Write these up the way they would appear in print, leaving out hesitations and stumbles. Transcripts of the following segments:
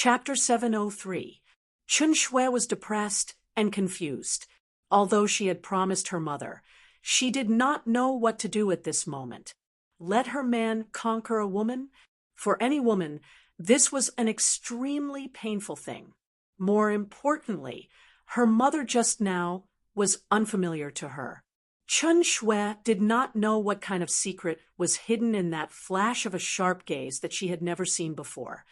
Chapter 703. Chun Shui was depressed and confused. Although she had promised her mother, she did not know what to do at this moment. Let her man conquer a woman? For any woman, this was an extremely painful thing. More importantly, her mother just now was unfamiliar to her. Chun Shui did not know what kind of secret was hidden in that flash of a sharp gaze that she had never seen before.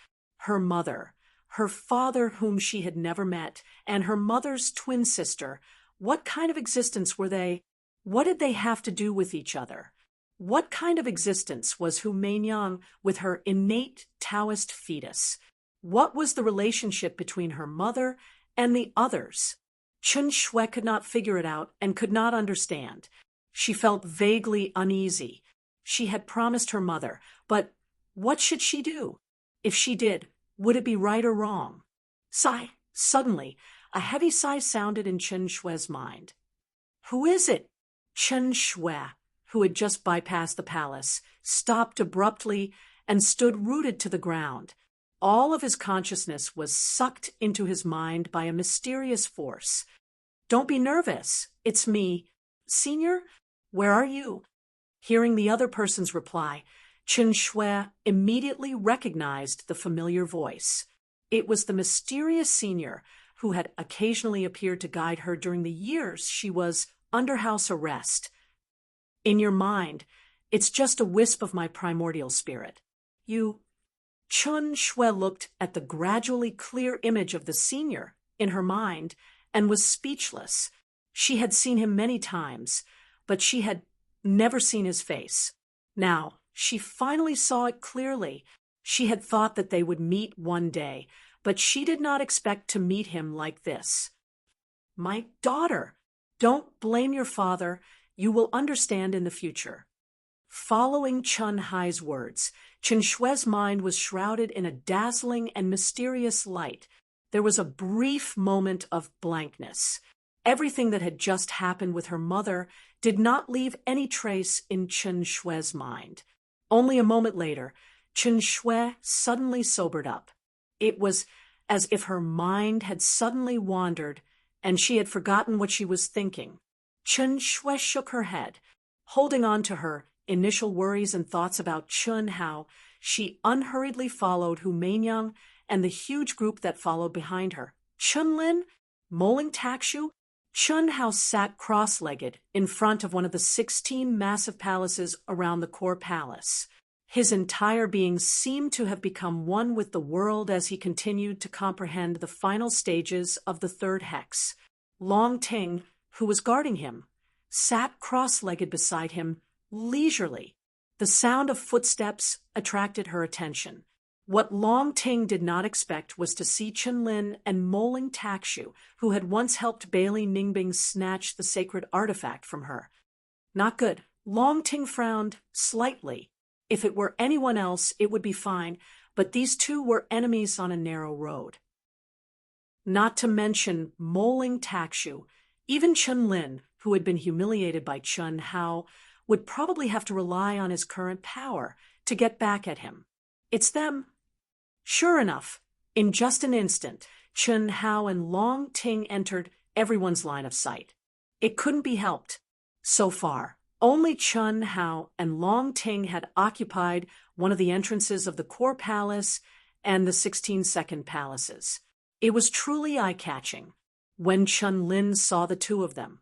Her mother, her father whom she had never met, and her mother's twin sister, what kind of existence were they? What did they have to do with each other? What kind of existence was Hu Meinyang with her innate Taoist fetus? What was the relationship between her mother and the others? Chun Shui could not figure it out and could not understand. She felt vaguely uneasy. She had promised her mother, but what should she do? If she did, would it be right or wrong? Sigh. Suddenly, a heavy sigh sounded in Chun Shui's mind. Who is it? Chun Shui, who had just bypassed the palace, stopped abruptly and stood rooted to the ground. All of his consciousness was sucked into his mind by a mysterious force. Don't be nervous. It's me. Senior, where are you? Hearing the other person's reply, Chun Shui immediately recognized the familiar voice. It was the mysterious senior who had occasionally appeared to guide her during the years she was under house arrest. In your mind, it's just a wisp of my primordial spirit. Chun Shui looked at the gradually clear image of the senior in her mind and was speechless. She had seen him many times, but she had never seen his face. Now, she finally saw it clearly. She had thought that they would meet one day, but she did not expect to meet him like this. My daughter, don't blame your father. You will understand in the future. Following Chun Hai's words, Chun Shui's mind was shrouded in a dazzling and mysterious light. There was a brief moment of blankness. Everything that had just happened with her mother did not leave any trace in Chun Shui's mind. Only a moment later, Chun Shui suddenly sobered up. It was as if her mind had suddenly wandered and she had forgotten what she was thinking. Chun Shui shook her head. Holding on to her initial worries and thoughts about Chun Hao, she unhurriedly followed Hu Meinyang and the huge group that followed behind her. Chun Lin? Moling Takshu? Chun Hao sat cross-legged in front of one of the 16 massive palaces around the core palace. His entire being seemed to have become one with the world as he continued to comprehend the final stages of the third hex. Long Ting, who was guarding him, sat cross-legged beside him, leisurely. The sound of footsteps attracted her attention. What Long Ting did not expect was to see Chun Lin and Moling Takshu, who had once helped Bailey Ningbing snatch the sacred artifact from her. Not good. Long Ting frowned slightly. If it were anyone else, it would be fine, but these two were enemies on a narrow road. Not to mention Moling Takshu, even Chun Lin, who had been humiliated by Chun Hao, would probably have to rely on his current power to get back at him. It's them. Sure enough, in just an instant, Chun Hao and Long Ting entered everyone's line of sight. It couldn't be helped. So far, only Chun Hao and Long Ting had occupied one of the entrances of the core palace and the 16 second palaces. It was truly eye-catching when Chun Lin saw the two of them.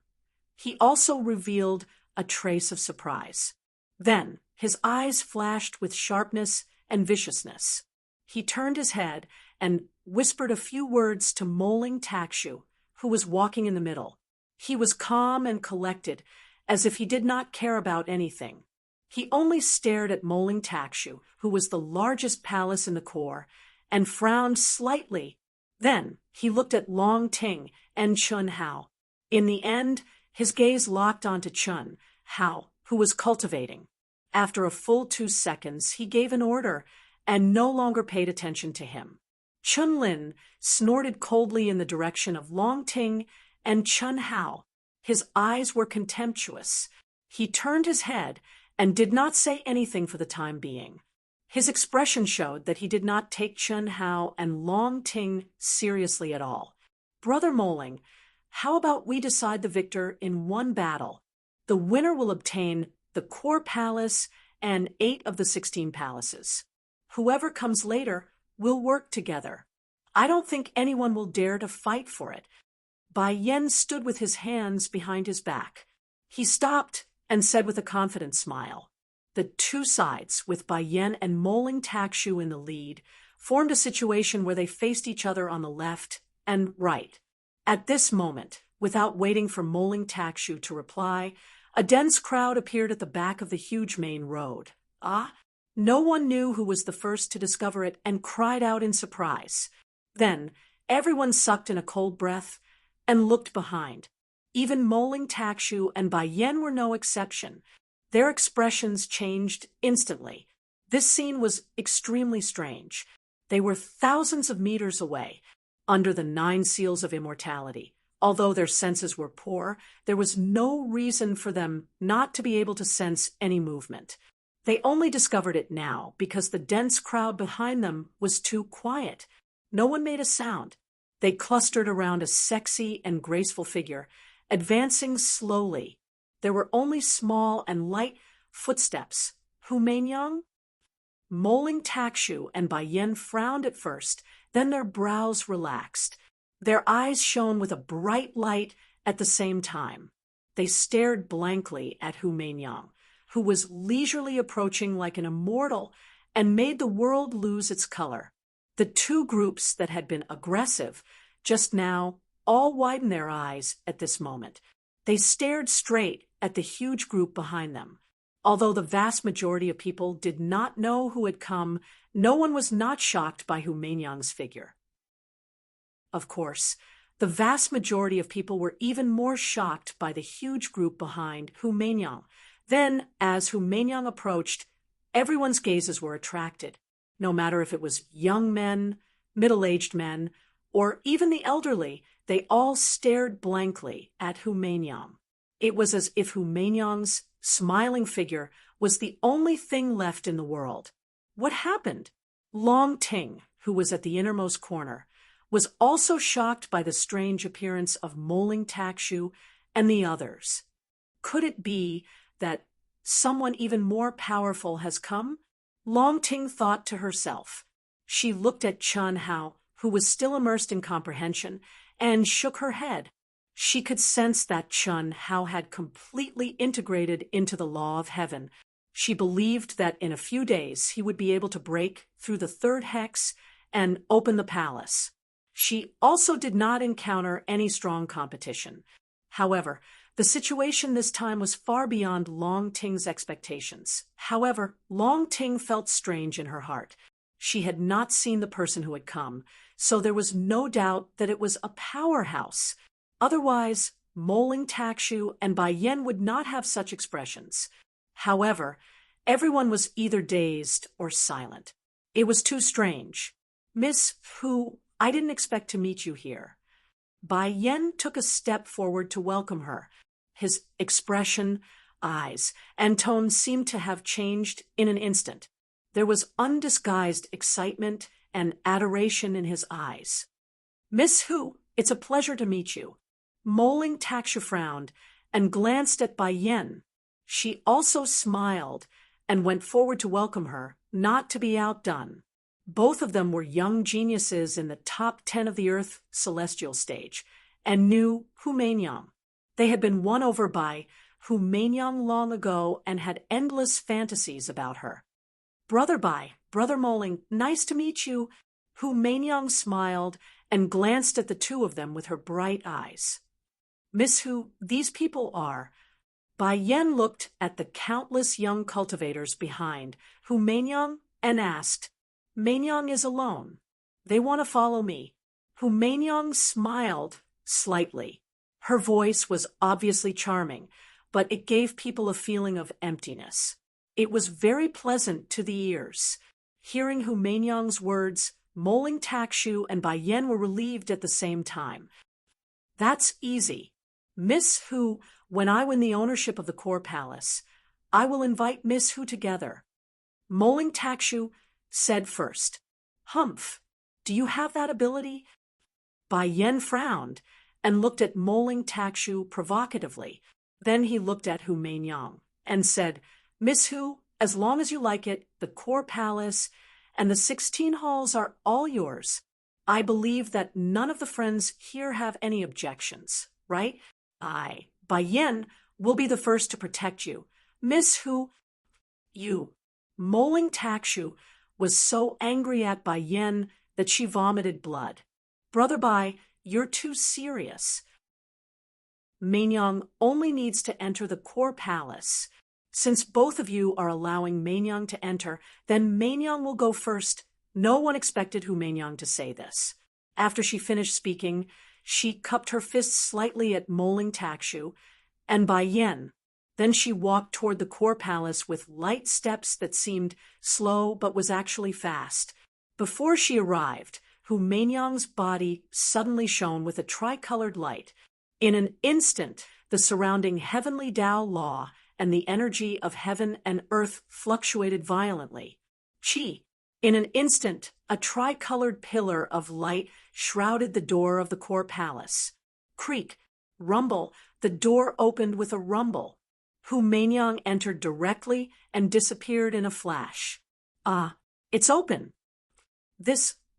He also revealed a trace of surprise. Then his eyes flashed with sharpness and viciousness. He turned his head and whispered a few words to Moling Takshu, who was walking in the middle. He was calm and collected, as if he did not care about anything. He only stared at Moling Takshu, who was the largest palace in the core, and frowned slightly. Then he looked at Long Ting and Chun Hao. In the end, his gaze locked onto Chun Hao, who was cultivating. After a full 2 seconds, he gave an order and no longer paid attention to him. Chun Lin snorted coldly in the direction of Long Ting and Chun Hao. His eyes were contemptuous. He turned his head and did not say anything for the time being. His expression showed that he did not take Chun Hao and Long Ting seriously at all. Brother Moling, how about we decide the victor in one battle? The winner will obtain the core palace and 8 of the 16 palaces. Whoever comes later will work together. I don't think anyone will dare to fight for it. Bai Yen stood with his hands behind his back. He stopped and said with a confident smile. The two sides, with Bai Yen and Moling Takshu in the lead, formed a situation where they faced each other on the left and right. At this moment, without waiting for Moling Takshu to reply, a dense crowd appeared at the back of the huge main road. No one knew who was the first to discover it and cried out in surprise. Then, everyone sucked in a cold breath and looked behind. Even Moling Takshu and Bai Yen were no exception. Their expressions changed instantly. This scene was extremely strange. They were thousands of meters away, under the 9 seals of immortality. Although their senses were poor, there was no reason for them not to be able to sense any movement. They only discovered it now because the dense crowd behind them was too quiet. No one made a sound. They clustered around a sexy and graceful figure, advancing slowly. There were only small and light footsteps. Hu Meinyang? Moling Takshu and Bai Yen frowned at first, then their brows relaxed. Their eyes shone with a bright light at the same time. They stared blankly at Hu Meinyang, who was leisurely approaching like an immortal and made the world lose its color. The two groups that had been aggressive just now all widened their eyes at this moment. They stared straight at the huge group behind them. Although the vast majority of people did not know who had come, no one was not shocked by Hu Meinyang's figure. Of course, the vast majority of people were even more shocked by the huge group behind Hu Meinyang. Then, as Hu Meinyang approached, everyone's gazes were attracted. No matter if it was young men, middle-aged men, or even the elderly, they all stared blankly at Hu Meinyang. It was as if Hu Meinyang's smiling figure was the only thing left in the world. What happened? Long Ting, who was at the innermost corner, was also shocked by the strange appearance of Moling Takshu and the others. Could it be that someone even more powerful has come? Long Ting thought to herself. She looked at Chun Hao, who was still immersed in comprehension, and shook her head. She could sense that Chun Hao had completely integrated into the law of heaven. She believed that in a few days he would be able to break through the 3rd hex and open the palace. She also did not encounter any strong competition. However, the situation this time was far beyond Long Ting's expectations. However, Long Ting felt strange in her heart. She had not seen the person who had come, so there was no doubt that it was a powerhouse. Otherwise, Moling Takshu and Bai Yen would not have such expressions. However, everyone was either dazed or silent. It was too strange. Miss Hu, I didn't expect to meet you here. Bai Yen took a step forward to welcome her. His expression, eyes, and tone seemed to have changed in an instant. There was undisguised excitement and adoration in his eyes. Miss Hu, it's a pleasure to meet you. Moling Takshu frowned and glanced at Bai Yen. She also smiled and went forward to welcome her, not to be outdone. Both of them were young geniuses in the top 10 of the Earth celestial stage, and knew Hu Meinyang. They had been won over by Hu Meinyang long ago and had endless fantasies about her. Brother Bai, Brother Moling, nice to meet you. Hu Meinyang smiled and glanced at the two of them with her bright eyes. Miss Hu, these people are. Bai Yen looked at the countless young cultivators behind Hu Meinyang and asked, Meinyang is alone. They want to follow me. Hu Meinyang smiled slightly. Her voice was obviously charming, but it gave people a feeling of emptiness. It was very pleasant to the ears. Hearing Hu Meinyang's words, Moling Takshu and Bai Yen were relieved at the same time. That's easy. Miss Hu, when I win the ownership of the core palace, I will invite Miss Hu together. Moling Takshu, said first, "Humph, do you have that ability?" Bai Yen frowned and looked at Moling Takshu provocatively. Then he looked at Hu Mainyang and said, "Miss Hu, as long as you like it, the core palace and the 16 halls are all yours. I believe that none of the friends here have any objections, right? Bai Yen will be the first to protect you. Miss Hu, you." Moling Takshu was so angry at Bai Yen that she vomited blood. "Brother Bai, you're too serious. Mainyang only needs to enter the core palace. Since both of you are allowing Mainyang to enter, then Mainyang will go first." No one expected Hu Mainyang to say this. After she finished speaking, she cupped her fist slightly at Moling Takshu and Bai Yen. Then she walked toward the core palace with light steps that seemed slow but was actually fast. Before she arrived, Hu Mainyang's body suddenly shone with a tricolored light. In an instant, the surrounding heavenly Tao law and the energy of heaven and earth fluctuated violently. Chi. In an instant, a tricolored pillar of light shrouded the door of the core palace. Creak, rumble, the door opened with a rumble. Hu Mainyang entered directly and disappeared in a flash. It's open.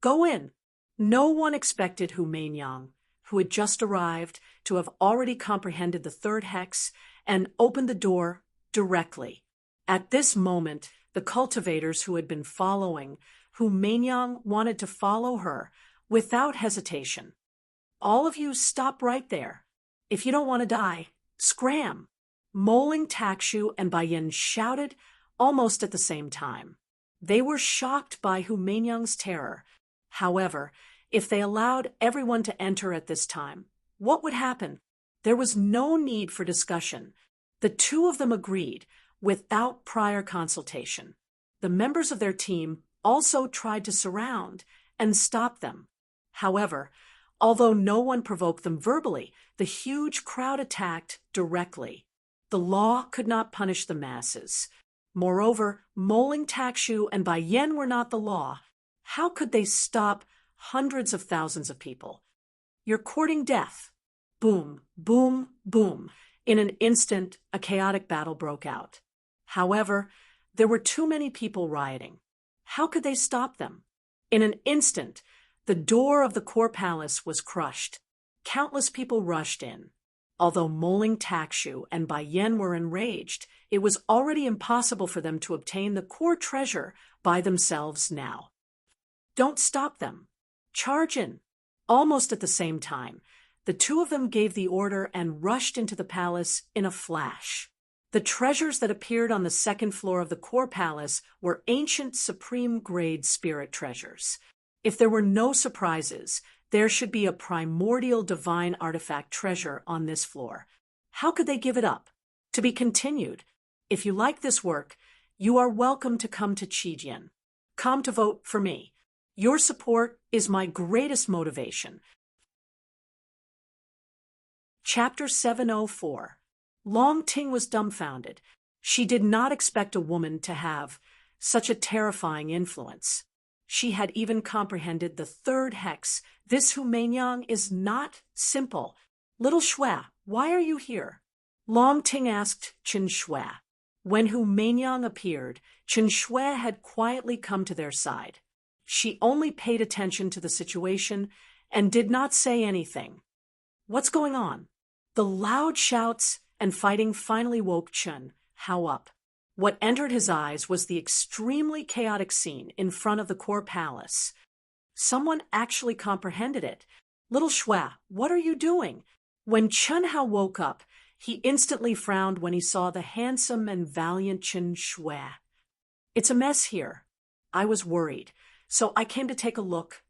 Go in." No one expected Hu Mainyang, who had just arrived, to have already comprehended the third hex and opened the door directly. At this moment, the cultivators who had been following Hu Mainyang wanted to follow her without hesitation. "All of you stop right there. If you don't want to die, scram." Moling Takshu and Bai Yen shouted almost at the same time. They were shocked by Hu Mainyang's terror. However, if they allowed everyone to enter at this time, what would happen? There was no need for discussion. The two of them agreed without prior consultation. The members of their team also tried to surround and stop them. However, although no one provoked them verbally, the huge crowd attacked directly. The law could not punish the masses. Moreover, Moling Takshu and Bai Yen were not the law. How could they stop hundreds of thousands of people? "You're courting death." Boom, boom, boom. In an instant, a chaotic battle broke out. However, there were too many people rioting. How could they stop them? In an instant, the door of the core palace was crushed. Countless people rushed in. Although Moling Takshu and Bai Yen were enraged, it was already impossible for them to obtain the core treasure by themselves now. "Don't stop them. Charge in." Almost at the same time, the two of them gave the order and rushed into the palace in a flash. The treasures that appeared on the second floor of the core palace were ancient supreme-grade spirit treasures. If there were no surprises, there should be a primordial divine artifact treasure on this floor. How could they give it up? To be continued. If you like this work, you are welcome to come to Qijian. Come to vote for me. Your support is my greatest motivation. Chapter 704. Long Ting was dumbfounded. She did not expect a woman to have such a terrifying influence. She had even comprehended the third hex. This Hu Mainyang is not simple. "Little Shui, why are you here?" Long Ting asked Chen Shui. When Hu Mainyang appeared, Chen Shui had quietly come to their side. She only paid attention to the situation and did not say anything. "What's going on?" The loud shouts and fighting finally woke Chen Hao up. What entered his eyes was the extremely chaotic scene in front of the core palace. Someone actually comprehended it. "Little Shui, what are you doing?" When Chen Hao woke up, he instantly frowned when he saw the handsome and valiant Chen Shui. "It's a mess here. I was worried, so I came to take a look,"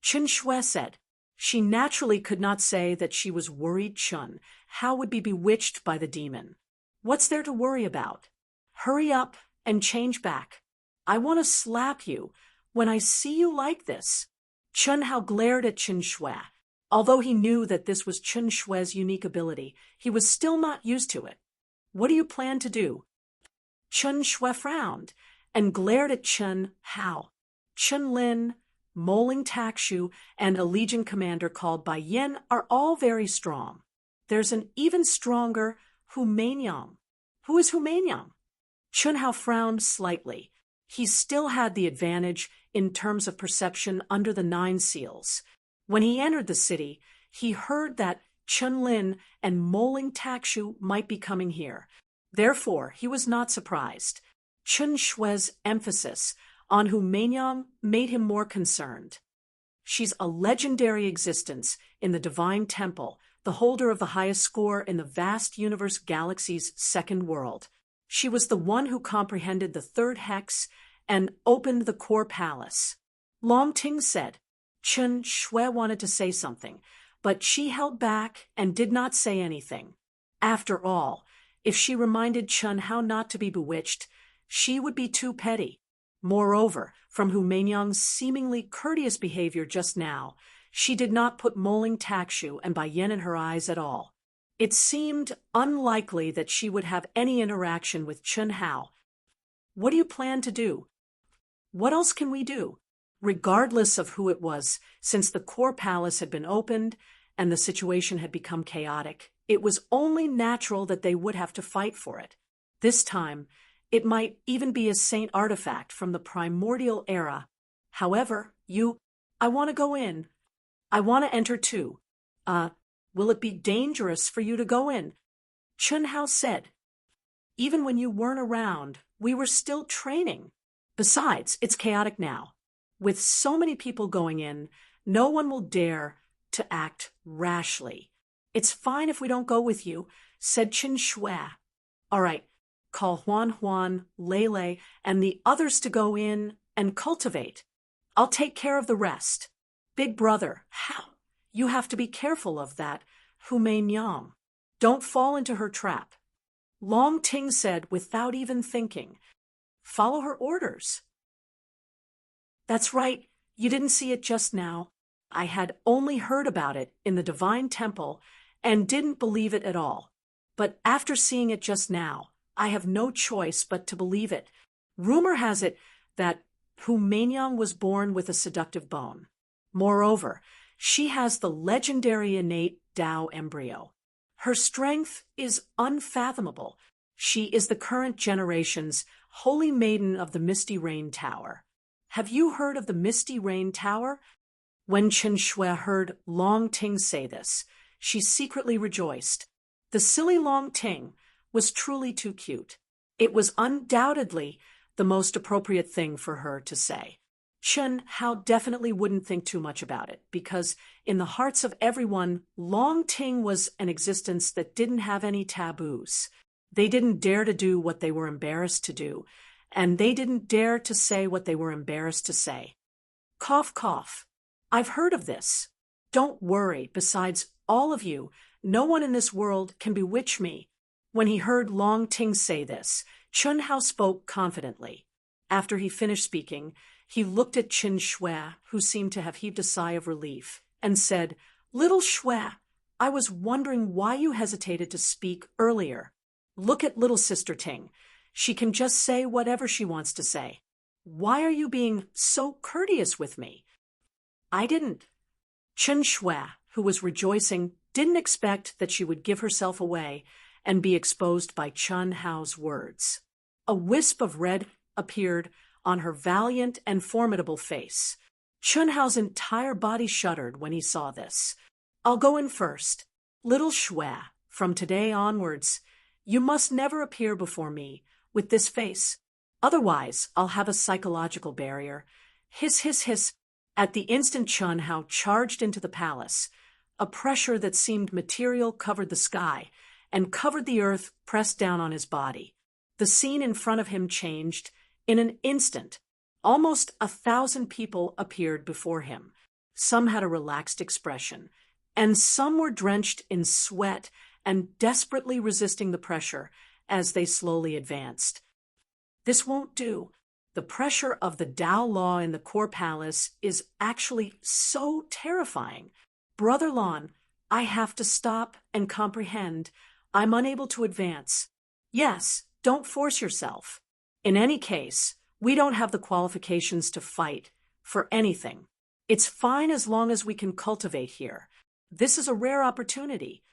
Chen Shui said. She naturally could not say that she was worried Chen Hao would be bewitched by the demon. "What's there to worry about? Hurry up and change back. I want to slap you when I see you like this." Chen Hao glared at Chen Shui. Although he knew that this was Chen Shui's unique ability, he was still not used to it. "What do you plan to do?" Chen Shui frowned and glared at Chen Hao. Chun-Lin, Moling Takshu, and a legion commander called Bai Yin are all very strong. There's an even stronger Hu Manyang. Who is Hu Manyang? Chun Hao frowned slightly. He still had the advantage in terms of perception under the 9 seals. When he entered the city, he heard that Chun-Lin and Moling Takshu might be coming here. Therefore, he was not surprised. Chun Shue's emphasis on Hu Manyang made him more concerned. She's a legendary existence in the Divine Temple, the holder of the highest score in the vast universe galaxy's second world. She was the one who comprehended the 3rd hex and opened the core palace. Long Ting said. Chun Shui wanted to say something, but she held back and did not say anything. After all, if she reminded Chun how not to be bewitched, she would be too petty. Moreover, from Hu Manyang's seemingly courteous behavior just now, she did not put Moling Takshu and Bai Yin in her eyes at all. It seemed unlikely that she would have any interaction with Chun Hao. What do you plan to do? What else can we do? Regardless of who it was, since the core palace had been opened and the situation had become chaotic, it was only natural that they would have to fight for it. This time, it might even be a saint artifact from the primordial era. However, I want to go in. I want to enter too. Will it be dangerous for you to go in? Chun Hao said. Even when you weren't around, we were still training. Besides, it's chaotic now. With so many people going in, no one will dare to act rashly. It's fine if we don't go with you, said Qin Shui. All right, call Huan, Lei, and the others to go in and cultivate. I'll take care of the rest. Big brother, how? You have to be careful of that Hu Manyang. Don't fall into her trap. Long Ting said without even thinking. Follow her orders. That's right, you didn't see it just now. I had only heard about it in the Divine Temple and didn't believe it at all. But after seeing it just now, I have no choice but to believe it. Rumor has it that Hu Manyang was born with a seductive bone. Moreover, she has the legendary innate Tao embryo. Her strength is unfathomable. She is the current generation's Holy Maiden of the Misty Rain Tower. Have you heard of the Misty Rain Tower? When Qin Shui heard Long Ting say this, she secretly rejoiced. The silly Long Ting was truly too cute. It was undoubtedly the most appropriate thing for her to say. Chun Hao definitely wouldn't think too much about it, because in the hearts of everyone, Long Ting was an existence that didn't have any taboos. They didn't dare to do what they were embarrassed to do, and they didn't dare to say what they were embarrassed to say. Cough, cough. I've heard of this. Don't worry, besides all of you, no one in this world can bewitch me. When he heard Long Ting say this, Chun Hao spoke confidently. After he finished speaking, he looked at Qin Shui, who seemed to have heaved a sigh of relief, and said, Little Shui, I was wondering why you hesitated to speak earlier. Look at little Sister Ting. She can just say whatever she wants to say. Why are you being so courteous with me? I didn't. Qin Shui, who was rejoicing, didn't expect that she would give herself away and be exposed by Chun Hao's words. A wisp of red appeared on her valiant and formidable face. Chun Hao's entire body shuddered when he saw this. I'll go in first. Little Shui, from today onwards, you must never appear before me with this face. Otherwise, I'll have a psychological barrier. Hiss, hiss, hiss. At the instant Chun Hao charged into the palace, a pressure that seemed material covered the sky and covered the earth pressed down on his body. The scene in front of him changed. In an instant, almost 1,000 people appeared before him. Some had a relaxed expression, and some were drenched in sweat and desperately resisting the pressure as they slowly advanced. This won't do. The pressure of the Tao law in the core palace is actually so terrifying. Brother Lon, I have to stop and comprehend. I'm unable to advance. Yes, don't force yourself. In any case, we don't have the qualifications to fight. for anything. It's fine as long as we can cultivate here. This is a rare opportunity.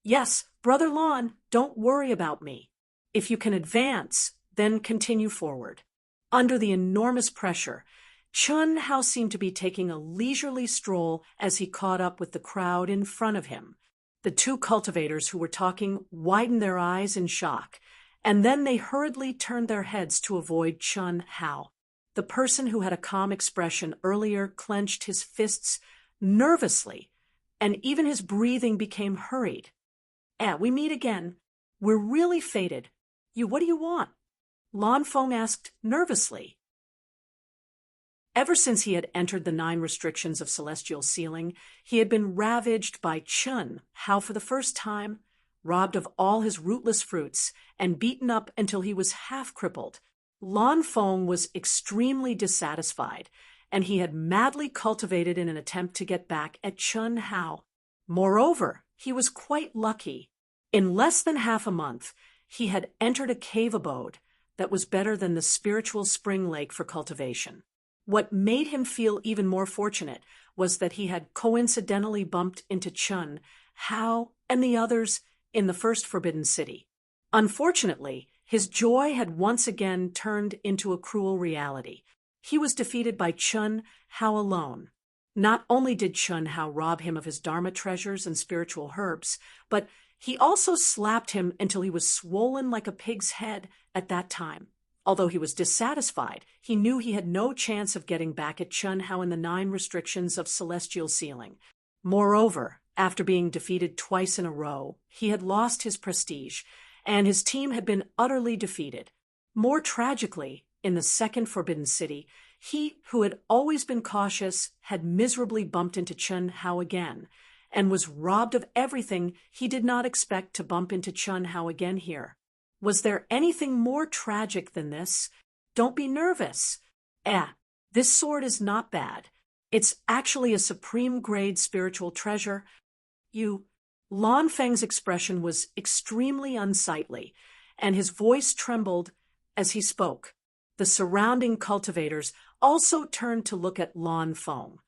Yes, Brother Lon, don't worry about me. If you can advance, then continue forward. Under the enormous pressure, Chun Hao seemed to be taking a leisurely stroll as he caught up with the crowd in front of him. The two cultivators who were talking widened their eyes in shock, and then they hurriedly turned their heads to avoid Chun Hao. The person who had a calm expression earlier clenched his fists nervously, and even his breathing became hurried. We meet again. We're really fated. What do you want? Lan Feng asked nervously. Ever since he had entered the 9 restrictions of celestial sealing, he had been ravaged by Chun Hao for the first time, robbed of all his rootless fruits, and beaten up until he was half crippled. Lan Feng was extremely dissatisfied, and he had madly cultivated in an attempt to get back at Chun Hao. Moreover, he was quite lucky. In less than half a month, he had entered a cave abode that was better than the spiritual spring lake for cultivation. What made him feel even more fortunate was that he had coincidentally bumped into Chun Hao and the others in the first Forbidden City. Unfortunately, his joy had once again turned into a cruel reality. He was defeated by Chun Hao alone. Not only did Chun Hao rob him of his Dharma treasures and spiritual herbs, but he also slapped him until he was swollen like a pig's head at that time. Although he was dissatisfied, he knew he had no chance of getting back at Chun Hao in the 9 restrictions of celestial sealing. Moreover, after being defeated twice in a row, he had lost his prestige, and his team had been utterly defeated. More tragically, in the second Forbidden City, he, who had always been cautious, had miserably bumped into Chun Hao again, and was robbed of everything he did not expect to bump into Chun Hao again here. Was there anything more tragic than this? Don't be nervous. This sword is not bad. It's actually a supreme-grade spiritual treasure. Lan Feng's expression was extremely unsightly, and his voice trembled as he spoke. The surrounding cultivators also turned to look at Lan Feng.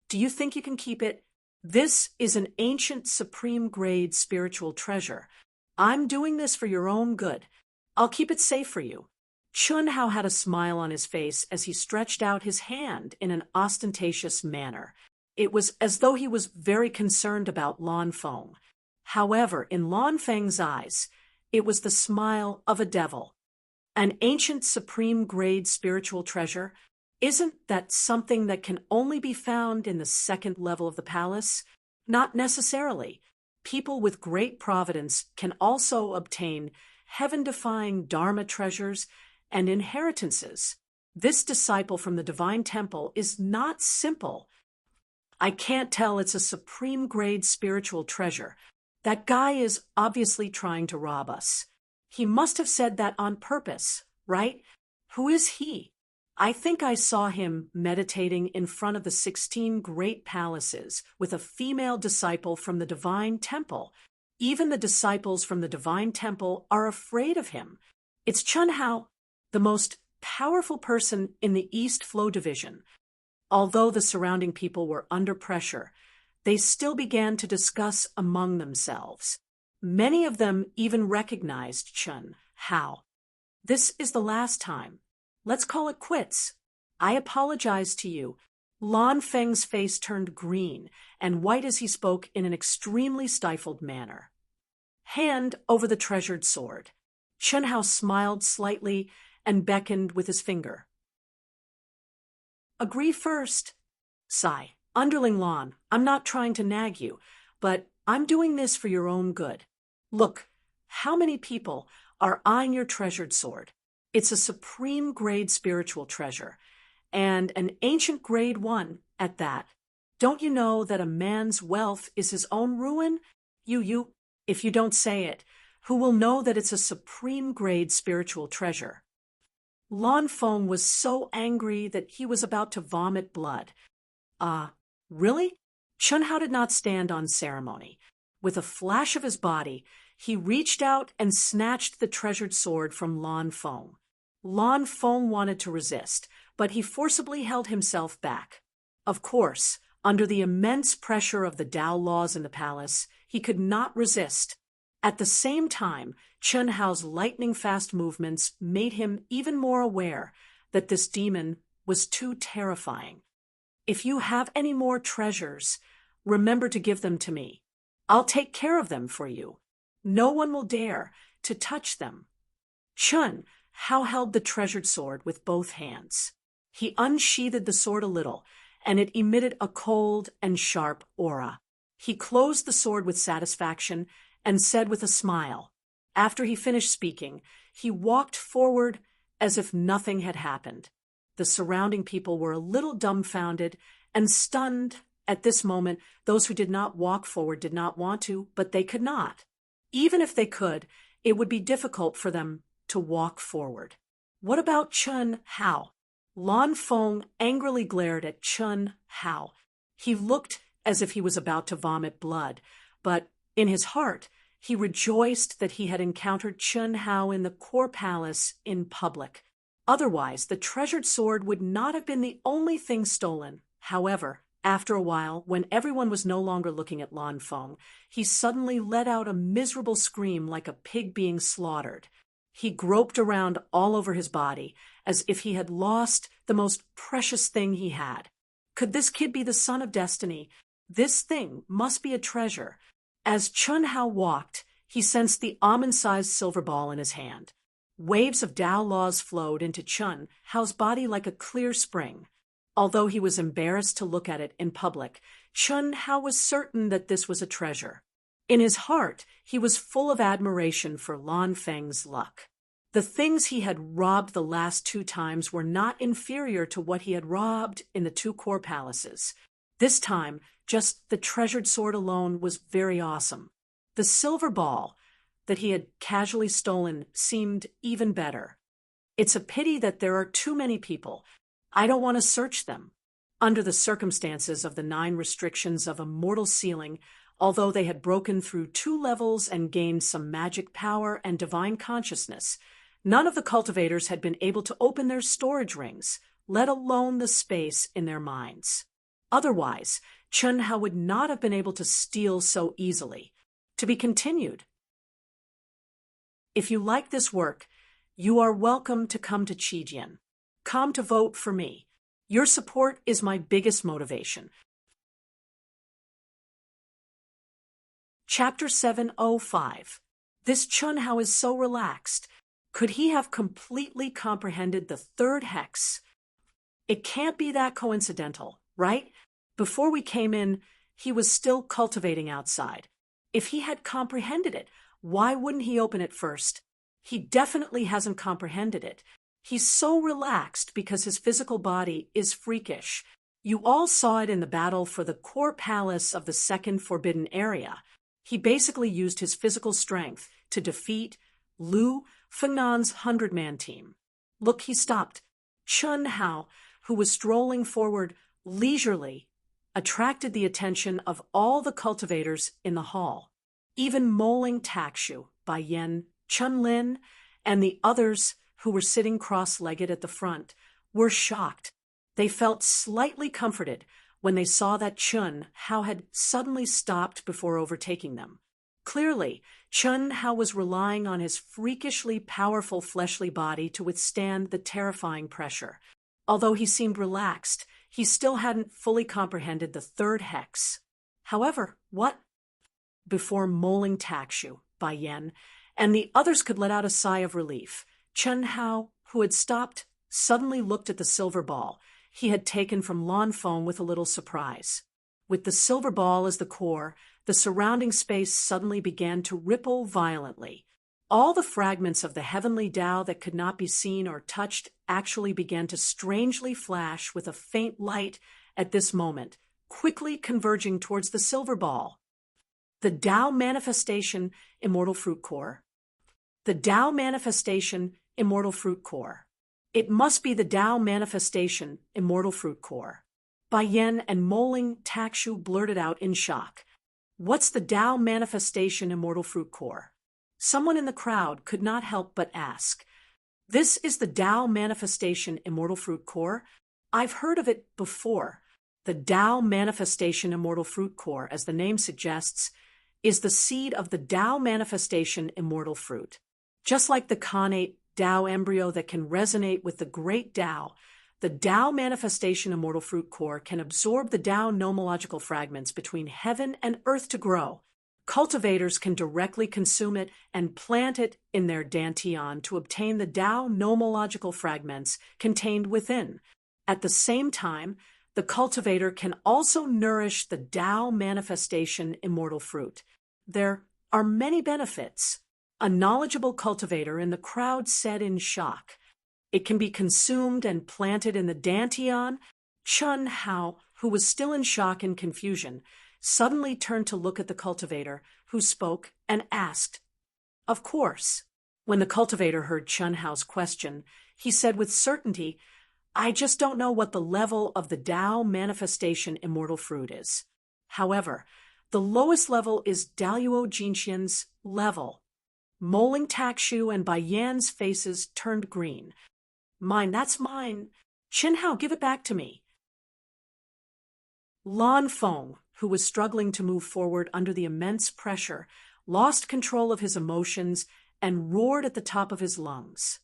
Do you think you can keep it? This is an ancient supreme-grade spiritual treasure. I'm doing this for your own good. I'll keep it safe for you. Chun Hao had a smile on his face as he stretched out his hand in an ostentatious manner. It was as though he was very concerned about Lan Feng. However, in Lan Feng's eyes, it was the smile of a devil. An ancient supreme-grade spiritual treasure? Isn't that something that can only be found in the second level of the palace? Not necessarily. People with great providence can also obtain heaven-defying Dharma treasures and inheritances. This disciple from the Divine Temple is not simple. I can't tell it's a supreme-grade spiritual treasure. That guy is obviously trying to rob us. He must have said that on purpose, right? Who is he? I think I saw him meditating in front of the 16 great palaces with a female disciple from the Divine Temple. Even the disciples from the Divine Temple are afraid of him. It's Chun Hao, the most powerful person in the East Flow Division. Although the surrounding people were under pressure, they still began to discuss among themselves. Many of them even recognized Chun Hao. This is the last time. Let's call it quits. I apologize to you. Lan Feng's face turned green and white as he spoke in an extremely stifled manner. Hand over the treasured sword. Chun Hao smiled slightly and beckoned with his finger. Agree first. Sigh. Underling Lan, I'm not trying to nag you, but I'm doing this for your own good. Look, how many people are eyeing your treasured sword? It's a supreme-grade spiritual treasure, and an ancient grade 1 at that. Don't you know that a man's wealth is his own ruin? If you don't say it, who will know that it's a supreme-grade spiritual treasure? Lan Feng was so angry that he was about to vomit blood. Really? Chun Hao did not stand on ceremony. With a flash of his body, he reached out and snatched the treasured sword from Lan Feng. Lan Feng wanted to resist, but he forcibly held himself back. Of course, under the immense pressure of the Tao laws in the palace, he could not resist. At the same time, Chun Hao's lightning-fast movements made him even more aware that this demon was too terrifying. If you have any more treasures, remember to give them to me. I'll take care of them for you. No one will dare to touch them. Chun Hao held the treasured sword with both hands. He unsheathed the sword a little, and it emitted a cold and sharp aura. He closed the sword with satisfaction and said with a smile. After he finished speaking, he walked forward as if nothing had happened. The surrounding people were a little dumbfounded and stunned at this moment. Those who did not walk forward did not want to, but they could not. Even if they could, it would be difficult for them to walk forward. What about Chun Hao? Lan Feng angrily glared at Chun Hao. He looked as if he was about to vomit blood, but in his heart, he rejoiced that he had encountered Chun Hao in the core palace in public. Otherwise, the treasured sword would not have been the only thing stolen. However, after a while, when everyone was no longer looking at Lan Feng, he suddenly let out a miserable scream like a pig being slaughtered. He groped around all over his body, as if he had lost the most precious thing he had. Could this kid be the son of destiny? This thing must be a treasure. As Chun Hao walked, he sensed the almond-sized silver ball in his hand. Waves of Tao laws flowed into Chun Hao's body like a clear spring. Although he was embarrassed to look at it in public, Chun Hao was certain that this was a treasure. In his heart, he was full of admiration for Lan Feng's luck. The things he had robbed the last 2 times were not inferior to what he had robbed in the 2 core palaces. This time, just the treasured sword alone was very awesome. The silver ball that he had casually stolen seemed even better. It's a pity that there are too many people. I don't want to search them. Under the circumstances of the 9 restrictions of a mortal ceiling, although they had broken through 2 levels and gained some magic power and divine consciousness, none of the cultivators had been able to open their storage rings, let alone the space in their minds. Otherwise, Chun Hao would not have been able to steal so easily. To be continued. If you like this work, you are welcome to come to Qijian. Come to vote for me. Your support is my biggest motivation. Chapter 705. This Chun Hao is so relaxed. Could he have completely comprehended the 3rd hex? It can't be that coincidental, right? Before we came in, he was still cultivating outside. If he had comprehended it, why wouldn't he open it first? He definitely hasn't comprehended it. He's so relaxed because his physical body is freakish. You all saw it in the battle for the core palace of the 2nd forbidden area. He basically used his physical strength to defeat Lu Fengnan's 100-man team. Look, he stopped. Chun Hao, who was strolling forward leisurely, attracted the attention of all the cultivators in the hall. Even Moling Takshu, Bai Yen, Chun Lin, and the others who were sitting cross-legged at the front were shocked. They felt slightly comforted when they saw that Chun Hao had suddenly stopped before overtaking them. Clearly, Chun Hao was relying on his freakishly powerful fleshly body to withstand the terrifying pressure. Although he seemed relaxed, he still hadn't fully comprehended the 3rd hex. However, what? Before Moling Takshu, Bai Yen, and the others could let out a sigh of relief, Chun Hao, who had stopped, suddenly looked at the silver ball he had taken from Lan Feng with a little surprise. With the silver ball as the core, the surrounding space suddenly began to ripple violently. All the fragments of the heavenly Tao that could not be seen or touched actually began to strangely flash with a faint light at this moment, quickly converging towards the silver ball. The Tao Manifestation Immortal Fruit Core. The Tao Manifestation Immortal Fruit Core. It must be the Tao Manifestation Immortal Fruit Core. Bai Yen and Moling Takshu blurted out in shock. What's the Tao Manifestation Immortal Fruit Core? Someone in the crowd could not help but ask. This is the Tao Manifestation Immortal Fruit Core. I've heard of it before. The Tao Manifestation Immortal Fruit Core, as the name suggests, is the seed of the Tao Manifestation Immortal Fruit. Just like the connate Tao embryo that can resonate with the great Tao, the Tao Manifestation Immortal Fruit Core can absorb the Tao nomological fragments between heaven and earth to grow. Cultivators can directly consume it and plant it in their dantian to obtain the Tao nomological fragments contained within. At the same time, the cultivator can also nourish the Tao Manifestation Immortal Fruit. There are many benefits. A knowledgeable cultivator in the crowd said in shock. It can be consumed and planted in the dantian. Chun Hao, who was still in shock and confusion, suddenly turned to look at the cultivator, who spoke and asked. Of course. When the cultivator heard Chun Hao's question, he said with certainty, I just don't know what the level of the Tao Manifestation Immortal Fruit is. However, the lowest level is Daluo Jinxian's level. Moling Takshu and Bai Yan's faces turned green. Mine, that's mine. Qin Hao, give it back to me. Lan Feng, who was struggling to move forward under the immense pressure, lost control of his emotions and roared at the top of his lungs.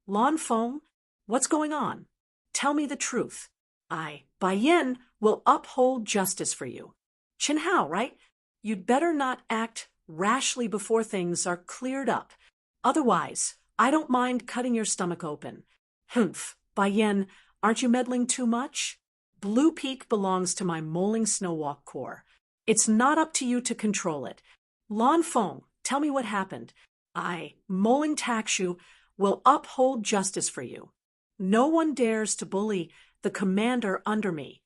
Lan Feng, what's going on? Tell me the truth. Bai Yan, will uphold justice for you. Qin Hao, right? You'd better not act rashly before things are cleared up. Otherwise, I don't mind cutting your stomach open. Humph, Bai Yan, aren't you meddling too much? Blue Peak belongs to my Moling Snowwalk Corps. It's not up to you to control it. Lan Feng, tell me what happened. Moling Takshu, will uphold justice for you. No one dares to bully the commander under me.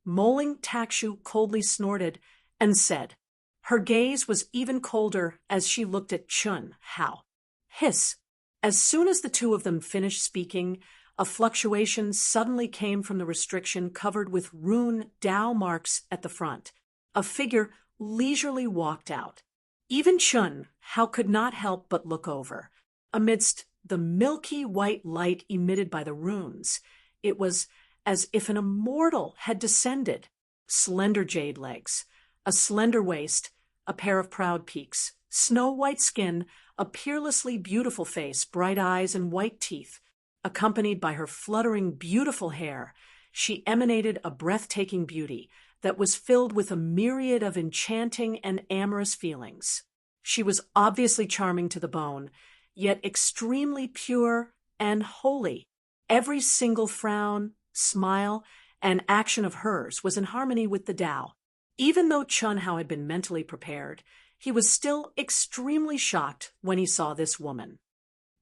Moling Takshu coldly snorted and said. Her gaze was even colder as she looked at Chun Hao. Hiss. As soon as the two of them finished speaking, a fluctuation suddenly came from the restriction covered with rune Tao marks at the front. A figure leisurely walked out. Even Chun Hao could not help but look over. Amidst the milky white light emitted by the runes, it was as if an immortal had descended. Slender jade legs, a slender waist, a pair of proud peaks, snow-white skin, a peerlessly beautiful face, bright eyes, and white teeth. Accompanied by her fluttering, beautiful hair, she emanated a breathtaking beauty that was filled with a myriad of enchanting and amorous feelings. She was obviously charming to the bone, yet extremely pure and holy. Every single frown, smile, and action of hers was in harmony with the Tao. Even though Chun Hao had been mentally prepared, he was still extremely shocked when he saw this woman.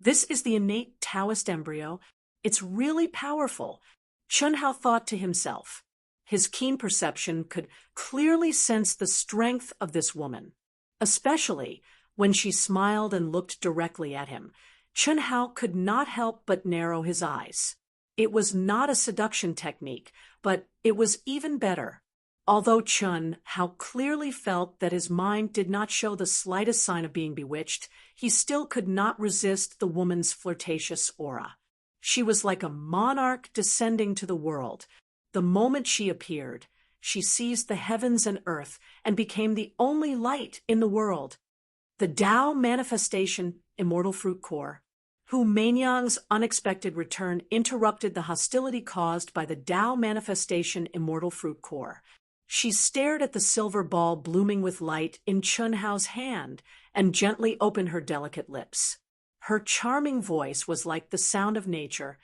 This is the innate Taoist embryo. It's really powerful, Chun Hao thought to himself. His keen perception could clearly sense the strength of this woman, especially when she smiled and looked directly at him. Chun Hao could not help but narrow his eyes. It was not a seduction technique, but it was even better. Although Chun Hao clearly felt that his mind did not show the slightest sign of being bewitched, he still could not resist the woman's flirtatious aura. She was like a monarch descending to the world. The moment she appeared, she seized the heavens and earth and became the only light in the world. The Tao Manifestation Immortal Fruit Core, Hu Meinyang's unexpected return interrupted the hostility caused by the Tao Manifestation Immortal Fruit Core. She stared at the silver ball blooming with light in Chun Hao's hand and gently opened her delicate lips. Her charming voice was like the sound of nature.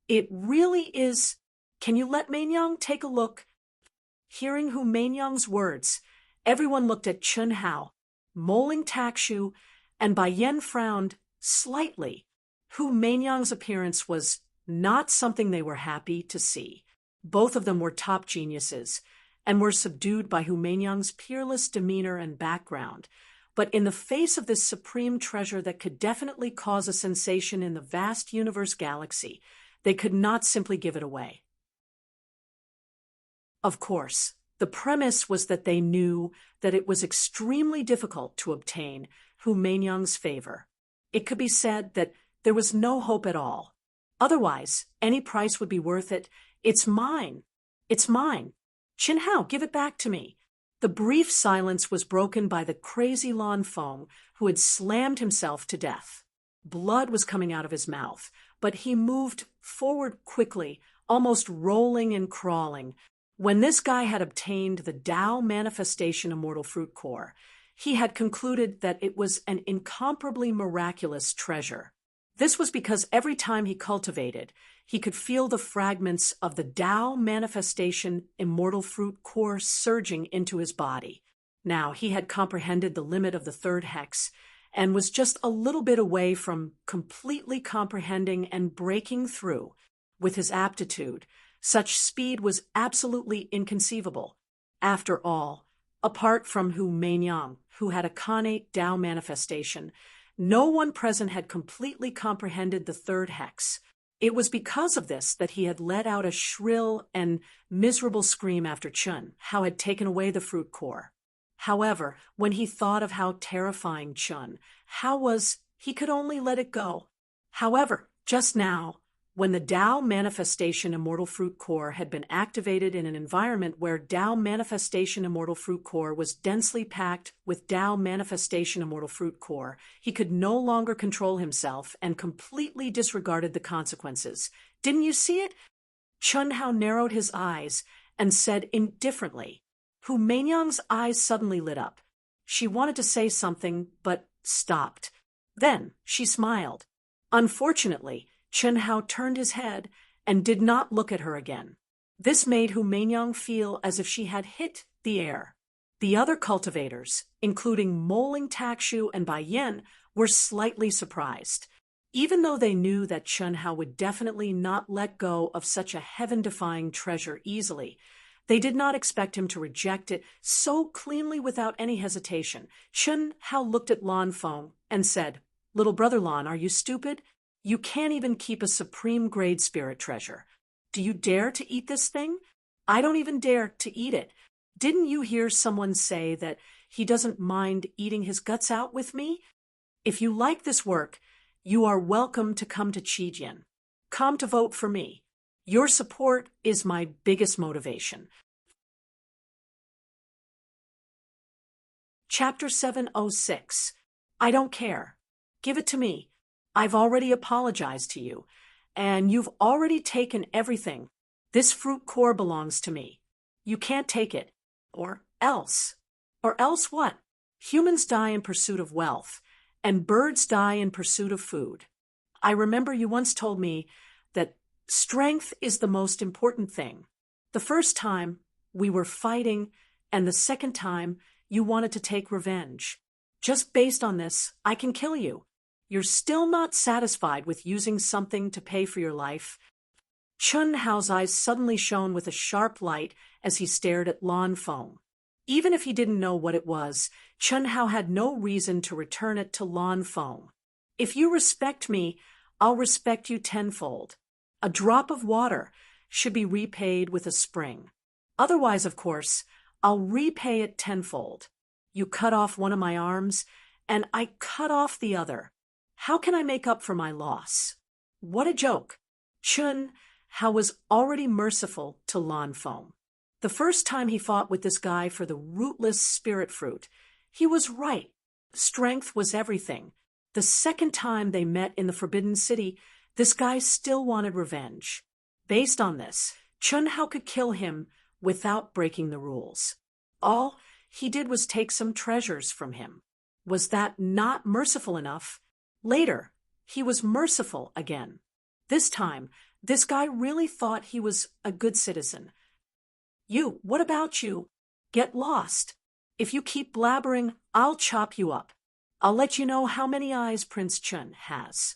It really is. Can you let Meinyang take a look? Hearing Hu Meinyang's words, everyone looked at Chun Hao. Moling Takshu and Bai Yan frowned slightly. Hu Meinyang's appearance was not something they were happy to see. Both of them were top geniuses and were subdued by Hu Meinyang's peerless demeanor and background. But in the face of this supreme treasure that could definitely cause a sensation in the vast universe galaxy, they could not simply give it away. Of course, the premise was that they knew that it was extremely difficult to obtain Hu Meinyang's favor. It could be said that There was no hope at all. Otherwise, any price would be worth it. It's mine. It's mine. Qin Hao, give it back to me. The brief silence was broken by the crazy Lan Feng, who had slammed himself to death. Blood was coming out of his mouth, but he moved forward quickly, almost rolling and crawling. When this guy had obtained the Tao Manifestation Immortal Fruit Core, he had concluded that it was an incomparably miraculous treasure. This was because every time he cultivated, he could feel the fragments of the Tao Manifestation Immortal Fruit Core surging into his body. Now he had comprehended the limit of the third hex and was just a little bit away from completely comprehending and breaking through. With his aptitude, such speed was absolutely inconceivable. After all, apart from Hu Meinyang, who had a connate Tao manifestation, no one present had completely comprehended the third hex. It was because of this that he had let out a shrill and miserable scream after Chun Hao had taken away the fruit core. However, when he thought of how terrifying Chun Hao was, he could only let it go. However, just now, when the Tao Manifestation Immortal Fruit Core had been activated in an environment where Tao Manifestation Immortal Fruit Core was densely packed with Tao Manifestation Immortal Fruit Core, he could no longer control himself and completely disregarded the consequences. Didn't you see it? Chun Hao narrowed his eyes and said indifferently. Hu Meinyang's eyes suddenly lit up. She wanted to say something, but stopped. Then she smiled. Unfortunately, Chun Hao turned his head and did not look at her again. This made Hu Meinyang feel as if she had hit the air. The other cultivators, including Moling Takshu and Bai Yen, were slightly surprised. Even though they knew that Chun Hao would definitely not let go of such a heaven-defying treasure easily, they did not expect him to reject it so cleanly without any hesitation. Chun Hao looked at Lan Feng and said, "Little brother Lan, are you stupid? You can't even keep a supreme-grade spirit treasure. Do you dare to eat this thing? I don't even dare to eat it. Didn't you hear someone say that he doesn't mind eating his guts out with me? If you like this work, you are welcome to come to Qijian. Come to vote for me. Your support is my biggest motivation." Chapter 706. I don't care. Give it to me. I've already apologized to you, and you've already taken everything. This fruit core belongs to me. You can't take it. Or else. Or else what? Humans die in pursuit of wealth, and birds die in pursuit of food. I remember you once told me that strength is the most important thing. The first time, we were fighting, and the second time, you wanted to take revenge. Just based on this, I can kill you. You're still not satisfied with using something to pay for your life. Chun Hao's eyes suddenly shone with a sharp light as he stared at Lan Feng. Even if he didn't know what it was, Chun Hao had no reason to return it to Lan Feng. If you respect me, I'll respect you tenfold. A drop of water should be repaid with a spring. Otherwise, of course, I'll repay it tenfold. You cut off one of my arms, and I cut off the other. How can I make up for my loss? What a joke. Chun Hao was already merciful to Lan Feng. The first time he fought with this guy for the rootless spirit fruit, he was right. Strength was everything. The second time they met in the Forbidden City, this guy still wanted revenge. Based on this, Chun Hao could kill him without breaking the rules. All he did was take some treasures from him. Was that not merciful enough? Later, he was merciful again. This time, this guy really thought he was a good citizen. You, what about you? Get lost. If you keep blabbering, I'll chop you up. I'll let you know how many eyes Prince Chun has.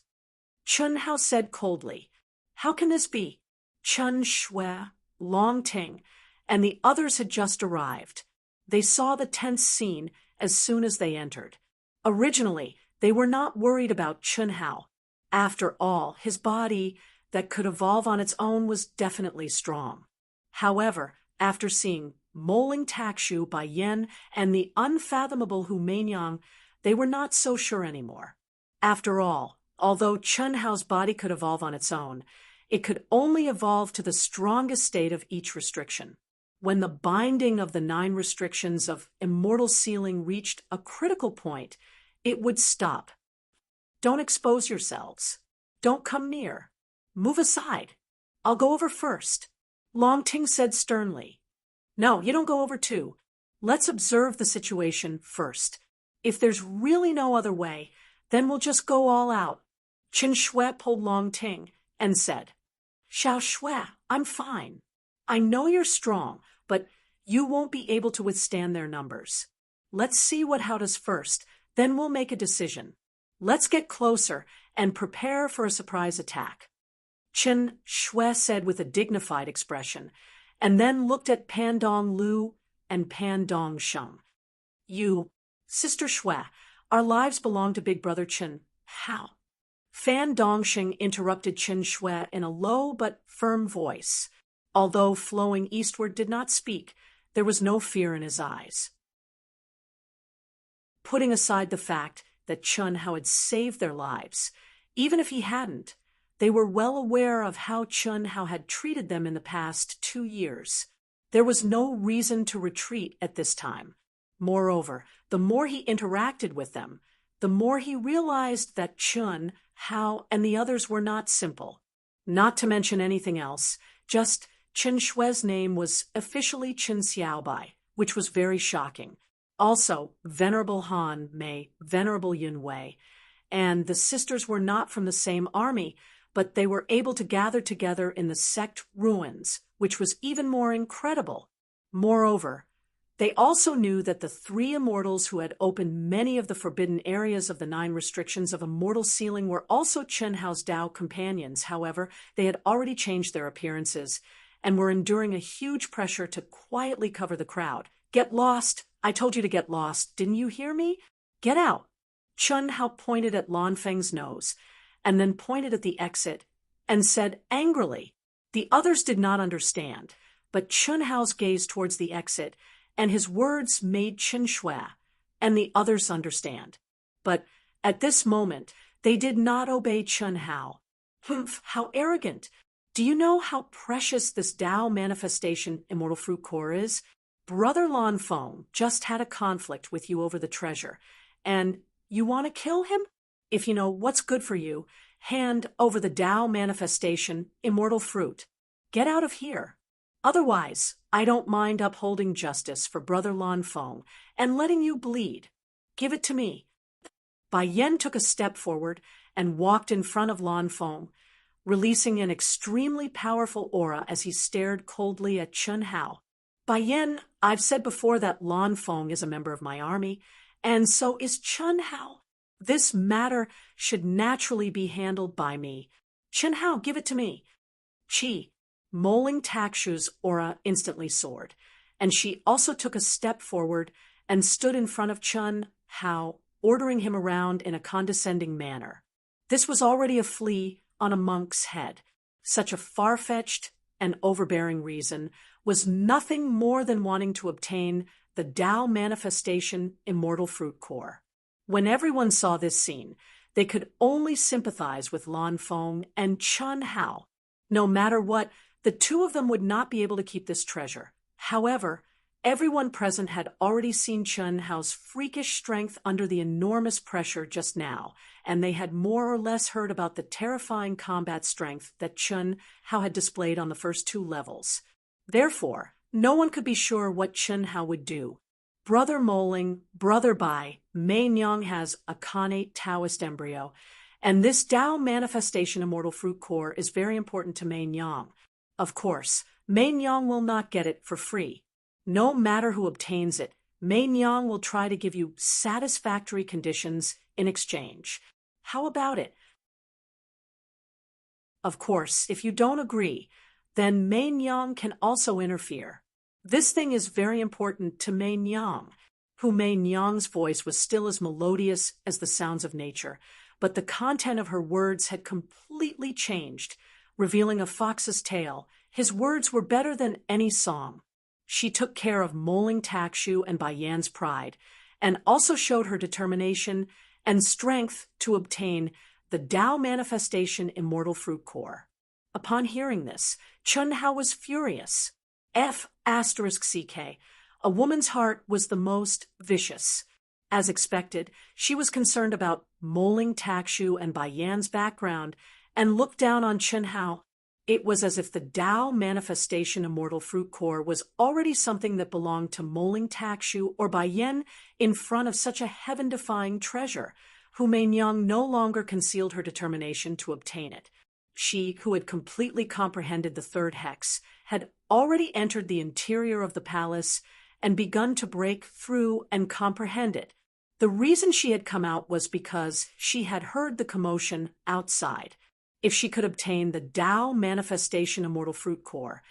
Chun Hao said coldly, "How can this be?" Chun Shui, Long Ting, and the others had just arrived. They saw the tense scene as soon as they entered. Originally, they were not worried about Chun Hao. After all, his body that could evolve on its own was definitely strong. However, after seeing Moling Takshu, Bai Yen, and the unfathomable Hu Meinyang, they were not so sure anymore. After all, Although Chun Hao's body could evolve on its own, it could only evolve to the strongest state of each restriction. When the binding of the 9 restrictions of immortal sealing reached a critical point, it would stop. Don't expose yourselves. Don't come near. Move aside. I'll go over first, Long Ting said sternly. No, you don't go over too. Let's observe the situation first. If there's really no other way, then we'll just go all out. Qin Shui pulled Long Ting and said, Xiao Shui, I'm fine. I know you're strong, but you won't be able to withstand their numbers. Let's see what Hao does first, then we'll make a decision. Let's get closer and prepare for a surprise attack. Qin Shui said with a dignified expression, and then looked at Pan Dong Lu and Pan Dong Sheng. You, Sister Shui, our lives belong to Big Brother Qin Hao. Fan Dongxing interrupted Qin Shui in a low but firm voice. Although flowing eastward did not speak, there was no fear in his eyes. Putting aside the fact that Chun Hao had saved their lives, even if he hadn't, they were well aware of how Chun Hao had treated them in the past 2 years. There was no reason to retreat at this time. Moreover, the more he interacted with them, the more he realized that Chun, Hao, and the others were not simple. Not to mention anything else, just Qin Shui's name was officially Qin Xiaobai, which was very shocking. Also, Venerable Han Mei, Venerable Yun Wei, and the sisters were not from the same army, but they were able to gather together in the sect ruins, which was even more incredible. Moreover, they also knew that the 3 immortals who had opened many of the forbidden areas of the 9 restrictions of immortal sealing were also Chen Hao's Dao companions. However, they had already changed their appearances and were enduring a huge pressure to quietly cover the crowd. Get lost! I told you to get lost. Didn't you hear me? Get out! Chun Hao pointed at Lan Feng's nose and then pointed at the exit and said angrily. The others did not understand, but Chun Hao's gaze towards the exit and his words made Qin Shui and the others understand. But at this moment, they did not obey Chun Hao. Humph, how arrogant! Do you know how precious this Dao manifestation immortal fruit core is? Brother Lan Feng just had a conflict with you over the treasure, and you want to kill him? If you know what's good for you, hand over the Dao manifestation immortal fruit. Get out of here. Otherwise, I don't mind upholding justice for Brother Lan Feng and letting you bleed. Give it to me. Bai Yen took a step forward and walked in front of Lan Feng, releasing an extremely powerful aura as he stared coldly at Chun Hao. Bai Yen, I've said before that Lan Feng is a member of my army, and so is Chun Hao. This matter should naturally be handled by me. Chun Hao, give it to me. Qi, Moling Takshu's aura instantly soared, and she also took a step forward and stood in front of Chun Hao, ordering him around in a condescending manner. This was already a flea on a monk's head. Such a far-fetched and overbearing reason was nothing more than wanting to obtain the Dao manifestation immortal fruit core. When everyone saw this scene, they could only sympathize with Lan Feng and Chun Hao. No matter what, the 2 of them would not be able to keep this treasure. However, everyone present had already seen Chun Hao's freakish strength under the enormous pressure just now, and they had more or less heard about the terrifying combat strength that Chun Hao had displayed on the first 2 levels. Therefore, no one could be sure what Chun Hao would do. Brother Moling, Brother Bai, Mei Nyang has a connate Taoist embryo, and this Dao manifestation immortal fruit core is very important to Mei Nyang. Of course, Mei Nyang will not get it for free. No matter who obtains it, Mei Nyang will try to give you satisfactory conditions in exchange. How about it? Of course, if you don't agree, then Mei Nyang can also interfere. This thing is very important to Mei Nyang, who Mei Nyang's voice was still as melodious as the sounds of nature, but the content of her words had completely changed, revealing a fox's tale. His words were better than any song. She took care of Moling Takshu and Bai Yan's pride, and also showed her determination and strength to obtain the Tao Manifestation Immortal Fruit Core. Upon hearing this, Chun Hao was furious. F***CK. A woman's heart was the most vicious. As expected, she was concerned about Moling Takshu and Bai Yan's background and looked down on Chun Hao. It was as if the Tao Manifestation Immortal Fruit Core was already something that belonged to Moling Takshu or Bai Yan in front of such a heaven-defying treasure. Hu Meinyang no longer concealed her determination to obtain it. She, who had completely comprehended the third hex, had already entered the interior of the palace and begun to break through and comprehend it. The reason she had come out was because she had heard the commotion outside. If she could obtain the Tao Manifestation Immortal Fruit Core,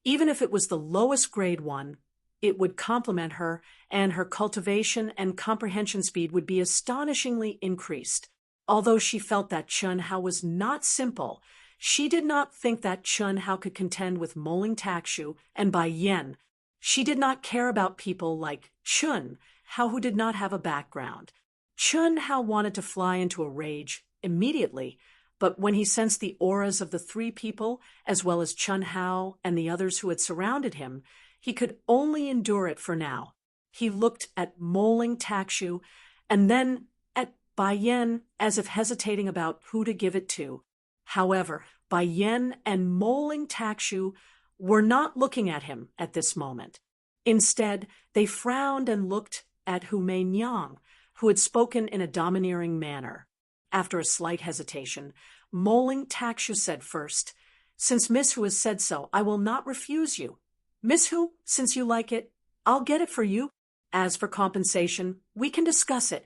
even if it was the lowest grade one, it would complement her, and her cultivation and comprehension speed would be astonishingly increased. Although she felt that Chun Hao was not simple, she did not think that Chun Hao could contend with Moling Takshu and Bai Yan. She did not care about people like Chun Hao who did not have a background. Chun Hao wanted to fly into a rage immediately, but when he sensed the auras of the three people, as well as Chun Hao and the others who had surrounded him, he could only endure it for now. He looked at Moling Takshu and then at Bai Yan as if hesitating about who to give it to. However, Bai Yan and Moling Takshu were not looking at him at this moment. Instead, they frowned and looked at Hu Meinyang, who had spoken in a domineering manner. After a slight hesitation, Moling Takshu said first, "Since Miss Hu has said so, I will not refuse you. Miss Hu, since you like it, I'll get it for you. As for compensation, we can discuss it."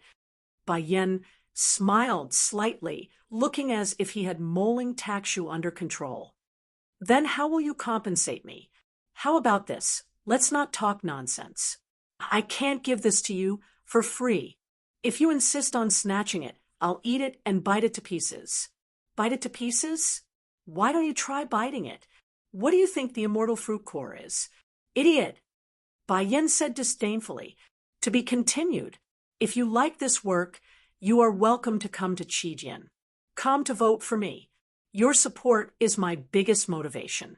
Bai Yan smiled slightly, looking as if he had Moling Takshu under control. "Then how will you compensate me? How about this? Let's not talk nonsense. I can't give this to you for free. If you insist on snatching it, I'll eat it and bite it to pieces." "Bite it to pieces? Why don't you try biting it? What do you think the Immortal Fruit Core is?" "Idiot!" Bai Yan said disdainfully. "To be continued. If you like this work, you are welcome to come to Qijian. Come to vote for me. Your support is my biggest motivation."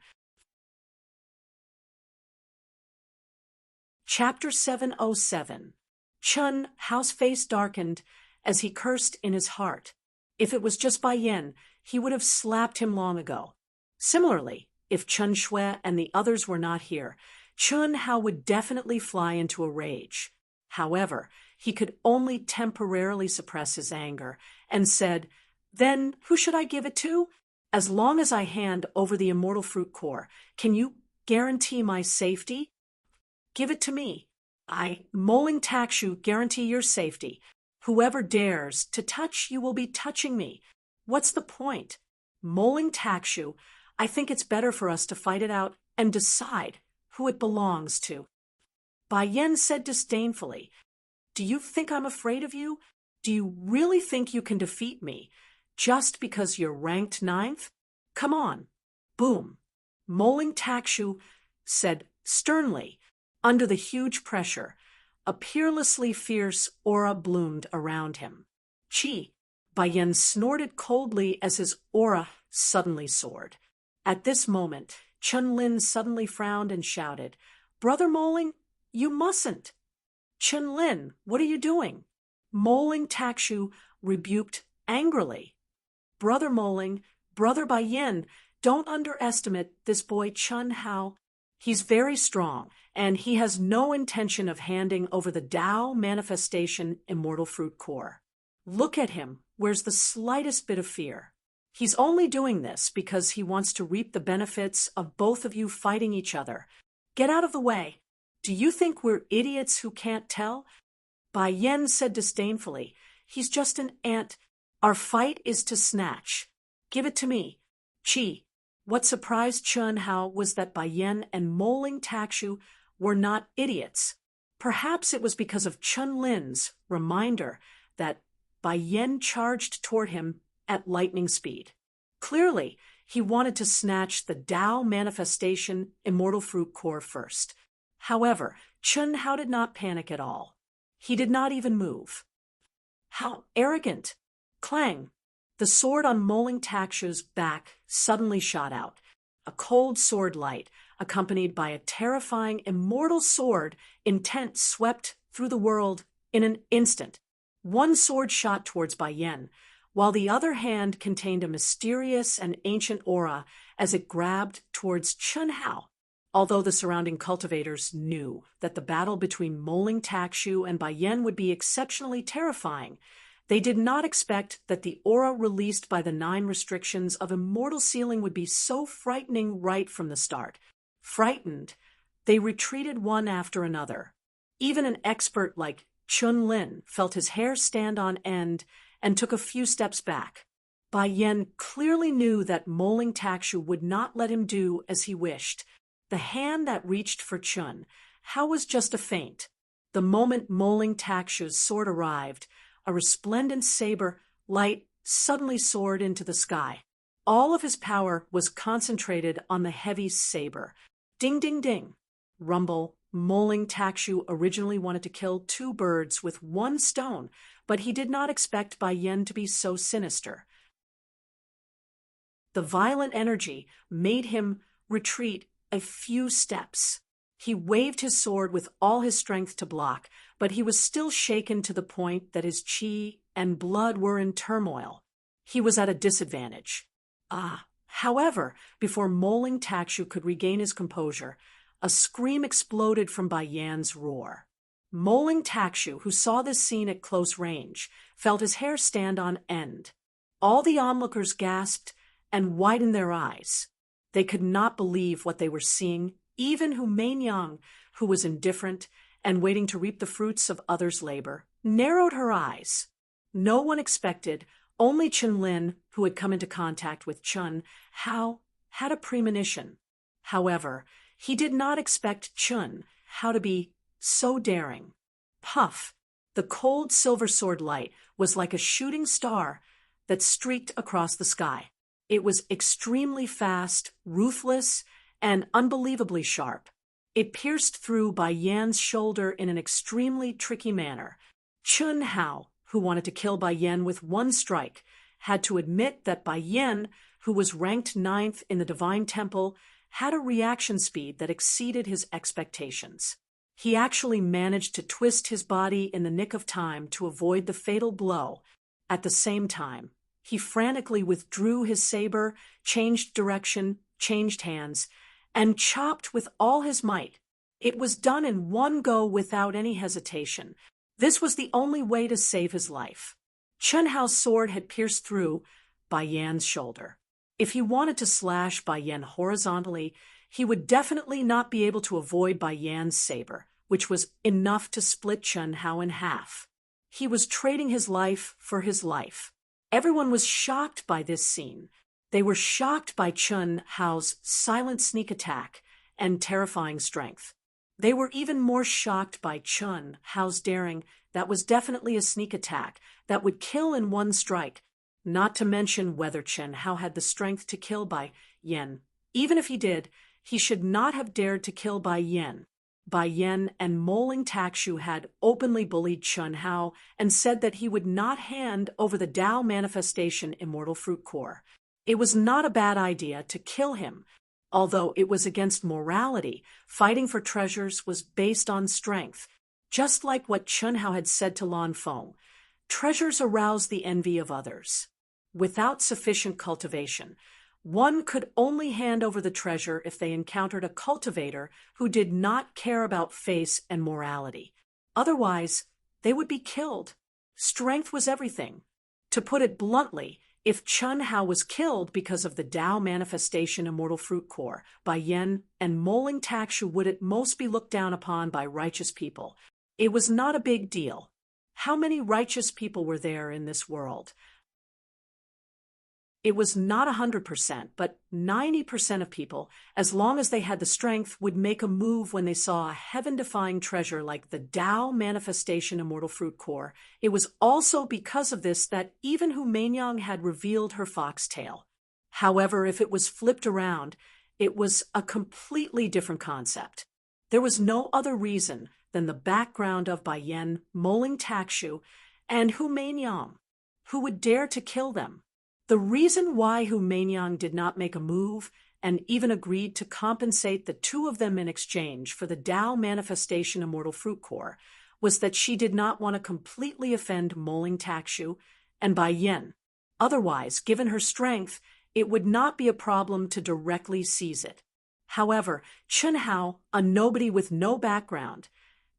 Chapter 707. Chun Hao's face darkened as he cursed in his heart. If it was just Bai Yan, he would have slapped him long ago. Similarly, if Chun Shui and the others were not here, Chun Hao would definitely fly into a rage. However, he could only temporarily suppress his anger and said, "Then who should I give it to? As long as I hand over the Immortal Fruit Core, can you guarantee my safety?" "Give it to me. I, Moling Takshu, guarantee your safety. Whoever dares to touch you will be touching me. What's the point? Moling Takshu, I think it's better for us to fight it out and decide who it belongs to." Bai Yan said disdainfully, "Do you think I'm afraid of you? Do you really think you can defeat me just because you're ranked 9th? Come on." Boom. Moling Takshu said sternly, under the huge pressure. A peerlessly fierce aura bloomed around him. "Chi!" Bai Yan snorted coldly as his aura suddenly soared. At this moment, Chun Lin suddenly frowned and shouted, "Brother Moling, you mustn't." "Chun Lin, what are you doing?" Moling Takshu rebuked angrily. "Brother Moling, Brother Bai Yan, don't underestimate this boy Chun Hao. He's very strong, and he has no intention of handing over the Tao Manifestation Immortal Fruit Core. Look at him, where's the slightest bit of fear? He's only doing this because he wants to reap the benefits of both of you fighting each other. Get out of the way. Do you think we're idiots who can't tell?" Bai Yan said disdainfully, "He's just an ant. Our fight is to snatch. Give it to me." Chi. What surprised Chun Hao was that Bai Yan and Moling Takshu were not idiots. Perhaps it was because of Chun Lin's reminder that Bai Yan charged toward him at lightning speed. Clearly, he wanted to snatch the Tao Manifestation Immortal Fruit Core first. However, Chun Hao did not panic at all. He did not even move. "How arrogant!" Clang! The sword on Moling Takshu's back suddenly shot out. A cold sword light, accompanied by a terrifying immortal sword intent, swept through the world in an instant. One sword shot towards Bai Yen, while the other hand contained a mysterious and ancient aura as it grabbed towards Chun Hao. Although the surrounding cultivators knew that the battle between Moling Takshu and Bai Yen would be exceptionally terrifying, they did not expect that the aura released by the 9 restrictions of immortal sealing would be so frightening right from the start. Frightened, they retreated one after another. Even an expert like Chun Lin felt his hair stand on end and took a few steps back. Bai Yen clearly knew that Moling Takshu would not let him do as he wished. The hand that reached for Chun Hao was just a feint. The moment Moling Takshu's sword arrived, a resplendent saber light suddenly soared into the sky. All of his power was concentrated on the heavy saber. Ding, ding, ding. Rumble. Moling Takshu originally wanted to kill 2 birds with 1 stone, but he did not expect Bai Yen to be so sinister. The violent energy made him retreat a few steps. He waved his sword with all his strength to block, but he was still shaken to the point that his chi and blood were in turmoil. He was at a disadvantage. However, before Moling Takshu could regain his composure, a scream exploded from Bai Yan's roar. Moling Takshu, who saw this scene at close range, felt his hair stand on end. All the onlookers gasped and widened their eyes. They could not believe what they were seeing. Even Hu Meinyang, who was indifferent and waiting to reap the fruits of others' labor, narrowed her eyes. No one expected, only Chun Lin, who had come into contact with Chun Hao, had a premonition. However, he did not expect Chun Hao to be so daring. Puff! The cold silver sword light was like a shooting star that streaked across the sky. It was extremely fast, ruthless, and unbelievably sharp. It pierced through Bai Yan's shoulder in an extremely tricky manner. Chun Hao, who wanted to kill Bai Yen with 1 strike, had to admit that Bai Yen, who was ranked 9th in the Divine Temple, had a reaction speed that exceeded his expectations. He actually managed to twist his body in the nick of time to avoid the fatal blow. At the same time, he frantically withdrew his saber, changed direction, changed hands, and chopped with all his might. It was done in one go without any hesitation. This was the only way to save his life. Chun Hao's sword had pierced through Bai Yan's shoulder. If he wanted to slash Bai Yan horizontally, he would definitely not be able to avoid Bai Yan's saber, which was enough to split Chun Hao in half. He was trading his life for his life. Everyone was shocked by this scene. They were shocked by Chun Hao's silent sneak attack and terrifying strength. They were even more shocked by Chun Hao's daring. That was definitely a sneak attack that would kill in 1 strike, not to mention whether Chun Hao had the strength to kill Bai Yen. Even if he did, he should not have dared to kill Bai Yen. Bai Yen and Moling Takshu had openly bullied Chun Hao and said that he would not hand over the Tao manifestation immortal fruit core. It was not a bad idea to kill him. Although it was against morality, fighting for treasures was based on strength. Just like what Chun Hao had said to Lan Feng, treasures arouse the envy of others. Without sufficient cultivation, one could only hand over the treasure if they encountered a cultivator who did not care about face and morality. Otherwise, they would be killed. Strength was everything. To put it bluntly, if Chun Hao was killed because of the Tao manifestation immortal fruit core, Bai Yen and Moling Takshu would at most be looked down upon by righteous people. It was not a big deal. How many righteous people were there in this world? It was not 100%, but 90% of people, as long as they had the strength, would make a move when they saw a heaven-defying treasure like the Tao manifestation immortal fruit core. It was also because of this that even Hu Meinyang had revealed her foxtail. However, if it was flipped around, it was a completely different concept. There was no other reason than the background of Bai Yen, Moling Takshu, and Hu Meinyang. Who would dare to kill them? The reason why Hu Manyang did not make a move and even agreed to compensate the two of them in exchange for the Tao Manifestation Immortal Fruit Core was that she did not want to completely offend Moling Takshu and Bai Yin. Otherwise, given her strength, it would not be a problem to directly seize it. However, Chun Hao, a nobody with no background,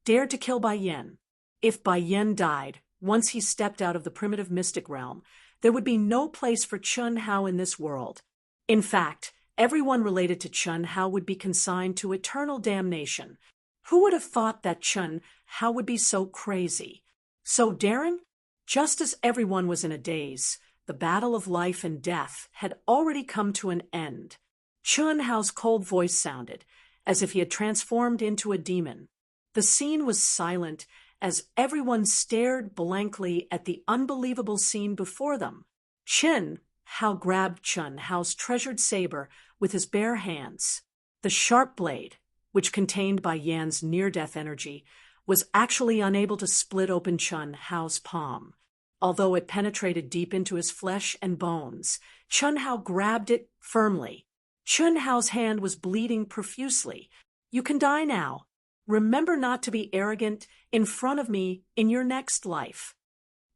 dared to kill Bai Yin. If Bai Yin died, once he stepped out of the primitive mystic realm, there would be no place for Chun Hao in this world. In fact, everyone related to Chun Hao would be consigned to eternal damnation. Who would have thought that Chun Hao would be so crazy? So daring? Just as everyone was in a daze, the battle of life and death had already come to an end. Chun Hao's cold voice sounded, as if he had transformed into a demon. The scene was silent as everyone stared blankly at the unbelievable scene before them. Chun Hao grabbed Chun Hao's treasured saber with his bare hands. The sharp blade, which contained Bai Yan's near-death energy, was actually unable to split open Chun Hao's palm. Although it penetrated deep into his flesh and bones, Chun Hao grabbed it firmly. Chun Hao's hand was bleeding profusely. "You can die now. Remember not to be arrogant in front of me in your next life."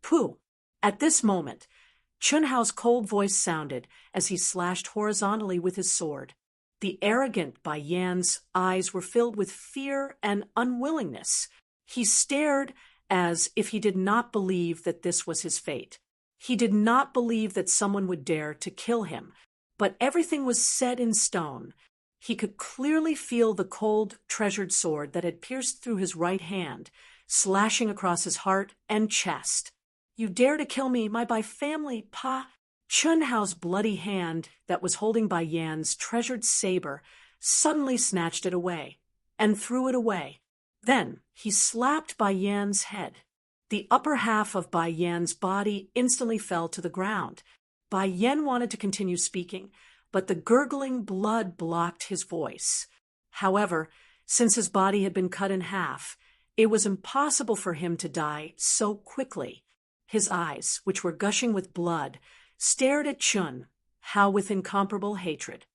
Pooh! At this moment, Chun Hao's cold voice sounded as he slashed horizontally with his sword. The arrogant Bai Yan's eyes were filled with fear and unwillingness. He stared as if he did not believe that this was his fate. He did not believe that someone would dare to kill him, but everything was set in stone. He could clearly feel the cold, treasured sword that had pierced through his right hand, slashing across his heart and chest. "You dare to kill me, my Bai family, Pa!" Chun Hao's bloody hand that was holding Bai Yan's treasured saber suddenly snatched it away and threw it away. Then he slapped Bai Yan's head. The upper half of Bai Yan's body instantly fell to the ground. Bai Yan wanted to continue speaking, but the gurgling blood blocked his voice. However, since his body had been cut in half, it was impossible for him to die so quickly. His eyes, which were gushing with blood, stared at Chun Hao with incomparable hatred.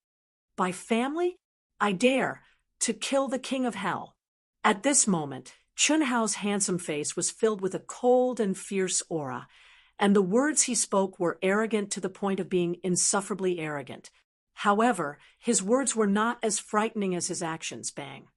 "By family, I dare to kill the king of hell." At this moment, Chun Hao's handsome face was filled with a cold and fierce aura, and the words he spoke were arrogant to the point of being insufferably arrogant. However, his words were not as frightening as his actions. Bang!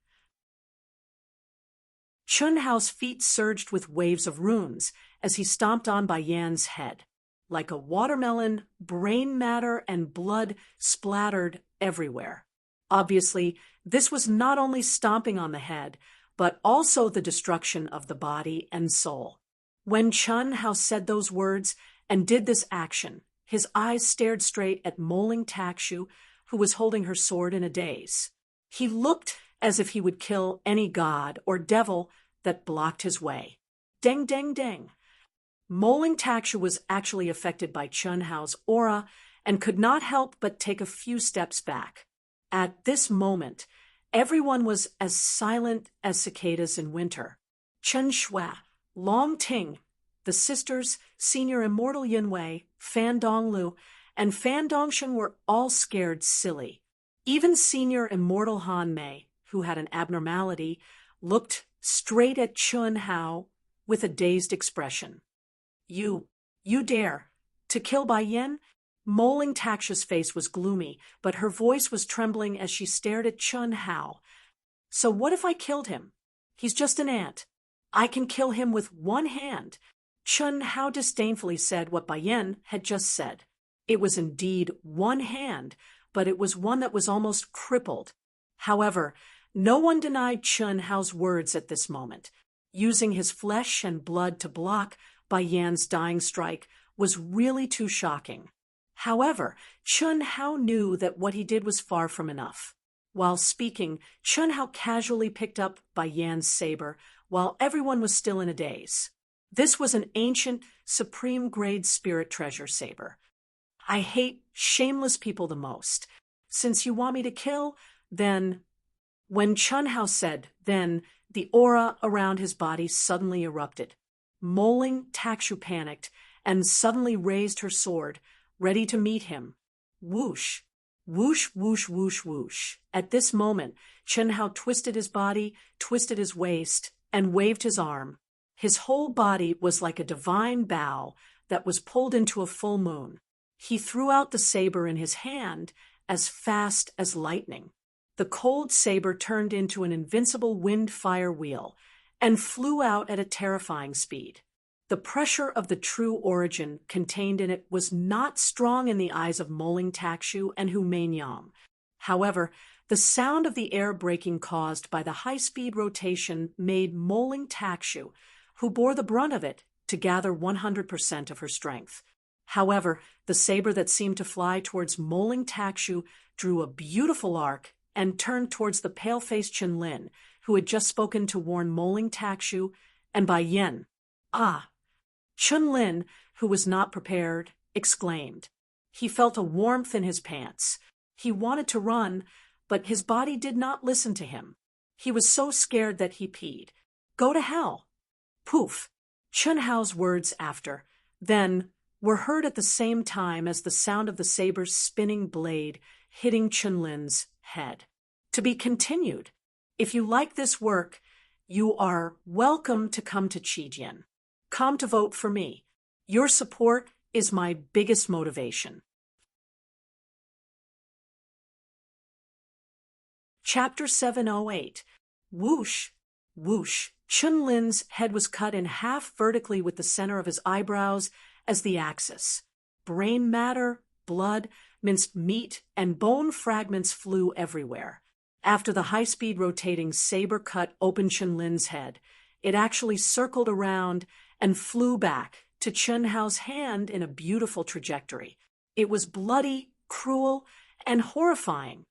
Chun Hao's feet surged with waves of runes as he stomped on Bai Yan's head. Like a watermelon, brain matter and blood splattered everywhere. Obviously, this was not only stomping on the head, but also the destruction of the body and soul. When Chun Hao said those words and did this action, his eyes stared straight at Moling Takshu, who was holding her sword in a daze. He looked as if he would kill any god or devil that blocked his way. Deng, deng, deng. Moling Takshu was actually affected by Chun Hao's aura and could not help but take a few steps back. At this moment, everyone was as silent as cicadas in winter. Chen Shui, Long Ting, the sisters, Senior Immortal Yinwei, Fan Donglu, and Fan Dongsheng were all scared silly. Even Senior Immortal Han Mei, who had an abnormality, looked straight at Chun Hao with a dazed expression. You dare to kill Bai Yin?" Moling Takshu's face was gloomy, but her voice was trembling as she stared at Chun Hao. "So what if I killed him? He's just an ant. I can kill him with one hand." Chun Hao disdainfully said what Bai Yin had just said. It was indeed one hand, but it was one that was almost crippled. However, no one denied Chun Hao's words at this moment. Using his flesh and blood to block Bai Yan's dying strike was really too shocking. However, Chun Hao knew that what he did was far from enough. While speaking, Chun Hao casually picked up Bai Yan's saber while everyone was still in a daze. This was an ancient, supreme-grade spirit treasure saber. "I hate shameless people the most. Since you want me to kill, then—" When Chun Hao said "then," the aura around his body suddenly erupted. Moling Takshu panicked and suddenly raised her sword, ready to meet him. Whoosh! Whoosh, whoosh, whoosh, whoosh. At this moment, Chen Hao twisted his body, twisted his waist, and waved his arm. His whole body was like a divine bow that was pulled into a full moon. He threw out the saber in his hand as fast as lightning. The cold saber turned into an invincible wind-fire wheel and flew out at a terrifying speed. The pressure of the true origin contained in it was not strong in the eyes of Moling Takshu and Hu Meinyang. However, the sound of the air breaking caused by the high-speed rotation made Moling Takshu, who bore the brunt of it, to gather 100% of her strength. However, the saber that seemed to fly towards Moling Takshu drew a beautiful arc and turned towards the pale-faced Chen Lin, who had just spoken to warn Moling Takshu and Bai Yen. Ah! Chen Lin, who was not prepared, exclaimed. He felt a warmth in his pants. He wanted to run, but his body did not listen to him. He was so scared that he peed. Go to hell! Poof! Chen Hao's words after, then, were heard at the same time as the sound of the saber's spinning blade hitting Chen Lin's head. To be continued. If you like this work, you are welcome to come to Qijian. Come to vote for me. Your support is my biggest motivation. Chapter 708. Whoosh! Whoosh! Chen Lin's head was cut in half vertically with the center of his eyebrows as the axis. Brain matter, blood, minced meat, and bone fragments flew everywhere. After the high-speed rotating saber cut open Chen Lin's head, it actually circled around and flew back to Chen Hao's hand in a beautiful trajectory. It was bloody, cruel, and horrifying.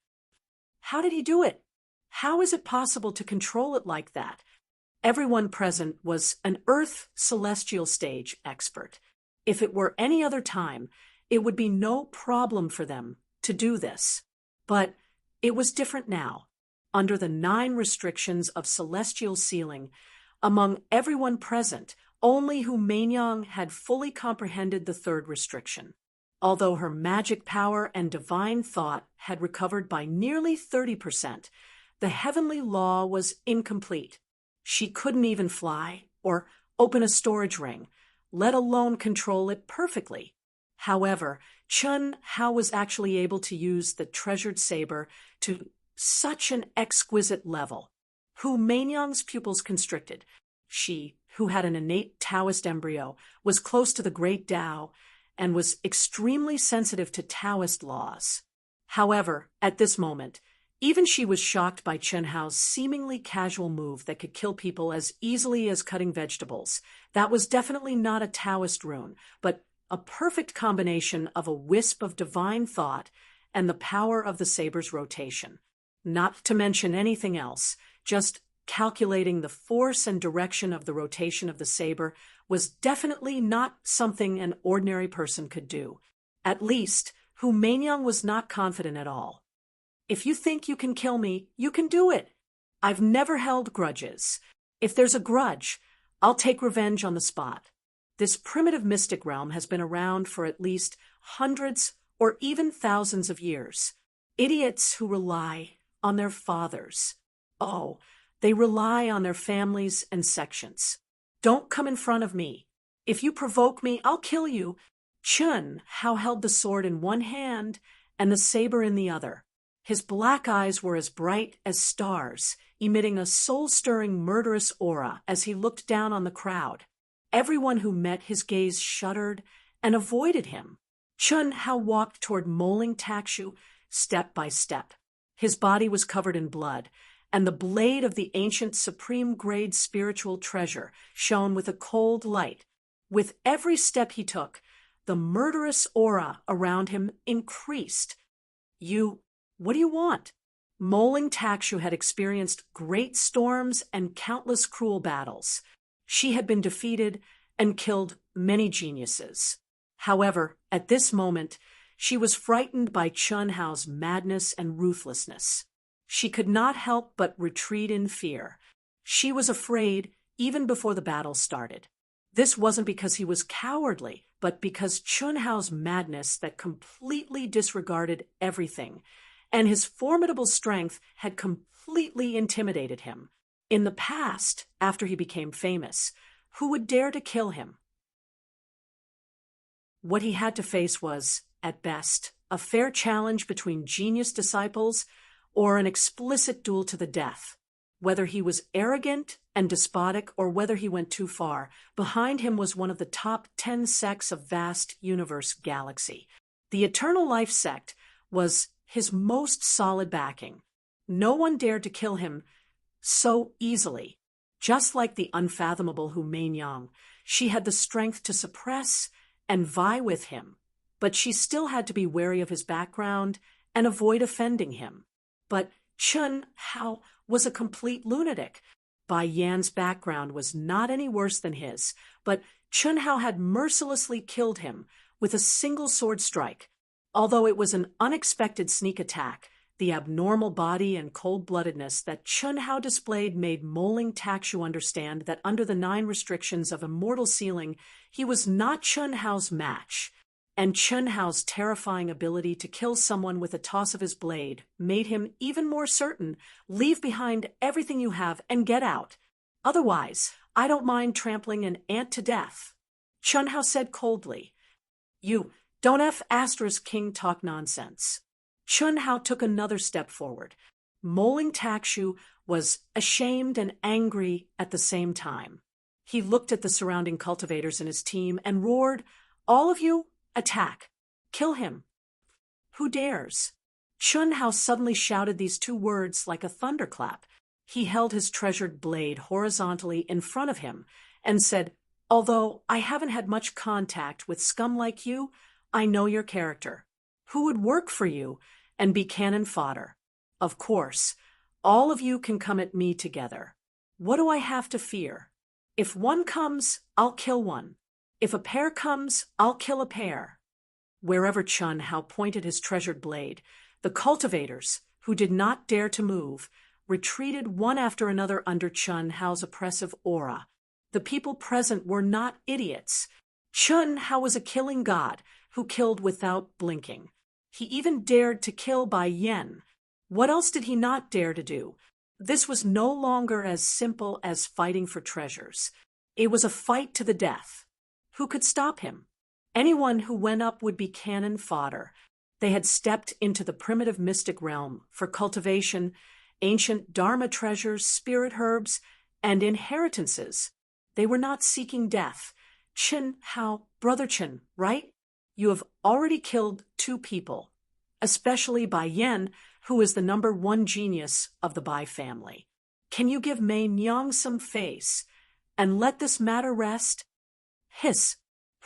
How did he do it? How is it possible to control it like that? Everyone present was an Earth celestial stage expert. If it were any other time, it would be no problem for them to do this. But it was different now. Under the 9 restrictions of celestial sealing, among everyone present, only Hu Meinyang had fully comprehended the 3rd restriction. Although her magic power and divine thought had recovered by nearly 30%, the heavenly law was incomplete. She couldn't even fly or open a storage ring, let alone control it perfectly. However, Chen Hao was actually able to use the treasured saber to such an exquisite level. Hu Meinyang's pupils constricted. She, who had an innate Taoist embryo, was close to the great Tao and was extremely sensitive to Taoist laws. However, at this moment, even she was shocked by Chen Hao's seemingly casual move that could kill people as easily as cutting vegetables. That was definitely not a Taoist rune, but a perfect combination of a wisp of divine thought and the power of the saber's rotation. Not to mention anything else, just calculating the force and direction of the rotation of the saber was definitely not something an ordinary person could do. At least, Hu Meinyang was not confident at all. If you think you can kill me, you can do it. I've never held grudges. If there's a grudge, I'll take revenge on the spot. This primitive mystic realm has been around for at least hundreds or even thousands of years. Idiots who rely on their fathers. Oh, they rely on their families and sections. Don't come in front of me. If you provoke me, I'll kill you. Chen Hao held the sword in one hand and the saber in the other. His black eyes were as bright as stars, emitting a soul-stirring murderous aura as he looked down on the crowd. Everyone who met his gaze shuddered and avoided him. Chen Hao walked toward Moling Takshu step by step. His body was covered in blood, and the blade of the ancient supreme-grade spiritual treasure shone with a cold light. With every step he took, the murderous aura around him increased. What do you want? Moling Takshu had experienced great storms and countless cruel battles. She had been defeated and killed many geniuses. However, at this moment, she was frightened by Chen Hao's madness and ruthlessness. She could not help but retreat in fear. She was afraid even before the battle started. This wasn't because he was cowardly, but because Chun Hao's madness that completely disregarded everything, and his formidable strength had completely intimidated him. In the past, after he became famous, who would dare to kill him? What he had to face was, at best, a fair challenge between genius disciples or an explicit duel to the death. Whether he was arrogant and despotic or whether he went too far, behind him was one of the top 10 sects of vast universe galaxy. The Eternal Life sect was his most solid backing. No one dared to kill him so easily. Just like the unfathomable Hu Meinyang, she had the strength to suppress and vie with him, but she still had to be wary of his background and avoid offending him. But Chun Hao was a complete lunatic. Bai Yan's background was not any worse than his, but Chun Hao had mercilessly killed him with a single sword strike. Although it was an unexpected sneak attack, the abnormal body and cold-bloodedness that Chun Hao displayed made Moling Takshu understand that under the 9 restrictions of immortal sealing, he was not Chun Hao's match. And Chun Hao's terrifying ability to kill someone with a toss of his blade made him even more certain, leave behind everything you have and get out. Otherwise, I don't mind trampling an ant to death. Chun Hao said coldly. You don't King talk nonsense. Chun Hao took another step forward. Moling Takshu was ashamed and angry at the same time. He looked at the surrounding cultivators in his team and roared, "All of you, attack! Kill him! Who dares?" Chun Hao suddenly shouted these 2 words like a thunderclap. He held his treasured blade horizontally in front of him and said, "Although I haven't had much contact with scum like you, I know your character. Who would work for you and be cannon fodder? Of course, all of you can come at me together. What do I have to fear? If one comes, I'll kill one. If a pair comes, I'll kill a pair." Wherever Chun Hao pointed his treasured blade, the cultivators, who did not dare to move, retreated one after another under Chun Hao's oppressive aura. The people present were not idiots. Chun Hao was a killing god who killed without blinking. He even dared to kill Bai Yan. What else did he not dare to do? This was no longer as simple as fighting for treasures. It was a fight to the death. Who could stop him? Anyone who went up would be cannon fodder. They had stepped into the primitive mystic realm for cultivation, ancient Dharma treasures, spirit herbs, and inheritances. They were not seeking death. Chun Hao, Brother Chun, right? You have already killed 2 people, especially Bai Yan, who is the #1 genius of the Bai family. Can you give Mei Nyang some face and let this matter rest? Hiss!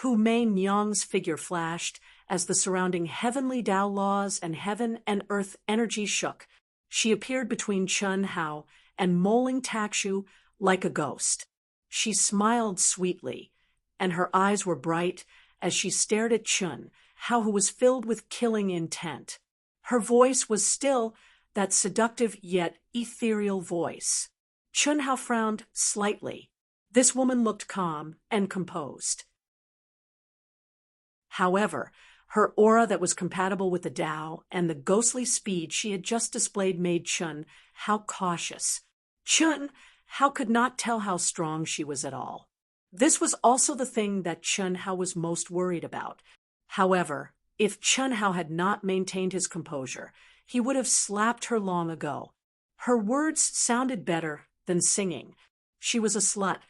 Hu Mei Nyang's figure flashed as the surrounding heavenly Tao laws and heaven and earth energy shook. She appeared between Chun Hao and Moling Takshu like a ghost. She smiled sweetly, and her eyes were bright as she stared at Chun Hao, who was filled with killing intent. Her voice was still that seductive yet ethereal voice. Chun Hao frowned slightly. This woman looked calm and composed. However, her aura that was compatible with the Tao and the ghostly speed she had just displayed made Chun Hao cautious. Chun Hao could not tell how strong she was at all. This was also the thing that Chun Hao was most worried about. However, if Chun Hao had not maintained his composure, he would have slapped her long ago. Her words sounded better than singing. She was a slut.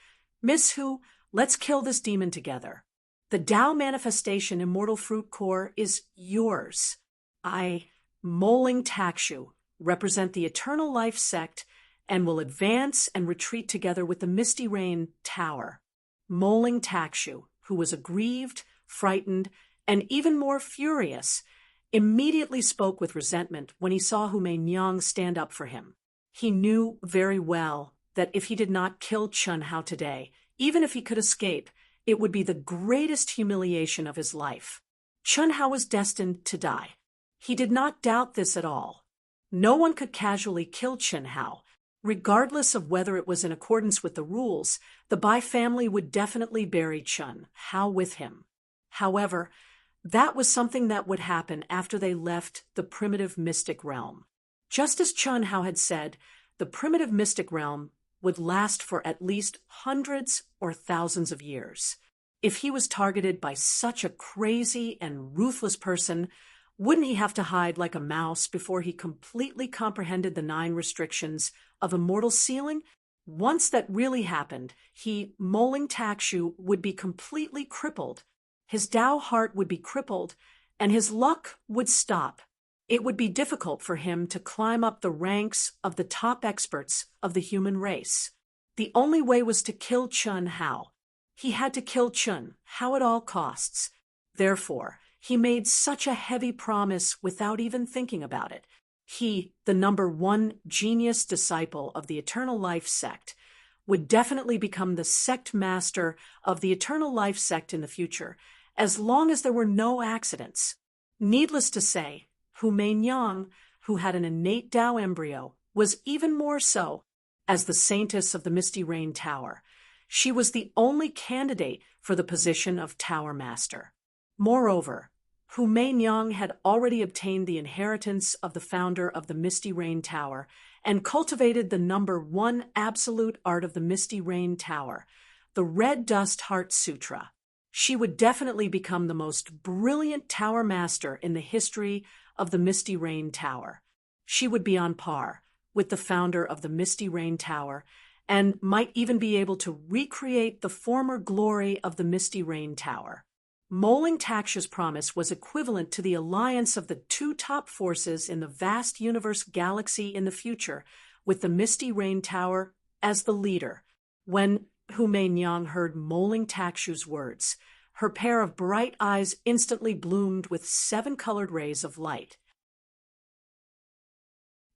"Miss Hu, let's kill this demon together. The Tao manifestation immortal fruit core is yours. I, Moling Takshu, represent the Eternal Life sect and will advance and retreat together with the Misty Rain Tower." Moling Takshu, who was aggrieved, frightened, and even more furious, immediately spoke with resentment when he saw Hu Meinyang stand up for him. He knew very well that if he did not kill Chun Hao today, even if he could escape, it would be the greatest humiliation of his life. Chun Hao was destined to die. He did not doubt this at all. No one could casually kill Chun Hao. Regardless of whether it was in accordance with the rules, the Bai family would definitely bury Chun Hao with him. However, that was something that would happen after they left the primitive mystic realm. Just as Chun Hao had said, the primitive mystic realm would last for at least hundreds or thousands of years. If he was targeted by such a crazy and ruthless person, wouldn't he have to hide like a mouse before he completely comprehended the 9 restrictions of immortal sealing? Once that really happened, Moling Takshu, would be completely crippled. His Tao heart would be crippled, and his luck would stop. It would be difficult for him to climb up the ranks of the top experts of the human race. The only way was to kill Chun Hao. He had to kill Chun Hao at all costs. Therefore, he made such a heavy promise without even thinking about it. He, the number 1 genius disciple of the Eternal Life sect, would definitely become the sect master of the Eternal Life sect in the future, as long as there were no accidents. Needless to say, Hu Meinyang, who had an innate Tao embryo, was even more so. As the saintess of the Misty Rain Tower, she was the only candidate for the position of Tower Master. Moreover, Hu Meinyang had already obtained the inheritance of the founder of the Misty Rain Tower and cultivated the number 1 absolute art of the Misty Rain Tower, the Red Dust Heart Sutra. She would definitely become the most brilliant Tower Master in the history of the Misty Rain Tower. She would be on par with the founder of the Misty Rain Tower and might even be able to recreate the former glory of the Misty Rain Tower. Moling Takshu's promise was equivalent to the alliance of the 2 top forces in the vast universe galaxy in the future, with the Misty Rain Tower as the leader. When Hu Meinyang heard Moling Takshu's words, her pair of bright eyes instantly bloomed with 7 colored rays of light.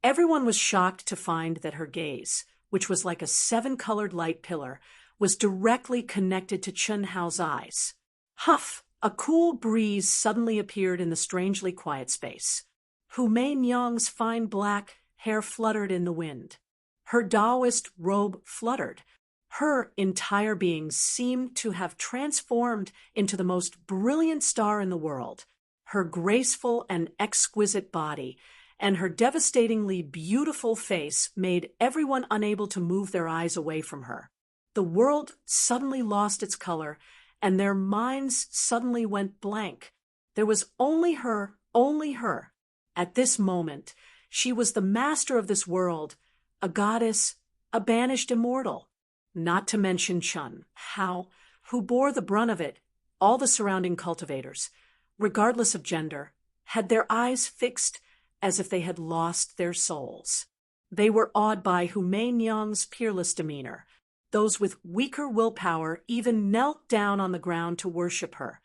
Everyone was shocked to find that her gaze, which was like a 7-colored light pillar, was directly connected to Chun Hao's eyes. Huff! A cool breeze suddenly appeared in the strangely quiet space. Hu Meinyang's fine black hair fluttered in the wind. Her Taoist robe fluttered. Her entire being seemed to have transformed into the most brilliant star in the world. Her graceful and exquisite body and her devastatingly beautiful face made everyone unable to move their eyes away from her. The world suddenly lost its color, and their minds suddenly went blank. There was only her, only her. At this moment, she was the master of this world, a goddess, a banished immortal. Not to mention Chun Hao, who bore the brunt of it. All the surrounding cultivators, regardless of gender, had their eyes fixed as if they had lost their souls. They were awed by Hu Meinyang's peerless demeanor. Those with weaker willpower even knelt down on the ground to worship her.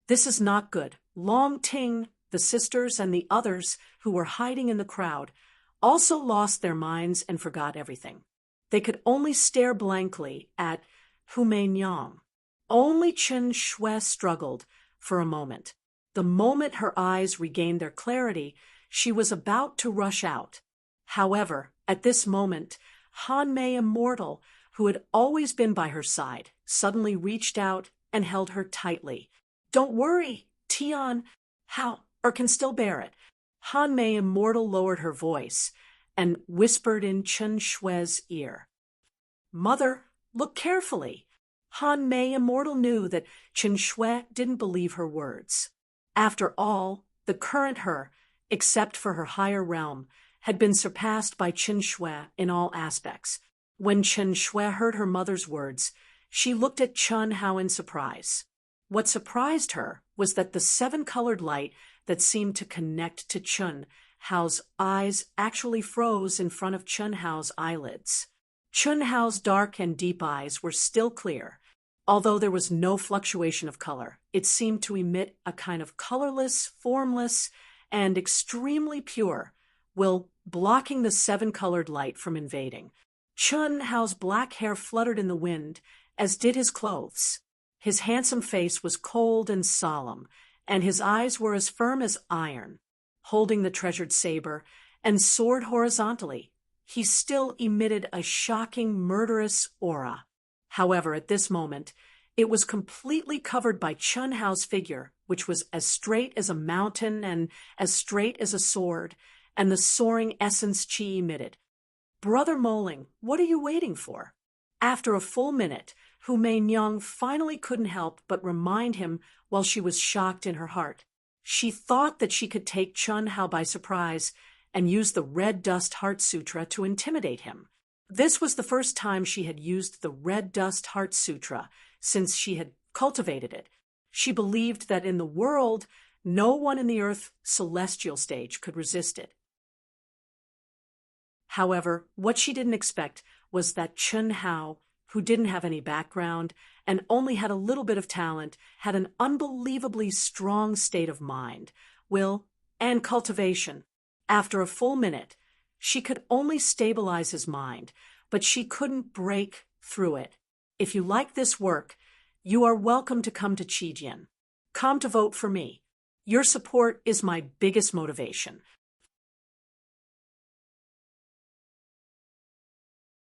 This is not good. Long Ting, the sisters, and the others who were hiding in the crowd also lost their minds and forgot everything. They could only stare blankly at Hu Meinyang. Only Chen Shui struggled for a moment. The moment her eyes regained their clarity, she was about to rush out. However, at this moment, Han Mei Immortal, who had always been by her side, suddenly reached out and held her tightly. "Don't worry, Tian, Hao can still bear it." Han Mei Immortal lowered her voice and whispered in Chen Shui's ear. "Mother, look carefully." Han Mei Immortal knew that Chen Shui didn't believe her words. After all, the current her, except for her higher realm, had been surpassed by Chen Shui in all aspects. When Chen Shui heard her mother's words, she looked at Chun Hao in surprise. What surprised her was that the 7-colored light that seemed to connect to Chun Hao's eyes actually froze in front of Chun Hao's eyelids. Chun Hao's dark and deep eyes were still clear. Although there was no fluctuation of color, it seemed to emit a kind of colorless, formless, and extremely pure, while blocking the 7-colored light from invading. Chun Hao's black hair fluttered in the wind, as did his clothes. His handsome face was cold and solemn, and his eyes were as firm as iron. Holding the treasured saber and sword horizontally, he still emitted a shocking, murderous aura. However, at this moment, It was completely covered by Chun Hao's figure, which was as straight as a mountain and as straight as a sword, and the soaring essence Qi emitted. "Brother Moling, what are you waiting for?" After a full minute, Hu Meinyang finally couldn't help but remind him while she was shocked in her heart. She thought that she could take Chun Hao by surprise and use the Red Dust Heart Sutra to intimidate him. This was the first time she had used the Red Dust Heart Sutra since she had cultivated it. She believed that in the world, no one in the Earth celestial stage could resist it. However, what she didn't expect was that Chun Hao, who didn't have any background and only had a little bit of talent, had an unbelievably strong state of mind, will, and cultivation. After a full minute, she could only stabilize his mind, but she couldn't break through it. If you like this work, you are welcome to come to Qijian. Come to vote for me. Your support is my biggest motivation.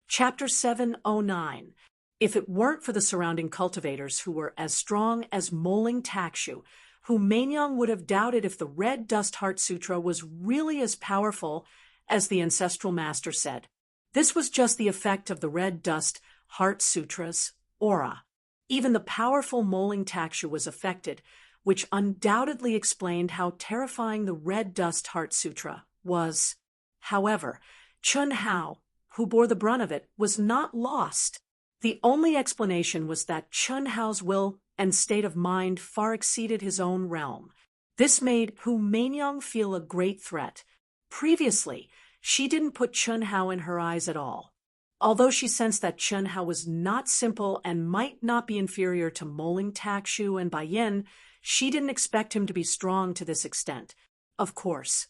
Chapter 709. If it weren't for the surrounding cultivators who were as strong as Moling Takshu, Hu Meinyang would have doubted if the Red Dust Heart Sutra was really as powerful as the ancestral master said. This was just the effect of the Red Dust Heart Sutra's aura. Even the powerful Moling Takshu was affected, which undoubtedly explained how terrifying the Red Dust Heart Sutra was. However, Chun Hao, who bore the brunt of it, was not lost. The only explanation was that Chun Hao's will and state of mind far exceeded his own realm. This made Hu Meinyang feel a great threat. Previously, she didn't put Chun Hao in her eyes at all. Although she sensed that Chun Hao was not simple and might not be inferior to Moling Takshu and Bai Yin, she didn't expect him to be strong to this extent. Of course,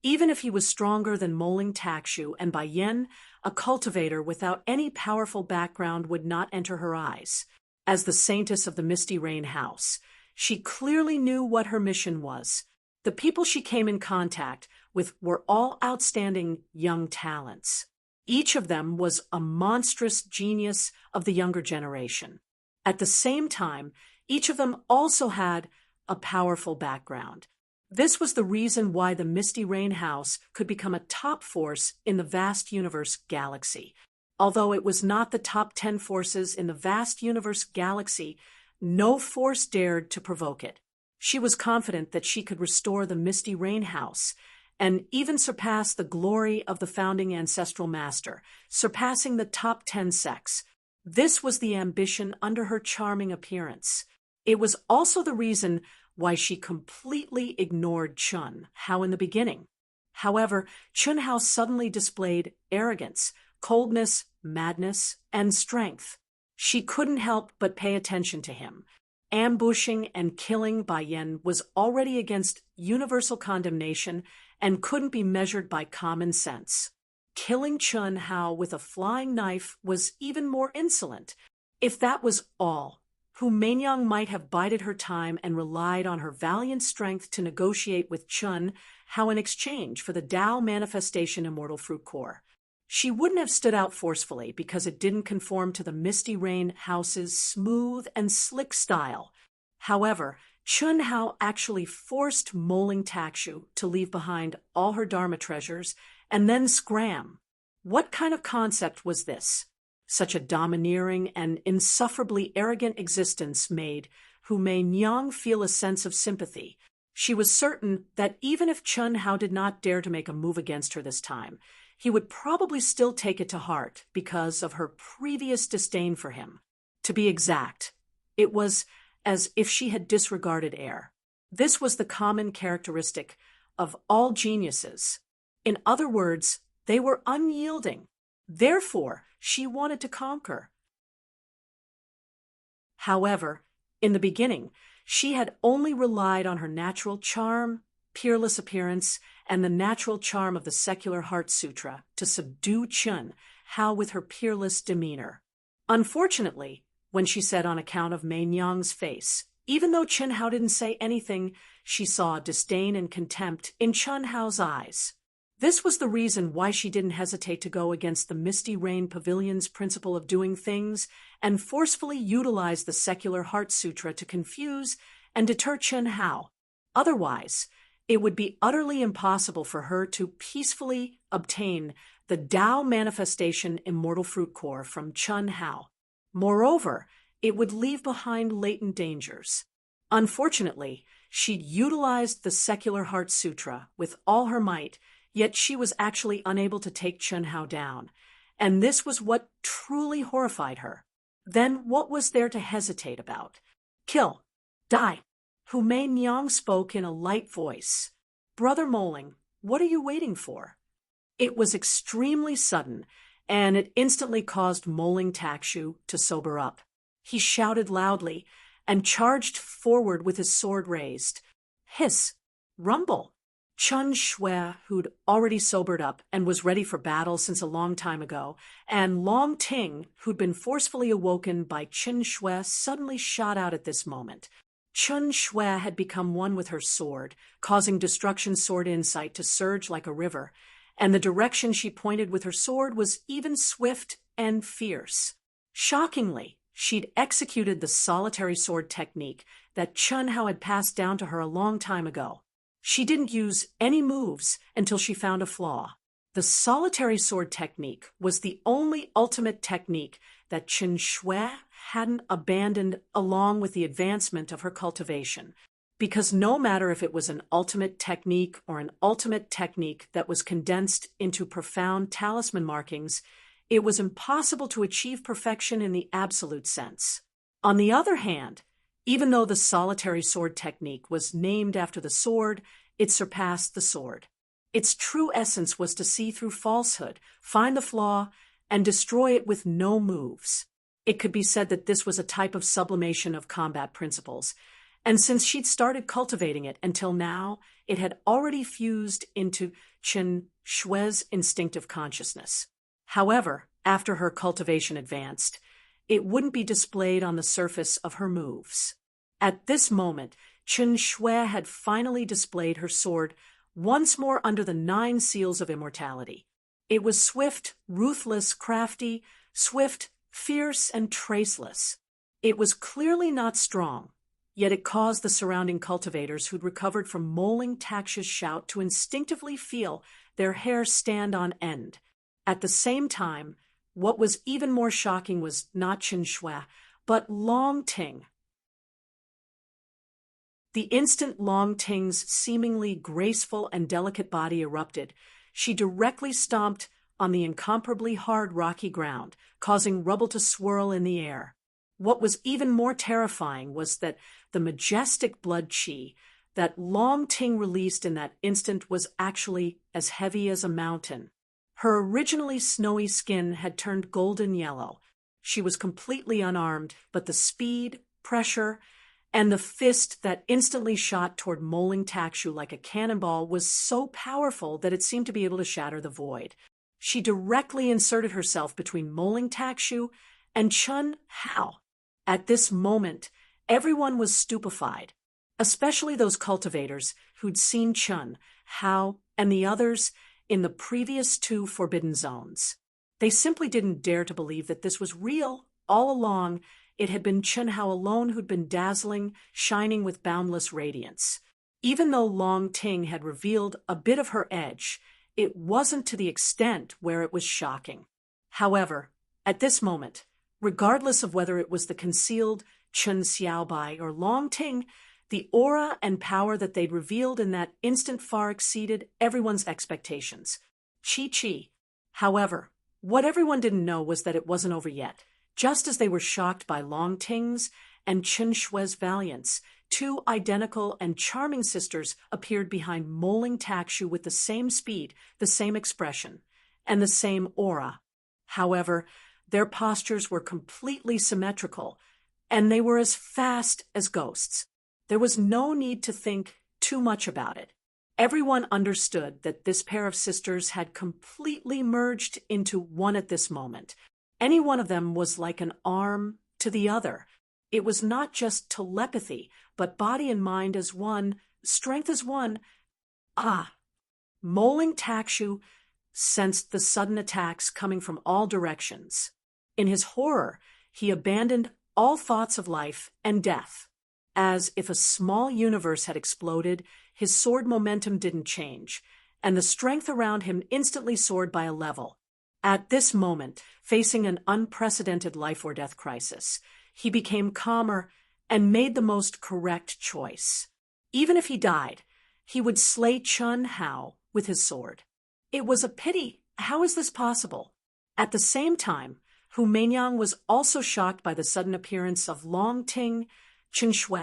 even if he was stronger than Moling Takshu and Bai Yin, a cultivator without any powerful background would not enter her eyes. As the saintess of the Misty Rain House, she clearly knew what her mission was. The people she came in contact with were all outstanding young talents. Each of them was a monstrous genius of the younger generation. At the same time, each of them also had a powerful background. This was the reason why the Misty Rain House could become a top force in the vast universe galaxy. Although it was not the top 10 forces in the vast universe galaxy, no force dared to provoke it. She was confident that she could restore the Misty Rain House and even surpass the glory of the founding ancestral master, surpassing the top 10 sects. This was the ambition under her charming appearance. It was also the reason why she completely ignored Chun Hao in the beginning. However, Chun Hao suddenly displayed arrogance, coldness, madness, and strength. She couldn't help but pay attention to him. Ambushing and killing Bai Yin was already against universal condemnation and couldn't be measured by common sense. Killing Chun Hao with a flying knife was even more insolent. If that was all, Hu Meinyang might have bided her time and relied on her valiant strength to negotiate with Chun Hao in exchange for the Tao Manifestation Immortal Fruit Core. She wouldn't have stood out forcefully because it didn't conform to the Misty Rain House's smooth and slick style. However, Chun Hao actually forced Moling Takshu to leave behind all her Dharma treasures and then scram. What kind of concept was this? Such a domineering and insufferably arrogant existence made Hu Meinyang feel a sense of sympathy. She was certain that even if Chun Hao did not dare to make a move against her this time, he would probably still take it to heart because of her previous disdain for him. To be exact, it was as if she had disregarded air. This was the common characteristic of all geniuses. In other words, they were unyielding. Therefore, she wanted to conquer. However, in the beginning, she had only relied on her natural charm, peerless appearance, and the natural charm of the secular Heart Sutra to subdue Chun Hao with her peerless demeanor. Unfortunately, when she said on account of Meinyang's face, even though Chun Hao didn't say anything, she saw disdain and contempt in Chun Hao's eyes. This was the reason why she didn't hesitate to go against the Misty Rain Pavilion's principle of doing things and forcefully utilize the secular Heart Sutra to confuse and deter Chen Hao. Otherwise, it would be utterly impossible for her to peacefully obtain the Tao manifestation immortal fruit core from Chen Hao. Moreover, it would leave behind latent dangers. Unfortunately, she'd utilized the secular Heart Sutra with all her might, yet she was actually unable to take Chen Hao down, and this was what truly horrified her. Then what was there to hesitate about? Kill. Die. Hu Mei Niang spoke in a light voice. Brother Moling, what are you waiting for? It was extremely sudden, and it instantly caused Moling Takshu to sober up. He shouted loudly and charged forward with his sword raised. Hiss. Rumble. Chen Shui, who'd already sobered up and was ready for battle since a long time ago, and Long Ting, who'd been forcefully awoken by Chen Shui, suddenly shot out at this moment. Chen Shui had become one with her sword, causing Destruction Sword Insight to surge like a river, and the direction she pointed with her sword was even swift and fierce. Shockingly, she'd executed the solitary sword technique that Chen Hao had passed down to her a long time ago. She didn't use any moves until she found a flaw. The solitary sword technique was the only ultimate technique that Chen Shui hadn't abandoned along with the advancement of her cultivation, because no matter if it was an ultimate technique or an ultimate technique that was condensed into profound talisman markings, it was impossible to achieve perfection in the absolute sense. On the other hand, even though the solitary sword technique was named after the sword, it surpassed the sword. Its true essence was to see through falsehood, find the flaw, and destroy it with no moves. It could be said that this was a type of sublimation of combat principles, and since she'd started cultivating it until now, it had already fused into Chen Shui's instinctive consciousness. However, after her cultivation advanced, it wouldn't be displayed on the surface of her moves. At this moment, Chen Shui had finally displayed her sword once more under the 9 seals of immortality. It was swift, ruthless, crafty, swift, fierce, and traceless. It was clearly not strong, yet it caused the surrounding cultivators who'd recovered from Moling Takshu's shout to instinctively feel their hair stand on end. At the same time, what was even more shocking was not Chen Shui, but Long Ting. The instant Long Ting's seemingly graceful and delicate body erupted, she directly stomped on the incomparably hard rocky ground, causing rubble to swirl in the air. What was even more terrifying was that the majestic blood chi that Long Ting released in that instant was actually as heavy as a mountain. Her originally snowy skin had turned golden yellow. She was completely unarmed, but the speed, pressure, and the fist that instantly shot toward Moling Takshu like a cannonball was so powerful that it seemed to be able to shatter the void. She directly inserted herself between Moling Takshu and Chen Hao. At this moment, everyone was stupefied, especially those cultivators who'd seen Chen Hao and the others in the previous 2 forbidden zones. They simply didn't dare to believe that this was real. All along, it had been Chen Hao alone who'd been dazzling, shining with boundless radiance. Even though Long Ting had revealed a bit of her edge, it wasn't to the extent where it was shocking. However, at this moment, regardless of whether it was the concealed Chen Xiaobai or Long Ting, the aura and power that they'd revealed in that instant far exceeded everyone's expectations. Chi. However, what everyone didn't know was that it wasn't over yet. Just as they were shocked by Long Ting's and Chen Shui's valiance, 2 identical and charming sisters appeared behind Moling Takshu with the same speed, the same expression, and the same aura. However, their postures were completely symmetrical, and they were as fast as ghosts. There was no need to think too much about it. Everyone understood that this pair of sisters had completely merged into one at this moment. Any one of them was like an arm to the other. It was not just telepathy, but body and mind as one, strength as one. Ah! Moling Takshu sensed the sudden attacks coming from all directions. In his horror, he abandoned all thoughts of life and death. As if a small universe had exploded, his sword momentum didn't change, and the strength around him instantly soared by a level. At this moment, facing an unprecedented life or death crisis, he became calmer and made the most correct choice. Even if he died, he would slay Chun Hao with his sword. It was a pity. How is this possible? At the same time, Hu Meinyang was also shocked by the sudden appearance of Long Ting, Chen Shui,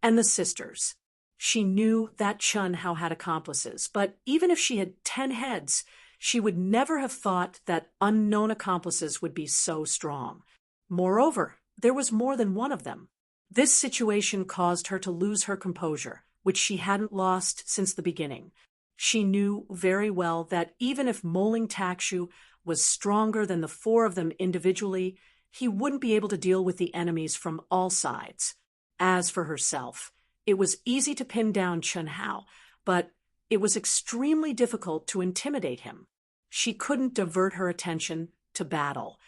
and the sisters. She knew that Chun Hao had accomplices, but even if she had 10 heads, she would never have thought that unknown accomplices would be so strong. Moreover, there was more than one of them. This situation caused her to lose her composure, which she hadn't lost since the beginning. She knew very well that even if Moling Takshu was stronger than the 4 of them individually, he wouldn't be able to deal with the enemies from all sides. As for herself, it was easy to pin down Chun Hao, but it was extremely difficult to intimidate him. She couldn't divert her attention to battle.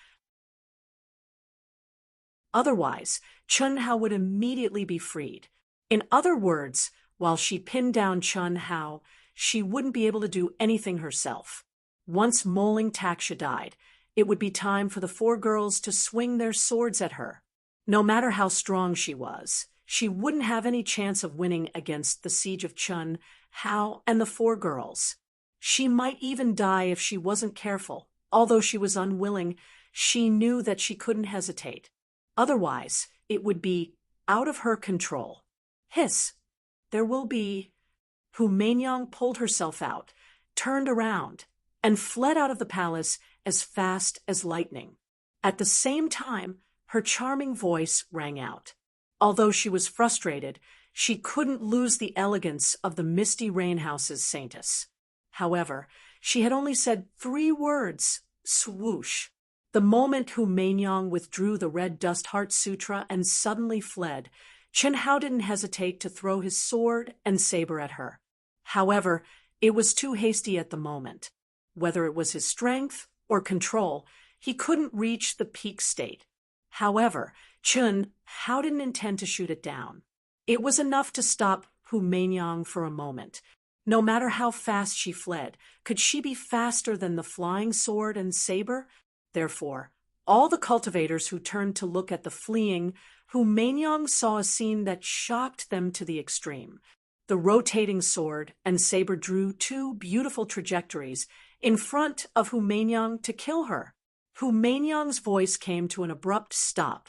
Otherwise, Chun Hao would immediately be freed. In other words, while she pinned down Chun Hao, she wouldn't be able to do anything herself. Once Moling Taksha died, it would be time for the 4 girls to swing their swords at her. No matter how strong she was, she wouldn't have any chance of winning against the siege of Chun Hao and the 4 girls. She might even die if she wasn't careful. Although she was unwilling, she knew that she couldn't hesitate. Otherwise, it would be out of her control. Hiss! There will be... Hu Meinyang pulled herself out, turned around, and fled out of the palace as fast as lightning. At the same time, her charming voice rang out. Although she was frustrated, she couldn't lose the elegance of the Misty Rain House's saintess. However, she had only said 3 words, swoosh. The moment Hu Meinyang withdrew the Red Dust Heart Sutra and suddenly fled, Chen Hao didn't hesitate to throw his sword and saber at her. However, it was too hasty at the moment. Whether it was his strength or control, he couldn't reach the peak state. However, Chun Hao didn't intend to shoot it down. It was enough to stop Hu Meinyang for a moment. No matter how fast she fled, could she be faster than the flying sword and saber? Therefore, all the cultivators who turned to look at the fleeing Hu Meinyang saw a scene that shocked them to the extreme. The rotating sword and saber drew 2 beautiful trajectories in front of Hu Meinyang to kill her. Hu Meinyang's voice came to an abrupt stop.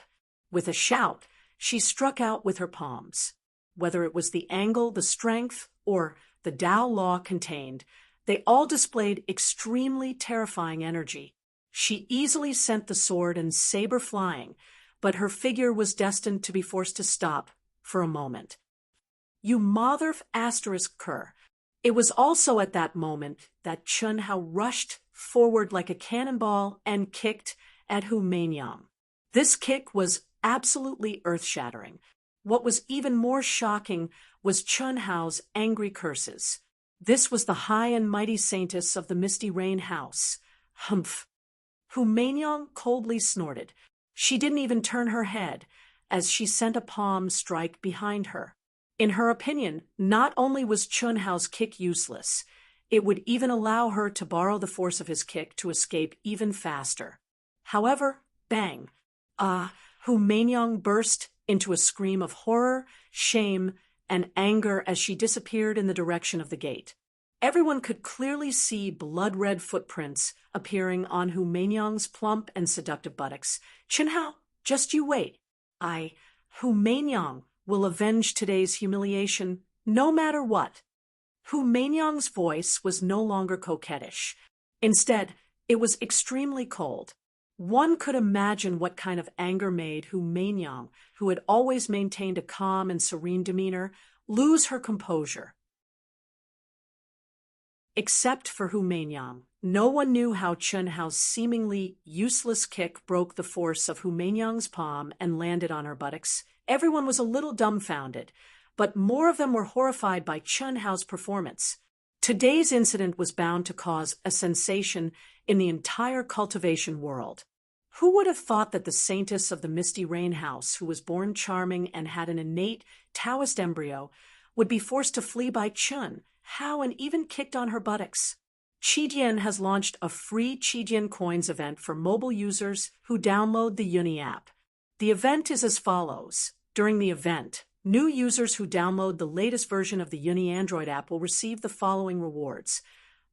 With a shout, she struck out with her palms. Whether it was the angle, the strength, or the Tao law contained, they all displayed extremely terrifying energy. She easily sent the sword and saber flying, but her figure was destined to be forced to stop for a moment. You mother asterisk cur. It was also at that moment that Chun Hao rushed forward like a cannonball and kicked at Hu Meinyang. This kick was absolutely earth-shattering. What was even more shocking was Chun Hao's angry curses. This was the high and mighty saintess of the Misty Rain House. Humph! Hu Meinyang coldly snorted. She didn't even turn her head as she sent a palm strike behind her. In her opinion, not only was Chun Hao's kick useless, it would even allow her to borrow the force of his kick to escape even faster. However, bang! Hu Meinyang burst into a scream of horror, shame, and anger as she disappeared in the direction of the gate. Everyone could clearly see blood-red footprints appearing on Hu Meinyang's plump and seductive buttocks. Chen Hao, just you wait. Hu Meinyang, will avenge today's humiliation, no matter what. Hu Meinyang's voice was no longer coquettish. Instead, it was extremely cold. One could imagine what kind of anger made Hu Meinyang, who had always maintained a calm and serene demeanor, lose her composure. Except for Hu Meinyang, no one knew how Chun Hao's seemingly useless kick broke the force of Hu Meinyang's palm and landed on her buttocks. Everyone was a little dumbfounded, but more of them were horrified by Chun Hao's performance. Today's incident was bound to cause a sensation in the entire cultivation world. Who would have thought that the saintess of the Misty Rain House, who was born charming and had an innate Taoist embryo, would be forced to flee by Chun, Hao, and even kicked on her buttocks? Qijian has launched a free Qijian Coins event for mobile users who download the Uni app. The event is as follows. During the event, new users who download the latest version of the Uni Android app will receive the following rewards.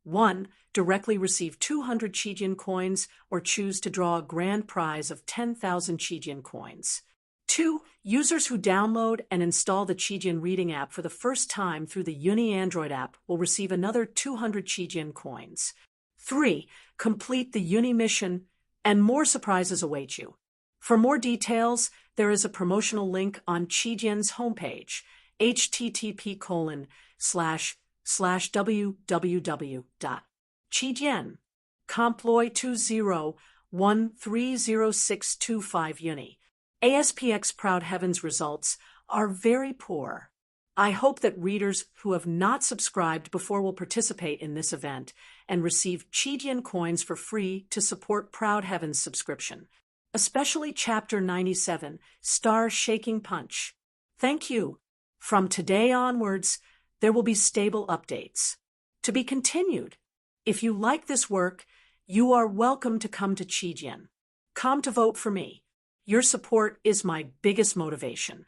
1. Directly receive 200 Qijian coins or choose to draw a grand prize of 10,000 Qijian coins. 2. Users who download and install the Qijian Reading app for the first time through the Uni Android app will receive another 200 Qijian coins. 3. Complete the Uni mission, and more surprises await you. For more details, there is a promotional link on Qijian's homepage, http://www.qijian.comploy20130625 uni. ASPX Proud Heavens results are very poor. I hope that readers who have not subscribed before will participate in this event and receive Qijian coins for free to support Proud Heavens subscription, especially Chapter 97, Star Shaking Punch. Thank you. From today onwards, there will be stable updates. To be continued. If you like this work, you are welcome to come to Qijian. Come to vote for me. Your support is my biggest motivation.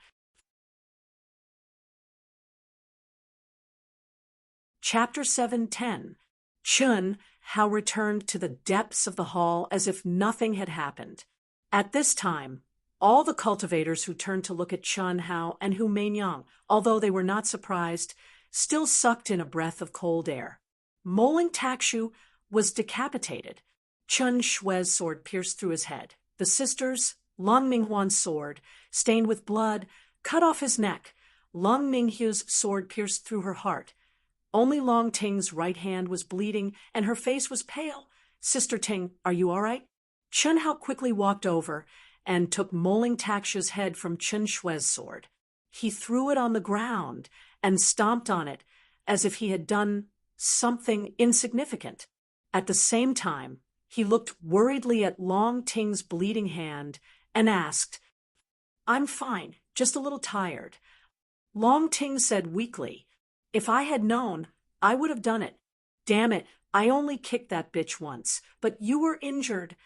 Chapter 7:10. Chun Hao returned to the depths of the hall as if nothing had happened. At this time, all the cultivators who turned to look at Chun Hao and Hu Meinyang, although they were not surprised, still sucked in a breath of cold air. Moling Takshu was decapitated. Chun Shue's sword pierced through his head. The sisters, Lung Minghuan's sword, stained with blood, cut off his neck. Lung Minghu's sword pierced through her heart. Only Long Ting's right hand was bleeding, and her face was pale. Sister Ting, are you all right? Chun Hao quickly walked over and took Moling Takshu's head from Chun Shue's sword. He threw it on the ground and stomped on it as if he had done something insignificant. At the same time, he looked worriedly at Long Ting's bleeding hand and asked, "I'm fine, just a little tired." Long Ting said weakly, "If I had known, I would have done it. Damn it, I only kicked that bitch once, but you were injured."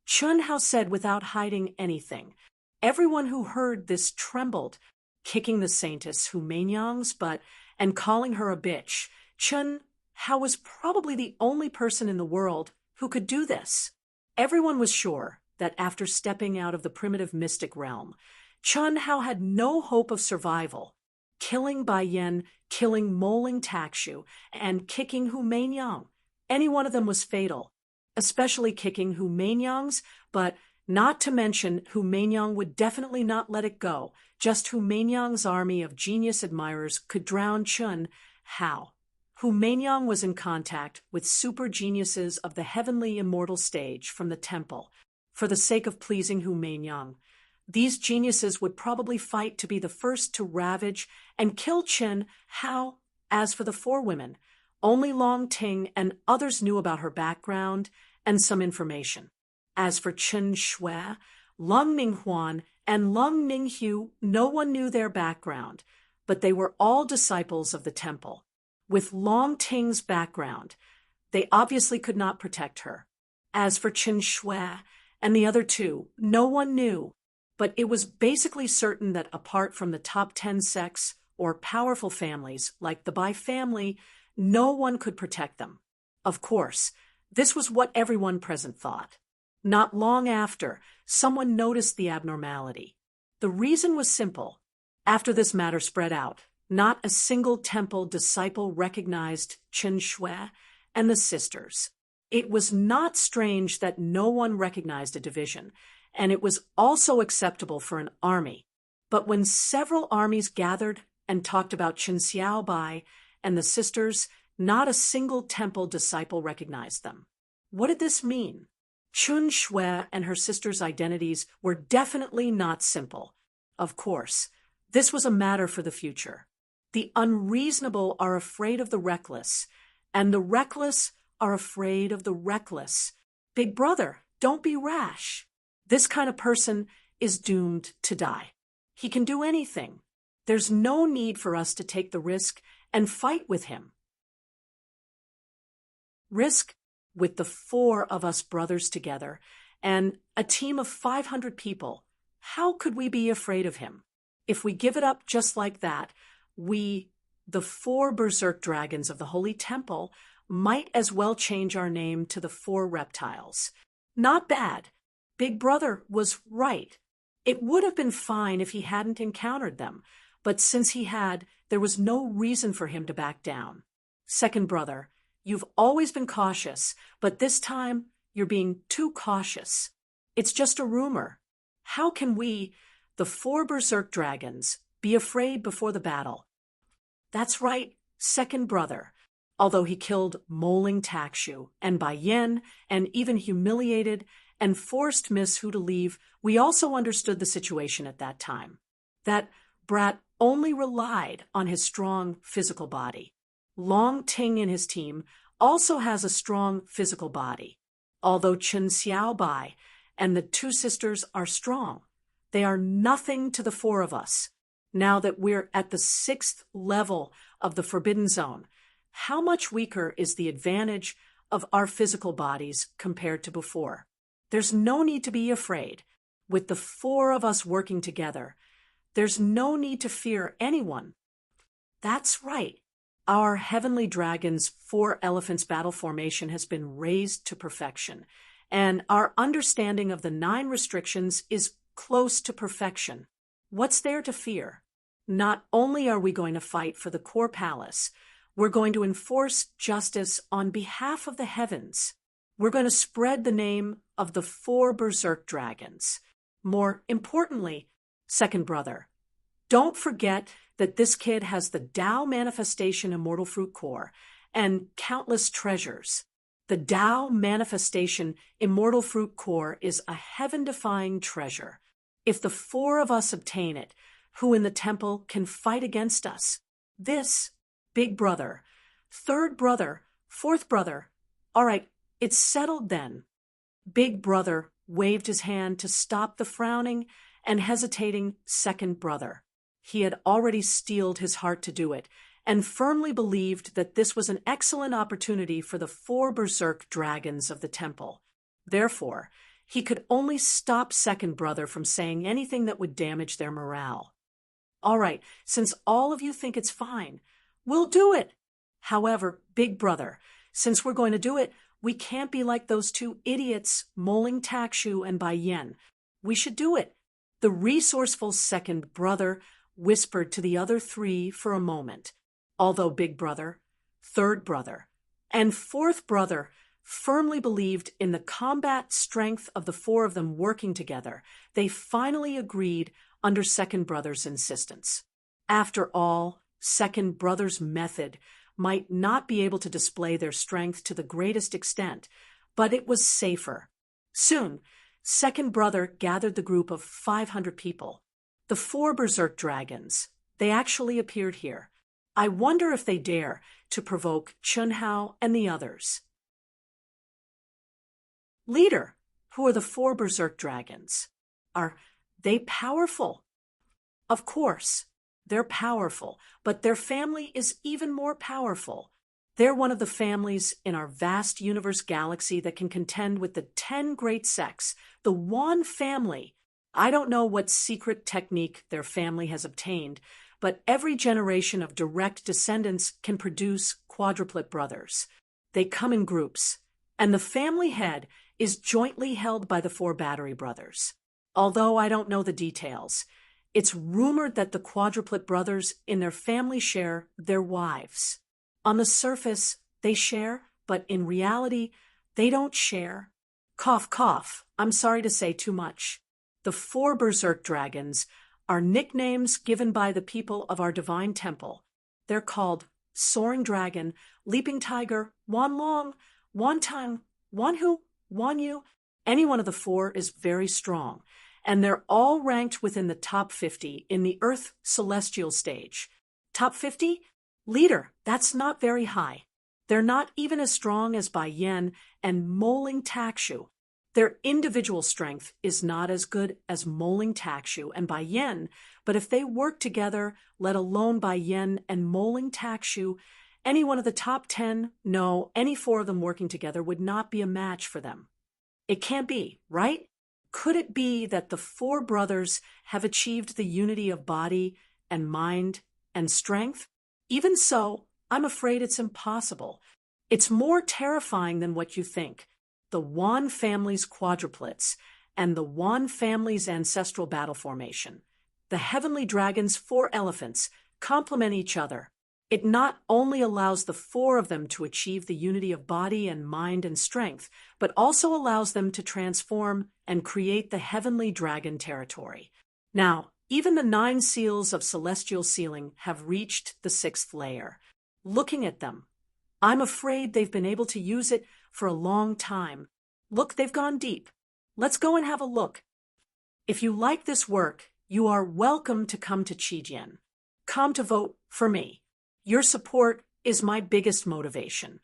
Chun Hao said without hiding anything. Everyone who heard this trembled, kicking the saintess Hu Meinyang's butt and calling her a bitch. Chun Hao was probably the only person in the world who could do this. Everyone was sure that after stepping out of the primitive mystic realm, Chun Hao had no hope of survival. Killing Bai Yen, killing Moling Takshu, and kicking Hu Meinyang. Any one of them was fatal, especially kicking Hu Meinyang's, but not to mention Hu Meinyang would definitely not let it go. Just Hu Meinyang's army of genius admirers could drown Chun Hao. Hu Meinyang was in contact with super geniuses of the heavenly immortal stage from the temple. For the sake of pleasing Hu Meinyang, these geniuses would probably fight to be the first to ravage and kill Chun Hao. As for the four women, only Long Ting and others knew about her background and some information. As for Chun Shui, Lung Minghuan, and Lung Minghu, no one knew their background, but they were all disciples of the temple. With Long Ting's background, they obviously could not protect her. As for Chun Shui and the other two, no one knew, but it was basically certain that apart from the top 10 sects or powerful families like the Bai family, no one could protect them. Of course, this was what everyone present thought. Not long after, someone noticed the abnormality. The reason was simple. After this matter spread out, not a single temple disciple recognized Chun Shui and the sisters. It was not strange that no one recognized a division, and it was also acceptable for an army. But when several armies gathered and talked about Chun Xiaobai and the sisters, not a single temple disciple recognized them. What did this mean? Chun Shui and her sisters' identities were definitely not simple. Of course, this was a matter for the future. The unreasonable are afraid of the reckless, and the reckless are afraid of the reckless. Big brother, don't be rash. This kind of person is doomed to die. He can do anything. There's no need for us to take the risk and fight with him. Risk with the 4 of us brothers together and a team of 500 people. How could we be afraid of him? If we give it up just like that, we, the 4 berserk dragons of the Holy Temple, might as well change our name to the 4 reptiles. Not bad. Big brother was right. It would have been fine if he hadn't encountered them, but since he had, there was no reason for him to back down. Second brother, you've always been cautious, but this time you're being too cautious. It's just a rumor. How can we, the 4 berserk dragons, be afraid before the battle? That's right, second brother. Although he killed Moling Takshu and Bai Yen and even humiliated and forced Miss Hu to leave, we also understood the situation at that time. That brat only relied on his strong physical body. Long Ting and his team also has a strong physical body. Although Chen Xiaobai and the 2 sisters are strong, they are nothing to the 4 of us. Now that we're at the 6th level of the Forbidden Zone, how much weaker is the advantage of our physical bodies compared to before? There's no need to be afraid. With the 4 of us working together, there's no need to fear anyone. That's right. Our Heavenly Dragon's 4 elephants battle formation has been raised to perfection, and our understanding of the 9 restrictions is close to perfection. What's there to fear? Not only are we going to fight for the core palace, we're going to enforce justice on behalf of the heavens. We're going to spread the name of the 4 berserk dragons. More importantly, second brother, don't forget that this kid has the Tao Manifestation Immortal Fruit Core and countless treasures. The Tao Manifestation Immortal Fruit Core is a heaven-defying treasure. If the 4 of us obtain it, who in the temple can fight against us? This, big brother, third brother, fourth brother. All right, it's settled then. Big brother waved his hand to stop the frowning and hesitating second brother. He had already steeled his heart to do it, and firmly believed that this was an excellent opportunity for the 4 berserk dragons of the temple. Therefore, he could only stop second brother from saying anything that would damage their morale. All right, since all of you think it's fine, we'll do it. However, big brother, since we're going to do it, we can't be like those 2 idiots, Moling Takshu and Bai Yen. We should do it. The resourceful second brother whispered to the other 3 for a moment. Although big brother, third brother, and fourth brother firmly believed in the combat strength of the 4 of them working together, they finally agreed under second brother's insistence. After all, second brother's method might not be able to display their strength to the greatest extent, but it was safer. Soon, second brother gathered the group of 500 people. The 4 berserk dragons, they actually appeared here. I wonder if they dare to provoke Chunhao and the others. Leader, who are the 4 berserk dragons? Are they powerful? Of course, they're powerful, but their family is even more powerful. They're one of the families in our vast universe galaxy that can contend with the 10 great sects, the Wan family. I don't know what secret technique their family has obtained, but every generation of direct descendants can produce quadruplet brothers. They come in groups, and the family head is jointly held by the 4 battery brothers. Although I don't know the details, it's rumored that the quadruplet brothers in their family share their wives. On the surface, they share, but in reality, they don't share. Cough, cough, I'm sorry to say too much. The 4 berserk dragons are nicknames given by the people of our divine temple. They're called Soaring Dragon, Leaping Tiger, Wan Long, Wan Tang, Wan Hu, Wan Yu. Any one of the 4 is very strong, and they're all ranked within the top 50 in the Earth celestial stage. Top 50? Leader, that's not very high. They're not even as strong as Bai Yen and Moling Takshu. Their individual strength is not as good as Moling Takshu and Bai Yen, but if they work together, let alone Bai Yen and Moling Takshu, any one of the top 10, no, any 4 of them working together would not be a match for them. It can't be, right? Could it be that the 4 brothers have achieved the unity of body and mind and strength? Even so, I'm afraid it's impossible. It's more terrifying than what you think. The Wan family's quadruplets and the Wan family's ancestral battle formation. The heavenly dragon's 4 elephants complement each other. It not only allows the 4 of them to achieve the unity of body and mind and strength, but also allows them to transform and create the heavenly dragon territory. Now, even the 9 seals of celestial sealing have reached the 6th layer. Looking at them, I'm afraid they've been able to use it for a long time. Look, they've gone deep. Let's go and have a look. If you like this work, you are welcome to come to Qijian. Come to vote for me. Your support is my biggest motivation.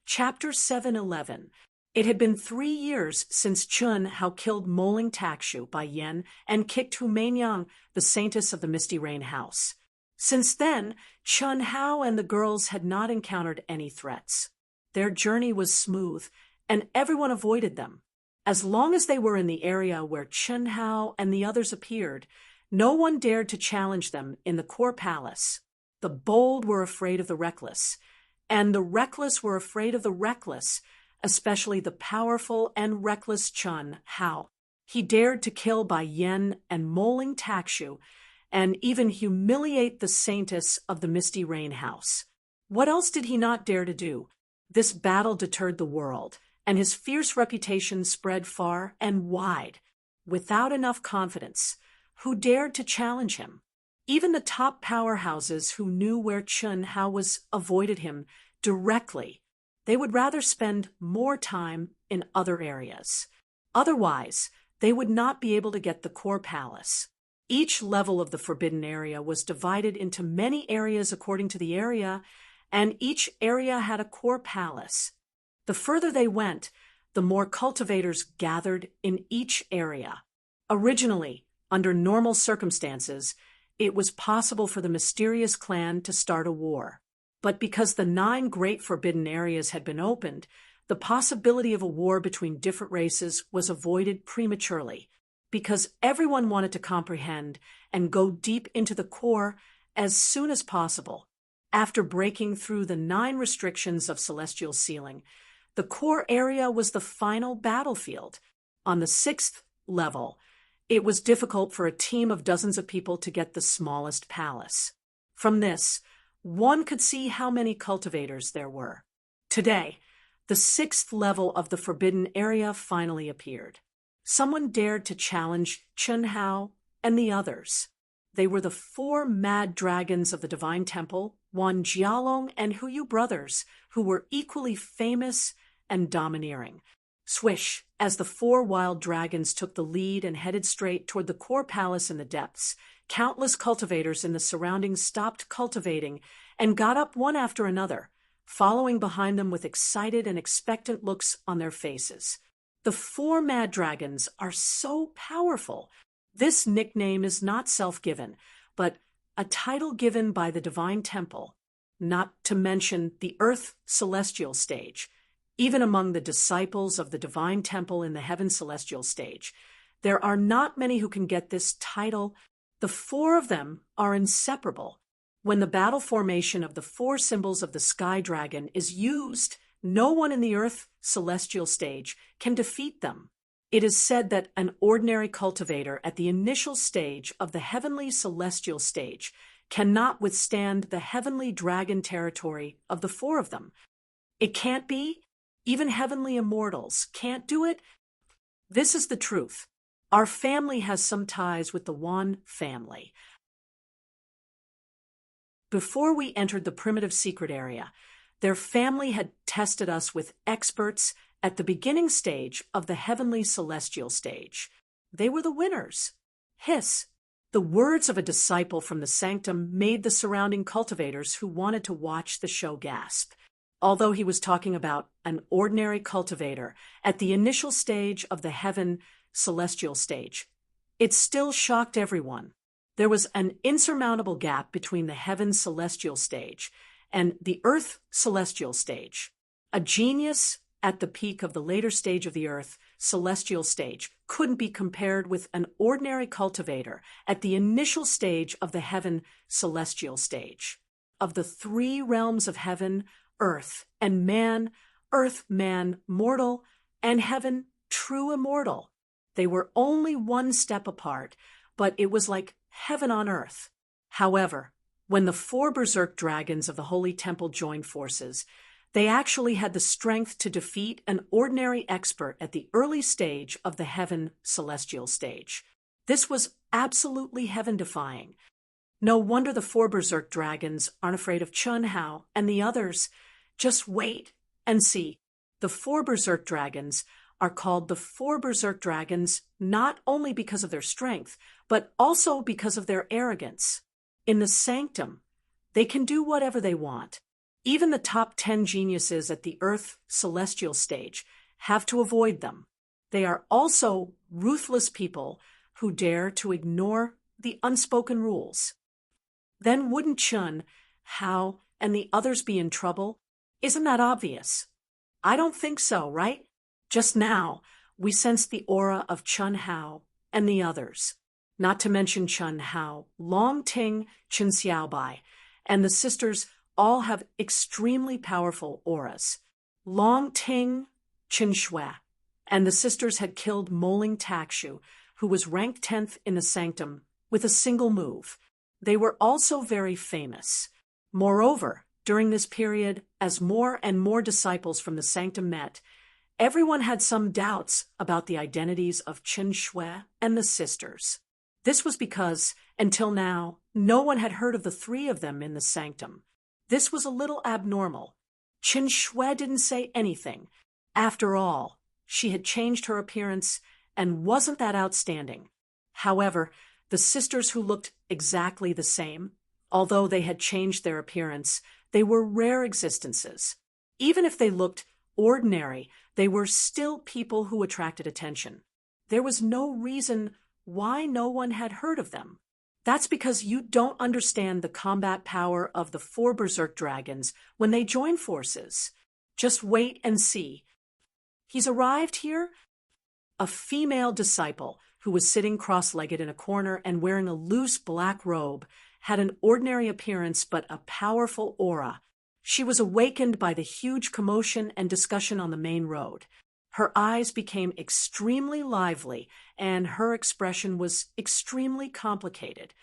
Chapter 7:11. It had been 3 years since Chun Hao killed Moling Takshu Bai Yen and kicked Hu Meinyang, the saintess of the Misty Rain House. Since then, Chun Hao and the girls had not encountered any threats. Their journey was smooth, and everyone avoided them. As long as they were in the area where Chun Hao and the others appeared, no one dared to challenge them in the core palace. The bold were afraid of the reckless, and the reckless were afraid of the reckless, especially the powerful and reckless Chun Hao. He dared to kill Bai Yen and Moling Takshu, and even humiliate the saintess of the Misty Rain House. What else did he not dare to do? This battle deterred the world, and his fierce reputation spread far and wide. Without enough confidence, who dared to challenge him? Even the top powerhouses who knew where Chun Hao was avoided him directly. They would rather spend more time in other areas. Otherwise, they would not be able to get the core palace. Each level of the forbidden area was divided into many areas according to the area, and each area had a core palace. The further they went, the more cultivators gathered in each area. Originally, under normal circumstances, it was possible for the mysterious clan to start a war. But because the 9 great forbidden areas had been opened, the possibility of a war between different races was avoided prematurely, because everyone wanted to comprehend and go deep into the core as soon as possible. After breaking through the 9 restrictions of celestial sealing, the core area was the final battlefield. On the 6th level, it was difficult for a team of dozens of people to get the smallest palace. From this, one could see how many cultivators there were. Today, the 6th level of the forbidden area finally appeared. Someone dared to challenge Chun Hao and the others. They were the 4 mad dragons of the Divine Temple, Wan Jialong and Huyu brothers, who were equally famous and domineering. Swish, as the 4 wild dragons took the lead and headed straight toward the core palace in the depths, countless cultivators in the surroundings stopped cultivating and got up one after another, following behind them with excited and expectant looks on their faces. The 4 mad dragons are so powerful. This nickname is not self-given, but a title given by the Divine Temple, not to mention the Earth Celestial Stage. Even among the disciples of the Divine Temple in the Heaven Celestial Stage, there are not many who can get this title. The 4 of them are inseparable. When the battle formation of the 4 symbols of the Sky Dragon is used, no one in the Earth Celestial Stage can defeat them. It is said that an ordinary cultivator at the initial stage of the Heavenly Celestial Stage cannot withstand the Heavenly Dragon territory of the 4 of them. It can't be. Even heavenly immortals can't do it. This is the truth. Our family has some ties with the Wan family. Before we entered the primitive secret area, their family had tested us with experts at the beginning stage of the Heavenly Celestial Stage. They were the winners. Hiss. The words of a disciple from the sanctum made the surrounding cultivators who wanted to watch the show gasp. Although he was talking about an ordinary cultivator at the initial stage of the heaven celestial stage, it still shocked everyone. There was an insurmountable gap between the heaven celestial stage and the earth celestial stage. A genius at the peak of the later stage of the earth celestial stage couldn't be compared with an ordinary cultivator at the initial stage of the heaven celestial stage. Of the three realms of heaven, earth, and man, earth, man, mortal, and heaven, true immortal, they were only one step apart, but it was like heaven on earth. However, when the four berserk dragons of the Holy Temple joined forces, they actually had the strength to defeat an ordinary expert at the early stage of the heaven celestial stage. This was absolutely heaven-defying. No wonder the four berserk dragons aren't afraid of Chun Hao and the others. Just wait and see. The four berserk dragons are called the four berserk dragons not only because of their strength, but also because of their arrogance. In the sanctum, they can do whatever they want. Even the top 10 geniuses at the earth celestial stage have to avoid them. They are also ruthless people who dare to ignore the unspoken rules. Then wouldn't Chun, Hao, and the others be in trouble? Isn't that obvious? I don't think so, right? Just now, we sensed the aura of Chun Hao and the others. Not to mention Chun Hao, Long Ting, Chen Xiaobai, and the sisters all have extremely powerful auras. Long Ting, Chen Shui, and the sisters had killed Moling Takshu, who was ranked 10th in the sanctum, with a single move. They were also very famous. Moreover, during this period, as more and more disciples from the sanctum met, everyone had some doubts about the identities of Chen Shui and the sisters. This was because, until now, no one had heard of the three of them in the sanctum. This was a little abnormal. Chen Shui didn't say anything. After all, she had changed her appearance and wasn't that outstanding. However, the sisters who looked exactly the same, although they had changed their appearance, they were rare existences. Even if they looked ordinary, they were still people who attracted attention. There was no reason why no one had heard of them. That's because you don't understand the combat power of the four berserk dragons when they join forces. Just wait and see. He's arrived here? A female disciple who was sitting cross-legged in a corner and wearing a loose black robe had an ordinary appearance but a powerful aura. She was awakened by the huge commotion and discussion on the main road. Her eyes became extremely lively, and her expression was extremely complicated.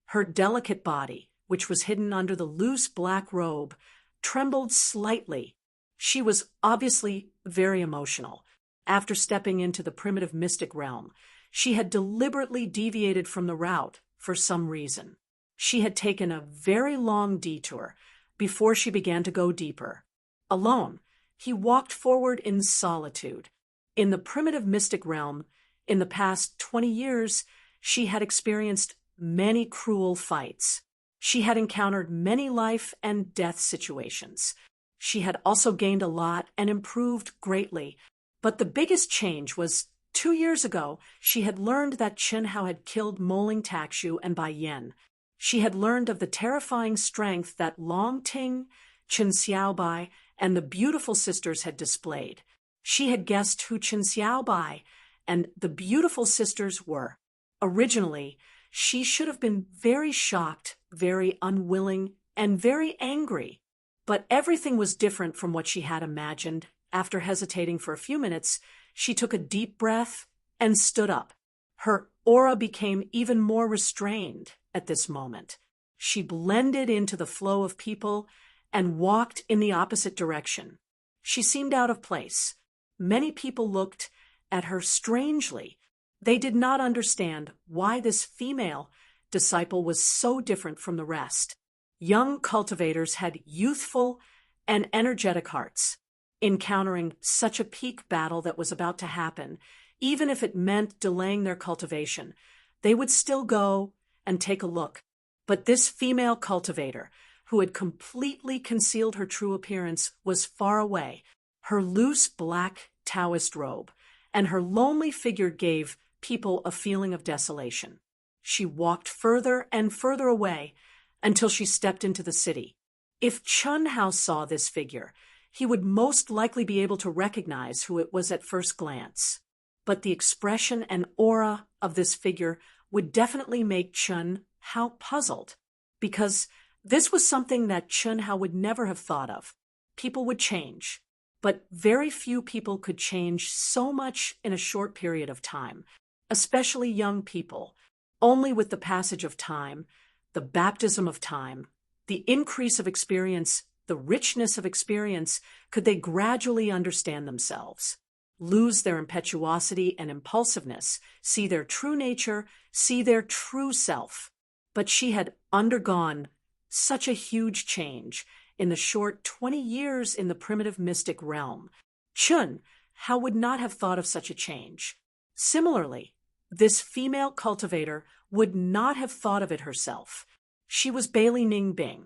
Her delicate body, which was hidden under the loose black robe, trembled slightly. She was obviously very emotional. After stepping into the primitive mystic realm, she had deliberately deviated from the route for some reason. She had taken a very long detour before she began to go deeper. Alone, he walked forward in solitude. In the primitive mystic realm, in the past 20 years, she had experienced many cruel fights. She had encountered many life and death situations. She had also gained a lot and improved greatly. But the biggest change was 2 years ago, she had learned that Chen Hao had killed Moling Takshu and Bai Yan. She had learned of the terrifying strength that Long Ting, Chen Xiaobai, and the beautiful sisters had displayed. She had guessed who Chen Xiaobai and the beautiful sisters were. Originally, she should have been very shocked, very unwilling, and very angry. But everything was different from what she had imagined. After hesitating for a few minutes, she took a deep breath and stood up. Her aura became even more restrained at this moment. She blended into the flow of people and walked in the opposite direction. She seemed out of place. Many people looked at her strangely. They did not understand why this female disciple was so different from the rest. Young cultivators had youthful and energetic hearts. Encountering such a peak battle that was about to happen, even if it meant delaying their cultivation. They would still go and take a look. But this female cultivator, who had completely concealed her true appearance, was far away. Her loose black Taoist robe and her lonely figure gave people a feeling of desolation. She walked further and further away until she stepped into the city. If Chun Hao saw this figure, he would most likely be able to recognize who it was at first glance. But the expression and aura of this figure would definitely make Chun Hao puzzled, because this was something that Chun Hao would never have thought of. People would change, but very few people could change so much in a short period of time, especially young people. Only with the passage of time, the baptism of time, the increase of experience, the richness of experience, could they gradually understand themselves, lose their impetuosity and impulsiveness, see their true nature, see their true self. But she had undergone such a huge change in the short 20 years in the primitive mystic realm. Chun Hao would not have thought of such a change. Similarly, this female cultivator would not have thought of it herself. She was Bailey Ning Bing.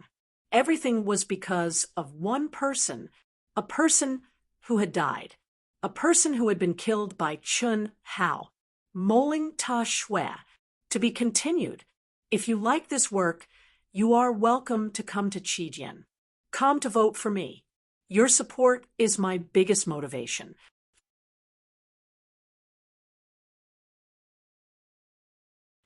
Everything was because of one person, a person who had died, a person who had been killed by Chun Hao. Moling Ta Shui. To be continued. If you like this work, you are welcome to come to Qijian. Come to vote for me. Your support is my biggest motivation.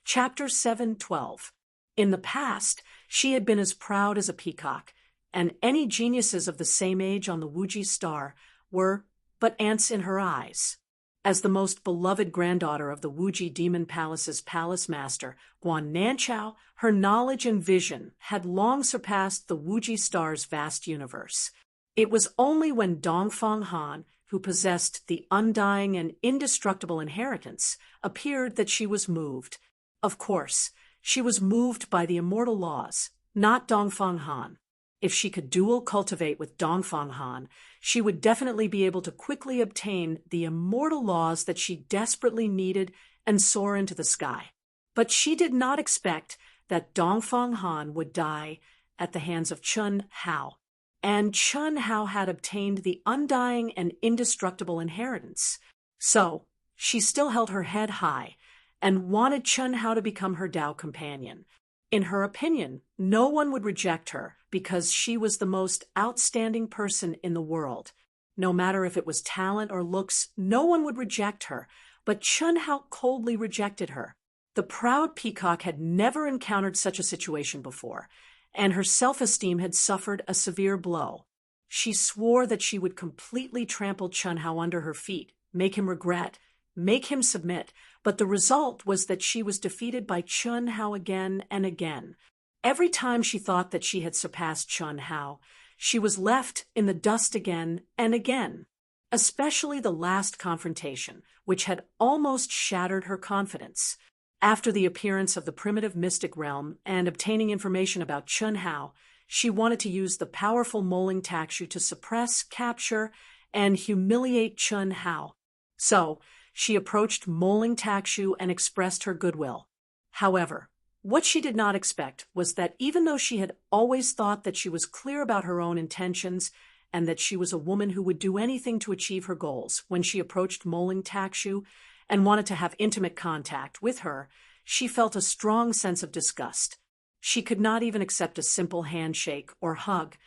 Chapter 7:12. In the past, she had been as proud as a peacock, and any geniuses of the same age on the Wuji star were but ants in her eyes. As the most beloved granddaughter of the Wuji Demon Palace's palace master, Guan Nanchao, her knowledge and vision had long surpassed the Wuji star's vast universe. It was only when Dongfang Han, who possessed the undying and indestructible inheritance, appeared that she was moved. Of course, she was moved by the immortal laws, not Dongfang Han. If she could dual cultivate with Dongfang Han, she would definitely be able to quickly obtain the immortal laws that she desperately needed and soar into the sky. But she did not expect that Dongfang Han would die at the hands of Chun Hao. And Chun Hao had obtained the undying and indestructible inheritance. So, she still held her head high and wanted Chun Hao to become her Tao companion. In her opinion, no one would reject her because she was the most outstanding person in the world. No matter if it was talent or looks, no one would reject her, but Chun Hao coldly rejected her. The proud peacock had never encountered such a situation before, and her self-esteem had suffered a severe blow. She swore that she would completely trample Chun Hao under her feet, make him regret, make him submit, but the result was that she was defeated by Chun Hao again and again. Every time she thought that she had surpassed Chun Hao, she was left in the dust again and again. Especially the last confrontation, which had almost shattered her confidence. After the appearance of the primitive mystic realm and obtaining information about Chun Hao, she wanted to use the powerful Moling Takshu to suppress, capture, and humiliate Chun Hao. So, she approached Moling Takshu and expressed her goodwill. However, what she did not expect was that even though she had always thought that she was clear about her own intentions and that she was a woman who would do anything to achieve her goals, when she approached Moling Takshu and wanted to have intimate contact with her, she felt a strong sense of disgust. She could not even accept a simple handshake or hug,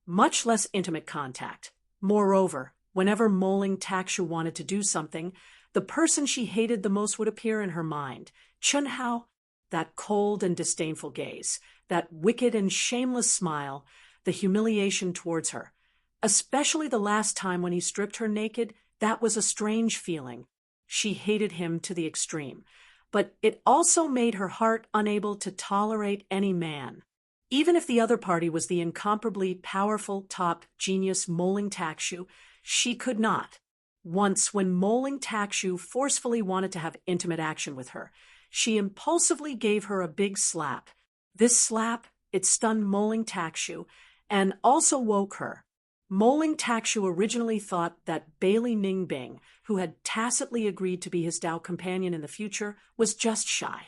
much less intimate contact. Moreover, whenever Moling Takshu wanted to do something, the person she hated the most would appear in her mind. Chun Hao, that cold and disdainful gaze, that wicked and shameless smile, the humiliation towards her. Especially the last time when he stripped her naked, that was a strange feeling. She hated him to the extreme, but it also made her heart unable to tolerate any man. Even if the other party was the incomparably powerful top genius Moling Takshu, she could not. Once, when Moling Takshu forcefully wanted to have intimate action with her, she impulsively gave her a big slap. This slap, it stunned Moling Takshu and also woke her. Moling Takshu originally thought that Bailey Ningbing, who had tacitly agreed to be his Tao companion in the future, was just shy.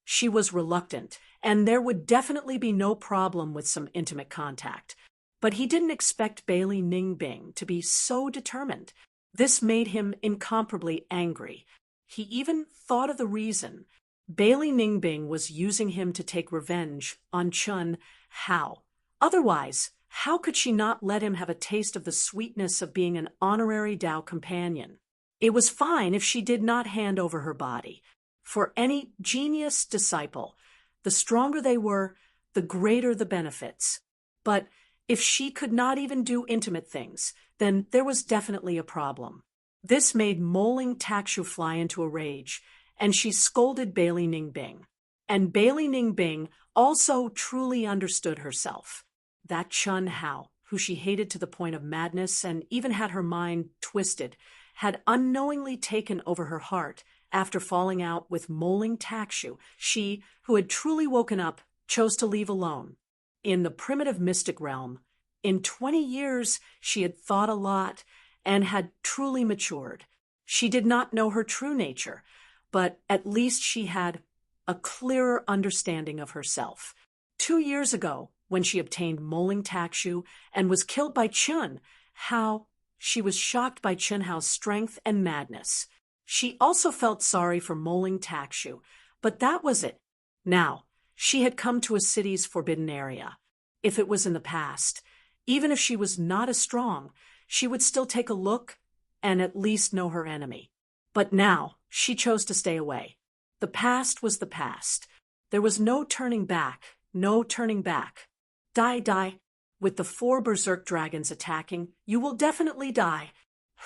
She was reluctant, and there would definitely be no problem with some intimate contact. But he didn't expect Bailey Ningbing to be so determined. This made him incomparably angry. He even thought of the reason. Bailey Ningbing was using him to take revenge on Chun Hao. Otherwise, how could she not let him have a taste of the sweetness of being an honorary Tao companion? It was fine if she did not hand over her body. For any genius disciple, the stronger they were, the greater the benefits. But if she could not even do intimate things, then there was definitely a problem. This made Moling Takshu fly into a rage, and she scolded Bailey Ningbing. And Bailey Ningbing also truly understood herself. That Chun Hao, who she hated to the point of madness and even had her mind twisted, had unknowingly taken over her heart after falling out with Moling Takshu. She, who had truly woken up, chose to leave alone. In the primitive mystic realm, in 20 years she had thought a lot and had truly matured. She did not know her true nature, but at least she had a clearer understanding of herself. 2 years ago, when she obtained Moling Takshu and was killed by Chun Hao, she was shocked by Chun Hao's strength and madness. She also felt sorry for Moling Takshu, but that was it. Now, she had come to a city's forbidden area. If it was in the past, even if she was not as strong, she would still take a look and at least know her enemy. But now, she chose to stay away. The past was the past. There was no turning back, no turning back. Die. With the 4 berserk dragons attacking, you will definitely die.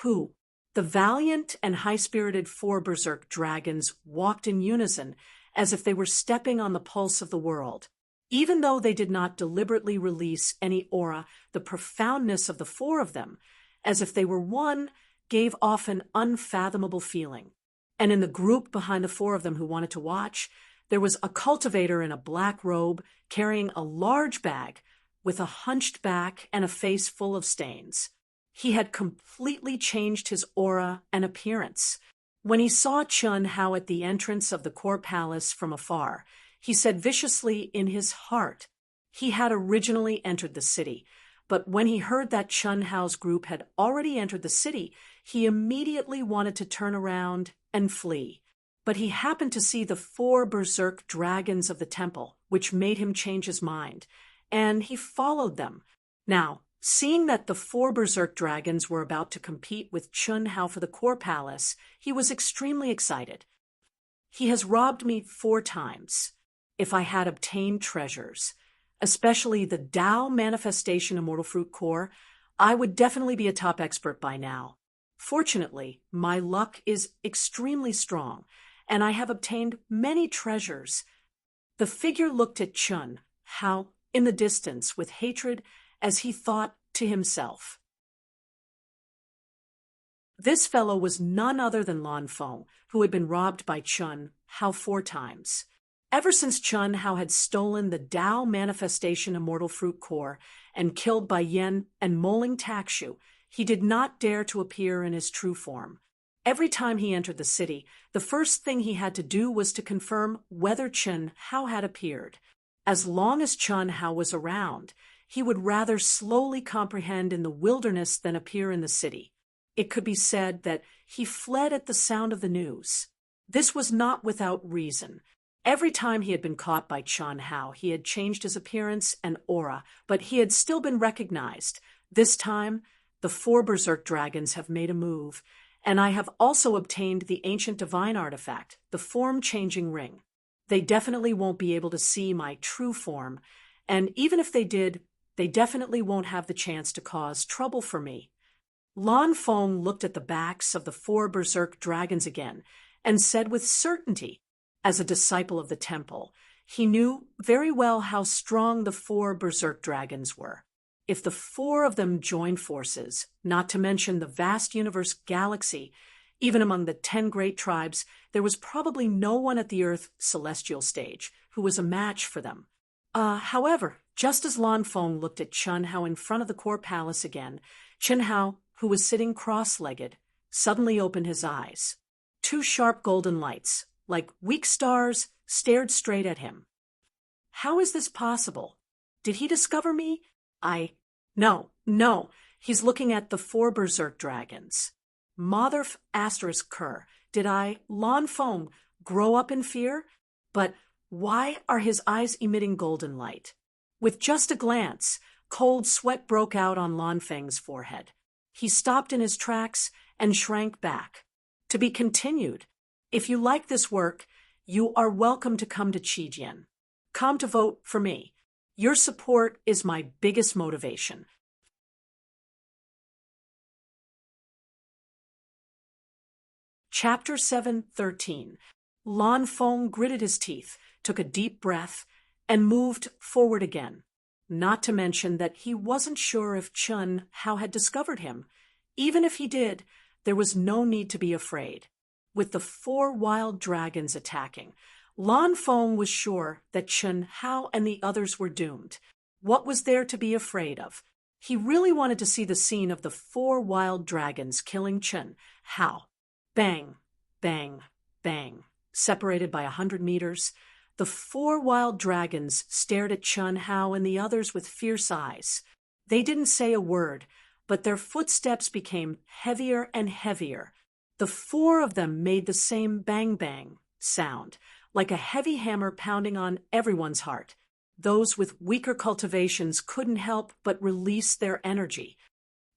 Who? The valiant and high-spirited 4 berserk dragons walked in unison, as if they were stepping on the pulse of the world. Even though they did not deliberately release any aura, the profoundness of the 4 of them, as if they were one, gave off an unfathomable feeling. And in the group behind the 4 of them who wanted to watch, there was a cultivator in a black robe carrying a large bag with a hunched back and a face full of stains. He had completely changed his aura and appearance. When he saw Chun Hao at the entrance of the core palace from afar, he said viciously in his heart. He had originally entered the city, but when he heard that Chun Hao's group had already entered the city, he immediately wanted to turn around and flee. But he happened to see the 4 berserk dragons of the temple, which made him change his mind, and he followed them. Now, seeing that the 4 berserk dragons were about to compete with Chun Hao for the core palace, he was extremely excited. He has robbed me 4 times. If I had obtained treasures, especially the Tao Manifestation Immortal Fruit Core, I would definitely be a top expert by now. Fortunately, my luck is extremely strong, and I have obtained many treasures. The figure looked at Chun Hao in the distance with hatred as he thought to himself. This fellow was none other than Lan Feng, who had been robbed by Chun Hao 4 times. Ever since Chun Hao had stolen the Tao Manifestation Immortal Fruit Core and killed Bai Yen and Moling Takshu, he did not dare to appear in his true form. Every time he entered the city, the first thing he had to do was to confirm whether Chun Hao had appeared. As long as Chun Hao was around, he would rather slowly comprehend in the wilderness than appear in the city. It could be said that he fled at the sound of the news. This was not without reason. Every time he had been caught by Chun Hao, he had changed his appearance and aura, but he had still been recognized. This time, the 4 berserk dragons have made a move, and I have also obtained the ancient divine artifact, the form-changing ring. They definitely won't be able to see my true form, and even if they did, they definitely won't have the chance to cause trouble for me. Lan Feng looked at the backs of the 4 berserk dragons again and said with certainty, as a disciple of the temple, he knew very well how strong the 4 berserk dragons were. If the 4 of them joined forces, not to mention the vast universe galaxy, even among the 10 great tribes, there was probably no one at the Earth celestial stage who was a match for them. However, just as Lan Feng looked at Chun Hao in front of the core palace again, Chun Hao, who was sitting cross-legged, suddenly opened his eyes. Two sharp golden lights, like weak stars, stared straight at him. How is this possible? Did he discover me? No. He's looking at the four berserk dragons. Mother asterisk cur. Did I, Lan Feng, grow up in fear? But why are his eyes emitting golden light? With just a glance, cold sweat broke out on Lan Feng's forehead. He stopped in his tracks and shrank back. To be continued. If you like this work, you are welcome to come to Qijian. Come to vote for me. Your support is my biggest motivation. Chapter 7:13. Lan Feng gritted his teeth, took a deep breath, and moved forward again. Not to mention that he wasn't sure if Chun Hao had discovered him. Even if he did, there was no need to be afraid. With the four wild dragons attacking, Lan Feng was sure that Chun Hao and the others were doomed. What was there to be afraid of? He really wanted to see the scene of the four wild dragons killing Chun Hao. Bang, bang, bang. Separated by 100 meters, the four wild dragons stared at Chun Hao and the others with fierce eyes. They didn't say a word, but their footsteps became heavier and heavier. The four of them made the same bang-bang sound, like a heavy hammer pounding on everyone's heart. Those with weaker cultivations couldn't help but release their energy.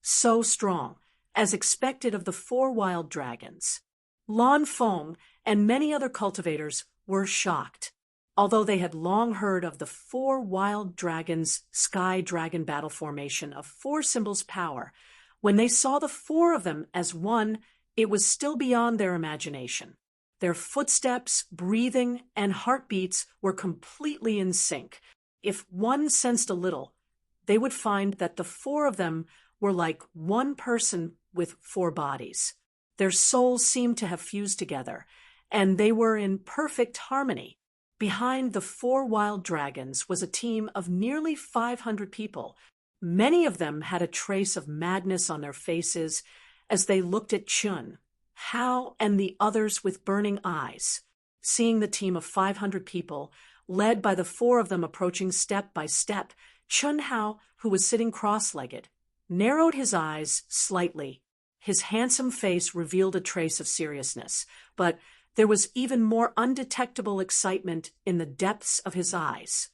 So strong, as expected of the four wild dragons. Lan Feng and many other cultivators were shocked. Although they had long heard of the four wild dragons' sky dragon battle formation of four symbols power, when they saw the four of them as one, it was still beyond their imagination. Their footsteps, breathing, and heartbeats were completely in sync. If one sensed a little, they would find that the four of them were like one person with four bodies. Their souls seemed to have fused together, and they were in perfect harmony. Behind the four wild dragons was a team of nearly 500 people. Many of them had a trace of madness on their faces as they looked at Chun Hao and the others with burning eyes. Seeing the team of 500 people, led by the four of them approaching step by step, Chun Hao, who was sitting cross-legged, narrowed his eyes slightly. His handsome face revealed a trace of seriousness, but there was even more undetectable excitement in the depths of his eyes.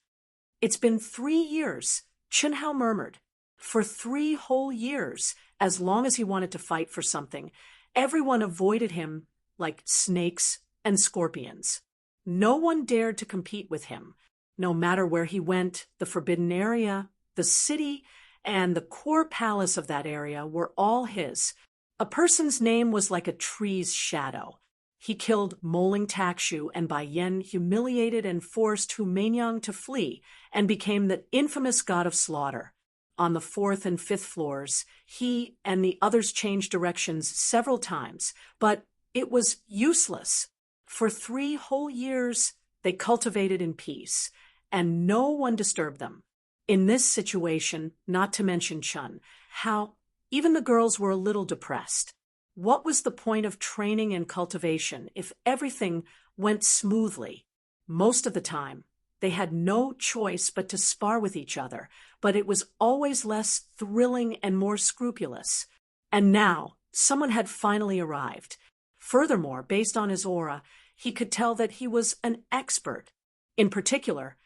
"It's been 3 years," Chun Hao murmured. "For 3 whole years, as long as he wanted to fight for something, everyone avoided him like snakes and scorpions. No one dared to compete with him. No matter where he went, the forbidden area, the city, and the core palace of that area were all his. A person's name was like a tree's shadow. He killed Moling Takshu and Bai Yen humiliated and forced Hu Meinyang to flee and became the infamous god of slaughter. On the 4th and 5th floors, he and the others changed directions several times, but it was useless. For 3 whole years, they cultivated in peace, and no one disturbed them. In this situation, not to mention Chun Hao, even the girls were a little depressed. What was the point of training and cultivation if everything went smoothly? Most of the time, they had no choice but to spar with each other, but it was always less thrilling and more scrupulous. And now, someone had finally arrived. Furthermore, based on his aura, he could tell that he was an expert. In particular,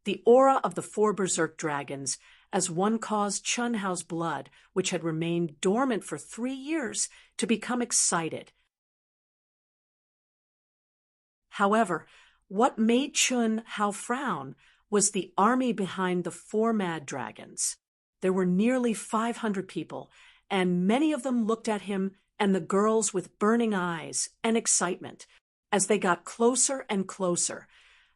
the aura of the 4 berserk dragons, as one caused Chun Hao's blood, which had remained dormant for 3 years, to become excited. However, what made Chun Hao frown was the army behind the 4 mad dragons. There were nearly 500 people, and many of them looked at him and the girls with burning eyes and excitement. As they got closer and closer,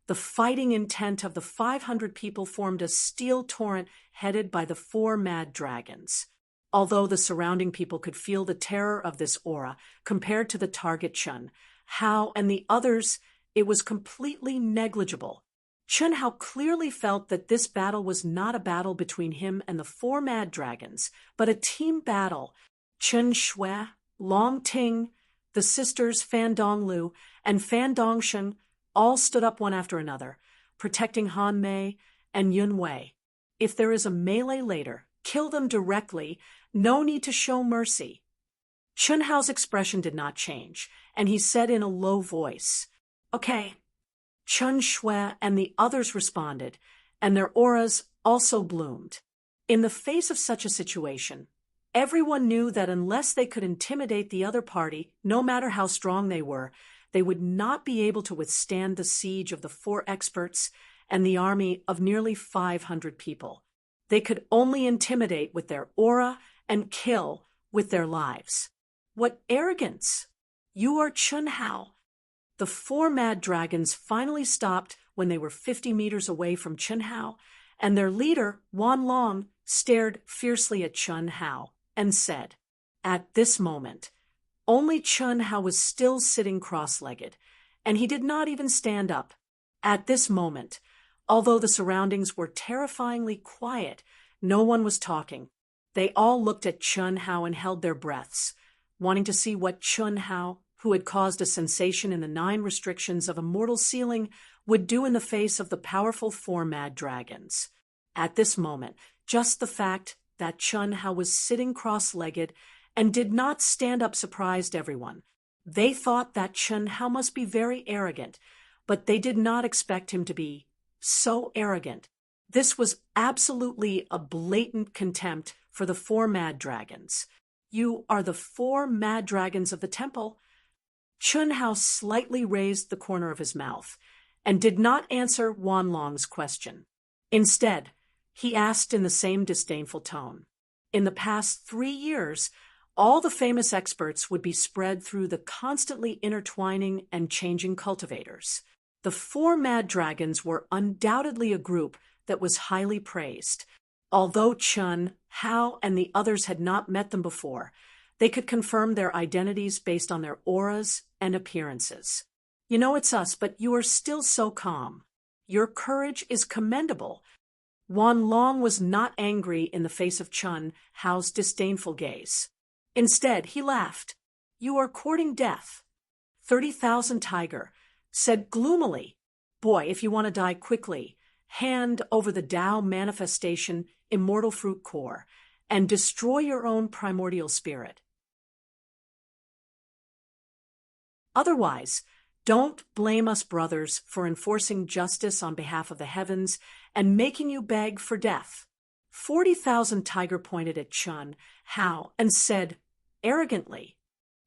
the fighting intent of the 500 people formed a steel torrent headed by the 4 mad dragons. Although the surrounding people could feel the terror of this aura compared to the target Chun Hao and the others, it was completely negligible. Chun Hao clearly felt that this battle was not a battle between him and the four mad dragons, but a team battle. Chen Shui, Long Ting, the sisters Fan Donglu, and Fan Dongshen all stood up one after another, protecting Han Mei and Yun Wei. If there is a melee later, kill them directly, no need to show mercy. Chun Hao's expression did not change, and he said in a low voice, "Okay." Chen Shui and the others responded, and their auras also bloomed. In the face of such a situation, everyone knew that unless they could intimidate the other party, no matter how strong they were, they would not be able to withstand the siege of the four experts and the army of nearly 500 people. They could only intimidate with their aura and kill with their lives. What arrogance! You are Chun Hao. The four mad dragons finally stopped when they were 50 meters away from Chun Hao, and their leader, Wan Long, stared fiercely at Chun Hao and said, at this moment, only Chun Hao was still sitting cross-legged, and he did not even stand up. At this moment, although the surroundings were terrifyingly quiet, no one was talking. They all looked at Chun Hao and held their breaths, wanting to see what Chun Hao, who had caused a sensation in the 9 restrictions of a mortal ceiling, would do in the face of the powerful four mad dragons. At this moment, just the fact that Chun Hao was sitting cross-legged and did not stand up surprised everyone. They thought that Chun Hao must be very arrogant, but they did not expect him to be so arrogant. This was absolutely a blatant contempt for the four mad dragons. You are the four mad dragons of the temple. Chun Hao slightly raised the corner of his mouth and did not answer Wan Long's question. Instead, he asked in the same disdainful tone. In the past 3 years, all the famous experts would be spread through the constantly intertwining and changing cultivators. The four mad dragons were undoubtedly a group that was highly praised. Although Chun Hao and the others had not met them before, they could confirm their identities based on their auras and appearances. You know it's us, but you are still so calm. Your courage is commendable. Wan Long was not angry in the face of Chun Hao's disdainful gaze. Instead, he laughed. You are courting death. 30,000 Tiger said gloomily, boy, if you want to die quickly, hand over the Tao manifestation immortal fruit core and destroy your own primordial spirit. Otherwise, don't blame us brothers for enforcing justice on behalf of the heavens and making you beg for death. 40,000 Tiger pointed at Chun Hao and said, arrogantly,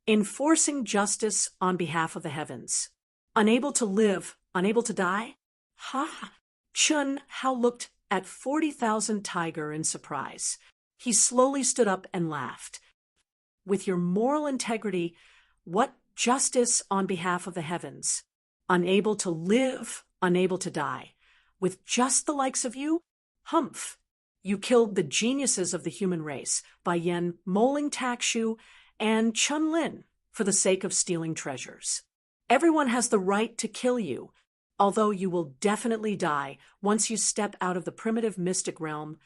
enforcing justice on behalf of the heavens. Unable to live, unable to die? Ha! Chun Hao looked at 40,000 Tiger in surprise. He slowly stood up and laughed. With your moral integrity, what justice on behalf of the heavens? Unable to live, unable to die. With just the likes of you? Humph! You killed the geniuses of the human race, Bai Yan, Moling Takshu, and Chun Lin, for the sake of stealing treasures. Everyone has the right to kill you, although you will definitely die once you step out of the primitive mystic realm.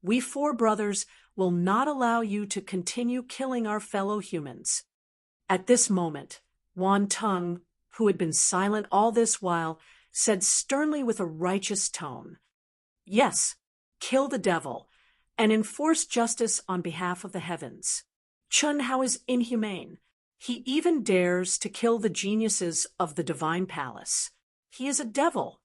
We four brothers will not allow you to continue killing our fellow humans. At this moment, Wan Tung, who had been silent all this while, said sternly with a righteous tone, yes, kill the devil, and enforce justice on behalf of the heavens. Chun Hao is inhumane. He even dares to kill the geniuses of the divine palace. He is a devil.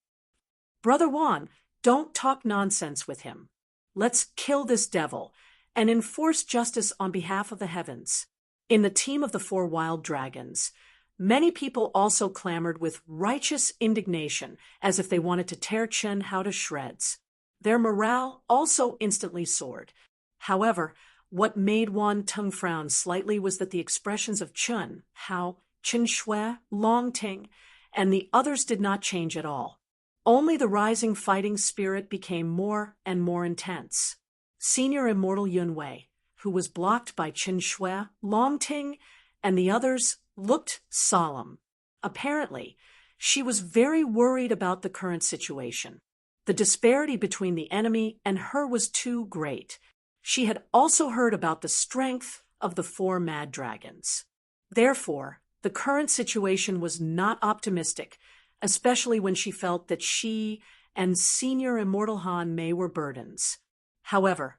Brother Wan, don't talk nonsense with him. Let's kill this devil and enforce justice on behalf of the heavens. In the team of the four wild dragons, many people also clamored with righteous indignation as if they wanted to tear Chun Hao to shreds. Their morale also instantly soared. However, what made Wan Tung frown slightly was that the expressions of Chun Hao, Chen Shui, Long Ting, and the others did not change at all. Only the rising fighting spirit became more and more intense. Senior Immortal Yun Wei, who was blocked by Chen Shui, Long Ting, and the others, looked solemn. Apparently, She was very worried about the current situation. The disparity between the enemy and her was too great. She had also heard about the strength of the 4 mad dragons. Therefore, the current situation was not optimistic, especially when she felt that she and Senior Immortal Han Mei were burdens. However,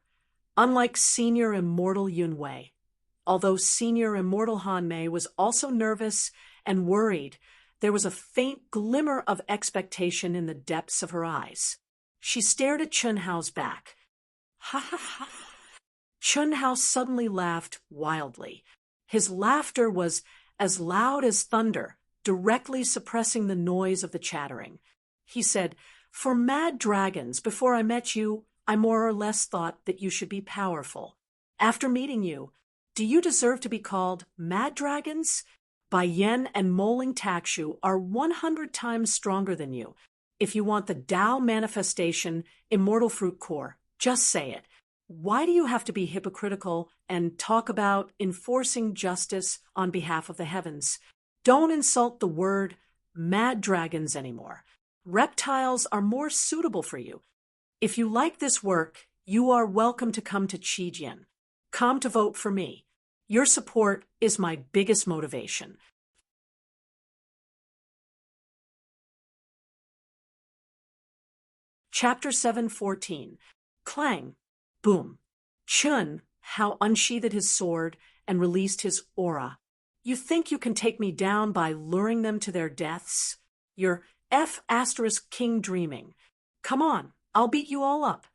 unlike Senior Immortal Yun Wei, although Senior Immortal Han Mei was also nervous and worried, there was a faint glimmer of expectation in the depths of her eyes. She stared at Chun Hao's back. Ha ha ha. Chun Hao suddenly laughed wildly. His laughter was as loud as thunder, directly suppressing the noise of the chattering. He said, "For mad dragons, before I met you, I more or less thought that you should be powerful. After meeting you, do you deserve to be called mad dragons? Bai Yen and Moling Takshu are 100 times stronger than you. If you want the Tao manifestation, Immortal Fruit Core, just say it. Why do you have to be hypocritical and talk about enforcing justice on behalf of the heavens? Don't insult the word mad dragons anymore. Reptiles are more suitable for you. If you like this work, you are welcome to come to Qijian. Come to vote for me. Your support is my biggest motivation." Chapter 7:14. Clang. Boom. Chun Hao unsheathed his sword and released his aura. "You think you can take me down by luring them to their deaths? You're King dreaming. Come on, I'll beat you all up."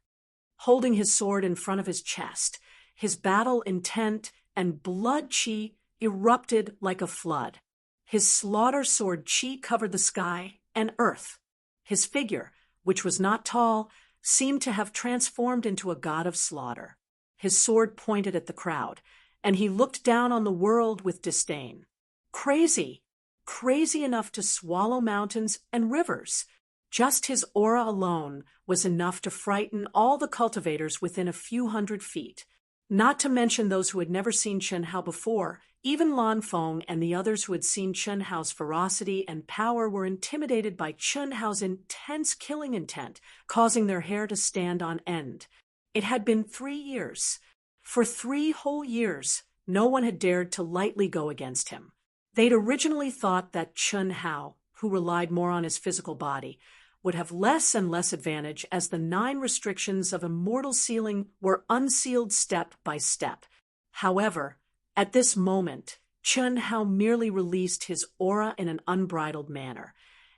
Holding his sword in front of his chest, his battle intent and blood chi erupted like a flood. His slaughter sword chi covered the sky and earth. His figure, which was not tall, seemed to have transformed into a god of slaughter. His sword pointed at the crowd, and he looked down on the world with disdain. Crazy, crazy enough to swallow mountains and rivers. Just his aura alone was enough to frighten all the cultivators within a few hundred feet. Not to mention those who had never seen Chun Hao before. Even Lan Feng and the others who had seen Chun Hao's ferocity and power were intimidated by Chun Hao's intense killing intent, causing their hair to stand on end. It had been 3 years. For 3 whole years, no one had dared to lightly go against him. They'd originally thought that Chun Hao, who relied more on his physical body, would have less and less advantage as the 9 restrictions of immortal sealing were unsealed step by step. However, at this moment, Chun Hao merely released his aura in an unbridled manner,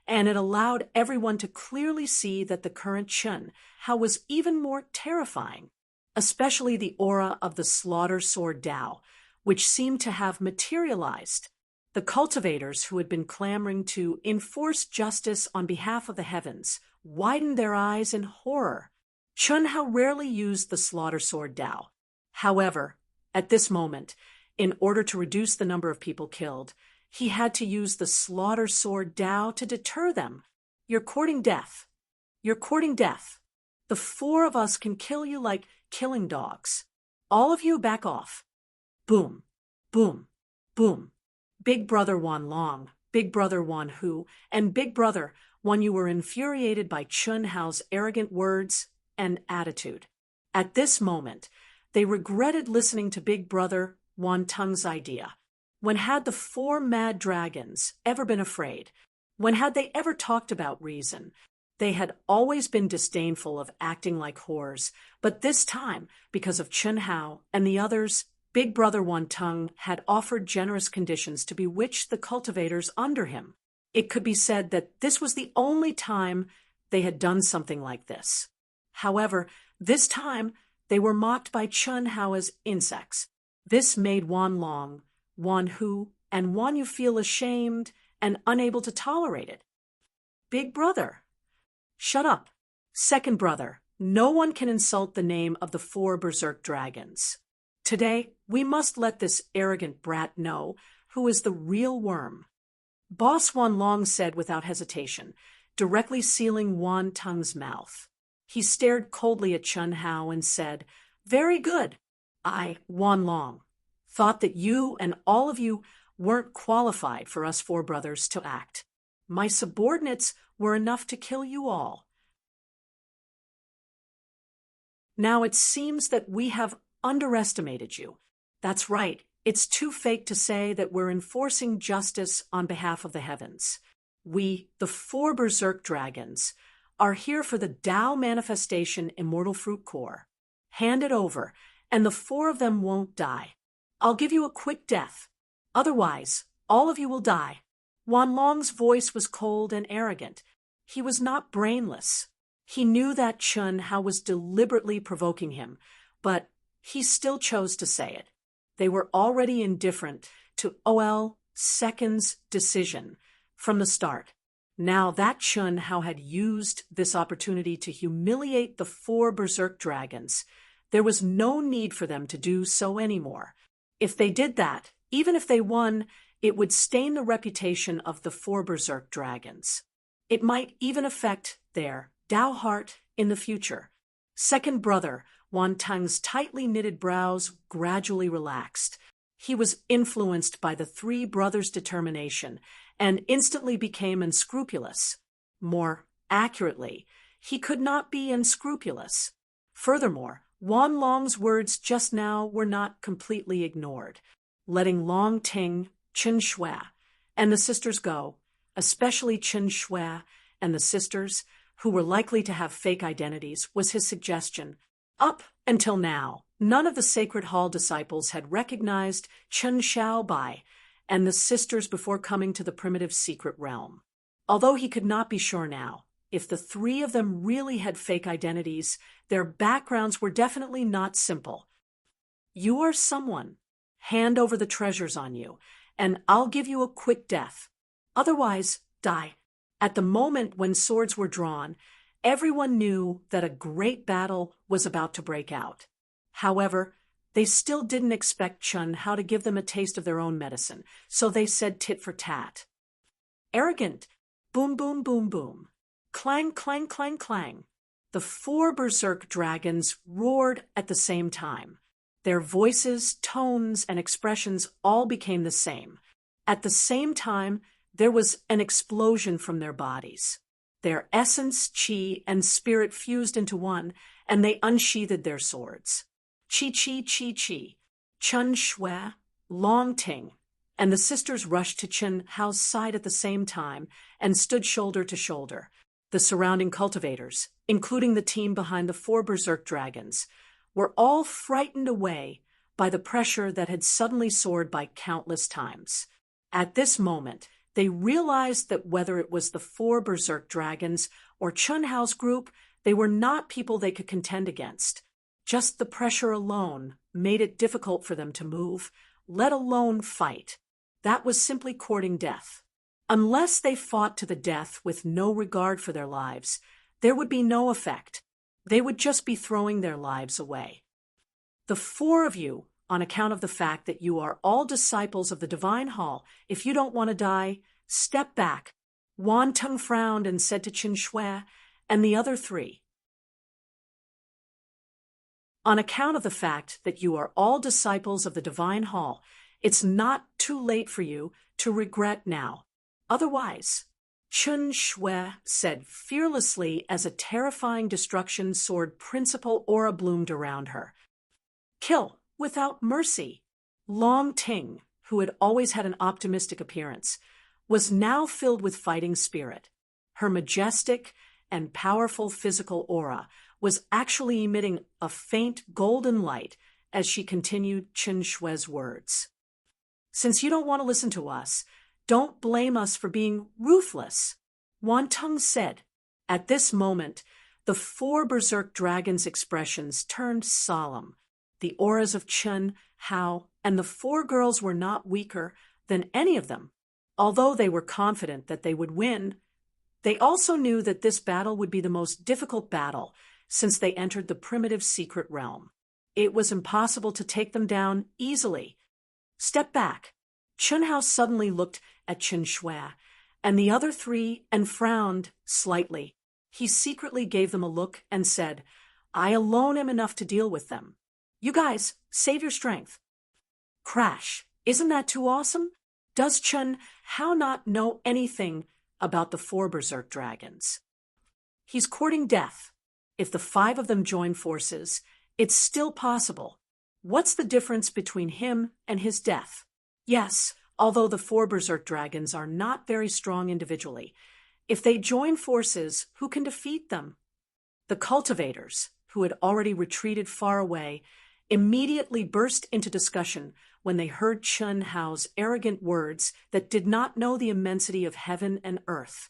and it allowed everyone to clearly see that the current Chun Hao was even more terrifying, especially the aura of the Slaughter Sword Tao, which seemed to have materialized. The cultivators who had been clamoring to enforce justice on behalf of the heavens widened their eyes in horror. Chun Hao rarely used the Slaughter Sword Tao. However, at this moment, in order to reduce the number of people killed, he had to use the Slaughter Sword Tao to deter them. "You're courting death. You're courting death. The 4 of us can kill you like killing dogs. All of you back off." Boom, boom, boom. Big Brother Wan Long, Big Brother Wan Hu, and Big Brother Wan Yu were infuriated by Chun Hao's arrogant words and attitude. At this moment, they regretted listening to Big Brother Wan Tung's idea. When had the 4 mad dragons ever been afraid? When had they ever talked about reason? They had always been disdainful of acting like whores, but this time, because of Chun Hao and the others, Big Brother Wan Tung had offered generous conditions to bewitch the cultivators under him. It could be said that this was the only time they had done something like this. However, this time they were mocked by Chun Hao as insects. This made Wan Long, Wan Hu, and Wan Yu feel ashamed and unable to tolerate it. "Big Brother, shut up. Second Brother, no one can insult the name of the 4 berserk dragons. Today, we must let this arrogant brat know who is the real worm." Boss Wan Long said without hesitation, directly sealing Wan Tung's mouth. He stared coldly at Chun Hao and said, "Very good. I, Wan Long, thought that you and all of you weren't qualified for us 4 brothers to act. My subordinates were enough to kill you all. Now it seems that we have underestimated you. That's right. It's too fake to say that we're enforcing justice on behalf of the heavens. We, the 4 berserk dragons, are here for the Tao manifestation immortal fruit core. Hand it over, and the 4 of them won't die. I'll give you a quick death. Otherwise, all of you will die. Wanlong's voice was cold and arrogant. He was not brainless. He knew that Chun Hao was deliberately provoking him, but he still chose to say it. They were already indifferent to Ol Second's decision from the start. Now that Chun Hao had used this opportunity to humiliate the 4 berserk dragons, there was no need for them to do so anymore. If they did that, even if they won, it would stain the reputation of the 4 berserk dragons. It might even affect their Tao heart in the future. Second brother Wan Teng's tightly knitted brows gradually relaxed. He was influenced by the 3 brothers' determination and instantly became unscrupulous. More accurately, he could not be unscrupulous. Furthermore, Wan Long's words just now were not completely ignored. Letting Long Ting, Chen Shui, and the sisters go, especially Chen Shui and the sisters, who were likely to have fake identities, was his suggestion. Up until now, none of the Sacred Hall disciples had recognized Chen Xiaobai and the sisters before coming to the primitive secret realm. Although he could not be sure now, if the 3 of them really had fake identities, their backgrounds were definitely not simple. You are someone. Hand over the treasures on you, and I'll give you a quick death. Otherwise, die. At the moment when swords were drawn, everyone knew that a great battle was about to break out. However, they still didn't expect Chun Hao to give them a taste of their own medicine, so they said tit for tat. Arrogant. Boom, boom, boom, boom. Clang, clang, clang, clang. The 4 berserk dragons roared at the same time. Their voices, tones, and expressions all became the same. At the same time, there was an explosion from their bodies. Their essence, chi, and spirit fused into one, and they unsheathed their swords. Chi, chi, chi, chi. Chen Shui, Long Ting, and the sisters rushed to Chen Hao's side at the same time and stood shoulder to shoulder. The surrounding cultivators, including the team behind the 4 berserk dragons, were all frightened away by the pressure that had suddenly soared by countless times. At this moment, they realized that whether it was the 4 berserk dragons or Chun Hao's group, they were not people they could contend against. Just the pressure alone made it difficult for them to move, let alone fight. That was simply courting death. Unless they fought to the death with no regard for their lives, there would be no effect. They would just be throwing their lives away. The 4 of you, on account of the fact that you are all disciples of the Divine Hall, if you don't want to die, step back. Wan Teng frowned and said to Chen Shui and the other 3. On account of the fact that you are all disciples of the Divine Hall, it's not too late for you to regret now. Otherwise, Chen Shui said fearlessly as a terrifying destruction sword principle aura bloomed around her. Kill without mercy. Long Ting, who had always had an optimistic appearance, was now filled with fighting spirit. Her majestic and powerful physical aura was actually emitting a faint golden light as she continued Chen Shui's words. Since you don't want to listen to us, don't blame us for being ruthless, Wan Teng said. At this moment, the 4 berserk dragons' expressions turned solemn. The auras of Chen Hao and the 4 girls were not weaker than any of them. Although they were confident that they would win, they also knew that this battle would be the most difficult battle since they entered the primitive secret realm. It was impossible to take them down easily. Step back. Chen Hao suddenly looked at Chen Shui and the other 3 and frowned slightly. He secretly gave them a look and said, I alone am enough to deal with them. You guys, save your strength. Crash. Isn't that too awesome? Does Chen Hao not know anything about the four berserk dragons. He's courting death. If the five of them join forces, it's still possible. What's the difference between him and his death? Yes, although the four berserk dragons are not very strong individually, if they join forces, who can defeat them? The cultivators, who had already retreated far away, immediately burst into discussion when they heard Chun Hao's arrogant words that did not know the immensity of heaven and earth.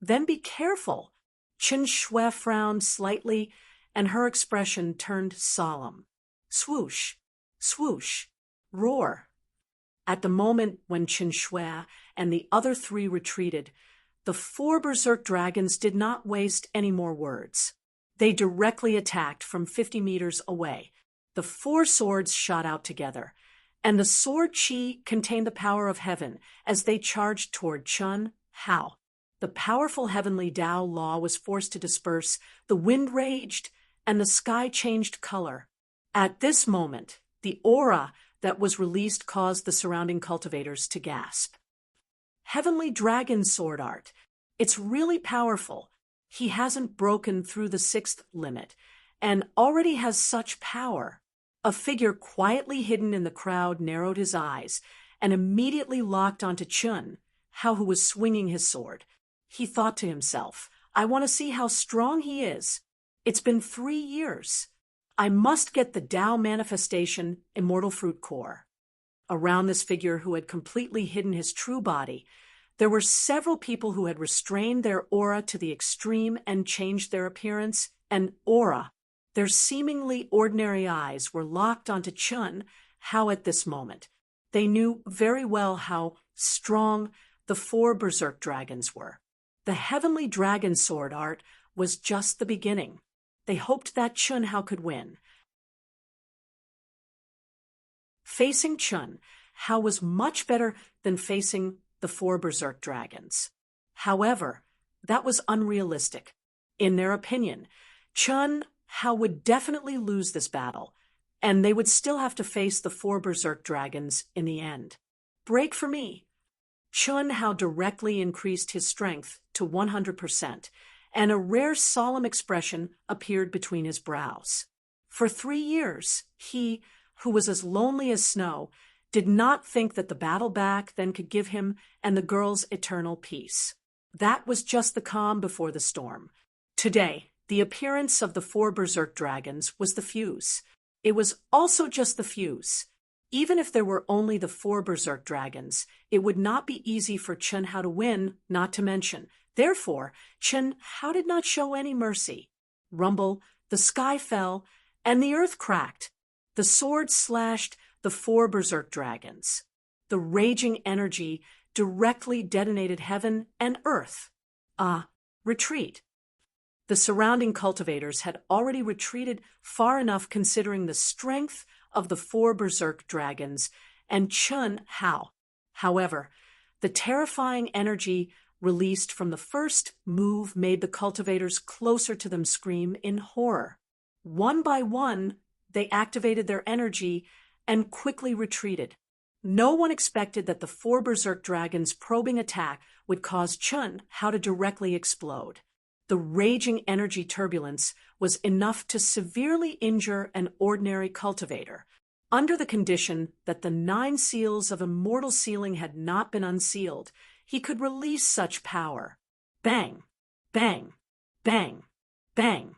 Then be careful. Chen Shui frowned slightly, and her expression turned solemn. Swoosh, swoosh, roar. At the moment when Chen Shui and the other three retreated, the four berserk dragons did not waste any more words. They directly attacked from 50 meters away. The four swords shot out together, and the sword chi contained the power of heaven as they charged toward Chun Hao. The powerful heavenly Tao law was forced to disperse, the wind raged, and the sky changed color. At this moment, the aura that was released caused the surrounding cultivators to gasp. Heavenly Dragon Sword Art. It's really powerful. He hasn't broken through the sixth limit, and already has such power. A figure quietly hidden in the crowd narrowed his eyes, and immediately locked onto Chun Hao, who was swinging his sword. He thought to himself, I want to see how strong he is. It's been 3 years. I must get the Tao manifestation, immortal fruit core. Around this figure, who had completely hidden his true body, there were several people who had restrained their aura to the extreme and changed their appearance and aura. Their seemingly ordinary eyes were locked onto Chun Hao at this moment. They knew very well how strong the four berserk dragons were. The heavenly dragon sword art was just the beginning. They hoped that Chun Hao could win. Facing Chun Hao was much better than facing the four berserk dragons. However, that was unrealistic. In their opinion, Chun Hao would definitely lose this battle, and they would still have to face the four berserk dragons in the end. Break for me. Chun Hao directly increased his strength to 100%, and a rare solemn expression appeared between his brows. For 3 years, he, who was as lonely as snow, did not think that the battle back then could give him and the girls eternal peace. That was just the calm before the storm. Today, the appearance of the four berserk dragons was the fuse. It was also just the fuse. Even if there were only the four berserk dragons, it would not be easy for Chun Hao to win, not to mention. Therefore, Chun Hao did not show any mercy. Rumble, the sky fell, and the earth cracked. The sword slashed the four berserk dragons. The raging energy directly detonated heaven and earth. Retreat. The surrounding cultivators had already retreated far enough considering the strength of the four berserk dragons and Chun Hao. However, the terrifying energy released from the first move made the cultivators closer to them scream in horror. One by one, they activated their energy and quickly retreated. No one expected that the four berserk dragons' probing attack would cause Chun Hao to directly explode. The raging energy turbulence was enough to severely injure an ordinary cultivator, under the condition that the 9 seals of immortal sealing had not been unsealed. He could release such power. Bang, bang, bang, bang.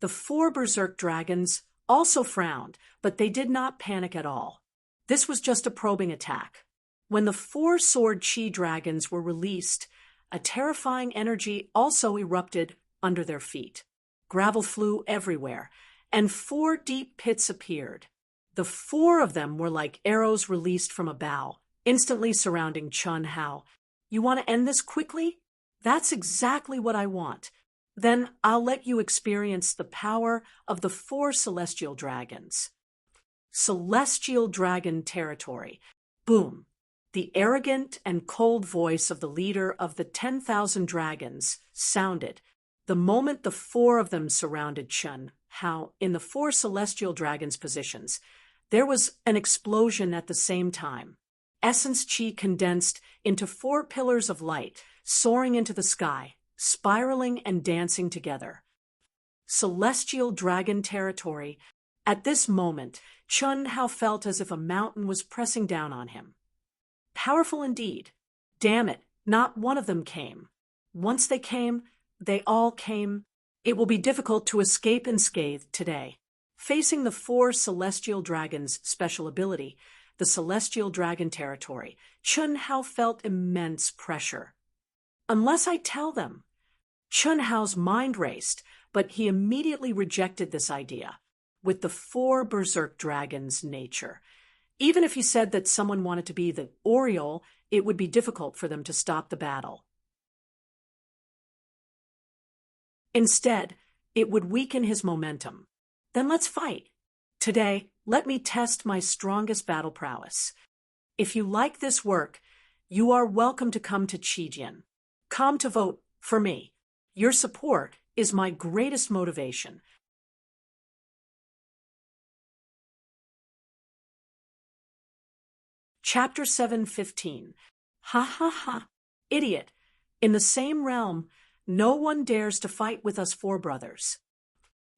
The four berserk dragons also frowned, but they did not panic at all. This was just a probing attack. When the four sword chi dragons were released, a terrifying energy also erupted under their feet. Gravel flew everywhere, and 4 deep pits appeared. The 4 of them were like arrows released from a bow, instantly surrounding Chun Hao. You want to end this quickly? That's exactly what I want. Then I'll let you experience the power of the 4 celestial dragons. Celestial dragon territory. Boom. The arrogant and cold voice of the leader of the 10,000 dragons sounded. The moment the 4 of them surrounded Chun Hao in the 4 celestial dragons' positions, there was an explosion at the same time. essence chi condensed into 4 pillars of light, soaring into the sky, spiraling and dancing together. Celestial dragon territory. At this moment, Chun Hao felt as if a mountain was pressing down on him. Powerful indeed. Damn it, not one of them came. Once they came, they all came. It will be difficult to escape unscathed today. Facing the 4 celestial dragons' special ability, the celestial dragon territory, Chun Hao felt immense pressure. Unless I tell them. Chun Hao's mind raced, but he immediately rejected this idea. With the 4 berserk dragons' nature. Even if he said that someone wanted to be the Oriole, it would be difficult for them to stop the battle. Instead, it would weaken his momentum. Then let's fight. Today, let me test my strongest battle prowess. If you like this work, you are welcome to come to Qijian. Come to vote for me. Your support is my greatest motivation. Chapter 7:15. Ha ha ha. Idiot. In the same realm, no one dares to fight with us 4 brothers.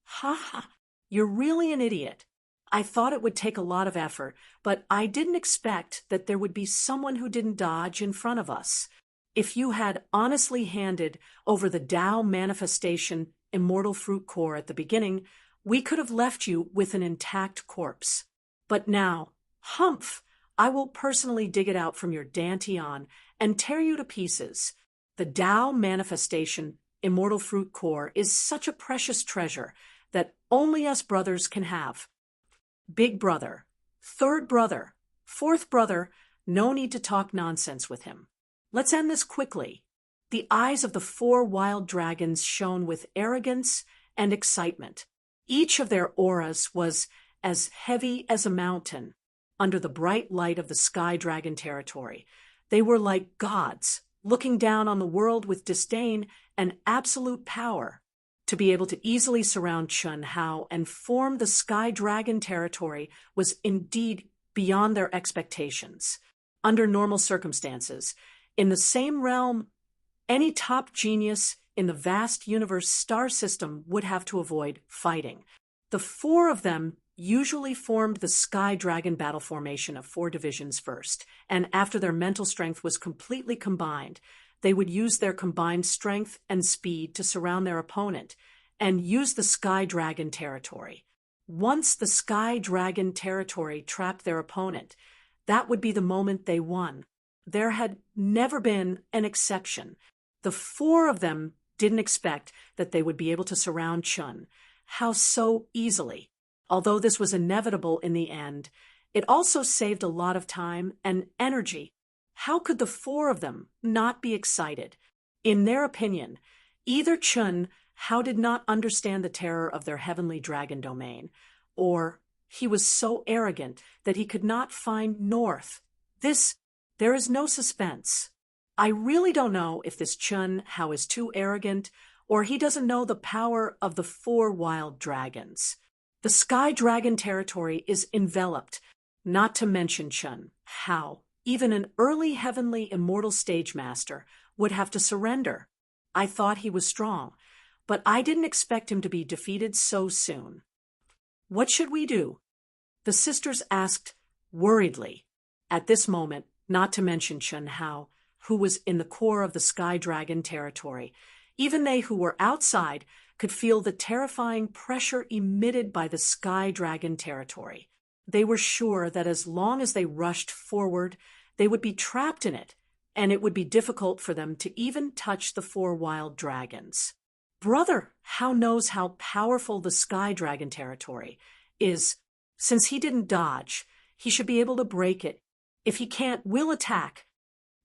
Ha ha. You're really an idiot. I thought it would take a lot of effort, but I didn't expect that there would be someone who didn't dodge in front of us. If you had honestly handed over the Tao manifestation immortal fruit core at the beginning, we could have left you with an intact corpse. But now, humph! I will personally dig it out from your dantian and tear you to pieces. The Tao manifestation immortal fruit core is such a precious treasure that only us brothers can have. Big brother, 3rd brother, 4th brother, no need to talk nonsense with him. Let's end this quickly. The eyes of the 4 wild dragons shone with arrogance and excitement. Each of their auras was as heavy as a mountain. Under the bright light of the sky dragon territory, they were like gods, looking down on the world with disdain and absolute power. To be able to easily surround Chun Hao and form the sky dragon territory was indeed beyond their expectations. Under normal circumstances, in the same realm, any top genius in the vast universe star system would have to avoid fighting. The 4 of them usually formed the Sky Dragon battle formation of 4 divisions first, and after their mental strength was completely combined, they would use their combined strength and speed to surround their opponent and use the Sky Dragon territory. Once the Sky Dragon territory trapped their opponent, that would be the moment they won. There had never been an exception. The 4 of them didn't expect that they would be able to surround Chun Hao so easily. Although this was inevitable in the end, it also saved a lot of time and energy. How could the 4 of them not be excited? In their opinion, either Chun Hao did not understand the terror of their heavenly dragon domain, or he was so arrogant that he could not find north. There is no suspense. I really don't know if this Chun Hao is too arrogant, or he doesn't know the power of the 4 wild dragons. The Sky Dragon territory is enveloped, not to mention Chun Hao. Even an early heavenly immortal stage master would have to surrender. I thought he was strong, but I didn't expect him to be defeated so soon. What should we do? The sisters asked worriedly. At this moment, not to mention Chun Hao, who was in the core of the Sky Dragon territory, even they who were outside could feel the terrifying pressure emitted by the Sky Dragon territory. They were sure that as long as they rushed forward, they would be trapped in it, and it would be difficult for them to even touch the 4 wild dragons. Brother Hao knows how powerful the Sky Dragon territory is. Since he didn't dodge, he should be able to break it. If he can't, we'll attack.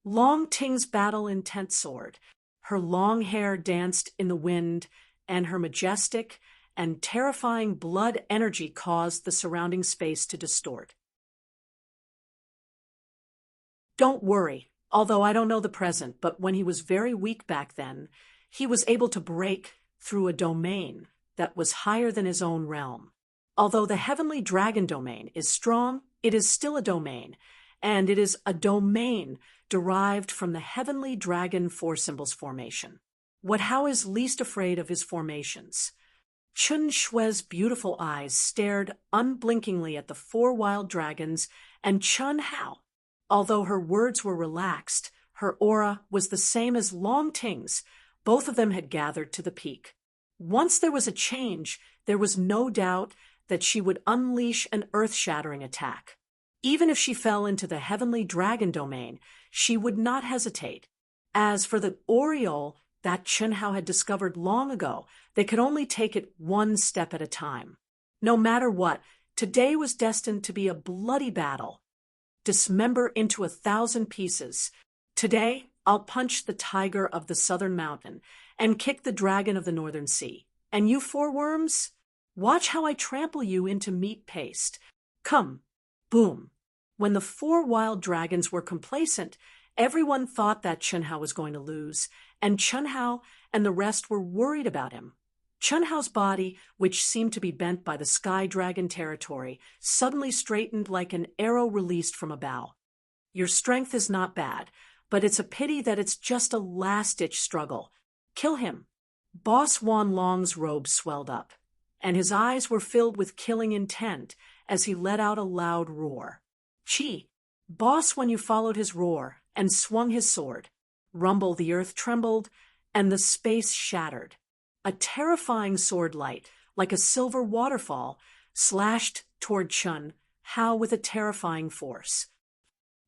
Long Ting's battle-intent sword. Her long hair danced in the wind, and her majestic and terrifying blood energy caused the surrounding space to distort. Don't worry, although I don't know the present, but when he was very weak back then, he was able to break through a domain that was higher than his own realm. Although the heavenly dragon domain is strong, it is still a domain, and it is a domain derived from the heavenly dragon four symbols formation. What Hao is least afraid of is formations. Chun Shue's beautiful eyes stared unblinkingly at the four wild dragons, and Chun Hao, although her words were relaxed, her aura was the same as Long Ting's. Both of them had gathered to the peak. Once there was a change, there was no doubt that she would unleash an earth-shattering attack. Even if she fell into the heavenly dragon domain, she would not hesitate. As for the aureole that Chun Hao had discovered long ago, they could only take it one step at a time. No matter what, today was destined to be a bloody battle. Dismember into 1,000 pieces. Today, I'll punch the tiger of the southern mountain and kick the dragon of the northern sea. And you four worms? Watch how I trample you into meat paste. Come. Boom. When the four wild dragons were complacent, everyone thought that Chun Hao was going to lose, and Chun Hao and the rest were worried about him. Chun Hao's body, which seemed to be bent by the sky dragon territory, suddenly straightened like an arrow released from a bow. Your strength is not bad, but it's a pity that it's just a last-ditch struggle. Kill him. Boss Wan Long's robe swelled up, and his eyes were filled with killing intent as he let out a loud roar. Chi. Boss, when you followed his roar and swung his sword. Rumble, the earth trembled, and the space shattered. A terrifying sword light, like a silver waterfall, slashed toward Chun Hao with a terrifying force.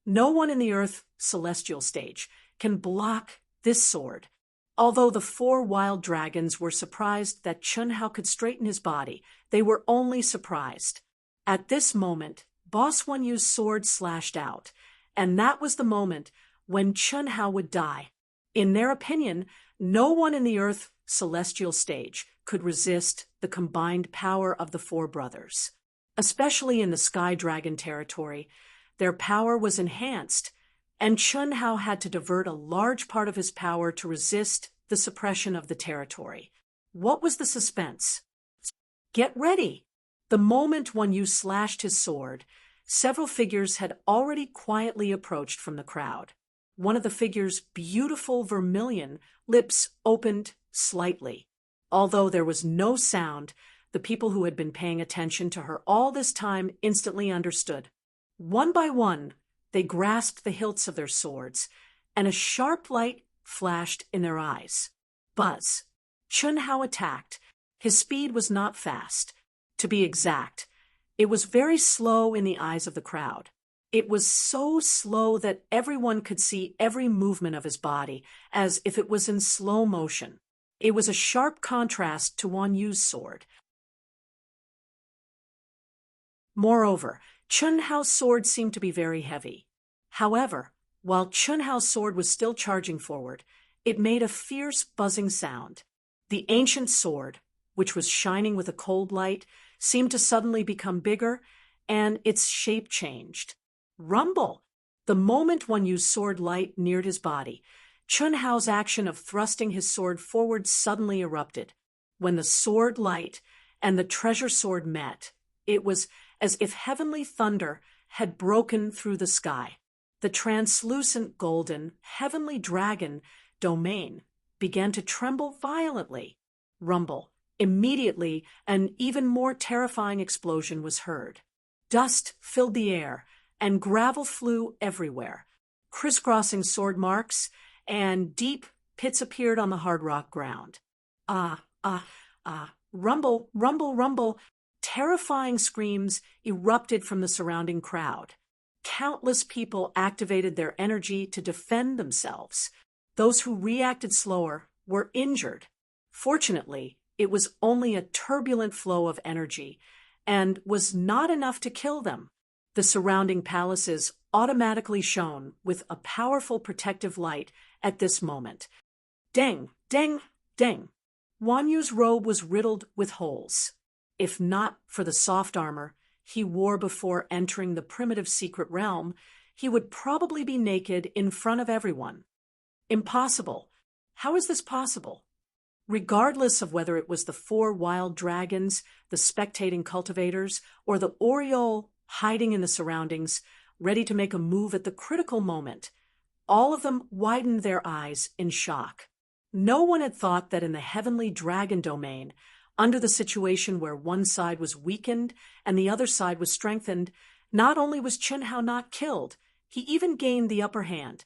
No one in the Earth celestial stage can block this sword. Although the four wild dragons were surprised that Chun Hao could straighten his body, they were only surprised. At this moment, Boss Wan Yu's sword slashed out, and that was the moment when Chun Hao would die. In their opinion, no one in the Earth celestial stage could resist the combined power of the four brothers. Especially in the Sky Dragon territory, their power was enhanced, and Chun Hao had to divert a large part of his power to resist the suppression of the territory. What was the suspense? Get ready! The moment Wan Yu slashed his sword, several figures had already quietly approached from the crowd. One of the figures' beautiful vermilion lips opened slightly. Although there was no sound, the people who had been paying attention to her all this time instantly understood. One by one, they grasped the hilts of their swords, and a sharp light flashed in their eyes. Buzz. Chun Hao attacked. His speed was not fast. To be exact, it was very slow in the eyes of the crowd. It was so slow that everyone could see every movement of his body, as if it was in slow motion. It was a sharp contrast to Wan Yu's sword. Moreover, Chun Hao's sword seemed to be very heavy. However, while Chun Hao's sword was still charging forward, it made a fierce buzzing sound. The ancient sword, which was shining with a cold light, seemed to suddenly become bigger, and its shape changed. Rumble! The moment Wan Yu's sword light neared his body, Chun Hao's action of thrusting his sword forward suddenly erupted. When the sword light and the treasure sword met, it was as if heavenly thunder had broken through the sky. The translucent golden heavenly dragon domain began to tremble violently. Rumble. Immediately, an even more terrifying explosion was heard. Dust filled the air, and gravel flew everywhere. Crisscrossing sword marks and deep pits appeared on the hard rock ground. Rumble, rumble, rumble. Terrifying screams erupted from the surrounding crowd. Countless people activated their energy to defend themselves. Those who reacted slower were injured. Fortunately, it was only a turbulent flow of energy and was not enough to kill them. The surrounding palaces automatically shone with a powerful protective light at this moment. Deng, deng, deng. Wan Yu's robe was riddled with holes. If not for the soft armor he wore before entering the primitive secret realm, he would probably be naked in front of everyone. Impossible. How is this possible? Regardless of whether it was the four wild dragons, the spectating cultivators, or the aureole hiding in the surroundings, ready to make a move at the critical moment. All of them widened their eyes in shock. No one had thought that in the heavenly dragon domain, under the situation where one side was weakened and the other side was strengthened, not only was Chen Hao not killed, he even gained the upper hand.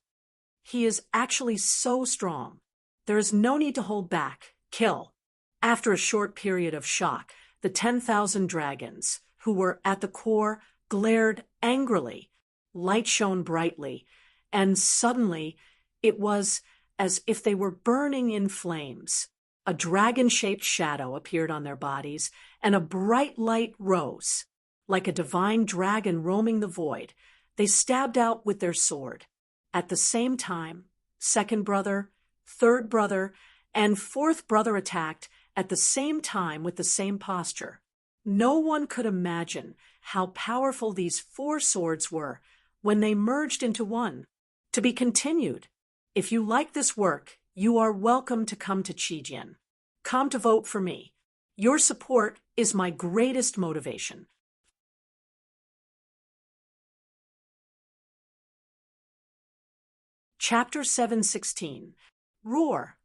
He is actually so strong. There is no need to hold back. Kill. After a short period of shock, the 10,000 dragons, who were at the core, glared angrily. Light shone brightly, and suddenly it was as if they were burning in flames. A dragon-shaped shadow appeared on their bodies, and a bright light rose. Like a divine dragon roaming the void, they stabbed out with their sword. At the same time, second brother, third brother, and fourth brother attacked at the same time with the same posture. No one could imagine how powerful these four swords were when they merged into one. To be continued. If you like this work, you are welcome to come to Qijian. Come to vote for me. Your support is my greatest motivation. Chapter 716. Roar.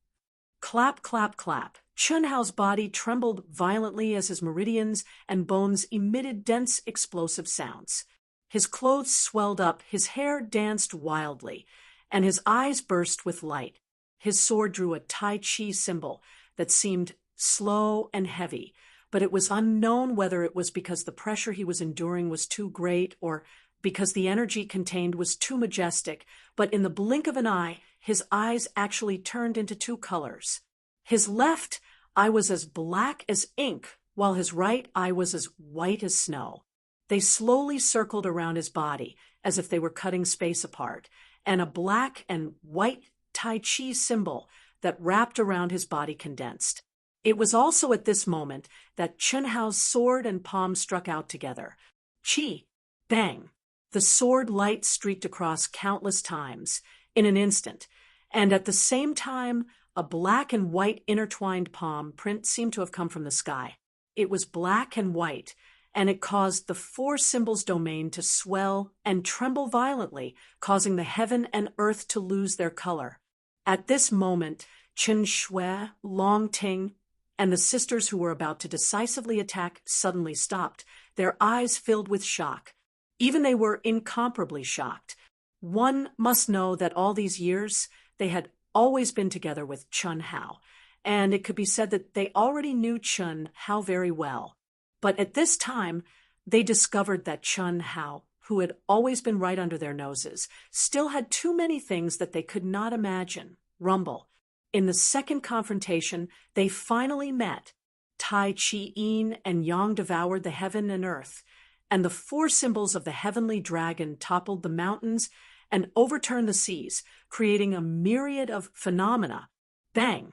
Clap, clap, clap. Chen Hao's body trembled violently as his meridians and bones emitted dense, explosive sounds. His clothes swelled up, his hair danced wildly, and his eyes burst with light. His sword drew a Tai Chi symbol that seemed slow and heavy, but it was unknown whether it was because the pressure he was enduring was too great or because the energy contained was too majestic, but in the blink of an eye, his eyes actually turned into two colors. His left eye was as black as ink, while his right eye was as white as snow. They slowly circled around his body, as if they were cutting space apart, and a black and white Tai Chi symbol that wrapped around his body condensed. It was also at this moment that Chen Hao's sword and palm struck out together. Chi! Bang! The sword light streaked across countless times, in an instant, and at the same time, a black and white intertwined palm print seemed to have come from the sky. It was black and white, and it caused the four symbols domain to swell and tremble violently, causing the heaven and earth to lose their color. At this moment, Chen Shui, Long Ting, and the sisters who were about to decisively attack suddenly stopped, their eyes filled with shock. Even they were incomparably shocked. One must know that all these years they had always been together with Chen Hao, and it could be said that they already knew Chen Hao very well. But at this time, they discovered that Chen Hao, who had always been right under their noses, still had too many things that they could not imagine. Rumble. In the second confrontation, they finally met. Tai Chi Yin and Yang devoured the heaven and earth, and the four symbols of the heavenly dragon toppled the mountains and overturned the seas, creating a myriad of phenomena. Bang!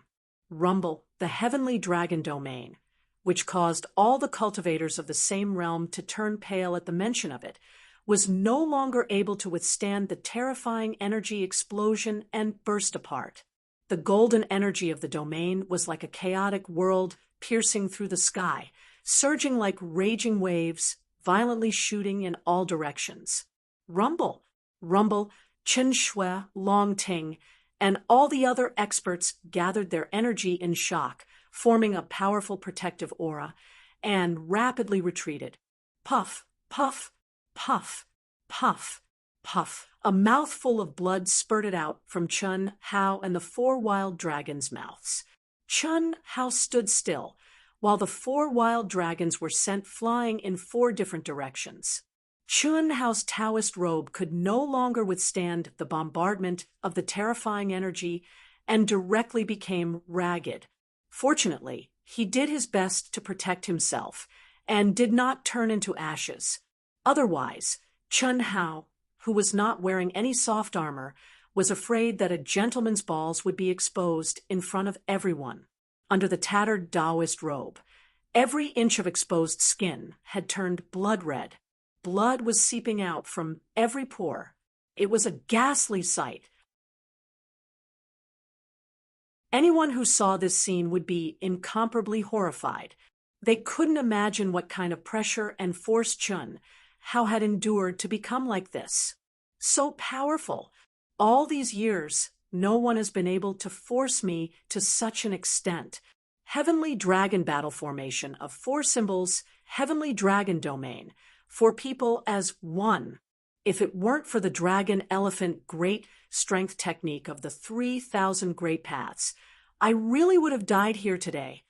Rumble, the heavenly dragon domain, which caused all the cultivators of the same realm to turn pale at the mention of it, was no longer able to withstand the terrifying energy explosion and burst apart. The golden energy of the domain was like a chaotic world piercing through the sky, surging like raging waves, violently shooting in all directions. Rumble, rumble, Chen Shui, Long Ting, and all the other experts gathered their energy in shock, forming a powerful protective aura, and rapidly retreated. Puff, puff, puff, puff, puff. A mouthful of blood spurted out from Chen Hao and the four wild dragons' mouths. Chen Hao stood still, while the four wild dragons were sent flying in four different directions. Chen Hao's Taoist robe could no longer withstand the bombardment of the terrifying energy and directly became ragged. Fortunately, he did his best to protect himself and did not turn into ashes. Otherwise, Chen Hao, who was not wearing any soft armor, was afraid that a gentleman's balls would be exposed in front of everyone. Under the tattered Taoist robe, every inch of exposed skin had turned blood red. Blood was seeping out from every pore. It was a ghastly sight. Anyone who saw this scene would be incomparably horrified. They couldn't imagine what kind of pressure and force Chen how had endured to become like this. So powerful. All these years, no one has been able to force me to such an extent. Heavenly Dragon Battle Formation of 4 symbols, Heavenly Dragon Domain, for people as one. If it weren't for the Dragon Elephant Great Strength technique of the 3,000 Great Paths, I really would have died here today.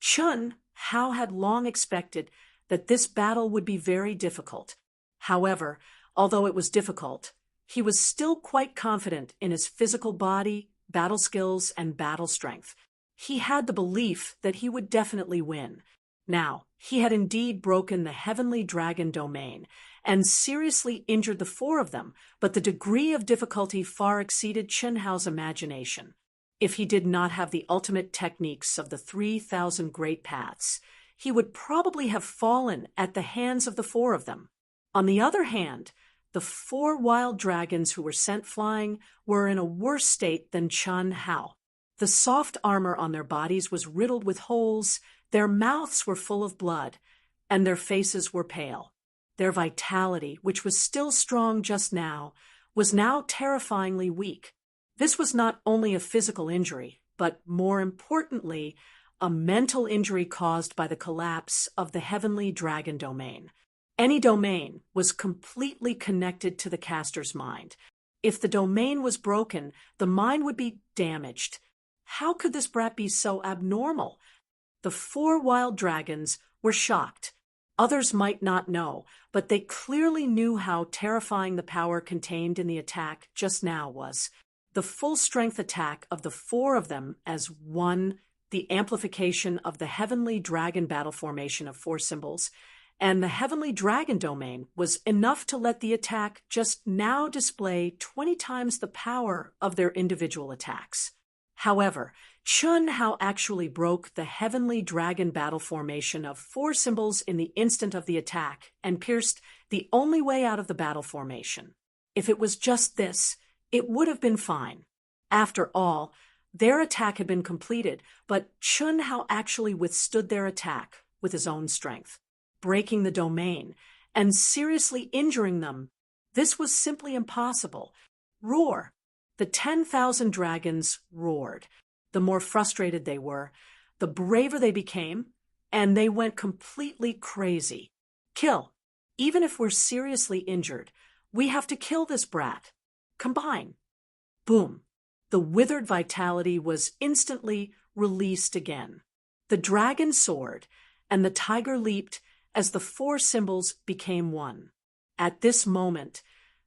Chun Hao had long expected that this battle would be very difficult. However, although it was difficult, he was still quite confident in his physical body, battle skills, and battle strength. He had the belief that he would definitely win. Now, he had indeed broken the Heavenly Dragon Domain and seriously injured the 4 of them, but the degree of difficulty far exceeded Chun Hao's imagination. If he did not have the ultimate techniques of the 3,000 Great Paths, he would probably have fallen at the hands of the 4 of them. On the other hand, the 4 wild dragons who were sent flying were in a worse state than Chun Hao. The soft armor on their bodies was riddled with holes, their mouths were full of blood, and their faces were pale. Their vitality, which was still strong just now, was now terrifyingly weak. This was not only a physical injury, but more importantly, a mental injury caused by the collapse of the Heavenly Dragon Domain. Any domain was completely connected to the caster's mind. If the domain was broken, the mind would be damaged. How could this brat be so abnormal? The 4 wild dragons were shocked. Others might not know, but they clearly knew how terrifying the power contained in the attack just now was. The full-strength attack of the 4 of them as one, the amplification of the Heavenly Dragon Battle Formation of 4 symbols, and the Heavenly Dragon Domain was enough to let the attack just now display 20 times the power of their individual attacks. However, Chun Hao actually broke the Heavenly Dragon Battle Formation of 4 symbols in the instant of the attack and pierced the only way out of the battle formation. If it was just this, it would have been fine. After all, their attack had been completed, but Chun Hao actually withstood their attack with his own strength, breaking the domain and seriously injuring them. This was simply impossible. Roar! The 10,000 dragons roared. The more frustrated they were, the braver they became, and they went completely crazy. Kill! Even if we're seriously injured, we have to kill this brat. Combine! Boom! The withered vitality was instantly released again. The dragon soared, and the tiger leaped as the 4 symbols became one. At this moment,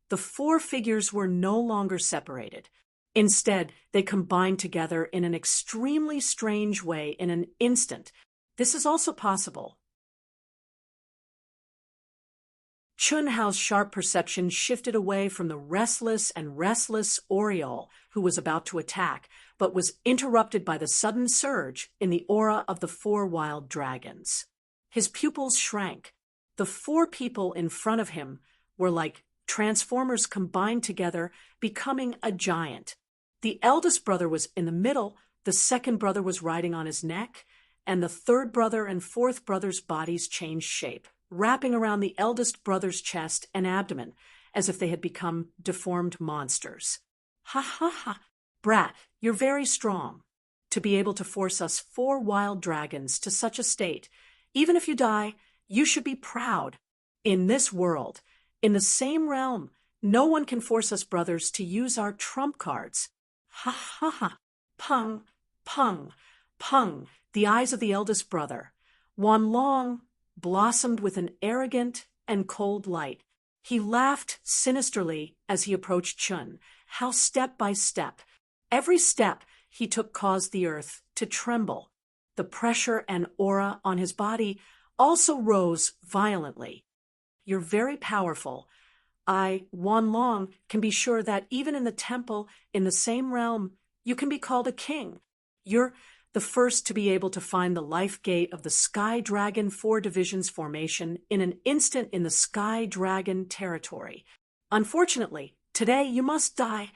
the 4 figures were no longer separated. Instead, they combined together in an extremely strange way in an instant. This is also possible. Chun Hao's sharp perception shifted away from the restless Oriole who was about to attack, but was interrupted by the sudden surge in the aura of the 4 wild dragons. His pupils shrank. The 4 people in front of him were like transformers combined together, becoming a giant. The eldest brother was in the middle, the second brother was riding on his neck, and the 3rd brother and 4th brother's bodies changed shape, wrapping around the eldest brother's chest and abdomen, as if they had become deformed monsters. Ha ha ha! Brat, you're very strong. To be able to force us 4 wild dragons to such a state, even if you die, you should be proud. In this world, in the same realm, no one can force us brothers to use our trump cards. Ha ha ha! Pung, pung, pung, the eyes of the eldest brother. Wan Long blossomed with an arrogant and cold light. He laughed sinisterly as he approached Chun Hao step by step. Every step he took caused the earth to tremble. The pressure and aura on his body also rose violently. You're very powerful. I, Wan Long, can be sure that even in the temple, in the same realm, you can be called a king. You're the first to be able to find the life gate of the Sky Dragon 4 Divisions formation in an instant in the Sky Dragon territory. Unfortunately, today you must die.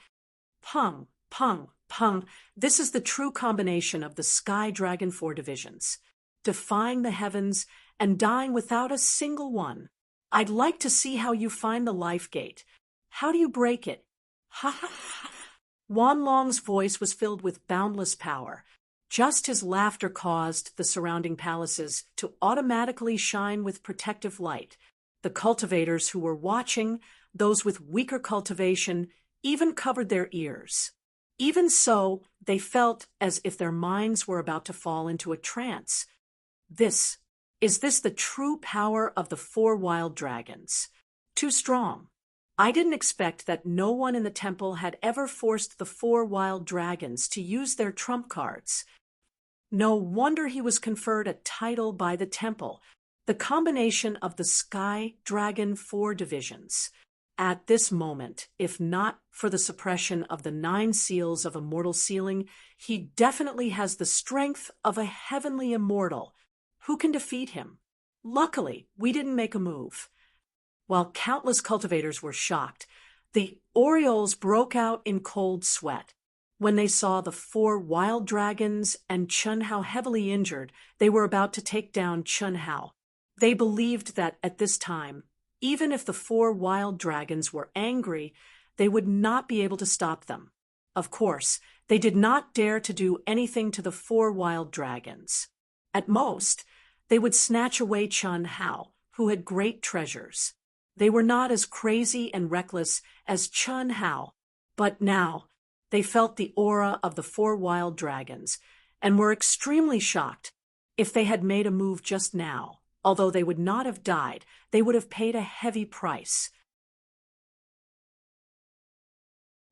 Pung, pung, pung. This is the true combination of the Sky Dragon 4 Divisions. Defying the heavens and dying without a single one. I'd like to see how you find the life gate. How do you break it? Ha ha ha. Wanlong's voice was filled with boundless power. Just his laughter caused the surrounding palaces to automatically shine with protective light. The cultivators who were watching, those with weaker cultivation, even covered their ears. Even so, they felt as if their minds were about to fall into a trance. Is this the true power of the 4 wild dragons? Too strong. I didn't expect that no one in the temple had ever forced the 4 wild dragons to use their trump cards. No wonder he was conferred a title by the temple, the combination of the Sky Dragon 4 divisions. At this moment, if not for the suppression of the 9 seals of immortal sealing, he definitely has the strength of a heavenly immortal. Who can defeat him? Luckily, we didn't make a move. While countless cultivators were shocked, the Orioles broke out in cold sweat. When they saw the 4 wild dragons and Chun Hao heavily injured, they were about to take down Chun Hao. They believed that at this time, even if the 4 wild dragons were angry, they would not be able to stop them. Of course, they did not dare to do anything to the 4 wild dragons. At most, they would snatch away Chun Hao, who had great treasures. They were not as crazy and reckless as Chun Hao, but now they felt the aura of the 4 wild dragons and were extremely shocked. If they had made a move just now, although they would not have died, they would have paid a heavy price.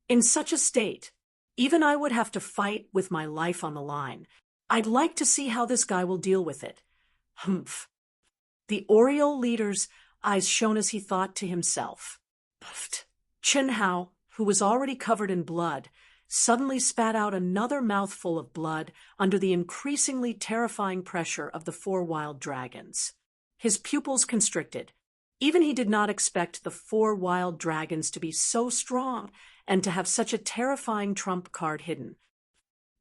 In such a state, even I would have to fight with my life on the line. I'd like to see how this guy will deal with it. Humph. The Oriole leader's eyes shone as he thought to himself. Puffed. Chun Hao, who was already covered in blood, suddenly spat out another mouthful of blood under the increasingly terrifying pressure of the 4 wild dragons. His pupils constricted. Even he did not expect the 4 wild dragons to be so strong and to have such a terrifying trump card hidden.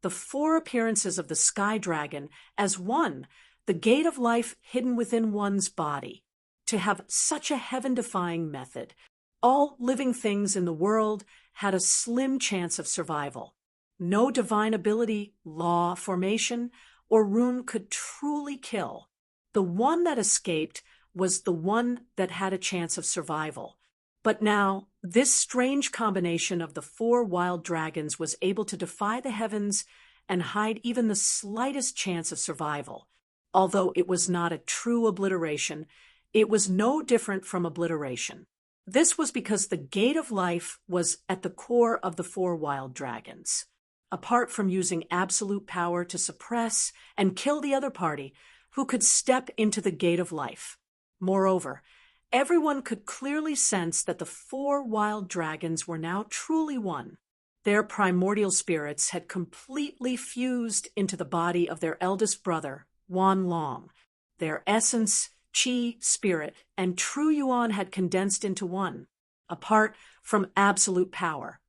The 4 appearances of the Sky Dragon as one, the gate of life hidden within one's body. To have such a heaven-defying method, all living things in the world had a slim chance of survival. No divine ability, law, formation, or rune could truly kill. The one that escaped was the one that had a chance of survival. But now, this strange combination of the 4 wild dragons was able to defy the heavens and hide even the slightest chance of survival. Although it was not a true obliteration, it was no different from obliteration. This was because the gate of life was at the core of the 4 wild dragons. Apart from using absolute power to suppress and kill the other party, who could step into the gate of life. Moreover, everyone could clearly sense that the 4 wild dragons were now truly one. Their primordial spirits had completely fused into the body of their eldest brother, Wanlong. Their essence, Qi, spirit, and true Yuan had condensed into one, apart from absolute power.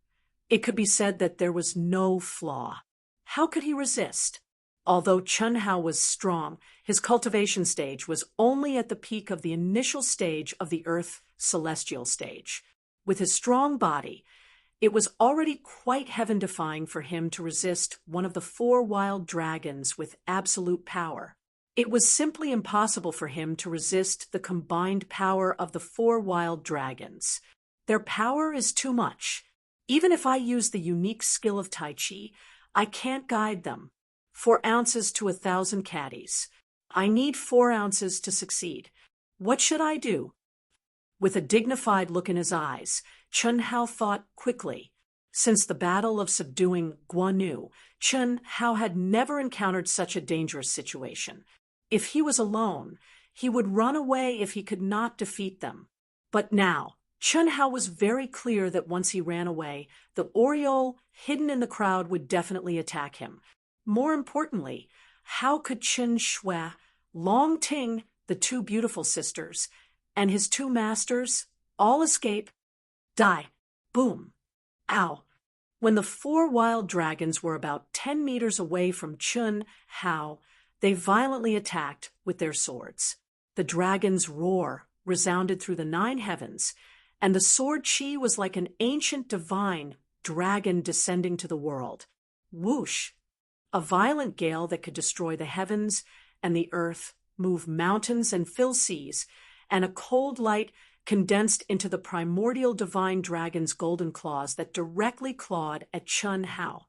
It could be said that there was no flaw. How could he resist? Although Chun Hao was strong, his cultivation stage was only at the peak of the initial stage of the Earth celestial stage. With his strong body, it was already quite heaven-defying for him to resist one of the 4 wild dragons with absolute power. It was simply impossible for him to resist the combined power of the 4 wild dragons. Their power is too much. Even if I use the unique skill of Tai Chi, I can't guide them. 4 ounces to 1,000 caddies. I need 4 ounces to succeed. What should I do? With a dignified look in his eyes, Chun Hao thought quickly. Since the battle of subduing Guan, Chun Hao had never encountered such a dangerous situation. If he was alone, he would run away if he could not defeat them. But now, Chun Hao was very clear that once he ran away, the Oriole hidden in the crowd would definitely attack him. More importantly, how could Chen Shui, Long Ting, the 2 beautiful sisters, and his 2 masters all escape? Die. Boom. Ow. When the 4 wild dragons were about 10 meters away from Chun Hao, they violently attacked with their swords. The dragons roar, resounded through the 9 heavens, and the sword chi was like an ancient divine dragon descending to the world. Whoosh! A violent gale that could destroy the heavens and the earth, move mountains and fill seas, and a cold light condensed into the primordial divine dragon's golden claws that directly clawed at Chun Hao.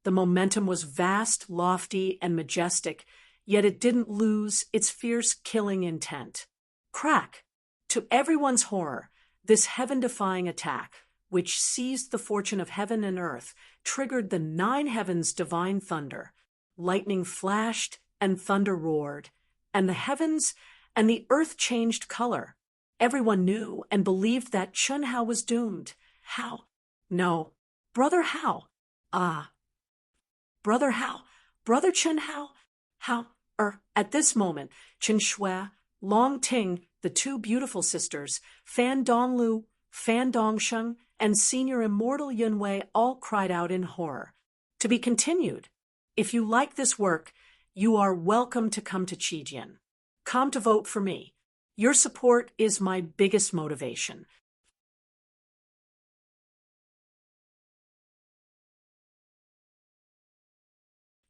The momentum was vast, lofty, and majestic, yet it didn't lose its fierce killing intent. Crack! To everyone's horror, this heaven-defying attack, which seized the fortune of heaven and earth, triggered the 9 heavens' divine thunder. Lightning flashed and thunder roared, and the heavens and the earth changed color. Everyone knew and believed that Chun Hao was doomed. How? No. Brother Hao. Ah. Brother Hao. Brother Chun Hao. How? At this moment, Chen Shui, Long Ting, the 2 beautiful sisters, Fan Donglu, Fan Dongsheng, and Senior Immortal Yunwei all cried out in horror. To be continued. If you like this work, you are welcome to come to Qijian. Come to vote for me. Your support is my biggest motivation.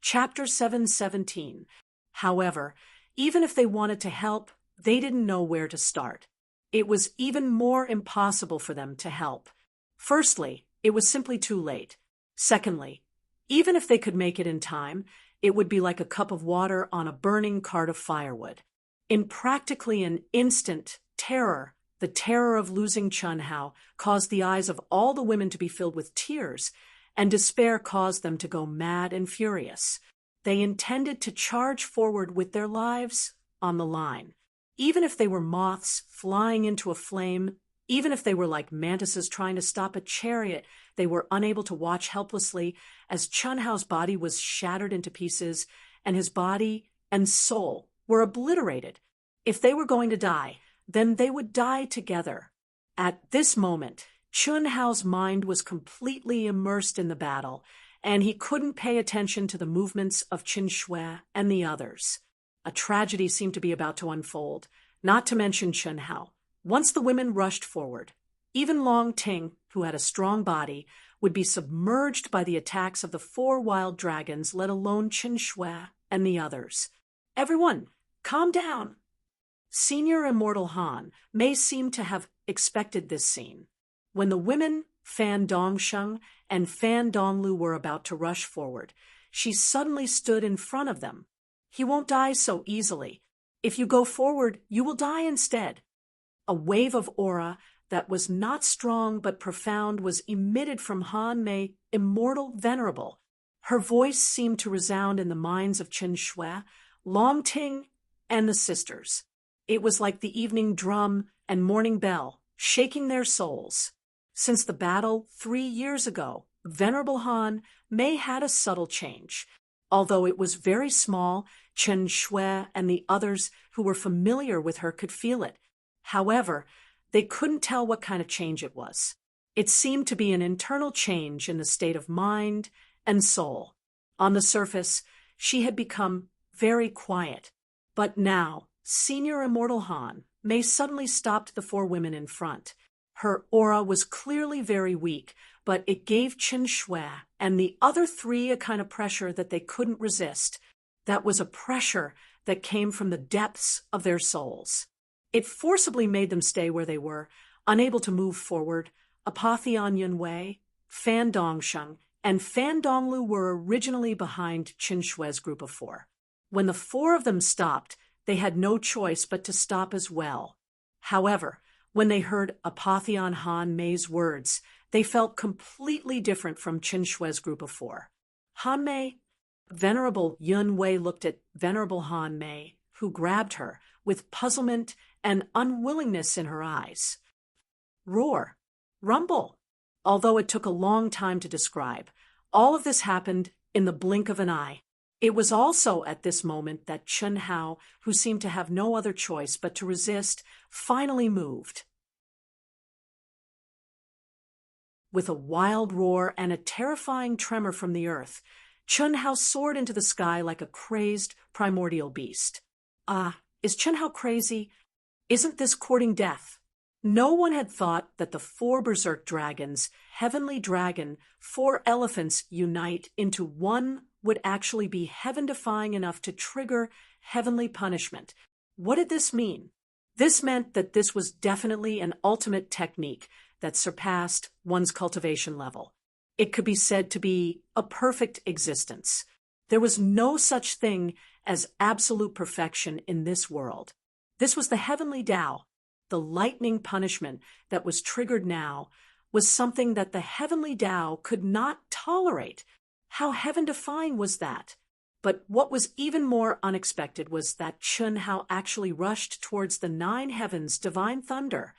Chapter 717. However, even if they wanted to help, they didn't know where to start. It was even more impossible for them to help. Firstly, it was simply too late. Secondly, even if they could make it in time, it would be like a cup of water on a burning cart of firewood. In practically an instant, the terror of losing Chun Hao, caused the eyes of all the women to be filled with tears, and despair caused them to go mad and furious. They intended to charge forward with their lives on the line. Even if they were moths flying into a flame, even if they were like mantises trying to stop a chariot, they were unable to watch helplessly as Chun Hao's body was shattered into pieces, and his body and soul were obliterated. If they were going to die, then they would die together. At this moment, Chun Hao's mind was completely immersed in the battle, and he couldn't pay attention to the movements of Qin Shui and the others. A tragedy seemed to be about to unfold, not to mention Chun Hao. Once the women rushed forward, even Long Ting, who had a strong body, would be submerged by the attacks of the 4 wild dragons, let alone Qin Shui and the others. Everyone, calm down. Senior Immortal Han may seem to have expected this scene. When the women, Fan Dongsheng and Fan Donglu, were about to rush forward, she suddenly stood in front of them. He won't die so easily. If you go forward, you will die instead. A wave of aura that was not strong but profound was emitted from Han Mei, Immortal Venerable. Her voice seemed to resound in the minds of Qin Shui, Long Ting, and the sisters. It was like the evening drum and morning bell, shaking their souls. Since the battle 3 years ago, Venerable Han Mei had a subtle change. Although it was very small, Chen Shui and the others who were familiar with her could feel it. However, they couldn't tell what kind of change it was. It seemed to be an internal change in the state of mind and soul. On the surface, she had become very quiet. But now, Senior Immortal Han Mei suddenly stopped the 4 women in front. Her aura was clearly very weak, but it gave Qin Shui and the other 3 a kind of pressure that they couldn't resist. That was a pressure that came from the depths of their souls. It forcibly made them stay where they were, unable to move forward. Apotheon Yunwei, Fan Dongsheng, and Fan Donglu were originally behind Qin Shui's group of 4. When the 4 of them stopped, they had no choice but to stop as well. However, when they heard Apotheon Han Mei's words, they felt completely different from Qin Shui's group of 4. Han Mei, Venerable Yunwei looked at Venerable Han Mei, who grabbed her, with puzzlement and unwillingness in her eyes. Roar, rumble. Although it took a long time to describe, all of this happened in the blink of an eye. It was also at this moment that Chun Hao, who seemed to have no other choice but to resist, finally moved. With a wild roar and a terrifying tremor from the earth, Chun Hao soared into the sky like a crazed primordial beast. Is Chen Hao crazy? Isn't this courting death? No one had thought that the four berserk dragons, heavenly dragon, four elephants unite into one would actually be heaven-defying enough to trigger heavenly punishment. What did this mean? This meant that this was definitely an ultimate technique that surpassed one's cultivation level. It could be said to be a perfect existence. There was no such thing as absolute perfection in this world. This was the heavenly Tao. The lightning punishment that was triggered now was something that the heavenly Tao could not tolerate. How heaven-defying was that? But what was even more unexpected was that Chen Hao actually rushed towards the nine heavens' divine thunder.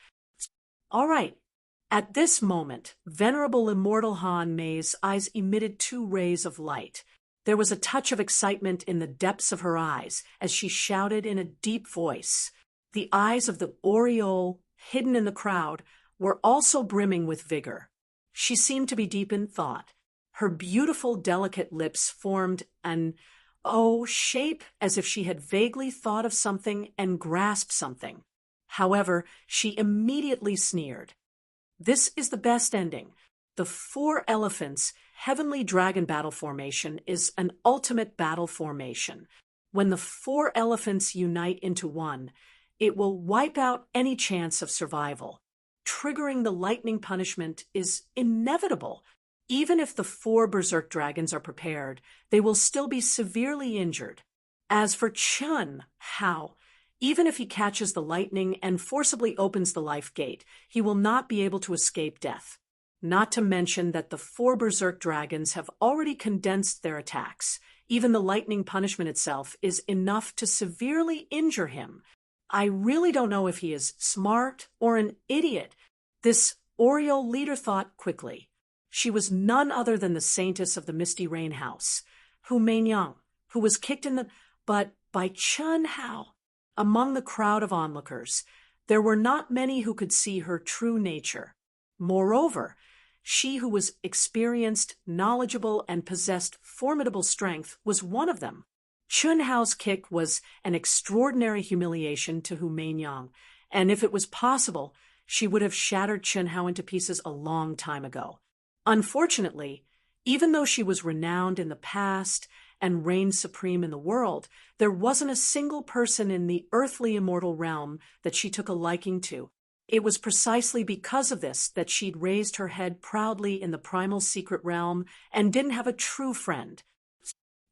All right. At this moment, venerable immortal Han Mei's eyes emitted two rays of light. There was a touch of excitement in the depths of her eyes as she shouted in a deep voice. The eyes of the aureole, hidden in the crowd, were also brimming with vigor. She seemed to be deep in thought. Her beautiful, delicate lips formed an shape as if she had vaguely thought of something and grasped something. However, she immediately sneered. This is the best ending. The four elephants' heavenly dragon battle formation is an ultimate battle formation. When the four elephants unite into one, it will wipe out any chance of survival. Triggering the lightning punishment is inevitable. Even if the four berserk dragons are prepared, they will still be severely injured. As for Chen Hao, even if he catches the lightning and forcibly opens the life gate, he will not be able to escape death. Not to mention that the four berserk dragons have already condensed their attacks. Even the lightning punishment itself is enough to severely injure him. I really don't know if he is smart or an idiot. This Oriole leader thought quickly. She was none other than the saintess of the Misty Rain House, Hu Meinyang, who was kicked in the butt by Chen Hao. Among the crowd of onlookers, there were not many who could see her true nature. Moreover, she who was experienced, knowledgeable, and possessed formidable strength was one of them. Chen Hao's kick was an extraordinary humiliation to Hu Meinyang, and if it was possible, she would have shattered Chen Hao into pieces a long time ago. Unfortunately, even though she was renowned in the past and reigned supreme in the world, there wasn't a single person in the earthly immortal realm that she took a liking to. It was precisely because of this that she'd raised her head proudly in the primal secret realm and didn't have a true friend.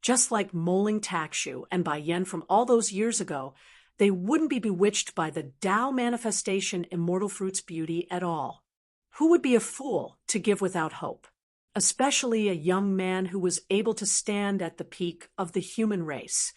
Just like Moling Takshu and Bai Yen from all those years ago, they wouldn't be bewitched by the Tao manifestation immortal fruit's beauty at all. Who would be a fool to give without hope? Especially a young man who was able to stand at the peak of the human race.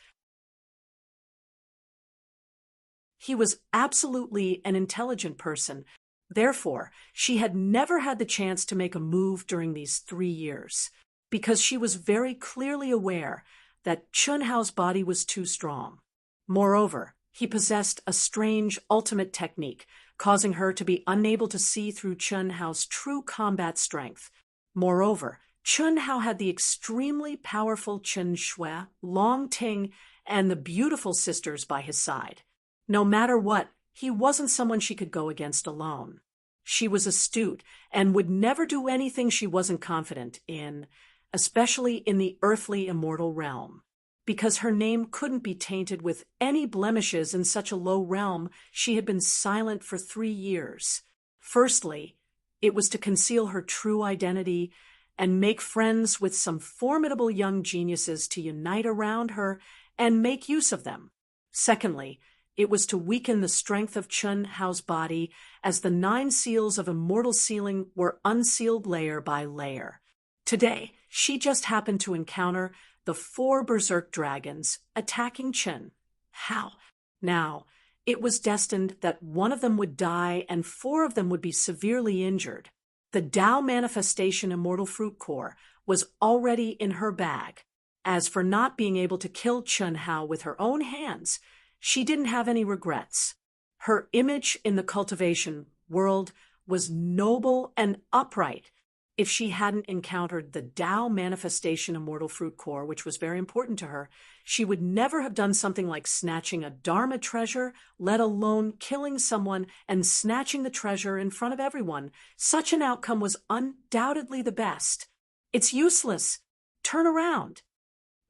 He was absolutely an intelligent person. Therefore, she had never had the chance to make a move during these 3 years, because she was very clearly aware that Chen Hao's body was too strong. Moreover, he possessed a strange ultimate technique, causing her to be unable to see through Chen Hao's true combat strength. Moreover, Chen Hao had the extremely powerful Chen Shui, Long Ting, and the beautiful sisters by his side. No matter what, he wasn't someone she could go against alone. She was astute and would never do anything she wasn't confident in, especially in the earthly immortal realm. Because her name couldn't be tainted with any blemishes in such a low realm, she had been silent for 3 years. Firstly, it was to conceal her true identity and make friends with some formidable young geniuses to unite around her and make use of them. Secondly, it was to weaken the strength of Chen Hao's body as the 9 seals of immortal sealing were unsealed layer by layer. Today, she just happened to encounter the 4 berserk dragons attacking Chen Hao. Now, it was destined that one of them would die and 4 of them would be severely injured. The Tao manifestation immortal fruit core was already in her bag. As for not being able to kill Chen Hao with her own hands, she didn't have any regrets. Her image in the cultivation world was noble and upright. If she hadn't encountered the Tao manifestation immortal fruit core, which was very important to her, she would never have done something like snatching a Dharma treasure, let alone killing someone and snatching the treasure in front of everyone. Such an outcome was undoubtedly the best. It's useless. Turn around.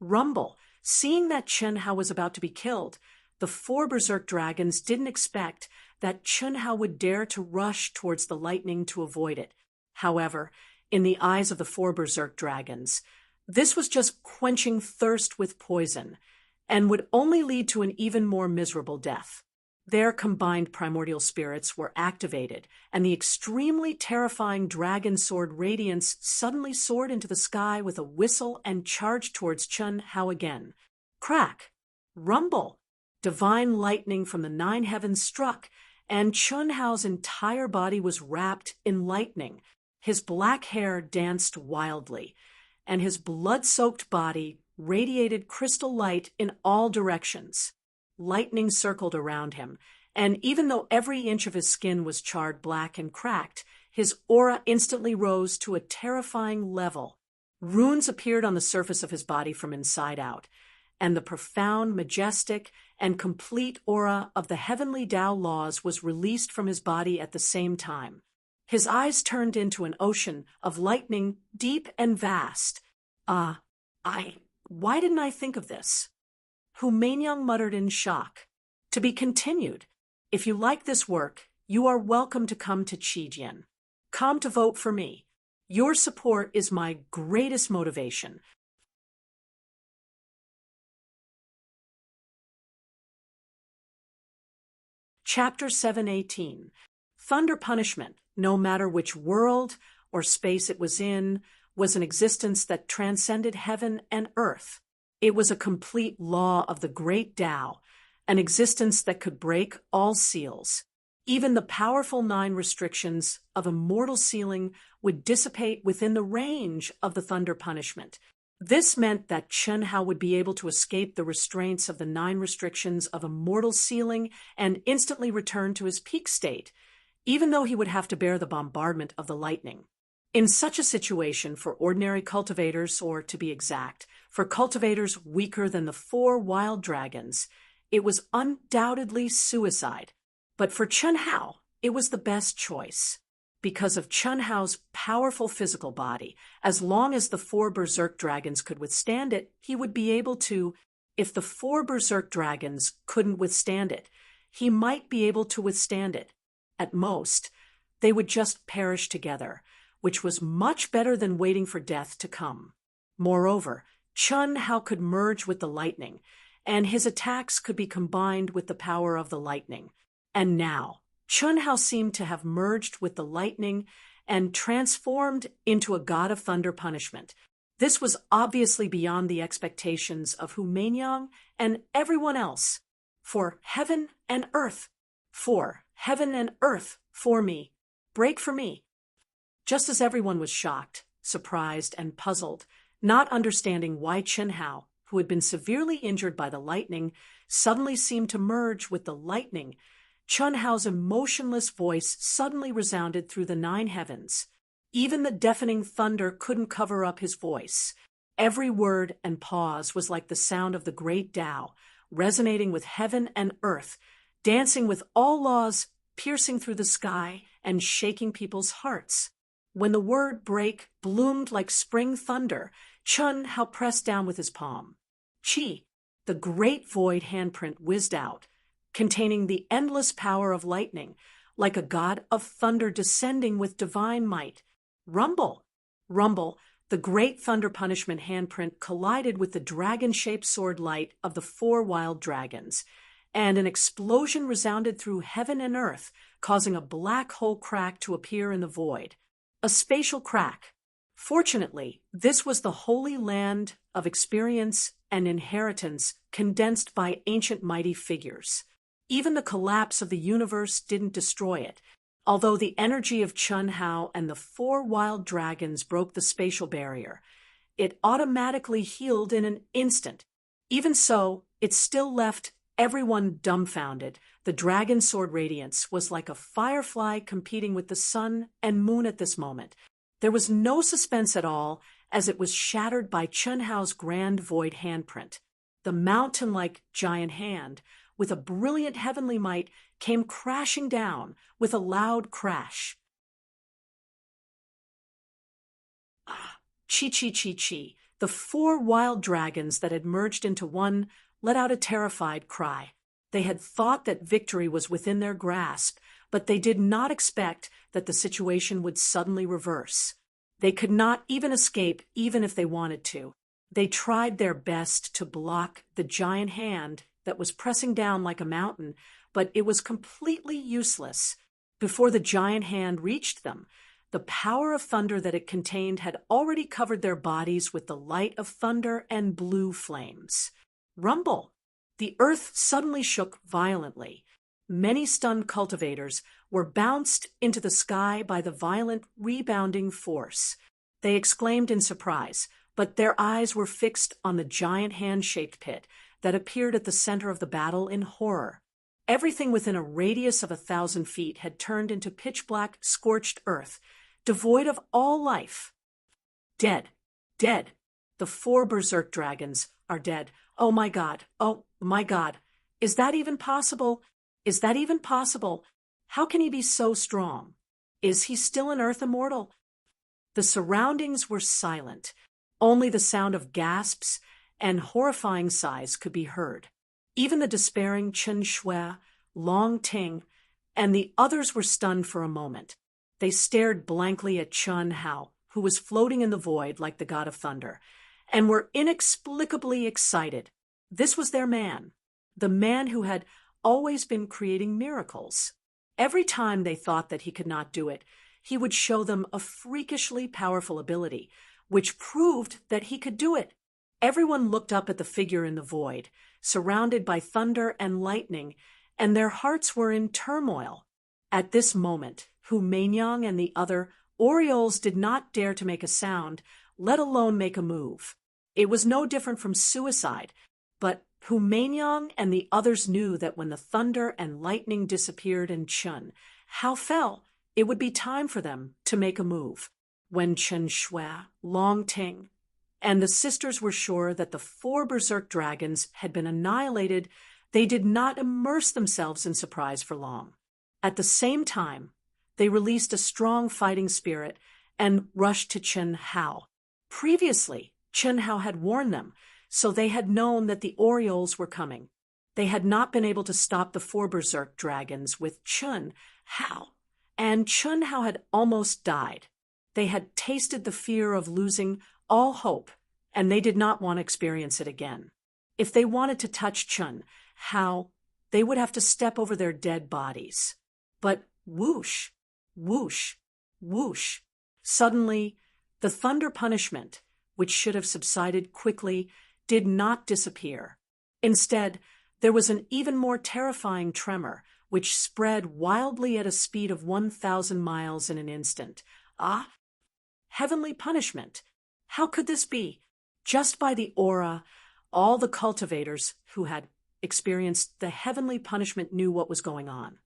Rumble. Seeing that Chen Hao was about to be killed, the 4 berserk dragons didn't expect that Chen Hao would dare to rush towards the lightning to avoid it. However, in the eyes of the 4 berserk dragons, this was just quenching thirst with poison, and would only lead to an even more miserable death. Their combined primordial spirits were activated, and the extremely terrifying dragon sword Radiance suddenly soared into the sky with a whistle and charged towards Chen Hao again. Crack! Rumble! Divine lightning from the 9 heavens struck, and Chen Hao's entire body was wrapped in lightning. His black hair danced wildly, and his blood-soaked body radiated crystal light in all directions. Lightning circled around him, and even though every inch of his skin was charred black and cracked, his aura instantly rose to a terrifying level. Runes appeared on the surface of his body from inside out, and the profound, majestic, and complete aura of the heavenly Tao laws was released from his body at the same time. His eyes turned into an ocean of lightning, deep and vast. Why didn't I think of this? Hu Meinyang muttered in shock. To be continued. If you like this work, you are welcome to come to Qijian. Come to vote for me. Your support is my greatest motivation. Chapter 718. Thunder punishment, no matter which world or space it was in, was an existence that transcended heaven and earth. It was a complete law of the great Tao, an existence that could break all seals. Even the powerful 9 restrictions of immortal sealing would dissipate within the range of the thunder punishment. This meant that Chen Hao would be able to escape the restraints of the 9 restrictions of immortal sealing and instantly return to his peak state, even though he would have to bear the bombardment of the lightning. In such a situation, for ordinary cultivators, or to be exact, for cultivators weaker than the 4 wild dragons, it was undoubtedly suicide. But for Chen Hao, it was the best choice. Because of Chen Hao's powerful physical body, as long as the 4 berserk dragons could withstand it, he would be able to. If the 4 berserk dragons couldn't withstand it, he might be able to withstand it. At most, they would just perish together, which was much better than waiting for death to come. Moreover, Chen Hao could merge with the lightning, and his attacks could be combined with the power of the lightning. And now, Chen Hao seemed to have merged with the lightning and transformed into a god of thunder punishment. This was obviously beyond the expectations of Hu Meinyang and everyone else. For heaven and earth. For heaven and earth. For me. Break for me. Just as everyone was shocked, surprised, and puzzled, not understanding why Chen Hao, who had been severely injured by the lightning, suddenly seemed to merge with the lightning, Chen Hao's emotionless voice suddenly resounded through the 9 heavens. Even the deafening thunder couldn't cover up his voice. Every word and pause was like the sound of the great Tao, resonating with heaven and earth, dancing with all laws, piercing through the sky, and shaking people's hearts. When the word break bloomed like spring thunder, Chen Hao pressed down with his palm. Qi, the great void handprint, whizzed out, containing the endless power of lightning, like a god of thunder descending with divine might. Rumble! Rumble! The great thunder punishment handprint collided with the dragon-shaped sword light of the 4 wild dragons, and an explosion resounded through heaven and earth, causing a black hole crack to appear in the void. A spatial crack. Fortunately, this was the holy land of experience and inheritance condensed by ancient mighty figures. Even the collapse of the universe didn't destroy it. Although the energy of Chen Hao and the 4 wild dragons broke the spatial barrier, it automatically healed in an instant. Even so, it still left everyone dumbfounded. The dragon sword radiance was like a firefly competing with the sun and moon at this moment. There was no suspense at all, as it was shattered by Chun Hao's grand void handprint. The mountain-like giant hand, with a brilliant heavenly might, came crashing down with a loud crash. Ah, chi chi chi chi. The 4 wild dragons that had merged into one let out a terrified cry. They had thought that victory was within their grasp, but they did not expect that the situation would suddenly reverse. They could not even escape, even if they wanted to. They tried their best to block the giant hand that was pressing down like a mountain, but it was completely useless. Before the giant hand reached them, the power of thunder that it contained had already covered their bodies with the light of thunder and blue flames. Rumble! The earth suddenly shook violently. Many stunned cultivators were bounced into the sky by the violent, rebounding force. They exclaimed in surprise, but their eyes were fixed on the giant hand-shaped pit that appeared at the center of the battle in horror. Everything within a radius of 1,000 feet had turned into pitch-black, scorched earth, devoid of all life. Dead. Dead. The 4 berserk dragons are dead. Oh my God. Oh my God. Is that even possible? Is that even possible? How can he be so strong? Is he still an earth immortal? The surroundings were silent. Only the sound of gasps and horrifying sighs could be heard. Even the despairing Chen Shui, Long Ting, and the others were stunned for a moment. They stared blankly at Chun Hao, who was floating in the void like the god of thunder, and were inexplicably excited. This was their man, the man who had always been creating miracles. Every time they thought that he could not do it, he would show them a freakishly powerful ability, which proved that he could do it. Everyone looked up at the figure in the void, surrounded by thunder and lightning, and their hearts were in turmoil. At this moment, Hu Meinyang and the other Orioles did not dare to make a sound, let alone make a move. It was no different from suicide, but Hu Meinyang and the others knew that when the thunder and lightning disappeared and Chun Hao fell, it would be time for them to make a move. When Chen Shui, Long Ting, and the sisters were sure that the 4 berserk dragons had been annihilated, they did not immerse themselves in surprise for long. At the same time, they released a strong fighting spirit and rushed to Chen Hao. Previously, Chen Hao had warned them, so they had known that the Orioles were coming. They had not been able to stop the 4 berserk dragons with Chun Hao, and Chun Hao had almost died. They had tasted the fear of losing all hope, and they did not want to experience it again. If they wanted to touch Chun Hao, they would have to step over their dead bodies. But whoosh, whoosh, whoosh. Suddenly, the thunder punishment, which should have subsided quickly, did not disappear. Instead, there was an even more terrifying tremor, which spread wildly at a speed of 1,000 miles in an instant. Ah! Heavenly punishment! How could this be? Just by the aura, all the cultivators who had experienced the heavenly punishment knew what was going on.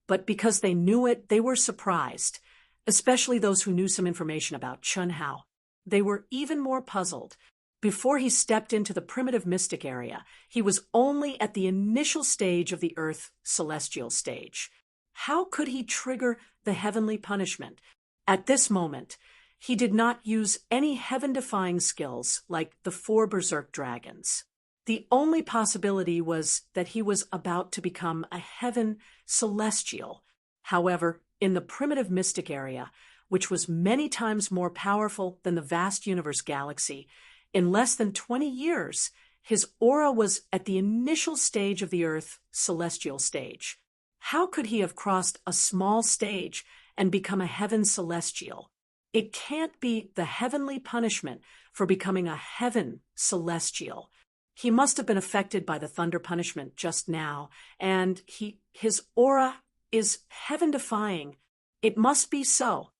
But because they knew it, they were surprised, especially those who knew some information about Chun Hao. They were even more puzzled. Before he stepped into the primitive mystic area, he was only at the initial stage of the Earth celestial stage. How could he trigger the heavenly punishment? At this moment, he did not use any heaven-defying skills like the 4 berserk dragons. The only possibility was that he was about to become a heaven celestial. However, in the primitive mystic area, which was many times more powerful than the vast universe galaxy, in less than 20 years, his aura was at the initial stage of the Earth celestial stage. How could he have crossed a small stage and become a heaven celestial? It can't be the heavenly punishment for becoming a heaven celestial. He must have been affected by the thunder punishment just now, and his aura is heaven-defying. It must be so.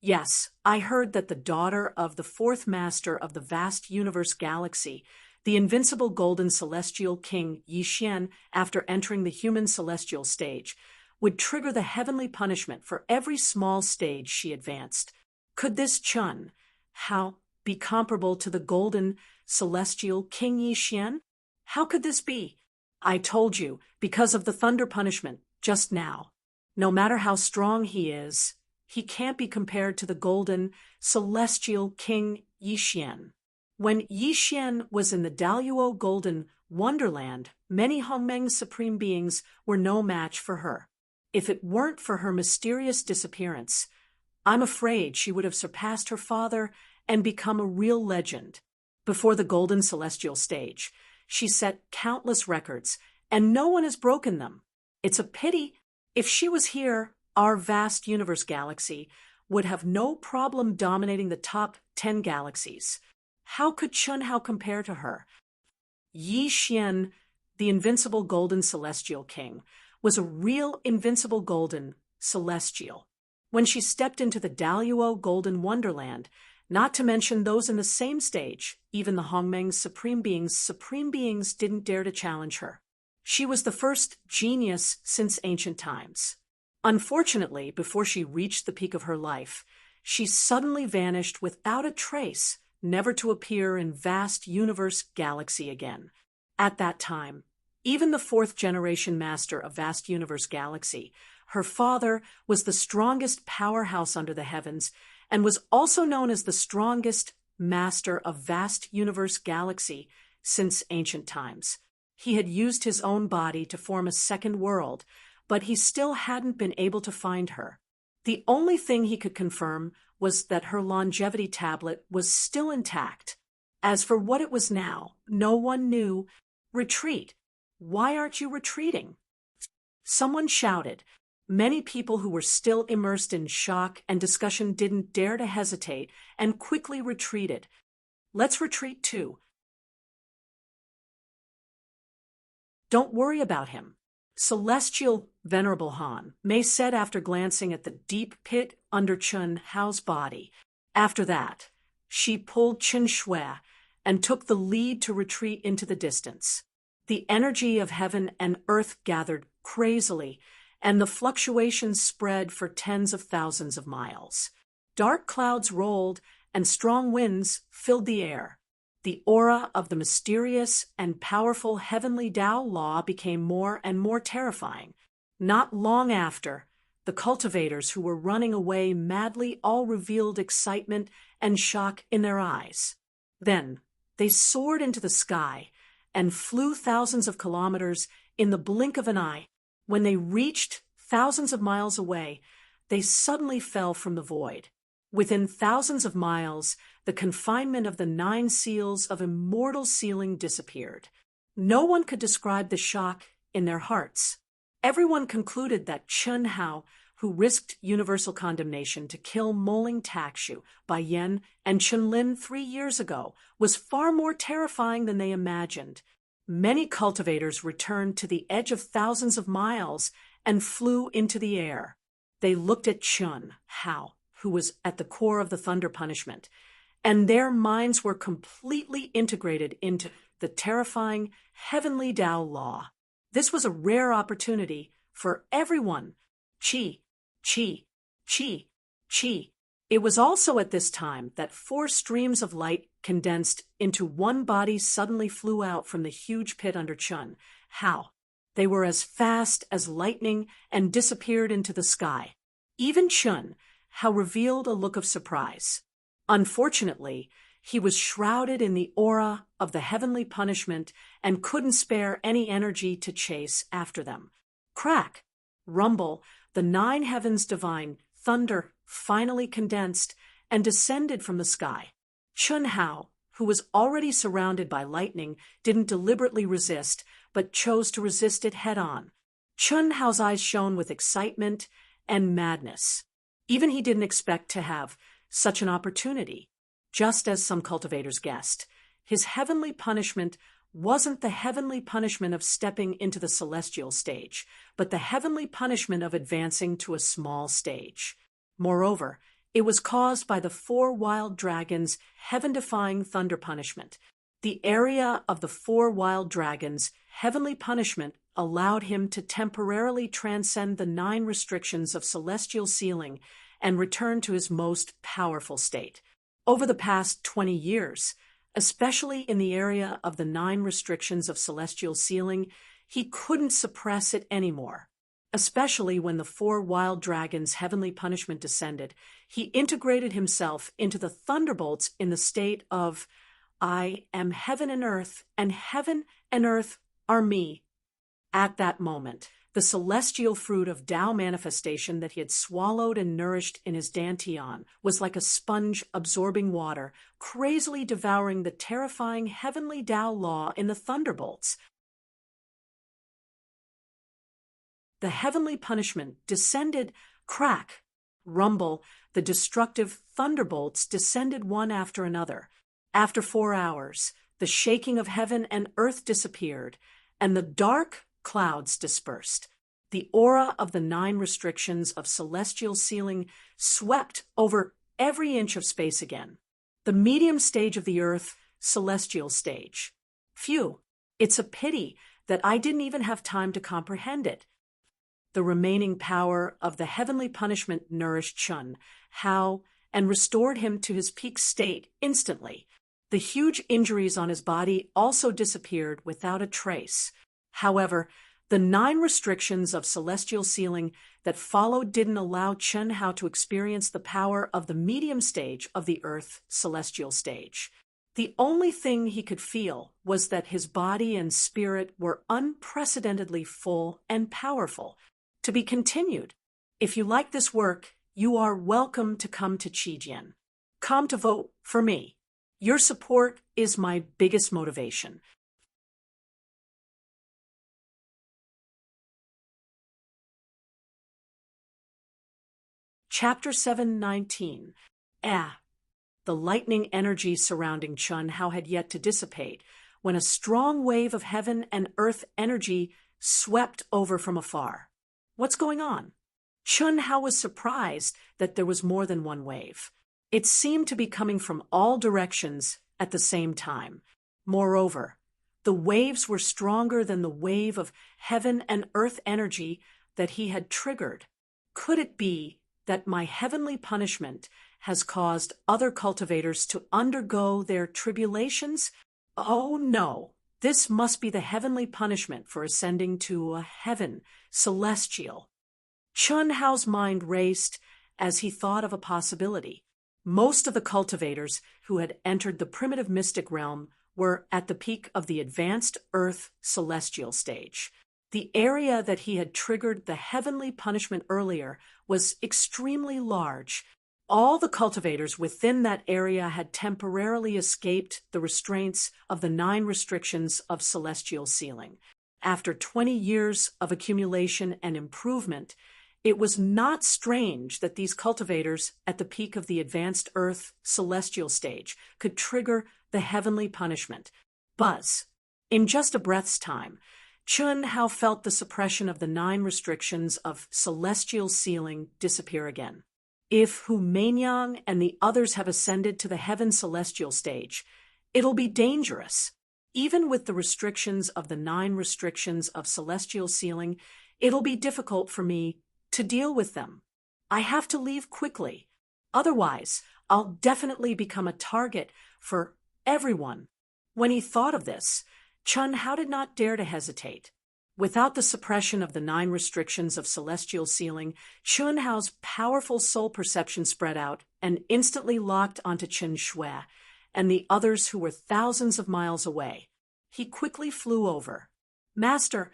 Yes, I heard that the daughter of the 4th master of the vast universe galaxy, the invincible golden celestial king Yi Xian, after entering the human celestial stage, would trigger the heavenly punishment for every small stage she advanced. Could this Chun Hao be comparable to the golden celestial King Yi Xian? How could this be? I told you, because of the thunder punishment, just now. No matter how strong he is, he can't be compared to the golden celestial King Yi Xian. When Yi Xian was in the Daluo Golden Wonderland, many Hongmeng supreme beings were no match for her. If it weren't for her mysterious disappearance, I'm afraid she would have surpassed her father and become a real legend. Before the Golden Celestial stage, she set countless records, and no one has broken them. It's a pity. If she was here, our vast universe galaxy would have no problem dominating the top 10 galaxies. How could Chun Hao compare to her? Yi Xian, the invincible golden celestial king, was a real invincible golden celestial. When she stepped into the Daluo Golden Wonderland, not to mention those in the same stage, even the Hongmeng's supreme beings didn't dare to challenge her. She was the first genius since ancient times. Unfortunately, before she reached the peak of her life, she suddenly vanished without a trace, never to appear in vast universe galaxy again. At that time, even the fourth-generation master of vast universe galaxy, her father was the strongest powerhouse under the heavens and was also known as the strongest master of vast universe galaxy since ancient times. He had used his own body to form a second world, but he still hadn't been able to find her. The only thing he could confirm was that her longevity tablet was still intact. As for what it was now, no one knew. Retreat. Why aren't you retreating? Someone shouted. Many people who were still immersed in shock and discussion didn't dare to hesitate and quickly retreated. Let's retreat too. Don't worry about him. Celestial Venerable Han, Mei said after glancing at the deep pit under Chun Hao's body. After that, she pulled Chen Shui and took the lead to retreat into the distance. The energy of heaven and earth gathered crazily, and the fluctuations spread for tens of thousands of miles. Dark clouds rolled, and strong winds filled the air. The aura of the mysterious and powerful heavenly Tao law became more and more terrifying. Not long after, the cultivators who were running away madly all revealed excitement and shock in their eyes. Then, they soared into the sky and flew thousands of kilometers in the blink of an eye. When they reached thousands of miles away, they suddenly fell from the void. Within thousands of miles, the confinement of the 9 seals of immortal sealing disappeared. No one could describe the shock in their hearts. Everyone concluded that Chun Hao, who risked universal condemnation to kill Moling Takshu, Bai Yan, and Chun Lin 3 years ago, was far more terrifying than they imagined. Many cultivators returned to the edge of thousands of miles and flew into the air. They looked at Chun Hao, who was at the core of the thunder punishment, and their minds were completely integrated into the terrifying heavenly Tao law. This was a rare opportunity for everyone. Qi, qi, qi, qi. It was also at this time that 4 streams of light condensed into one body suddenly flew out from the huge pit under Chun Hao. They were as fast as lightning and disappeared into the sky. Even Chun Hao revealed a look of surprise. Unfortunately, he was shrouded in the aura of the heavenly punishment and couldn't spare any energy to chase after them. Crack, rumble, the 9 heavens divine thunder finally condensed and descended from the sky. Chun Hao, who was already surrounded by lightning, didn't deliberately resist, but chose to resist it head-on. Chun Hao's eyes shone with excitement and madness. Even he didn't expect to have such an opportunity. Just as some cultivators guessed, his heavenly punishment wasn't the heavenly punishment of stepping into the celestial stage, but the heavenly punishment of advancing to a small stage. Moreover, it was caused by the 4 wild dragons' heaven-defying thunder punishment. The area of the 4 wild dragons' heavenly punishment allowed him to temporarily transcend the 9 restrictions of celestial sealing and return to his most powerful state. Over the past 20 years, especially in the area of the 9 restrictions of celestial sealing, he couldn't suppress it anymore. Especially when the 4 wild dragons' heavenly punishment descended, he integrated himself into the thunderbolts in the state of, "I am heaven and earth are me." At that moment, the celestial fruit of Tao manifestation that he had swallowed and nourished in his dantian was like a sponge absorbing water, crazily devouring the terrifying heavenly Tao law in the thunderbolts. The heavenly punishment descended, crack, rumble, the destructive thunderbolts descended one after another. After 4 hours, the shaking of heaven and earth disappeared, and the dark clouds dispersed. The aura of the 9 restrictions of celestial sealing swept over every inch of space again. The medium stage of the earth, celestial stage. Phew, it's a pity that I didn't even have time to comprehend it. The remaining power of the heavenly punishment nourished Chun Hao and restored him to his peak state instantly. The huge injuries on his body also disappeared without a trace. However, the 9 restrictions of celestial sealing that followed didn't allow Chun Hao to experience the power of the medium stage of the Earth celestial stage. The only thing he could feel was that his body and spirit were unprecedentedly full and powerful. To be continued. If you like this work, you are welcome to come to Qijian. Come to vote for me. Your support is my biggest motivation. Chapter 7:19. The lightning energy surrounding Chun Hao had yet to dissipate when a strong wave of heaven and earth energy swept over from afar. What's going on? Chun Hao was surprised that there was more than one wave. It seemed to be coming from all directions at the same time. Moreover, the waves were stronger than the wave of heaven and earth energy that he had triggered. Could it be that my heavenly punishment has caused other cultivators to undergo their tribulations? Oh no! This must be the heavenly punishment for ascending to a heaven, celestial. Chun Hao's mind raced as he thought of a possibility. Most of the cultivators who had entered the primitive mystic realm were at the peak of the advanced earth celestial stage. The area that he had triggered the heavenly punishment earlier was extremely large. All the cultivators within that area had temporarily escaped the restraints of the 9 restrictions of celestial sealing. After 20 years of accumulation and improvement, it was not strange that these cultivators at the peak of the advanced earth celestial stage could trigger the heavenly punishment. Buzz. In just a breath's time, Chun Hao felt the suppression of the 9 restrictions of celestial sealing disappear again. If Hu Meinyang and the others have ascended to the heaven celestial stage, it'll be dangerous. Even with the restrictions of the 9 restrictions of celestial sealing, it'll be difficult for me to deal with them. I have to leave quickly. Otherwise, I'll definitely become a target for everyone. When he thought of this, Chun Hao did not dare to hesitate. Without the suppression of the 9 restrictions of celestial sealing, Chun Hao's powerful soul perception spread out and instantly locked onto Chen Shui and the others who were thousands of miles away. He quickly flew over. "Master!"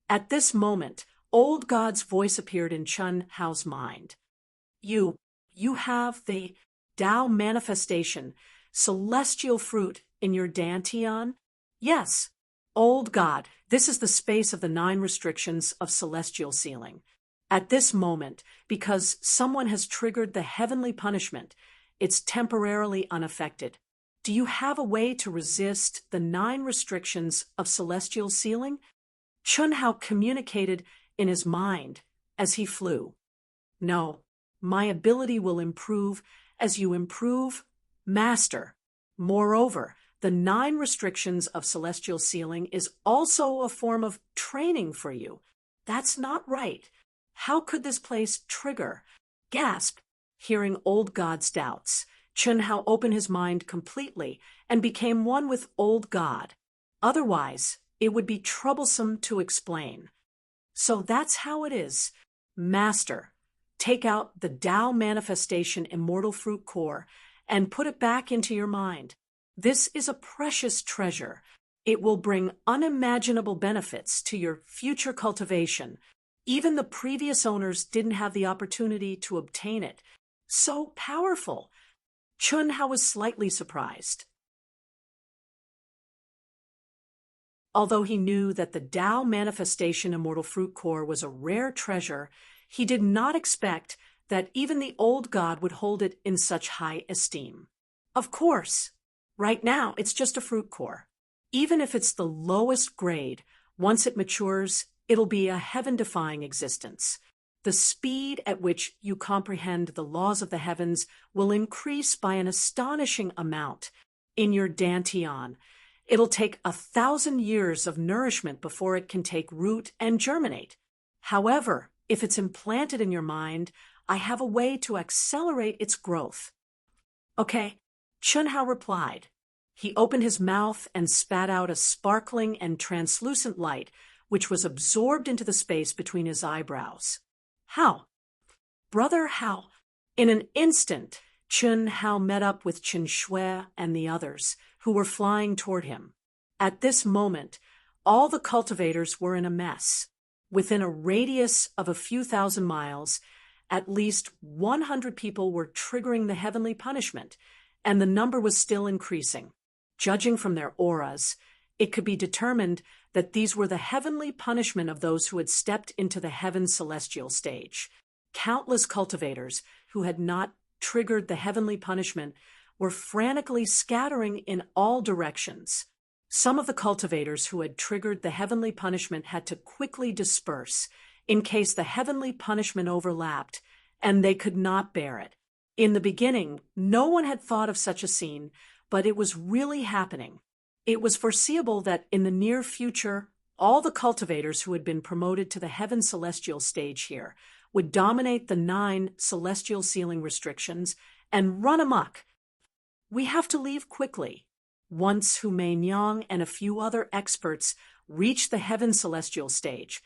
At this moment, Old God's voice appeared in Chun Hao's mind. You have the Tao manifestation, celestial fruit in your dantian?" "Yes." "Old God, this is the space of the 9 restrictions of celestial sealing. At this moment, because someone has triggered the heavenly punishment, it's temporarily unaffected. Do you have a way to resist the 9 restrictions of celestial sealing?" Chun Hao communicated in his mind as he flew. "No, my ability will improve as you improve, Master. Moreover, The 9 restrictions of celestial sealing is also a form of training for you. That's not right. How could this place trigger? Gasp, hearing old God's doubts. Chun-Hao opened his mind completely and became one with old God. Otherwise, it would be troublesome to explain. So that's how it is. Master, take out the Tao Manifestation Immortal Fruit Core and put it back into your mind. This is a precious treasure. It will bring unimaginable benefits to your future cultivation. Even the previous owners didn't have the opportunity to obtain it. So powerful. Chun-Hao was slightly surprised. Although he knew that the Tao Manifestation Immortal Fruit Core was a rare treasure, he did not expect that even the old god would hold it in such high esteem. Of course, right now it's just a fruit core. Even if it's the lowest grade, once it matures, it'll be a heaven-defying existence. The speed at which you comprehend the laws of the heavens will increase by an astonishing amount. In your dantian, it'll take 1,000 years of nourishment before it can take root and germinate. However, if it's implanted in your mind, I have a way to accelerate its growth. Okay, Chun-Hao replied. He opened his mouth and spat out a sparkling and translucent light, which was absorbed into the space between his eyebrows. How? Brother Hao. In an instant, Chun-Hao met up with Chen Shui and the others, who were flying toward him. At this moment, all the cultivators were in a mess. Within a radius of a few thousand miles, at least 100 people were triggering the heavenly punishment, and the number was still increasing. Judging from their auras, it could be determined that these were the heavenly punishment of those who had stepped into the heaven celestial stage. Countless cultivators who had not triggered the heavenly punishment were frantically scattering in all directions. Some of the cultivators who had triggered the heavenly punishment had to quickly disperse in case the heavenly punishment overlapped, and they could not bear it. In the beginning, no one had thought of such a scene, but it was really happening. It was foreseeable that in the near future, all the cultivators who had been promoted to the heaven celestial stage here would dominate the 9 celestial sealing restrictions and run amok. We have to leave quickly. Once Hu Mei-Nyang and a few other experts reach the heaven celestial stage,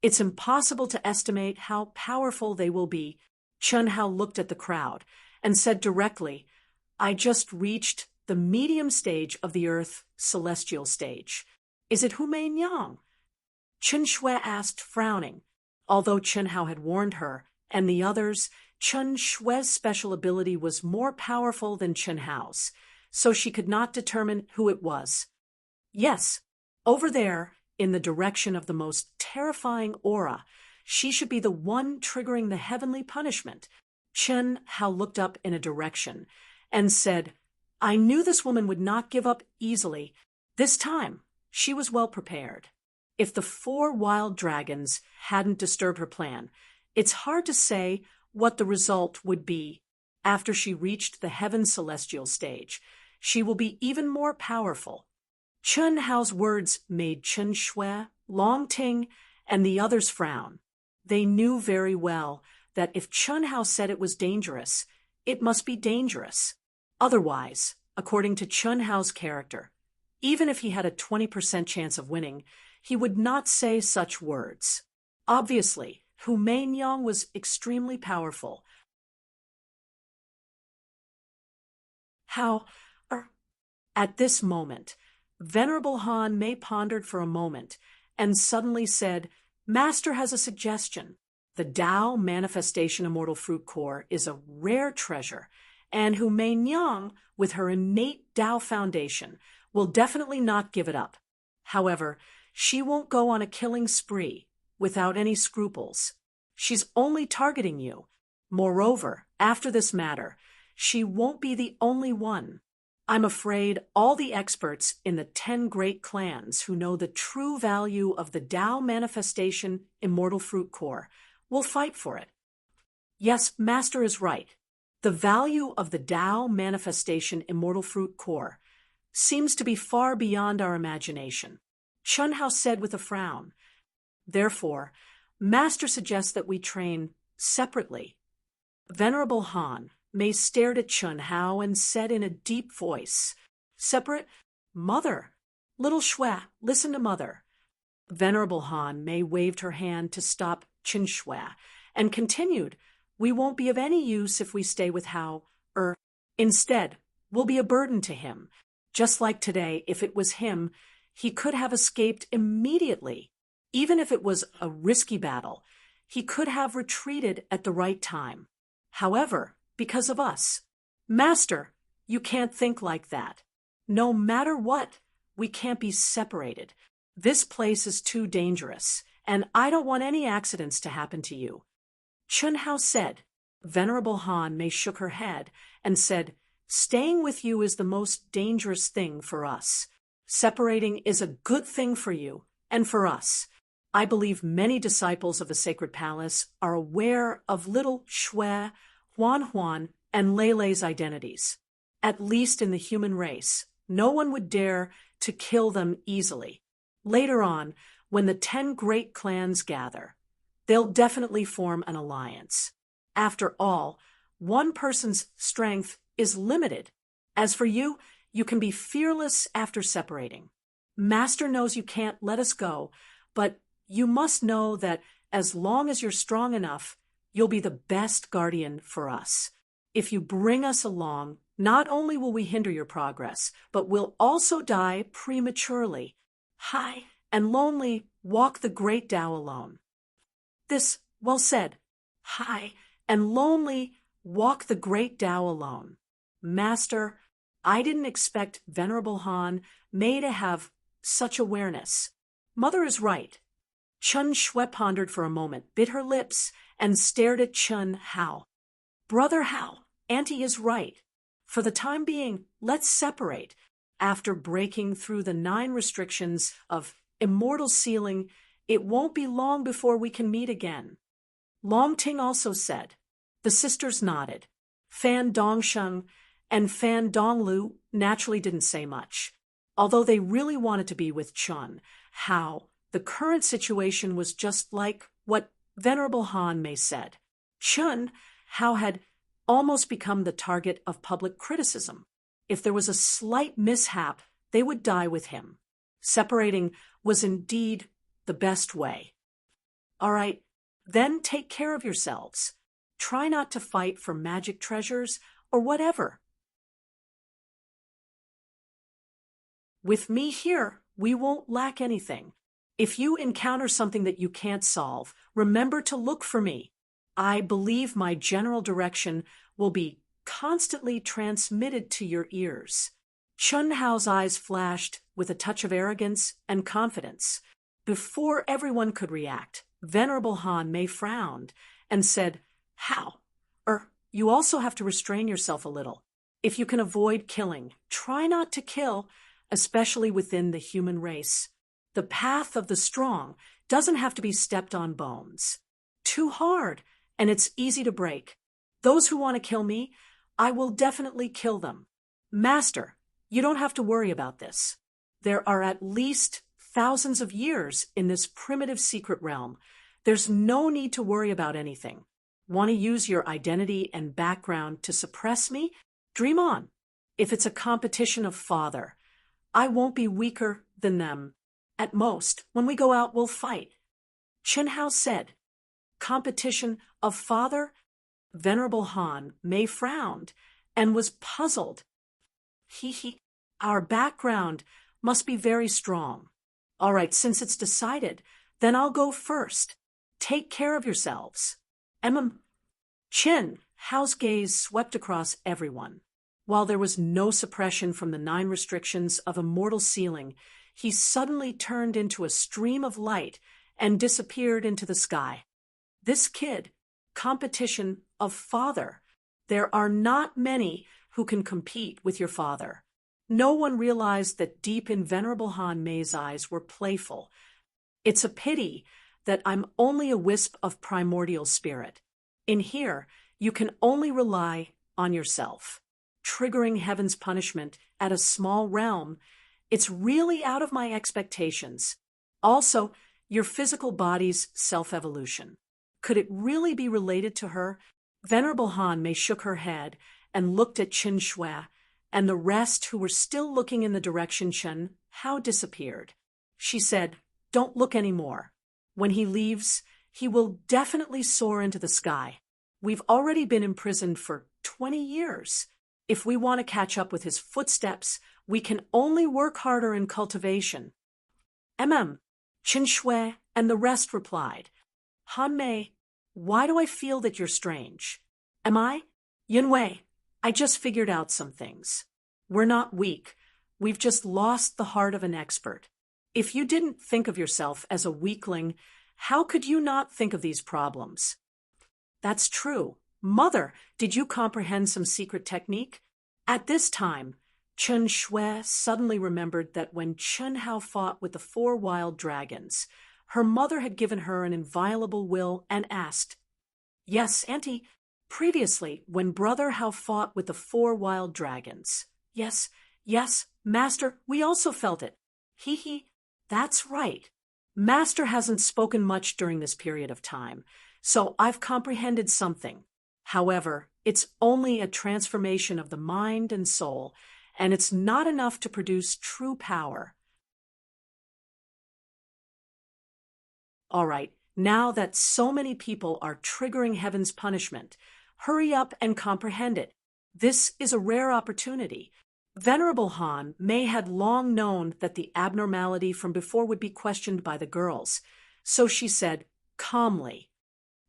it's impossible to estimate how powerful they will be. Chun-Hao looked at the crowd and said directly, I just reached the medium stage of the Earth celestial stage. Is it Hu Mei-Nyang? Chen Shui asked, frowning. Although Chun-Hao had warned her and the others, Chen Shui's special ability was more powerful than Chun-Hao's, so she could not determine who it was. Yes, over there, in the direction of the most terrifying aura, she should be the one triggering the heavenly punishment. Chun-Hao looked up in a direction and said, I knew this woman would not give up easily. This time, she was well prepared. If the 4 wild dragons hadn't disturbed her plan, it's hard to say what the result would be. After she reached the heaven celestial stage, she will be even more powerful. Chun-Hao's words made Chen Shui, Long Ting, and the others frown. They knew very well that if Chun-Hao said it was dangerous, it must be dangerous. Otherwise, according to Chun-Hao's character, even if he had a 20% chance of winning, he would not say such words. Obviously, Hu Mei-Nyang was extremely powerful. At this moment, Venerable Han Mei pondered for a moment and suddenly said, Master has a suggestion. The Tao Manifestation Immortal Fruit Core is a rare treasure, and Hu Mei-Nyang, with her innate Tao foundation, will definitely not give it up. However, she won't go on a killing spree without any scruples. She's only targeting you. Moreover, after this matter, she won't be the only one. I'm afraid all the experts in the 10 great clans who know the true value of the Tao Manifestation Immortal Fruit Core will fight for it. Yes, Master is right. The value of the Tao Manifestation Immortal Fruit Core seems to be far beyond our imagination. Chun Hao said with a frown. Therefore, Master suggests that we train separately. Venerable Han Mei stared at Chun Hao and said in a deep voice, Separate? Mother! Little Shui, listen to Mother. Venerable Han Mei waved her hand to stop Chun Shui and continued, We won't be of any use if we stay with Hao. Instead, we'll be a burden to him. Just like today, if it was him, he could have escaped immediately. Even if it was a risky battle, he could have retreated at the right time. However, because of us. Master, you can't think like that. No matter what, we can't be separated. This place is too dangerous, and I don't want any accidents to happen to you. Chun Hao said. Venerable Han Mei shook her head and said, Staying with you is the most dangerous thing for us. Separating is a good thing for you and for us. I believe many disciples of the Sacred Palace are aware of little Shui, Huan, and Lei's identities. At least in the human race, no one would dare to kill them easily. Later on, when the 10 great clans gather, they'll definitely form an alliance. After all, one person's strength is limited. As for you, you can be fearless after separating. Master knows you can't let us go, but you must know that as long as you're strong enough, you'll be the best guardian for us. If you bring us along, not only will we hinder your progress, but we'll also die prematurely. High and lonely walk the great Tao alone. This, well said. High and lonely walk the great Tao alone. Master, I didn't expect Venerable Han Mei to have such awareness. Mother is right. Chun Shui pondered for a moment, bit her lips, and stared at Chun Hao. Brother Hao, Auntie is right. For the time being, let's separate. After breaking through the 9 restrictions of immortal sealing, it won't be long before we can meet again. Long Ting also said. The sisters nodded. Fan Dongsheng and Fan Donglu naturally didn't say much. Although they really wanted to be with Chun Hao, the current situation was just like what Venerable Han Mei said. Chun Hao had almost become the target of public criticism. If there was a slight mishap, they would die with him. Separating was indeed the best way. All right, then take care of yourselves. Try not to fight for magic treasures or whatever. With me here, we won't lack anything. If you encounter something that you can't solve, remember to look for me. I believe my general direction will be constantly transmitted to your ears. Chun Hao's eyes flashed with a touch of arrogance and confidence. Before everyone could react, Venerable Han Mei frowned and said, How? You also have to restrain yourself a little. If you can avoid killing, try not to kill, especially within the human race. The path of the strong doesn't have to be stepped on bones. Too hard, and it's easy to break. Those who want to kill me, I will definitely kill them. Master, you don't have to worry about this. There are at least thousands of years in this primitive secret realm. There's no need to worry about anything. Want to use your identity and background to suppress me? Dream on. If it's a competition of father, I won't be weaker than them. At most, when we go out, we'll fight. Chun Hao said. Competition of father? Venerable Han Mei frowned and was puzzled. Our background must be very strong. All right, since it's decided, then I'll go first. Take care of yourselves. Chun Hao's gaze swept across everyone. While there was no suppression from the 9 restrictions of immortal sealing, he suddenly turned into a stream of light and disappeared into the sky. This kid, competition of father. There are not many who can compete with your father. No one realized that deep in Venerable Han Mei's eyes were playful. It's a pity that I'm only a wisp of primordial spirit. In here, you can only rely on yourself. triggering heaven's punishment at a small realm. It's really out of my expectations. Also, your physical body's self-evolution. Could it really be related to her? Venerable Han Mei shook her head and looked at Chen Shui, and the rest, who were still looking in the direction Chen Hao disappeared. She said, "Don't look anymore. When he leaves, he will definitely soar into the sky. We've already been imprisoned for 20 years. If we want to catch up with his footsteps, we can only work harder in cultivation." Chen Shui and the rest replied, "Han Mei, why do I feel that you're strange? Am I? Yun Wei, I just figured out some things. We're not weak. We've just lost the heart of an expert. If you didn't think of yourself as a weakling, how could you not think of these problems?" "That's true. Mother, did you comprehend some secret technique?" At this time, Chen Shui suddenly remembered that when Chen Hao fought with the 4 wild dragons, her mother had given her an inviolable will and asked, "Yes, Auntie, previously, when Brother Hao fought with the 4 wild dragons." Yes, Master, we also felt it." He, that's right. Master hasn't spoken much during this period of time, so I've comprehended something. However, it's only a transformation of the mind and soul, and it's not enough to produce true power. All right, now that so many people are triggering heaven's punishment, hurry up and comprehend it. This is a rare opportunity. Venerable Han Mei had long known that the abnormality from before would be questioned by the girls, so she said calmly,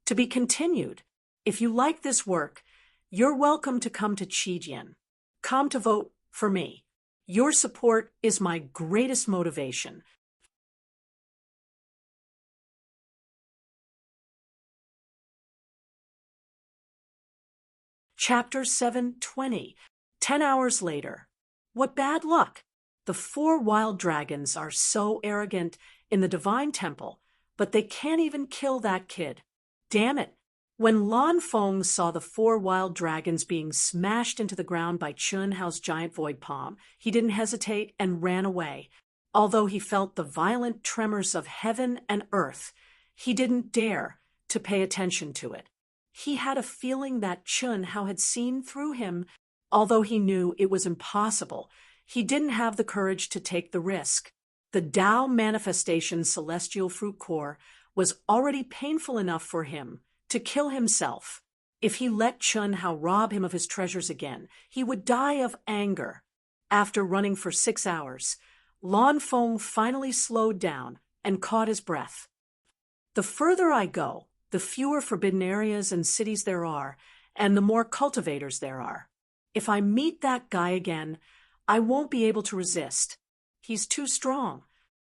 "To be continued. If you like this work, you're welcome to come to Qijian. Come to vote for me. Your support is my greatest motivation." Chapter 720. 10 hours later. What bad luck! The 4 wild dragons are so arrogant in the divine temple, but they can't even kill that kid. Damn it! When Lan Feng saw the 4 wild dragons being smashed into the ground by Chen Hao's giant void palm, he didn't hesitate and ran away. Although he felt the violent tremors of heaven and earth, he didn't dare to pay attention to it. He had a feeling that Chen Hao had seen through him. Although he knew it was impossible, he didn't have the courage to take the risk. The Tao manifestation celestial fruit core was already painful enough for him to kill himself. If he let Chen Hao rob him of his treasures again, he would die of anger. After running for 6 hours, Lan Feng finally slowed down and caught his breath. "The further I go, the fewer forbidden areas and cities there are, and the more cultivators there are. If I meet that guy again, I won't be able to resist. He's too strong."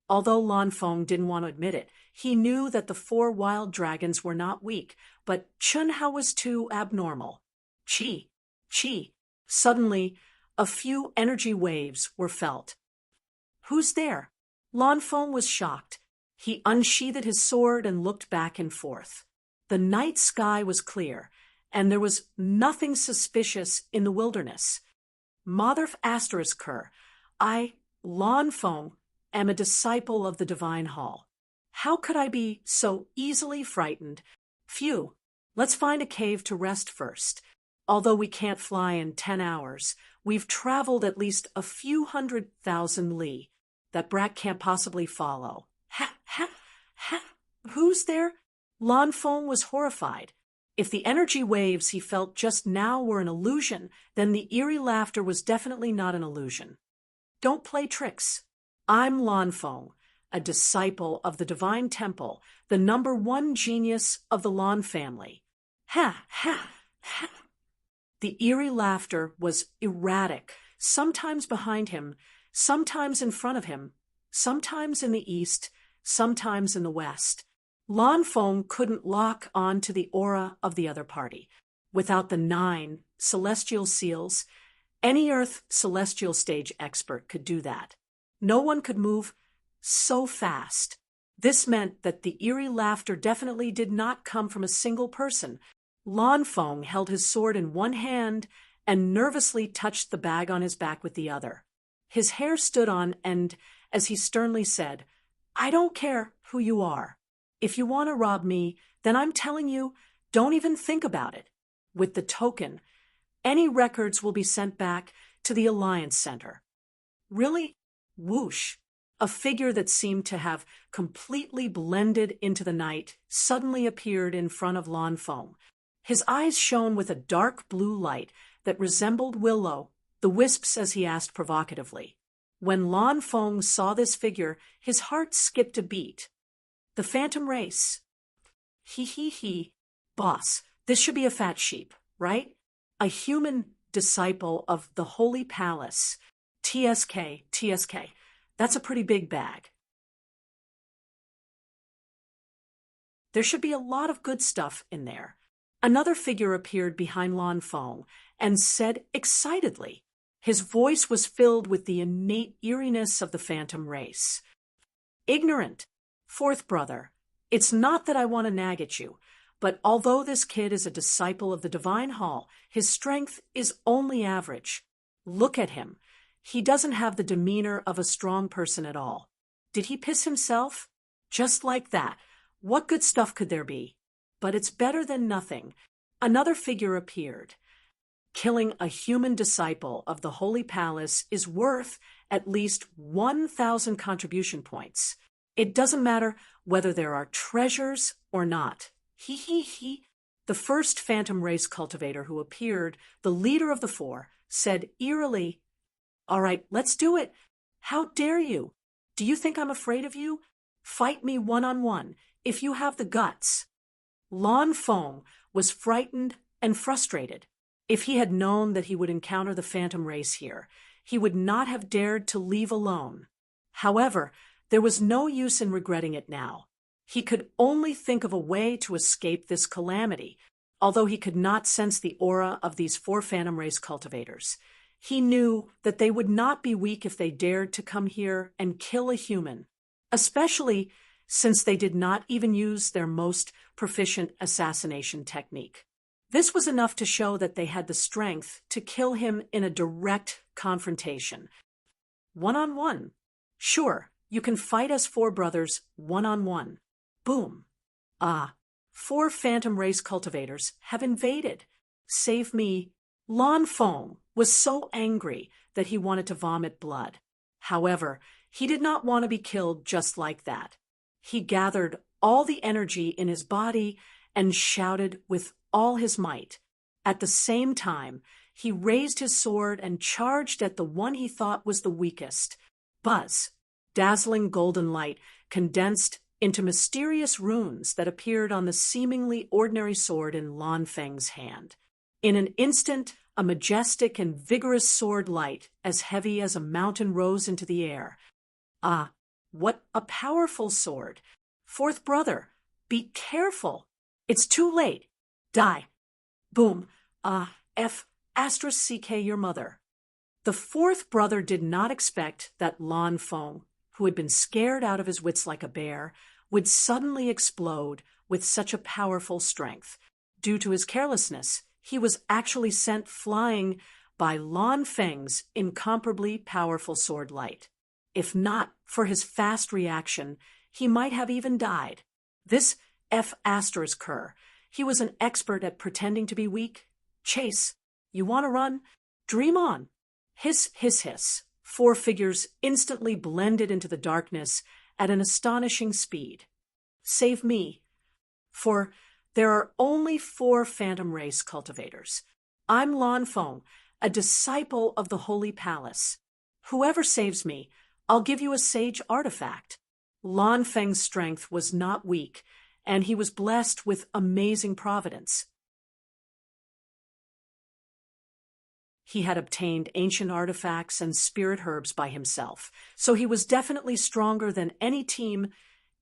Although Lan Feng didn't want to admit it, he knew that the 4 wild dragons were not weak, but Chen Hao was too abnormal. Chi. Suddenly, a few energy waves were felt. "Who's there?" Lan Feng was shocked. He unsheathed his sword and looked back and forth. The night sky was clear, and there was nothing suspicious in the wilderness. "Mother Asterisker, I, Lan Feng, am a disciple of the Divine Hall. How could I be so easily frightened? Phew, let's find a cave to rest first. Although we can't fly in 10 hours, we've traveled at least a few 100,000 li. That brat can't possibly follow." Who's there? Lan Feng was horrified. If the energy waves he felt just now were an illusion, then the eerie laughter was definitely not an illusion. "Don't play tricks. I'm Lan Feng, a disciple of the Divine Temple, the #1 genius of the Lan family." The eerie laughter was erratic, sometimes behind him, sometimes in front of him, sometimes in the east, sometimes in the west. Lan Feng couldn't lock on to the aura of the other party. Without the 9 celestial seals, any Earth celestial stage expert could do that. No one could move so fast. This meant that the eerie laughter definitely did not come from a single person. Lan Feng held his sword in one hand and nervously touched the bag on his back with the other. His hair stood on end as he sternly said, "I don't care who you are. If you want to rob me, then I'm telling you, don't even think about it. With the token, any records will be sent back to the Alliance Center." Really? Whoosh! A figure that seemed to have completely blended into the night suddenly appeared in front of Lan Feng. His eyes shone with a dark blue light that resembled Willow, the wisps, as he asked provocatively. When Lan Feng saw this figure, his heart skipped a beat. "The Phantom Race." He. Boss, this should be a fat sheep, right? A human disciple of the Holy Palace. TSK. That's a pretty big bag. There should be a lot of good stuff in there. Another figure appeared behind Lan Feng and said excitedly. His voice was filled with the innate eeriness of the Phantom Race. "Ignorant. Fourth brother, it's not that I want to nag at you, but although this kid is a disciple of the Divine Hall, his strength is only average. Look at him. He doesn't have the demeanor of a strong person at all. Did he piss himself? Just like that. What good stuff could there be? But it's better than nothing." Another figure appeared. "Killing a human disciple of the Holy Palace is worth at least 1,000 contribution points. It doesn't matter whether there are treasures or not." He. The first Phantom Race cultivator who appeared, the leader of the four, said eerily, "All right, let's do it. How dare you? Do you think I'm afraid of you? Fight me one-on-one, if you have the guts." Lan Feng was frightened and frustrated. If he had known that he would encounter the Phantom Race here, he would not have dared to leave alone. However, there was no use in regretting it now. He could only think of a way to escape this calamity, although he could not sense the aura of these four Phantom Race cultivators. He knew that they would not be weak if they dared to come here and kill a human, especially since they did not even use their most proficient assassination technique. This was enough to show that they had the strength to kill him in a direct confrontation. One-on-one. Sure, you can fight us four brothers one-on-one. Boom. Four Phantom Race cultivators have invaded. Save me. Lan Feng was so angry that he wanted to vomit blood. However, he did not want to be killed just like that. He gathered all the energy in his body and shouted with all his might. At the same time, he raised his sword and charged at the one he thought was the weakest. Buzz. Dazzling golden light condensed into mysterious runes that appeared on the seemingly ordinary sword in Lan Feng's hand. In an instant, a majestic and vigorous sword light, as heavy as a mountain, rose into the air. What a powerful sword! Fourth brother, be careful. It's too late. Die. Boom. *CK your mother. The fourth brother did not expect that Lan Feng, who had been scared out of his wits like a bear, would suddenly explode with such a powerful strength. Due to his carelessness, he was actually sent flying by Lan Feng's incomparably powerful sword light. If not for his fast reaction, he might have even died. This F***er, he was an expert at pretending to be weak. Chase, you want to run? Dream on. Hiss. Four figures instantly blended into the darkness at an astonishing speed. Save me. For there are only four Phantom Race cultivators. I'm Lan Feng, a disciple of the Holy Palace. Whoever saves me, I'll give you a sage artifact. Lan Feng's strength was not weak, and he was blessed with amazing providence. He had obtained ancient artifacts and spirit herbs by himself, so he was definitely stronger than any team,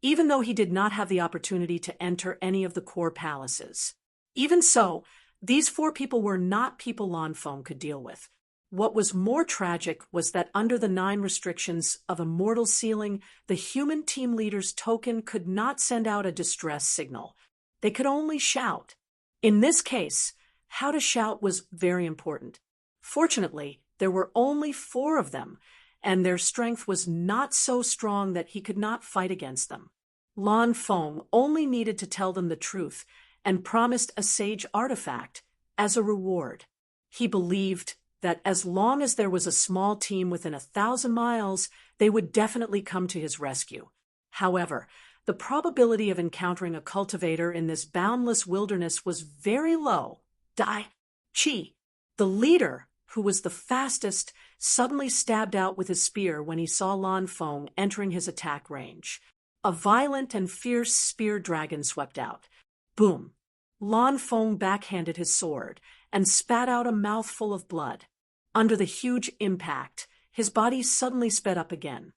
even though he did not have the opportunity to enter any of the core palaces. Even so, these four people were not people Lan Feng could deal with. What was more tragic was that under the 9 restrictions of Immortal Sealing, the human team leader's token could not send out a distress signal. They could only shout. In this case, how to shout was very important. Fortunately, there were only 4 of them, and their strength was not so strong that he could not fight against them. Lan Feng only needed to tell them the truth and promised a sage artifact as a reward. He believed that as long as there was a small team within 1,000 miles, they would definitely come to his rescue. However, the probability of encountering a cultivator in this boundless wilderness was very low. Dai Chi, the leader, who was the fastest, suddenly stabbed out with his spear when he saw Lan Feng entering his attack range. A violent and fierce spear dragon swept out. Boom! Lan Feng backhanded his sword and spat out a mouthful of blood. Under the huge impact, his body suddenly sped up again.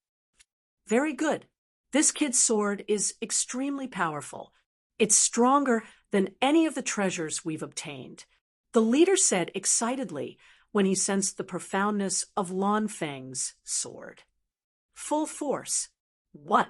Very good. This kid's sword is extremely powerful. It's stronger than any of the treasures we've obtained, the leader said excitedly when he sensed the profoundness of Lan Feng's sword. Full force. What?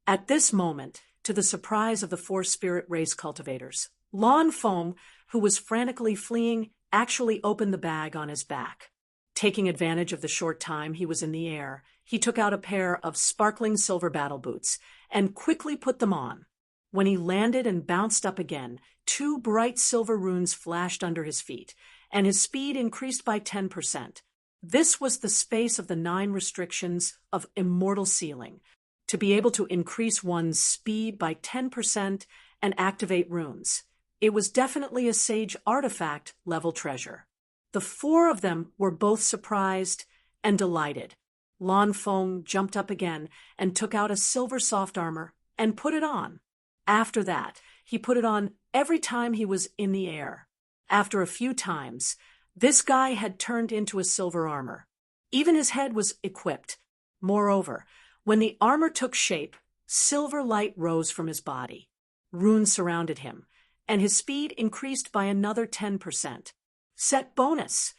At this moment, to the surprise of the 4 spirit race cultivators, Lan Feng, who was frantically fleeing, actually opened the bag on his back. Taking advantage of the short time he was in the air, he took out a pair of sparkling silver battle boots and quickly put them on. When he landed and bounced up again, 2 bright silver runes flashed under his feet, and his speed increased by 10%. This was the space of the 9 restrictions of Immortal Ceiling, to be able to increase one's speed by 10% and activate runes. It was definitely a sage artifact level treasure. The 4 of them were both surprised and delighted. Lan Feng jumped up again and took out a silver soft armor and put it on. After that, he put it on every time he was in the air. After a few times, this guy had turned into a silver armor. Even his head was equipped. Moreover, when the armor took shape, silver light rose from his body. Runes surrounded him, and his speed increased by another 10%. Set bonus.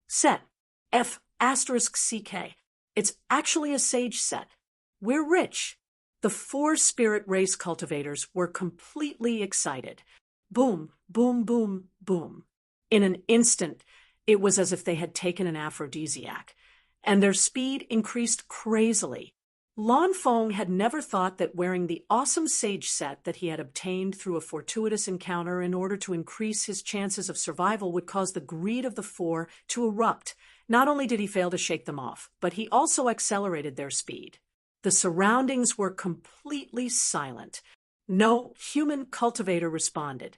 Set. F***CK. It's actually a sage set. We're rich. The 4 spirit race cultivators were completely excited. Boom, boom, boom, boom. In an instant, it was as if they had taken an aphrodisiac, and their speed increased crazily. Lan Feng had never thought that wearing the awesome sage set that he had obtained through a fortuitous encounter in order to increase his chances of survival would cause the greed of the 4 to erupt. Not only did he fail to shake them off, but he also accelerated their speed. The surroundings were completely silent. No human cultivator responded.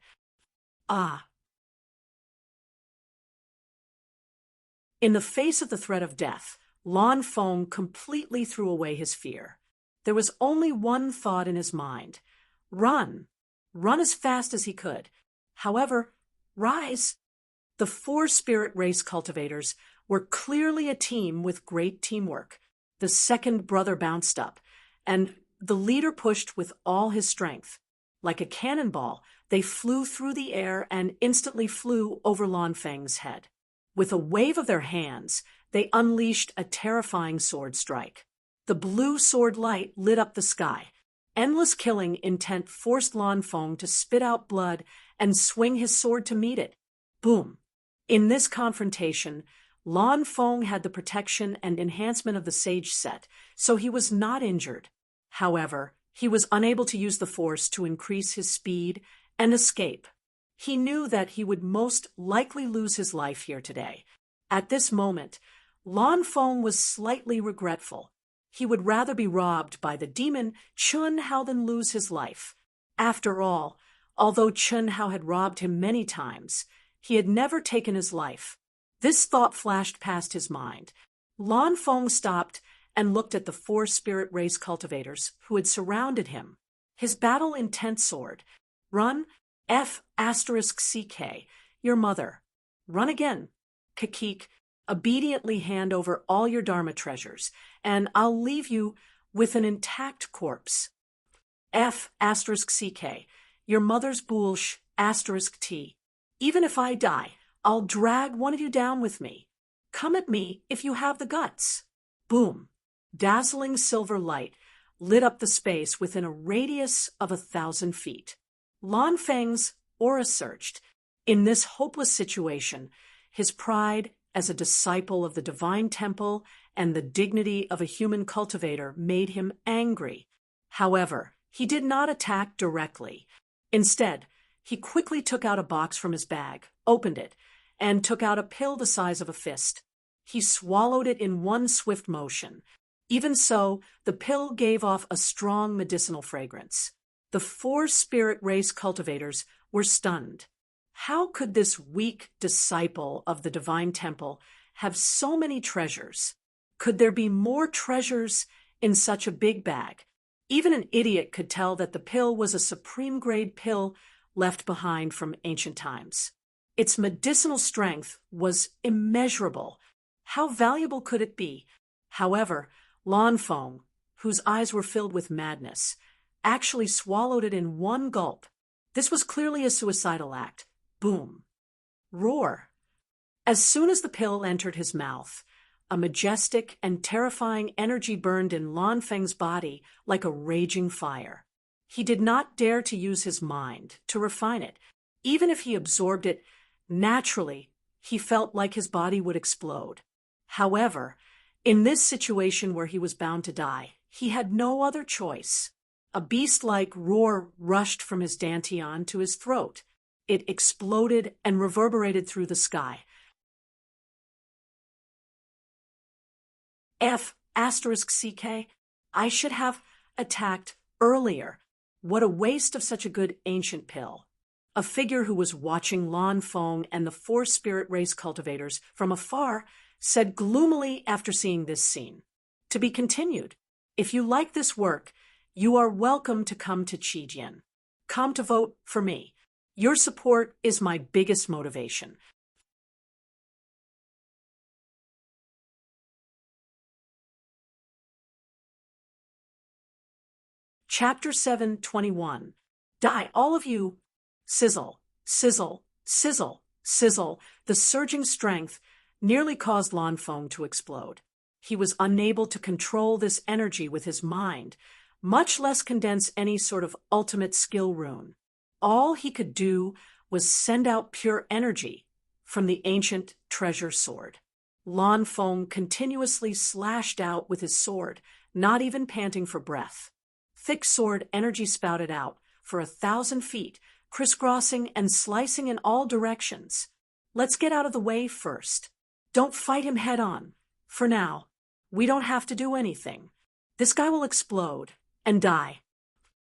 Ah. In the face of the threat of death, Lan Feng completely threw away his fear. There was only one thought in his mind. Run. Run as fast as he could. However, rise. The 4 spirit race cultivators were clearly a team with great teamwork. The second brother bounced up, and the leader pushed with all his strength. Like a cannonball, they flew through the air and instantly flew over Lan Feng's head. With a wave of their hands, they unleashed a terrifying sword strike. The blue sword light lit up the sky. Endless killing intent forced Lan Feng to spit out blood and swing his sword to meet it. Boom. In this confrontation, Lan Feng had the protection and enhancement of the sage set, so he was not injured. However, he was unable to use the force to increase his speed and escape. He knew that he would most likely lose his life here today. At this moment, Lan Feng was slightly regretful. He would rather be robbed by the demon Chun Hao than lose his life. After all, although Chun Hao had robbed him many times, he had never taken his life. This thought flashed past his mind. Lan Feng stopped and looked at the 4 spirit race cultivators who had surrounded him. His battle-intent sword. Run, F***CK, your mother. Run again. Kakik, obediently hand over all your Dharma treasures, and I'll leave you with an intact corpse. F***CK, your mother's boolsh, *T. Even if I die, I'll drag one of you down with me. Come at me if you have the guts. Boom. Dazzling silver light lit up the space within a radius of 1,000 feet. Lan Feng's aura surged. In this hopeless situation, his pride as a disciple of the divine temple and the dignity of a human cultivator made him angry. However, he did not attack directly. Instead, he quickly took out a box from his bag, opened it, and took out a pill the size of a fist. He swallowed it in one swift motion. Even so, the pill gave off a strong medicinal fragrance. The 4 spirit race cultivators were stunned. How could this weak disciple of the divine temple have so many treasures? Could there be more treasures in such a big bag? Even an idiot could tell that the pill was a supreme grade pill left behind from ancient times. Its medicinal strength was immeasurable. How valuable could it be? However, Lan Feng, whose eyes were filled with madness, actually swallowed it in one gulp. This was clearly a suicidal act. Boom. Roar. As soon as the pill entered his mouth, a majestic and terrifying energy burned in Lan Feng's body like a raging fire. He did not dare to use his mind to refine it. Even if he absorbed it naturally, he felt like his body would explode. However, in this situation where he was bound to die, he had no other choice. A beast-like roar rushed from his dantian to his throat. It exploded and reverberated through the sky. F***CK, I should have attacked earlier. What a waste of such a good ancient pill. A figure who was watching Lan Feng and the 4 spirit race cultivators from afar said gloomily after seeing this scene. To be continued. If you like this work, you are welcome to come to Qijian. Come to vote for me. Your support is my biggest motivation. Chapter 7:21. Die, all of you. Sizzle, sizzle, sizzle, sizzle. The surging strength nearly caused Lan Feng to explode. He was unable to control this energy with his mind, much less condense any sort of ultimate skill rune. All he could do was send out pure energy from the ancient treasure sword. Lan Feng continuously slashed out with his sword, not even panting for breath. Thick sword energy spouted out for 1,000 feet, crisscrossing and slicing in all directions. Let's get out of the way first. Don't fight him head on. For now, we don't have to do anything. This guy will explode and die.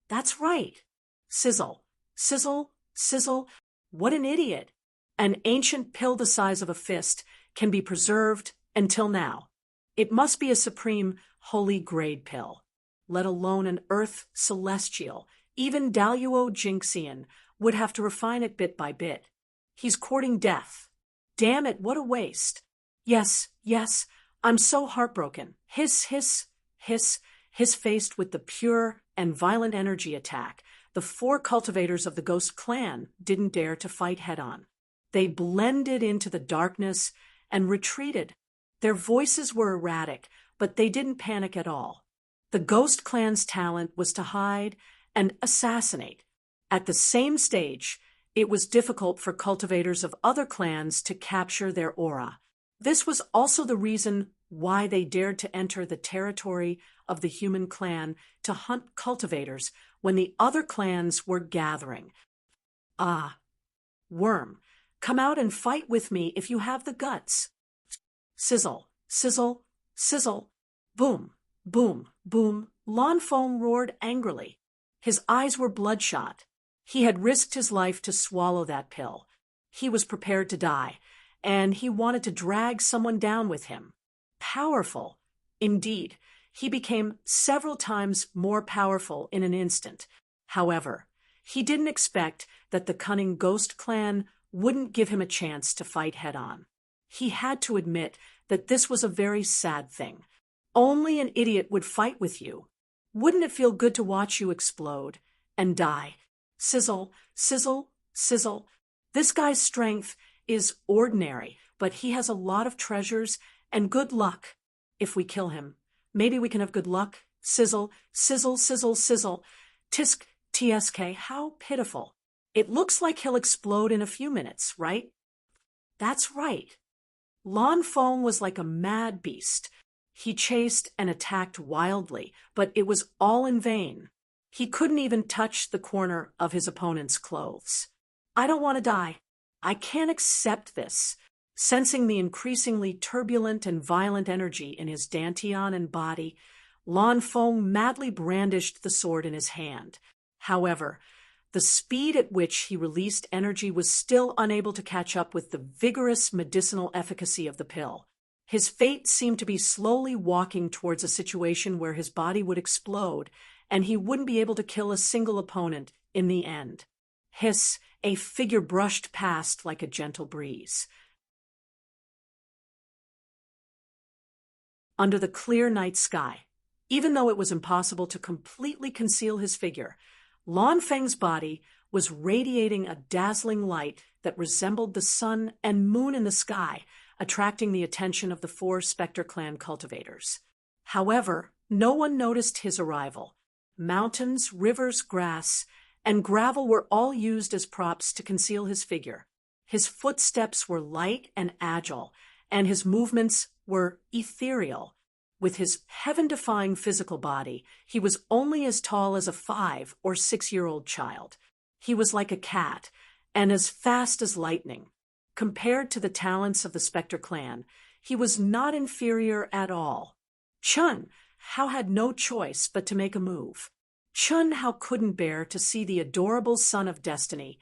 That's right. Sizzle, sizzle, sizzle. What an idiot. An ancient pill the size of a fist can be preserved until now. It must be a supreme holy grade pill. Let alone an earth celestial. Even Daluo Jinxian would have to refine it bit by bit. He's courting death. Damn it, what a waste. Yes, yes, I'm so heartbroken. Hiss, hiss, hiss, hiss. Faced with the pure and violent energy attack, the 4 cultivators of the Ghost Clan didn't dare to fight head-on. They blended into the darkness and retreated. Their voices were erratic, but they didn't panic at all. The Ghost Clan's talent was to hide and assassinate. At the same stage, it was difficult for cultivators of other clans to capture their aura. This was also the reason why they dared to enter the territory of the human clan to hunt cultivators when the other clans were gathering. Ah, Worm, come out and fight with me if you have the guts. Sizzle, sizzle, sizzle. Boom, boom, boom. Lan Feng roared angrily. His eyes were bloodshot. He had risked his life to swallow that pill. He was prepared to die, and he wanted to drag someone down with him. Powerful. Indeed, he became several times more powerful in an instant. However, he didn't expect that the cunning Ghost Clan wouldn't give him a chance to fight head-on. He had to admit that this was a very sad thing. Only an idiot would fight with you. Wouldn't it feel good to watch you explode and die? Sizzle, sizzle, sizzle. This guy's strength is ordinary, but he has a lot of treasures and good luck. If we kill him, maybe we can have good luck. Sizzle, sizzle, sizzle, sizzle. Tisk, tsk, how pitiful. It looks like he'll explode in a few minutes, right? That's right. Lan Feng was like a mad beast. He chased and attacked wildly, but it was all in vain. He couldn't even touch the corner of his opponent's clothes. I don't want to die. I can't accept this. Sensing the increasingly turbulent and violent energy in his dantian and body, Lan Feng madly brandished the sword in his hand. However, the speed at which he released energy was still unable to catch up with the vigorous medicinal efficacy of the pill. His fate seemed to be slowly walking towards a situation where his body would explode, and he wouldn't be able to kill a single opponent in the end. Hiss, a figure brushed past like a gentle breeze. Under the clear night sky, even though it was impossible to completely conceal his figure, Lan Feng's body was radiating a dazzling light that resembled the sun and moon in the sky, attracting the attention of the 4 Spectre Clan cultivators. However, no one noticed his arrival. Mountains, rivers, grass, and gravel were all used as props to conceal his figure. His footsteps were light and agile, and his movements were ethereal. With his heaven-defying physical body, he was only as tall as a 5 or 6-year-old child. He was like a cat, and as fast as lightning. Compared to the talents of the Spectre clan, he was not inferior at all. Chun Hao had no choice but to make a move. Chun Hao couldn't bear to see the adorable son of destiny,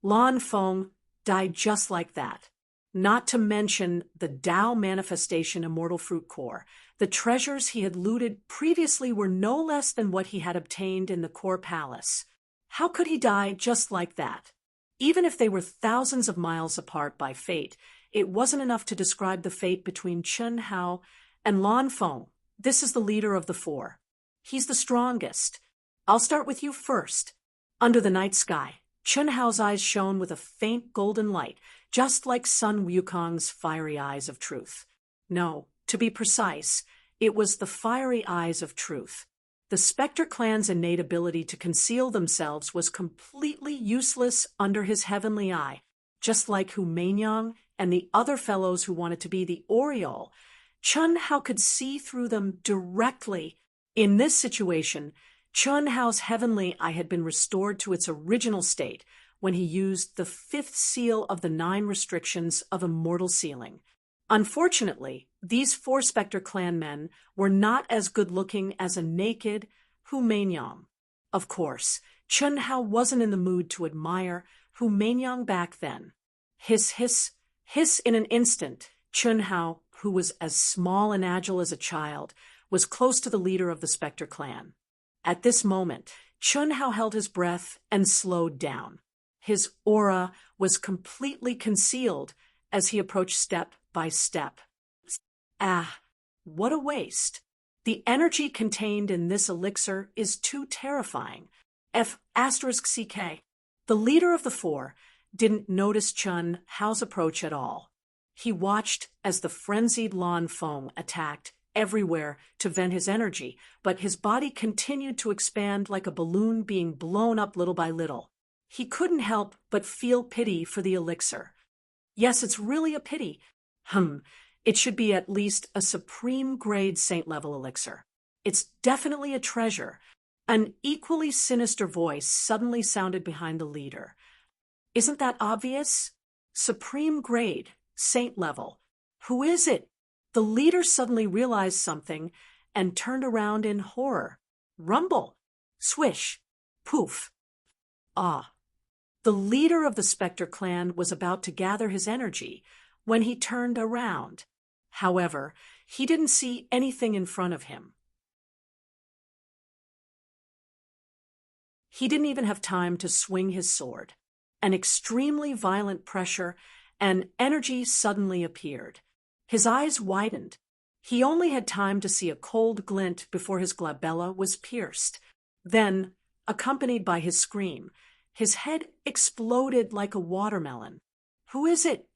Lan Feng, die just like that. Not to mention the Tao manifestation immortal fruit core. The treasures he had looted previously were no less than what he had obtained in the core palace. How could he die just like that? Even if they were thousands of miles apart by fate, it wasn't enough to describe the fate between Chun Hao and Lan Feng. This is the leader of the 4. He's the strongest. I'll start with you first. Under the night sky, Chun Hao's eyes shone with a faint golden light, just like Sun Wukong's fiery eyes of truth. No, to be precise, it was the fiery eyes of truth. The Spectre clan's innate ability to conceal themselves was completely useless under his heavenly eye, just like Hu Meinyang and the other fellows who wanted to be the Oriole. Chun Hao could see through them directly. In this situation, Chun Hao's heavenly eye had been restored to its original state when he used the 5th seal of the 9 restrictions of immortal sealing. Unfortunately, these 4 Spectre clan men were not as good-looking as a naked Hu Meinyang. Of course, Chun Hao wasn't in the mood to admire Hu Meinyang back then. Hiss, hiss, hiss in an instant, Chun Hao, who was as small and agile as a child, was close to the leader of the Spectre clan. At this moment, Chun Hao held his breath and slowed down. His aura was completely concealed as he approached step by step. Ah, what a waste. The energy contained in this elixir is too terrifying. F***CK. The leader of the 4 didn't notice Chun Hao's approach at all. He watched as the frenzied Lan Feng attacked everywhere to vent his energy, but his body continued to expand like a balloon being blown up little by little. He couldn't help but feel pity for the elixir. Yes, it's really a pity. It should be at least a supreme-grade saint-level elixir. It's definitely a treasure. An equally sinister voice suddenly sounded behind the leader. Isn't that obvious? Supreme-grade, saint-level. Who is it? The leader suddenly realized something and turned around in horror. Rumble! Swish! Poof! Ah! The leader of the Spectre clan was about to gather his energy when he turned around. However, he didn't see anything in front of him. He didn't even have time to swing his sword. An extremely violent pressure and energy suddenly appeared. His eyes widened. He only had time to see a cold glint before his glabella was pierced. Then, accompanied by his scream, his head exploded like a watermelon. Who is it?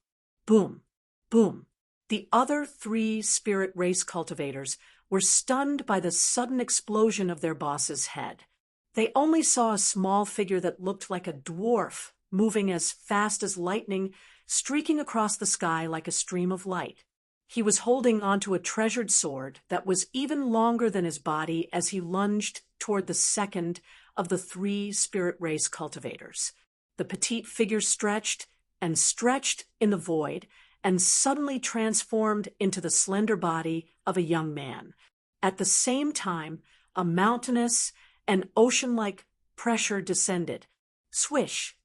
Boom, boom. The other 3 spirit race cultivators were stunned by the sudden explosion of their boss's head. They only saw a small figure that looked like a dwarf moving as fast as lightning streaking across the sky like a stream of light. He was holding onto a treasured sword that was even longer than his body as he lunged toward the second of the three spirit race cultivators. The petite figure stretched and stretched in the void and suddenly transformed into the slender body of a young man. At the same time, a mountainous and ocean-like pressure descended. Swish!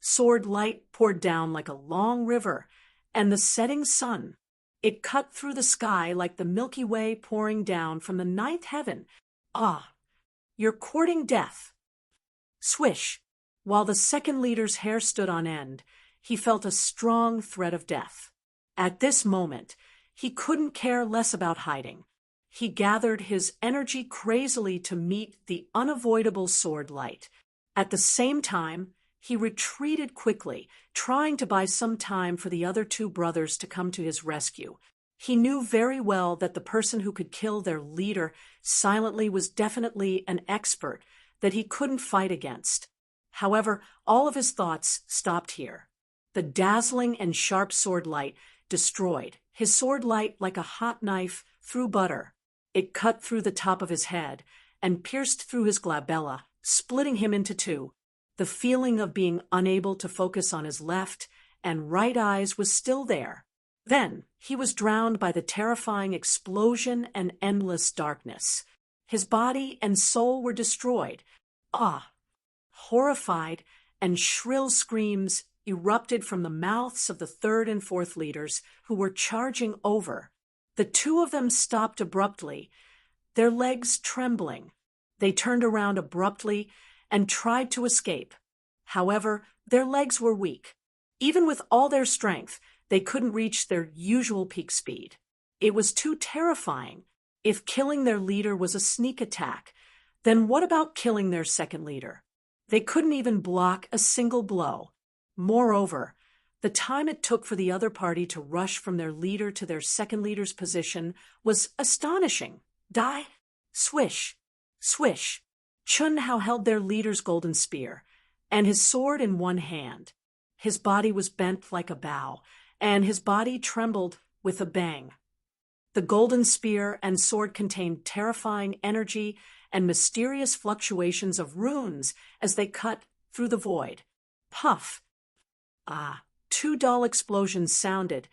Sword light poured down like a long river, and the setting sun. It cut through the sky like the Milky Way pouring down from the ninth heaven. Ah! You're courting death. Swish! While the second leader's hair stood on end, he felt a strong threat of death. At this moment, he couldn't care less about hiding. He gathered his energy crazily to meet the unavoidable sword light. At the same time, he retreated quickly, trying to buy some time for the other two brothers to come to his rescue. He knew very well that the person who could kill their leader silently was definitely an expert that he couldn't fight against. However, all of his thoughts stopped here. The dazzling and sharp sword light destroyed his sword light like a hot knife through butter. It cut through the top of his head and pierced through his glabella, splitting him into two. The feeling of being unable to focus on his left and right eyes was still there. Then he was drowned by the terrifying explosion and endless darkness. His body and soul were destroyed. Ah! Horrified and shrill screams erupted from the mouths of the third and fourth leaders who were charging over. The two of them stopped abruptly, their legs trembling. They turned around abruptly and tried to escape. However, their legs were weak. Even with all their strength, they couldn't reach their usual peak speed. It was too terrifying. If killing their leader was a sneak attack, then what about killing their second leader? They couldn't even block a single blow. Moreover, the time it took for the other party to rush from their leader to their second leader's position was astonishing. Die! Swish! Swish! Chun Hao held their leader's golden spear, and his sword in one hand. His body was bent like a bow, and his body trembled with a bang. The golden spear and sword contained terrifying energy and mysterious fluctuations of runes as they cut through the void. Puff! Ah! Two dull explosions sounded,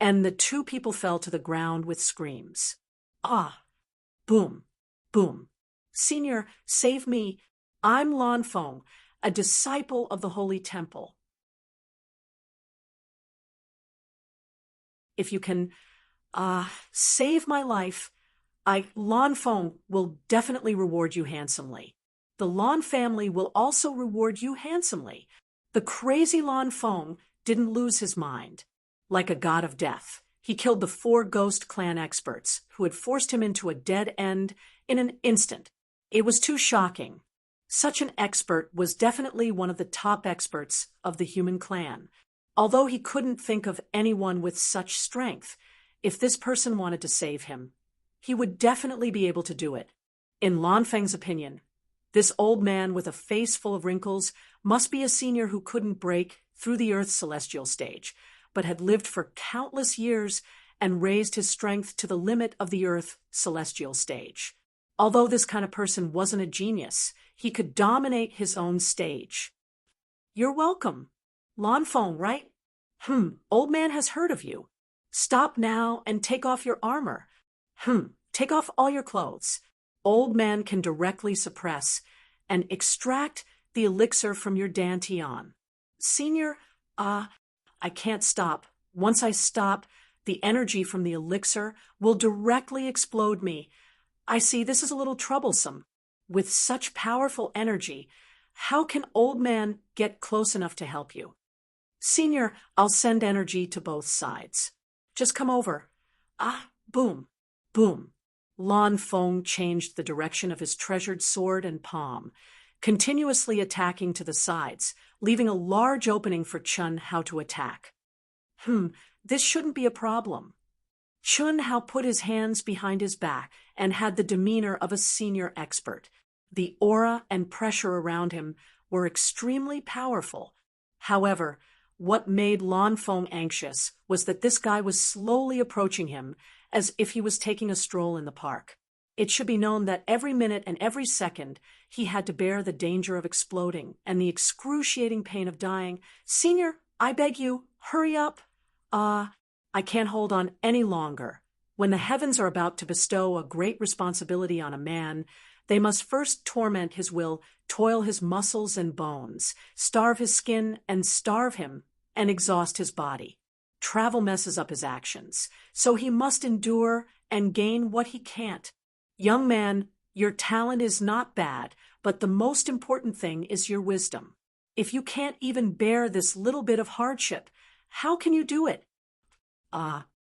and the two people fell to the ground with screams. Ah! Boom! Boom! Senior, save me! I'm Lan Feng, a disciple of the Holy Temple. If you can, save my life, Lan Feng will definitely reward you handsomely. The Lan family will also reward you handsomely. The crazy Lan Feng didn't lose his mind. Like a god of death, he killed the 4 ghost clan experts who had forced him into a dead end in an instant. It was too shocking. Such an expert was definitely one of the top experts of the human clan. Although he couldn't think of anyone with such strength, if this person wanted to save him, he would definitely be able to do it. In Lan Feng's opinion, this old man with a face full of wrinkles must be a senior who couldn't break through the Earth's celestial stage, but had lived for countless years and raised his strength to the limit of the Earth celestial stage. Although this kind of person wasn't a genius, he could dominate his own stage. You're welcome. Lan Feng, right? Old man has heard of you. Stop now and take off your armor. Take off all your clothes. Old man can directly suppress and extract the elixir from your dantian. Senior, I can't stop. Once I stop, the energy from the elixir will directly explode me. I see this is a little troublesome. With such powerful energy, how can old man get close enough to help you? Senior, I'll send energy to both sides. Just come over. Boom, boom. Lan Feng changed the direction of his treasured sword and palm, continuously attacking to the sides, leaving a large opening for Chun Hao to attack. This shouldn't be a problem. Chun Hao put his hands behind his back and had the demeanor of a senior expert. The aura and pressure around him were extremely powerful. However, What made Lan Feng anxious was that this guy was slowly approaching him as if he was taking a stroll in the park. It should be known that every minute and every second he had to bear the danger of exploding and the excruciating pain of dying. "Senior, I beg you, hurry up. I can't hold on any longer. When the heavens are about to bestow a great responsibility on a man, they must first torment his will, toil his muscles and bones, starve his skin and starve him, and exhaust his body. Travel messes up his actions, so he must endure and gain what he can't. Young man, your talent is not bad, but the most important thing is your wisdom. If you can't even bear this little bit of hardship, how can you do it?"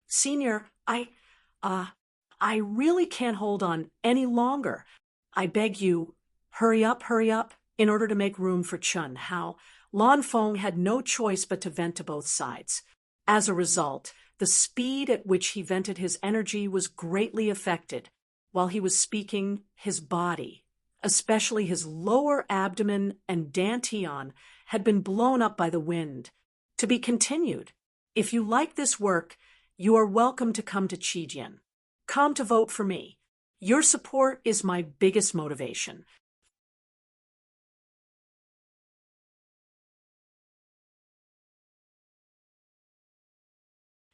Senior, I really can't hold on any longer. I beg you, hurry up, in order to make room for Chun Hao." Lan Feng had no choice but to vent to both sides. As a result, the speed at which he vented his energy was greatly affected. While he was speaking, his body, especially his lower abdomen and dantian, had been blown up by the wind. To be continued. If you like this work, you are welcome to come to Qijian. Come to vote for me. Your support is my biggest motivation.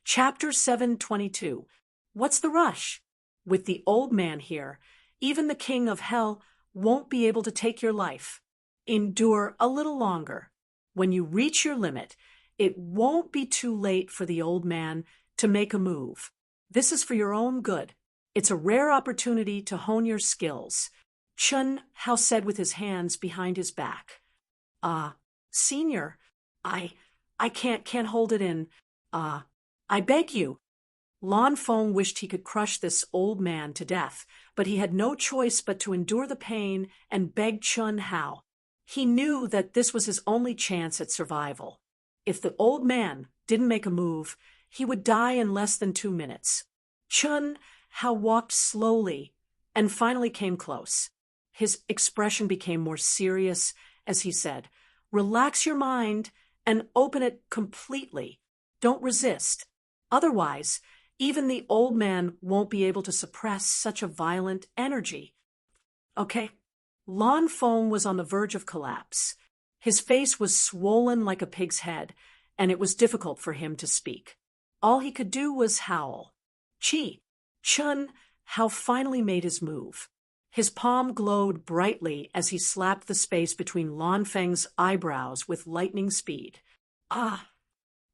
Chapter 722. What's the rush? With the old man here, even the king of hell won't be able to take your life. Endure a little longer. When you reach your limit, it won't be too late for the old man to make a move. This is for your own good. It's a rare opportunity to hone your skills. Chun Hao said with his hands behind his back. Senior, I can't hold it in. I beg you. Lan Feng wished he could crush this old man to death, but he had no choice but to endure the pain and beg Chun Hao. He knew that this was his only chance at survival. If the old man didn't make a move, he would die in less than 2 minutes. Chun Hao walked slowly and finally came close. His expression became more serious as he said, "Relax your mind and open it completely. Don't resist. Otherwise, even the old man won't be able to suppress such a violent energy." Okay. Lan Feng was on the verge of collapse. His face was swollen like a pig's head, and it was difficult for him to speak. All he could do was howl. Chun Hao finally made his move. His palm glowed brightly as he slapped the space between Lan Feng's eyebrows with lightning speed.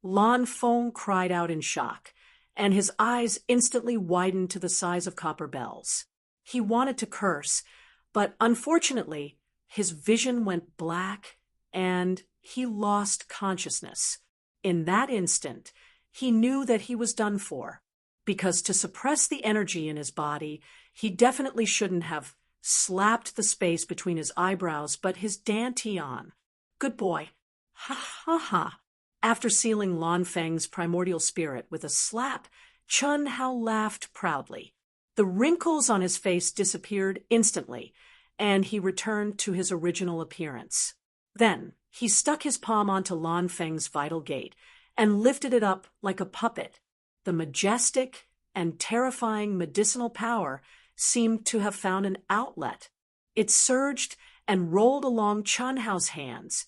Lan Feng cried out in shock, and his eyes instantly widened to the size of copper bells. He wanted to curse, but unfortunately, his vision went black and he lost consciousness. In that instant, he knew that he was done for, because to suppress the energy in his body, he definitely shouldn't have slapped the space between his eyebrows, but his dantian. Good boy. Ha ha ha. After sealing Lan Feng's primordial spirit with a slap, Chun Hao laughed proudly. The wrinkles on his face disappeared instantly, and he returned to his original appearance. Then he stuck his palm onto Lan Feng's vital gate and lifted it up like a puppet. The majestic and terrifying medicinal power seemed to have found an outlet. It surged and rolled along Chun Hao's hands,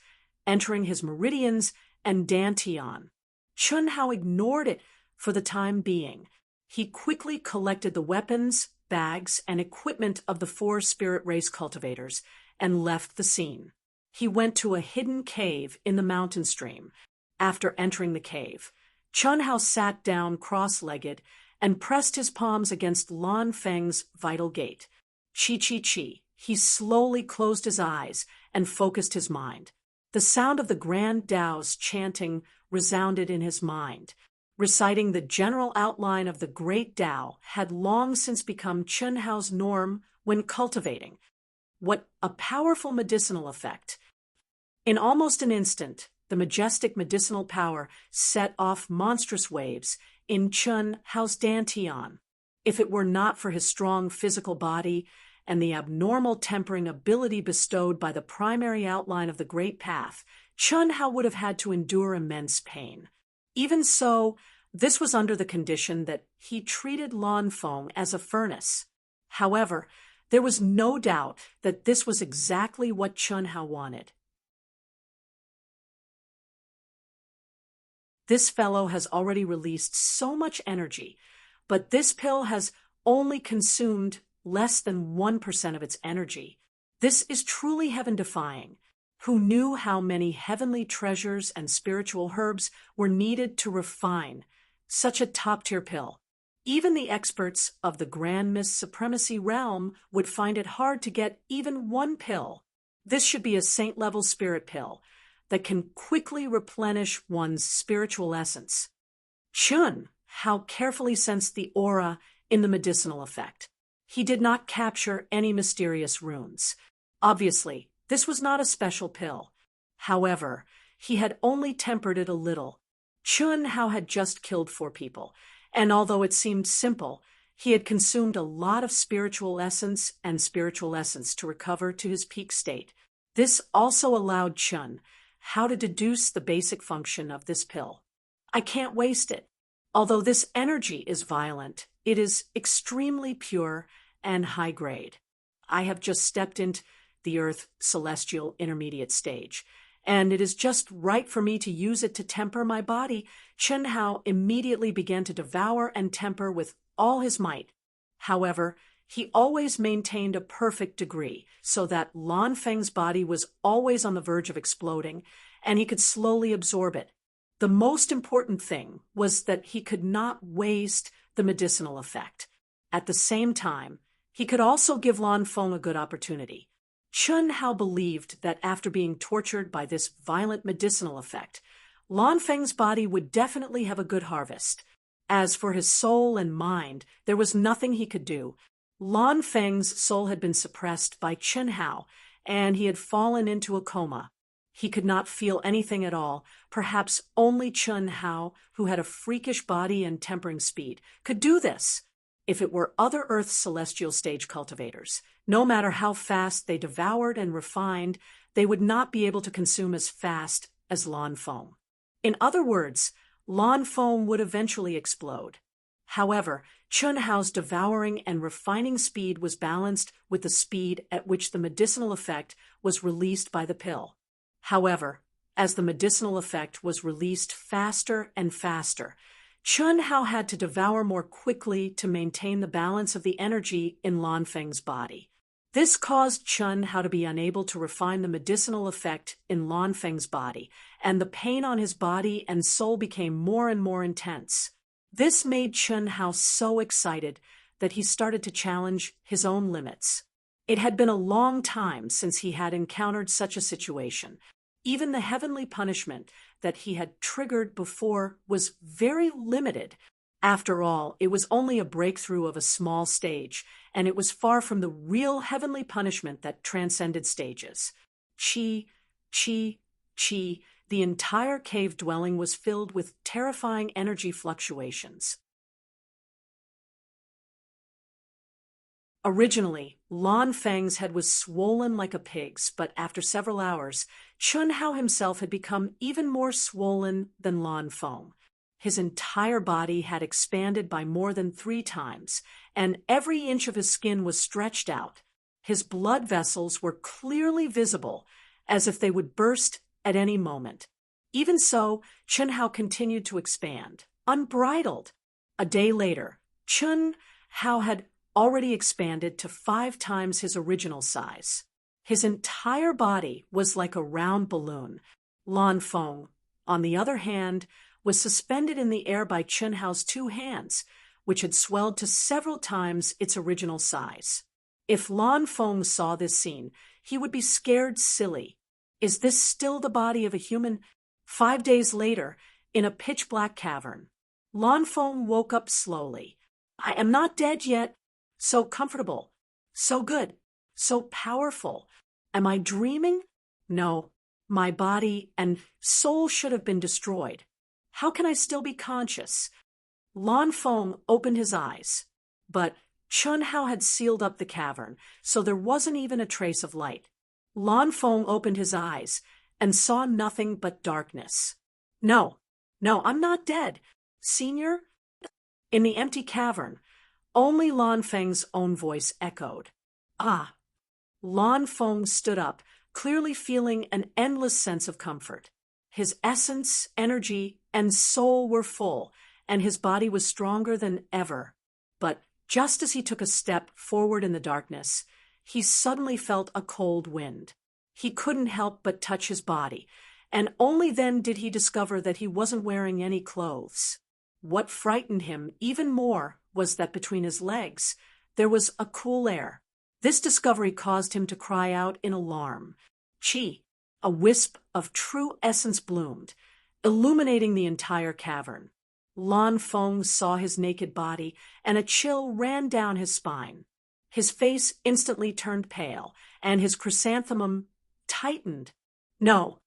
entering his meridians and dantian. Chun Hao ignored it for the time being. He quickly collected the weapons, bags, and equipment of the 4 spirit race cultivators and left the scene. He went to a hidden cave in the mountain stream. After entering the cave, Chun Hao sat down cross-legged and pressed his palms against Lan Feng's vital gate. Chi. He slowly closed his eyes and focused his mind. The sound of the grand Tao's chanting resounded in his mind. Reciting the general outline of the great Tao had long since become Chun Hao's norm when cultivating. What a powerful medicinal effect! In almost an instant, the majestic medicinal power set off monstrous waves in Chun Hao's dantian. If it were not for his strong physical body and the abnormal tempering ability bestowed by the primary outline of the Great Path, Chun Hao would have had to endure immense pain. Even so, this was under the condition that he treated Lan Feng as a furnace. However, there was no doubt that this was exactly what Chun Hao wanted. This fellow has already released so much energy, but this pill has only consumed less than 1% of its energy. This is truly heaven-defying. Who knew how many heavenly treasures and spiritual herbs were needed to refine such a top-tier pill? Even the experts of the Grand Mist Supremacy realm would find it hard to get even one pill. This should be a saint-level spirit pill that can quickly replenish one's spiritual essence. Chun Hao carefully sensed the aura in the medicinal effect. He did not capture any mysterious runes. Obviously, this was not a special pill. However, he had only tempered it a little. Chun Hao had just killed 4 people, and although it seemed simple, he had consumed a lot of spiritual essence to recover to his peak state. This also allowed Chun Hao to deduce the basic function of this pill. I can't waste it. Although this energy is violent, it is extremely pure and high grade. I have just stepped into the Earth celestial intermediate stage, and it is just right for me to use it to temper my body. Chun Hao immediately began to devour and temper with all his might. However, he always maintained a perfect degree, so that Lan Feng's body was always on the verge of exploding, and he could slowly absorb it. The most important thing was that he could not waste the medicinal effect. At the same time, he could also give Lan Feng a good opportunity. Chun Hao believed that after being tortured by this violent medicinal effect, Lan Feng's body would definitely have a good harvest. As for his soul and mind, there was nothing he could do. Lan Feng's soul had been suppressed by Chun Hao, and he had fallen into a coma. He could not feel anything at all. Perhaps only Chun Hao, who had a freakish body and tempering speed, could do this. If it were other Earth's celestial stage cultivators, no matter how fast they devoured and refined, they would not be able to consume as fast as Lan Feng. In other words, Lan Feng would eventually explode. However, Chun Hao's devouring and refining speed was balanced with the speed at which the medicinal effect was released by the pill. However, as the medicinal effect was released faster and faster, Chun Hao had to devour more quickly to maintain the balance of the energy in Lan Feng's body. This caused Chun Hao to be unable to refine the medicinal effect in Lan Feng's body, and the pain on his body and soul became more and more intense. This made Chun Hao so excited that he started to challenge his own limits. It had been a long time since he had encountered such a situation. Even the heavenly punishment that he had triggered before was very limited. After all, it was only a breakthrough of a small stage, and it was far from the real heavenly punishment that transcended stages. Chi. The entire cave dwelling was filled with terrifying energy fluctuations. Originally, Lan Feng's head was swollen like a pig's, but after several hours, Chun Hao himself had become even more swollen than Lan Feng. His entire body had expanded by more than 3 times, and every inch of his skin was stretched out. His blood vessels were clearly visible, as if they would burst at any moment. Even so, Chun Hao continued to expand, unbridled. A day later, Chun Hao had already expanded to 5 times his original size. His entire body was like a round balloon. Lan Feng, on the other hand, was suspended in the air by Chun Hao's 2 hands, which had swelled to several times its original size. If Lan Feng saw this scene, he would be scared silly. Is this still the body of a human? 5 days later, in a pitch-black cavern, Lan Feng woke up slowly. I am not dead yet. So comfortable, so good, so powerful. Am I dreaming? No, my body and soul should have been destroyed. How can I still be conscious? Lan Feng opened his eyes, but Chun Hao had sealed up the cavern, so there wasn't even a trace of light. Lan Feng opened his eyes, and saw nothing but darkness. No, no, I'm not dead. Senior? In the empty cavern, only Lan Feng's own voice echoed. Ah! Lan Feng stood up, clearly feeling an endless sense of comfort. His essence, energy, and soul were full, and his body was stronger than ever. But just as he took a step forward in the darkness, he suddenly felt a cold wind. He couldn't help but touch his body, and only then did he discover that he wasn't wearing any clothes. What frightened him even more was that between his legs there was a cool air. This discovery caused him to cry out in alarm. Chi, a wisp of true essence bloomed, illuminating the entire cavern. Lan Feng saw his naked body, and a chill ran down his spine. His face instantly turned pale, and his chrysanthemum tightened. No,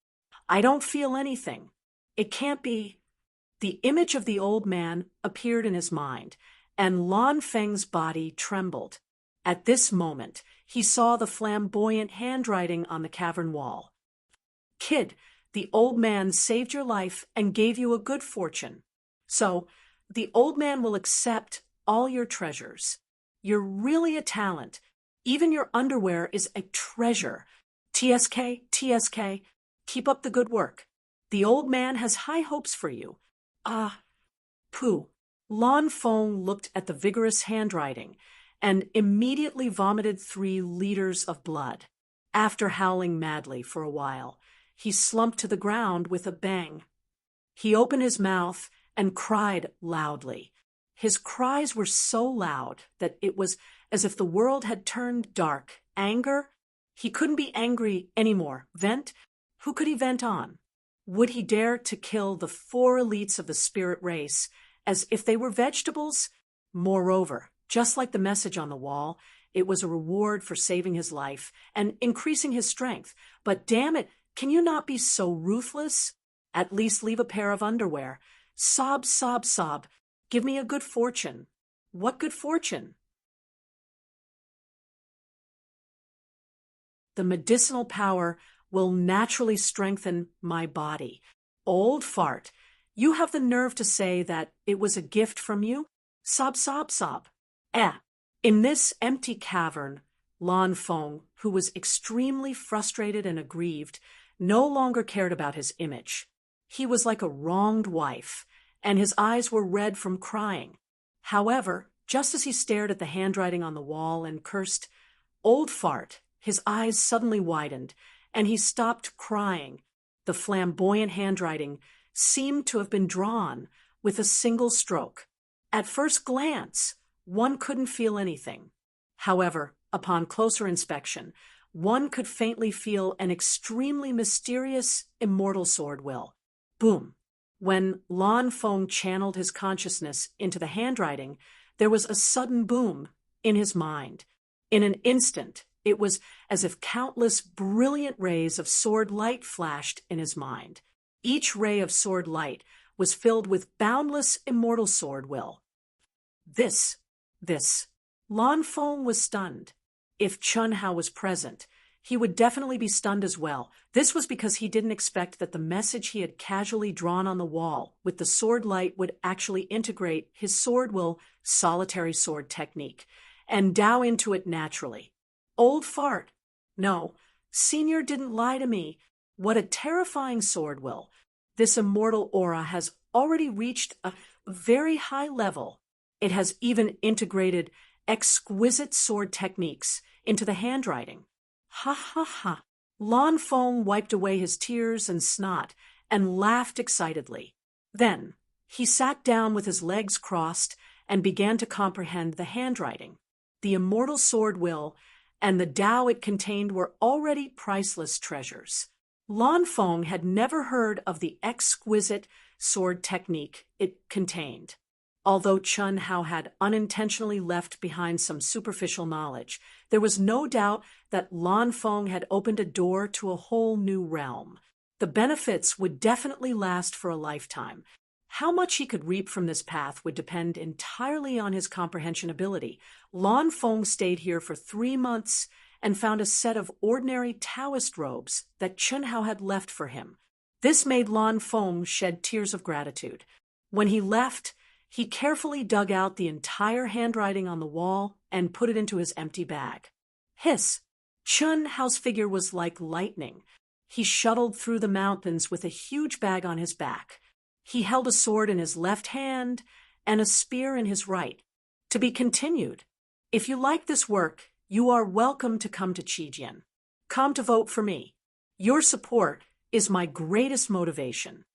I don't feel anything. It can't be. The image of the old man appeared in his mind, and Lan Feng's body trembled. At this moment, he saw the flamboyant handwriting on the cavern wall. Kid, the old man saved your life and gave you a good fortune. So, the old man will accept all your treasures. You're really a talent. Even your underwear is a treasure. TSK, TSK, keep up the good work. The old man has high hopes for you. Pooh. Lan Feng looked at the vigorous handwriting and immediately vomited 3 liters of blood. After howling madly for a while, he slumped to the ground with a bang. He opened his mouth and cried loudly. His cries were so loud that it was as if the world had turned dark. Anger? He couldn't be angry anymore. Vent? Who could he vent on? Would he dare to kill the 4 elites of the spirit race as if they were vegetables? Moreover, just like the message on the wall, it was a reward for saving his life and increasing his strength. But damn it, can you not be so ruthless? At least leave a pair of underwear. Sob, sob, sob. Give me a good fortune. What good fortune? The medicinal power will naturally strengthen my body. Old fart, you have the nerve to say that it was a gift from you? Sob, sob, sob. In this empty cavern, Lan Feng, who was extremely frustrated and aggrieved, no longer cared about his image. He was like a wronged wife, and his eyes were red from crying. However, just as he stared at the handwriting on the wall and cursed, "Old fart," his eyes suddenly widened, and he stopped crying. The flamboyant handwriting seemed to have been drawn with a single stroke. At first glance, one couldn't feel anything. However, upon closer inspection, one could faintly feel an extremely mysterious, immortal sword will. Boom! When Lan Feng channeled his consciousness into the handwriting, there was a sudden boom in his mind. In an instant, it was as if countless brilliant rays of sword light flashed in his mind. Each ray of sword light was filled with boundless immortal sword will. This. Lan Feng was stunned. If Chun Hao was present, he would definitely be stunned as well. This was because he didn't expect that the message he had casually drawn on the wall with the sword light would actually integrate his sword will solitary sword technique and dow into it naturally. Old fart. No, Senior didn't lie to me. What a terrifying sword will. This immortal aura has already reached a very high level. It has even integrated exquisite sword techniques into the handwriting. Ha ha ha. Lan Feng wiped away his tears and snot and laughed excitedly. Then he sat down with his legs crossed and began to comprehend the handwriting. The immortal sword will and the Tao it contained were already priceless treasures. Lan Feng had never heard of the exquisite sword technique it contained. Although Chun Hao had unintentionally left behind some superficial knowledge, there was no doubt that Lan Feng had opened a door to a whole new realm. The benefits would definitely last for a lifetime. How much he could reap from this path would depend entirely on his comprehension ability. Lan Feng stayed here for 3 months and found a set of ordinary Taoist robes that Chun Hao had left for him. This made Lan Feng shed tears of gratitude. When he left, he carefully dug out the entire handwriting on the wall and put it into his empty bag. Hiss! Chun Hao's figure was like lightning. He shuttled through the mountains with a huge bag on his back. He held a sword in his left hand and a spear in his right. To be continued. If you like this work, you are welcome to come to Qijian. Come to vote for me. Your support is my greatest motivation.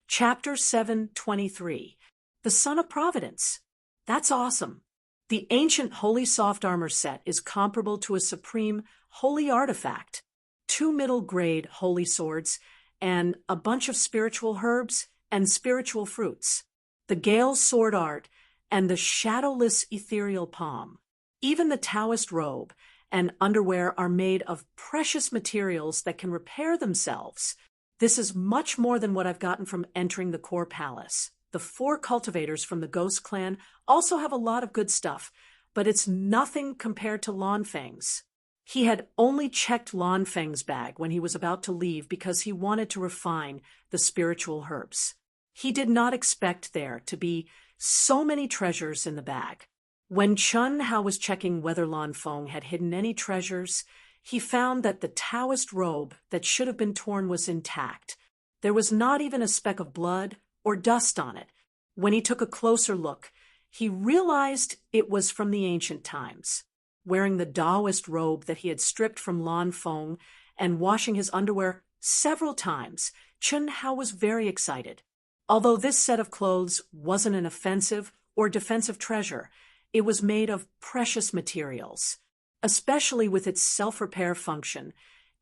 Chapter 723. The Son of Providence. That's awesome. The ancient Holy Soft Armor set is comparable to a supreme holy artifact, 2 middle-grade holy swords, and a bunch of spiritual herbs and spiritual fruits, the Gale sword art, and the shadowless ethereal palm. Even the Taoist robe and underwear are made of precious materials that can repair themselves. This is much more than what I've gotten from entering the core palace. The 4 cultivators from the Ghost Clan also have a lot of good stuff, but it's nothing compared to Lan Feng's. He had only checked Lan Feng's bag when he was about to leave because he wanted to refine the spiritual herbs. He did not expect there to be so many treasures in the bag. When Chun Hao was checking whether Lan Feng had hidden any treasures, he found that the Taoist robe that should have been torn was intact. There was not even a speck of blood or dust on it. When he took a closer look, he realized it was from the ancient times. Wearing the Taoist robe that he had stripped from Lan Feng and washing his underwear several times, Chun Hao was very excited. Although this set of clothes wasn't an offensive or defensive treasure, it was made of precious materials. Especially with its self-repair function,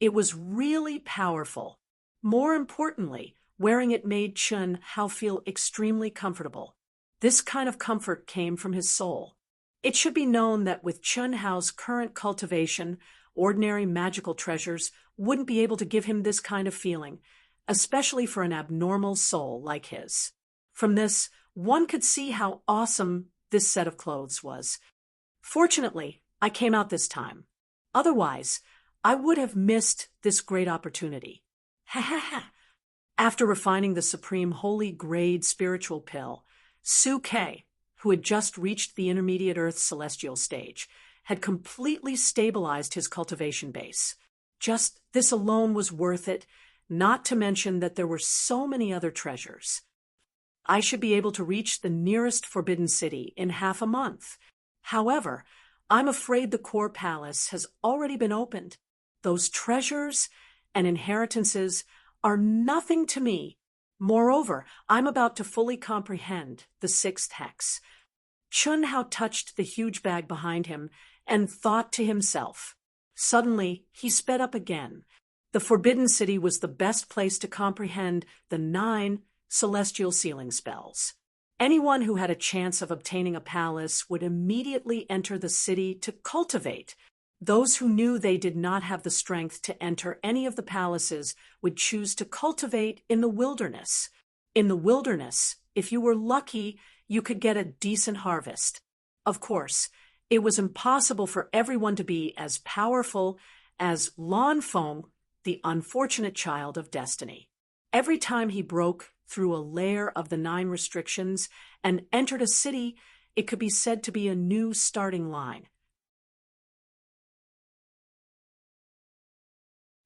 it was really powerful. More importantly, wearing it made Chun Hao feel extremely comfortable. This kind of comfort came from his soul. It should be known that with Chun Hao's current cultivation, ordinary magical treasures wouldn't be able to give him this kind of feeling, especially for an abnormal soul like his. From this, one could see how awesome this set of clothes was. Fortunately, I came out this time. Otherwise, I would have missed this great opportunity. Ha ha ha! After refining the supreme holy grade spiritual pill, Su Ke, who had just reached the intermediate Earth celestial stage, had completely stabilized his cultivation base. Just this alone was worth it, not to mention that there were so many other treasures. I should be able to reach the nearest Forbidden City in half a month. However, I'm afraid the core palace has already been opened. Those treasures and inheritances are nothing to me. Moreover, I'm about to fully comprehend the 6th hex. Chun Hao touched the huge bag behind him and thought to himself. Suddenly, he sped up again. The Forbidden City was the best place to comprehend the 9 celestial sealing spells. Anyone who had a chance of obtaining a palace would immediately enter the city to cultivate. Those who knew they did not have the strength to enter any of the palaces would choose to cultivate in the wilderness. In the wilderness, if you were lucky, you could get a decent harvest. Of course, it was impossible for everyone to be as powerful as Lan Feng, the unfortunate child of destiny. Every time he broke through a layer of the 9 restrictions and entered a city, it could be said to be a new starting line.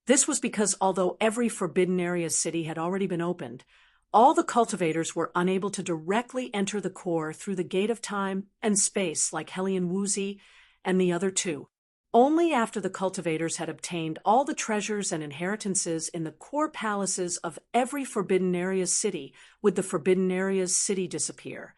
This was because although every Forbidden Area city had already been opened, all the cultivators were unable to directly enter the core through the gate of time and space like Hellion Woozy and the other 2. Only after the cultivators had obtained all the treasures and inheritances in the core palaces of every Forbidden Area city would the Forbidden Area's city disappear,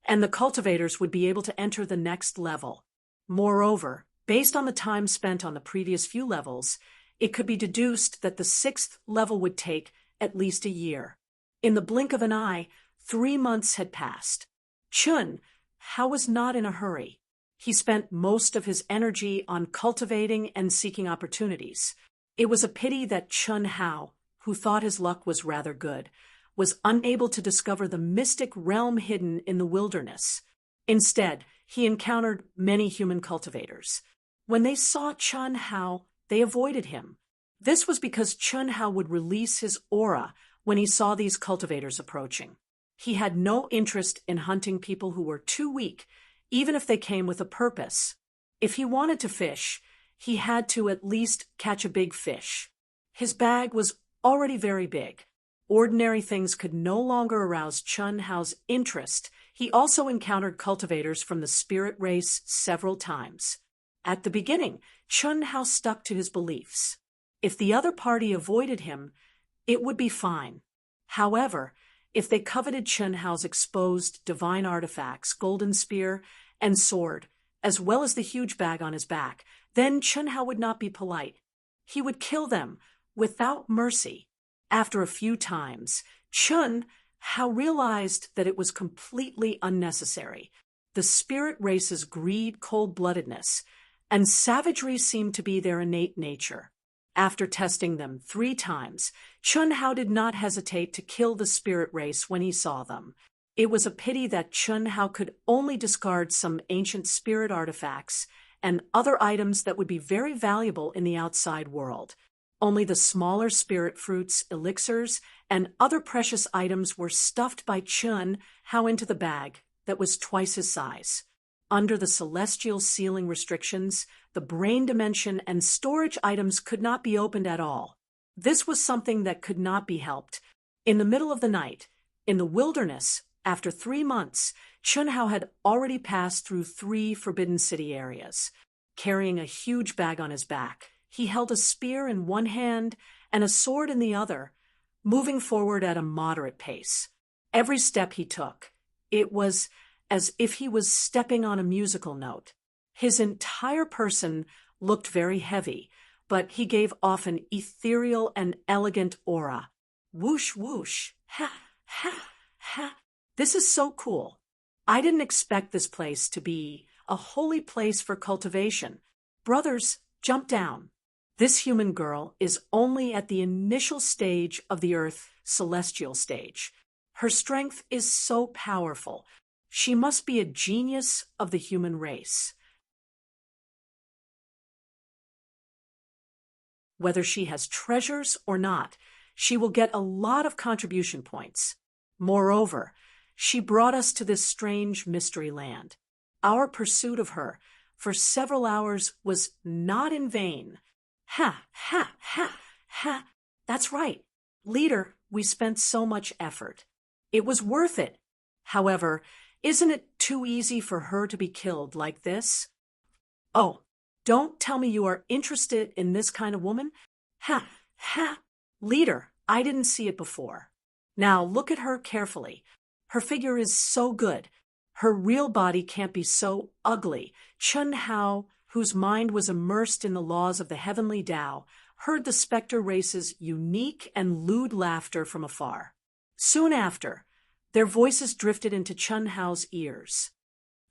and the cultivators would be able to enter the next level. Moreover, based on the time spent on the previous few levels, it could be deduced that the 6th level would take at least a year. In the blink of an eye, 3 months had passed. Chun Hao was not in a hurry. He spent most of his energy on cultivating and seeking opportunities. It was a pity that Chun Hao, who thought his luck was rather good, was unable to discover the mystic realm hidden in the wilderness. Instead, he encountered many human cultivators. When they saw Chun Hao, they avoided him. This was because Chun Hao would release his aura when he saw these cultivators approaching. He had no interest in hunting people who were too weak, even if they came with a purpose. If he wanted to fish, he had to at least catch a big fish. His bag was already very big. Ordinary things could no longer arouse Chun Hao's interest. He also encountered cultivators from the spirit race several times. At the beginning, Chun Hao stuck to his beliefs. If the other party avoided him, it would be fine. However, if they coveted Chun Hao's exposed divine artifacts, golden spear and sword, as well as the huge bag on his back, then Chun Hao would not be polite. He would kill them without mercy. After a few times, Chun Hao realized that it was completely unnecessary. The spirit race's greed, cold-bloodedness, and savagery seemed to be their innate nature. After testing them 3 times, Chun Hao did not hesitate to kill the spirit race when he saw them. It was a pity that Chun Hao could only discard some ancient spirit artifacts and other items that would be very valuable in the outside world. Only the smaller spirit fruits, elixirs, and other precious items were stuffed by Chun Hao into the bag that was twice his size. Under the celestial ceiling restrictions, the brain dimension and storage items could not be opened at all. This was something that could not be helped. In the middle of the night, in the wilderness, after 3 months, Chun Hao had already passed through 3 Forbidden City areas. Carrying a huge bag on his back, he held a spear in one hand and a sword in the other, moving forward at a moderate pace. Every step he took, it was as if he was stepping on a musical note. His entire person looked very heavy, but he gave off an ethereal and elegant aura. Whoosh, whoosh, ha, ha, ha. This is so cool. I didn't expect this place to be a holy place for cultivation. Brothers, jump down. This human girl is only at the initial stage of the Earth celestial stage. Her strength is so powerful. She must be a genius of the human race. Whether she has treasures or not, she will get a lot of contribution points. Moreover, she brought us to this strange mystery land. Our pursuit of her for several hours was not in vain. Ha, ha, ha, ha. That's right. Leader, we spent so much effort. It was worth it. However, isn't it too easy for her to be killed like this? Oh, don't tell me you are interested in this kind of woman? Ha, ha. Leader, I didn't see it before. Now look at her carefully. Her figure is so good. Her real body can't be so ugly. Chun Hao, whose mind was immersed in the laws of the heavenly Tao, heard the specter race's unique and lewd laughter from afar. Soon after, their voices drifted into Chun Hao's ears.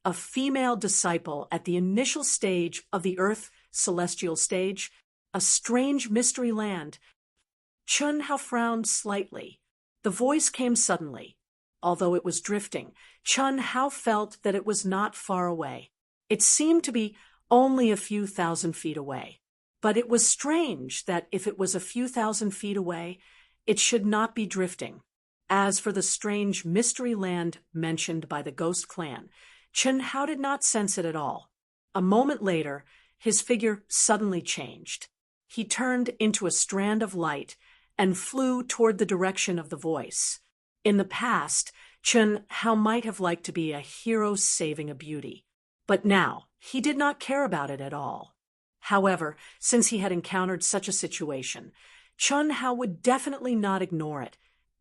A female disciple at the initial stage of the Earth celestial stage, a strange mystery land. Chun Hao frowned slightly. The voice came suddenly. Although it was drifting, Chun Hao felt that it was not far away. It seemed to be only a few thousand feet away. But it was strange that if it was a few thousand feet away, it should not be drifting. As for the strange mystery land mentioned by the Ghost Clan, Chun Hao did not sense it at all. A moment later, his figure suddenly changed. He turned into a strand of light and flew toward the direction of the voice. In the past, Chun Hao might have liked to be a hero saving a beauty, but now he did not care about it at all. However, since he had encountered such a situation, Chun Hao would definitely not ignore it,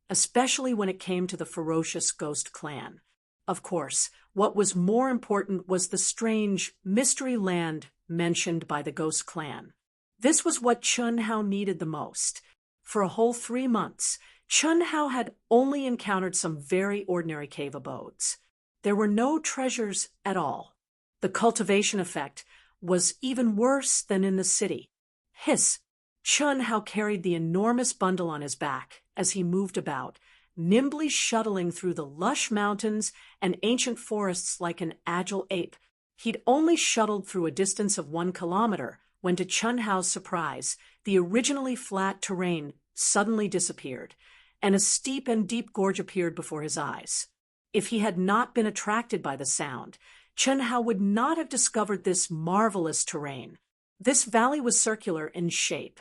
especially when it came to the ferocious Ghost Clan. Of course, what was more important was the strange mystery land mentioned by the Ghost Clan. This was what Chun Hao needed the most. For a whole 3 months, Chun Hao had only encountered some very ordinary cave abodes. There were no treasures at all. The cultivation effect was even worse than in the city. Hiss! Chun Hao carried the enormous bundle on his back as he moved about, nimbly shuttling through the lush mountains and ancient forests like an agile ape. He'd only shuttled through a distance of 1 kilometer when, to Chun Hao's surprise, the originally flat terrain suddenly disappeared, and a steep and deep gorge appeared before his eyes. If he had not been attracted by the sound, Chun Hao would not have discovered this marvelous terrain. This valley was circular in shape.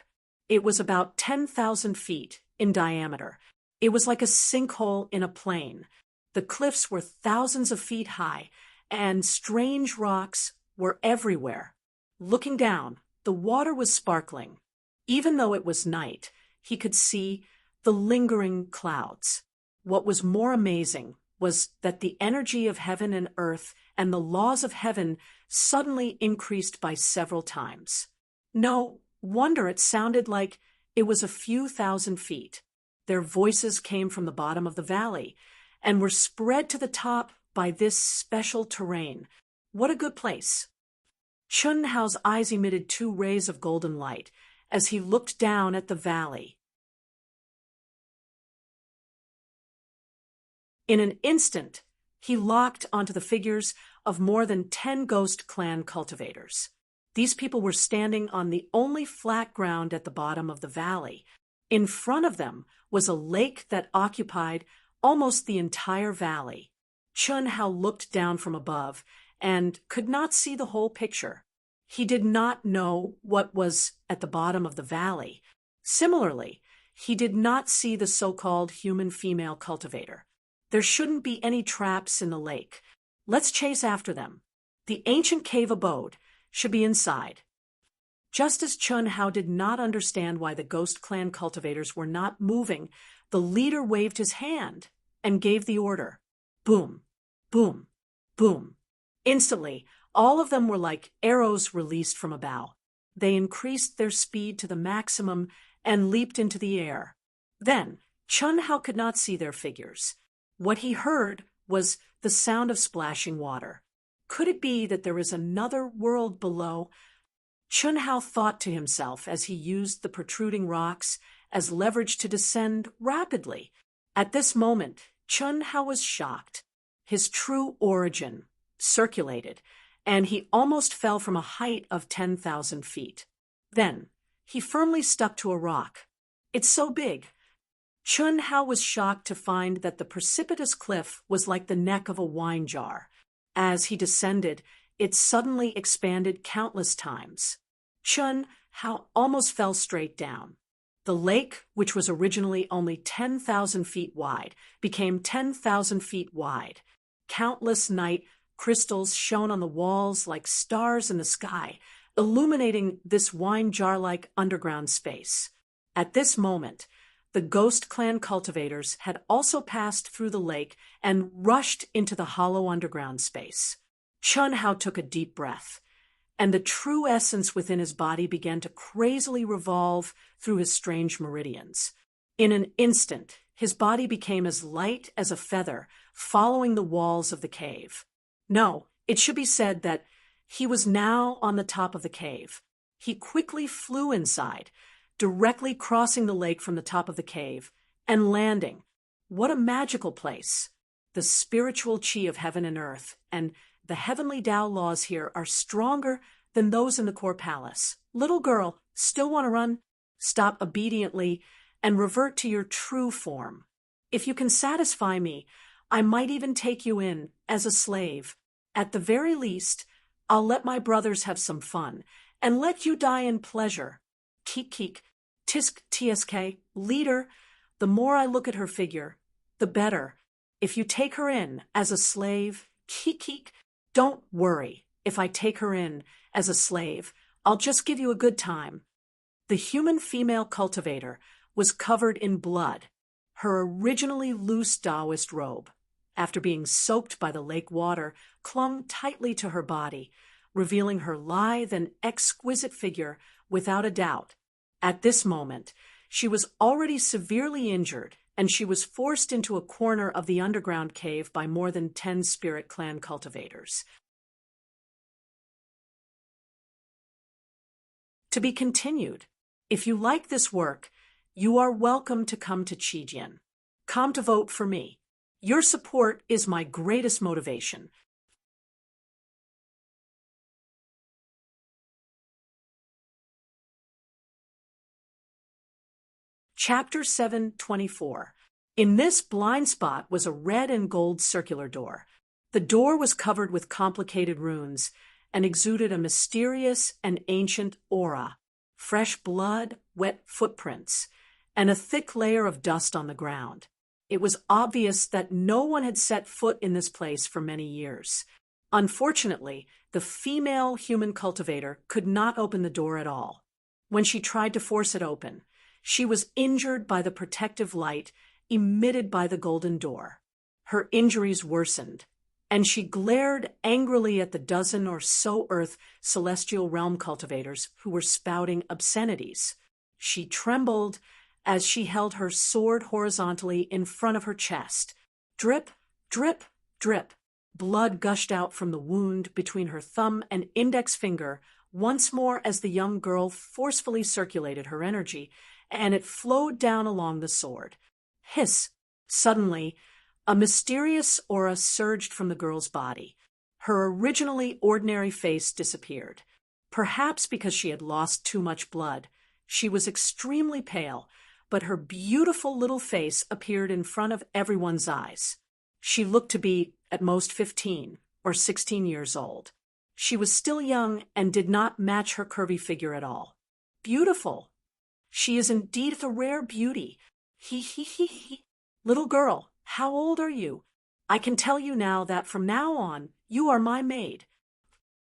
It was about 10,000 feet in diameter. It was like a sinkhole in a plain. The cliffs were thousands of feet high, and strange rocks were everywhere. Looking down, the water was sparkling. Even though it was night, he could see the lingering clouds. What was more amazing was that the energy of heaven and earth and the laws of heaven suddenly increased by several times. No wonder it sounded like it was a few thousand feet. Their voices came from the bottom of the valley and were spread to the top by this special terrain. What a good place! Chun Hao's eyes emitted 2 rays of golden light as he looked down at the valley. In an instant, he locked onto the figures of more than 10 ghost clan cultivators. These people were standing on the only flat ground at the bottom of the valley. In front of them was a lake that occupied almost the entire valley. Chun Hao looked down from above and could not see the whole picture. He did not know what was at the bottom of the valley. Similarly, he did not see the so-called human female cultivator. There shouldn't be any traps in the lake. Let's chase after them. The ancient cave abode should be inside. Just as Chun Hao did not understand why the ghost clan cultivators were not moving, the leader waved his hand and gave the order. Boom, boom, boom. Instantly, all of them were like arrows released from a bow. They increased their speed to the maximum and leaped into the air. Then, Chun Hao could not see their figures. What he heard was the sound of splashing water. Could it be that there is another world below? Chun Hao thought to himself as he used the protruding rocks as leverage to descend rapidly. At this moment, Chun Hao was shocked. His true origin circulated, and he almost fell from a height of 10,000 feet. Then, he firmly stuck to a rock. It's so big. Chun Hao was shocked to find that the precipitous cliff was like the neck of a wine jar. As he descended, it suddenly expanded countless times. Chun Hao almost fell straight down. The lake, which was originally only 10,000 feet wide, became 10,000 feet wide. Countless night crystals shone on the walls like stars in the sky, illuminating this wine jar-like underground space. At this moment, the ghost clan cultivators had also passed through the lake and rushed into the hollow underground space. Chun Hao took a deep breath, and the true essence within his body began to crazily revolve through his strange meridians. In an instant, his body became as light as a feather, following the walls of the cave. No, it should be said that he was now on the top of the cave. He quickly flew inside, directly crossing the lake from the top of the cave, and landing. What a magical place! The spiritual chi of heaven and earth, and the heavenly Tao laws here are stronger than those in the core palace. Little girl, still want to run? Stop obediently and revert to your true form. If you can satisfy me, I might even take you in as a slave. At the very least, I'll let my brothers have some fun and let you die in pleasure. Keek keek, tisk tsk, leader. The more I look at her figure, the better. If you take her in as a slave, keek keek, don't worry. If I take her in as a slave, I'll just give you a good time. The human female cultivator was covered in blood. Her originally loose Taoist robe, after being soaked by the lake water, clung tightly to her body, revealing her lithe and exquisite figure without a doubt. At this moment, she was already severely injured, and she was forced into a corner of the underground cave by more than 10 spirit clan cultivators. To be continued. If you like this work, you are welcome to come to Qijin. come to vote for me. Your support is my greatest motivation. Chapter 7:24. In this blind spot was a red and gold circular door. The door was covered with complicated runes and exuded a mysterious and ancient aura, fresh blood, wet footprints, and a thick layer of dust on the ground. It was obvious that no one had set foot in this place for many years. Unfortunately, the female human cultivator could not open the door at all. When she tried to force it open, she was injured by the protective light emitted by the golden door. Her injuries worsened, and she glared angrily at the dozen or so Earth celestial realm cultivators who were spouting obscenities. She trembled as she held her sword horizontally in front of her chest. Drip, drip, drip. Blood gushed out from the wound between her thumb and index finger once more as the young girl forcefully circulated her energy, and it flowed down along the sword. Hiss! Suddenly, a mysterious aura surged from the girl's body. Her originally ordinary face disappeared. Perhaps because she had lost too much blood. She was extremely pale, but her beautiful little face appeared in front of everyone's eyes. She looked to be at most 15 or 16 years old. She was still young and did not match her curvy figure at all. Beautiful! She is indeed a rare beauty. He. Little girl, how old are you? I can tell you now that from now on, you are my maid.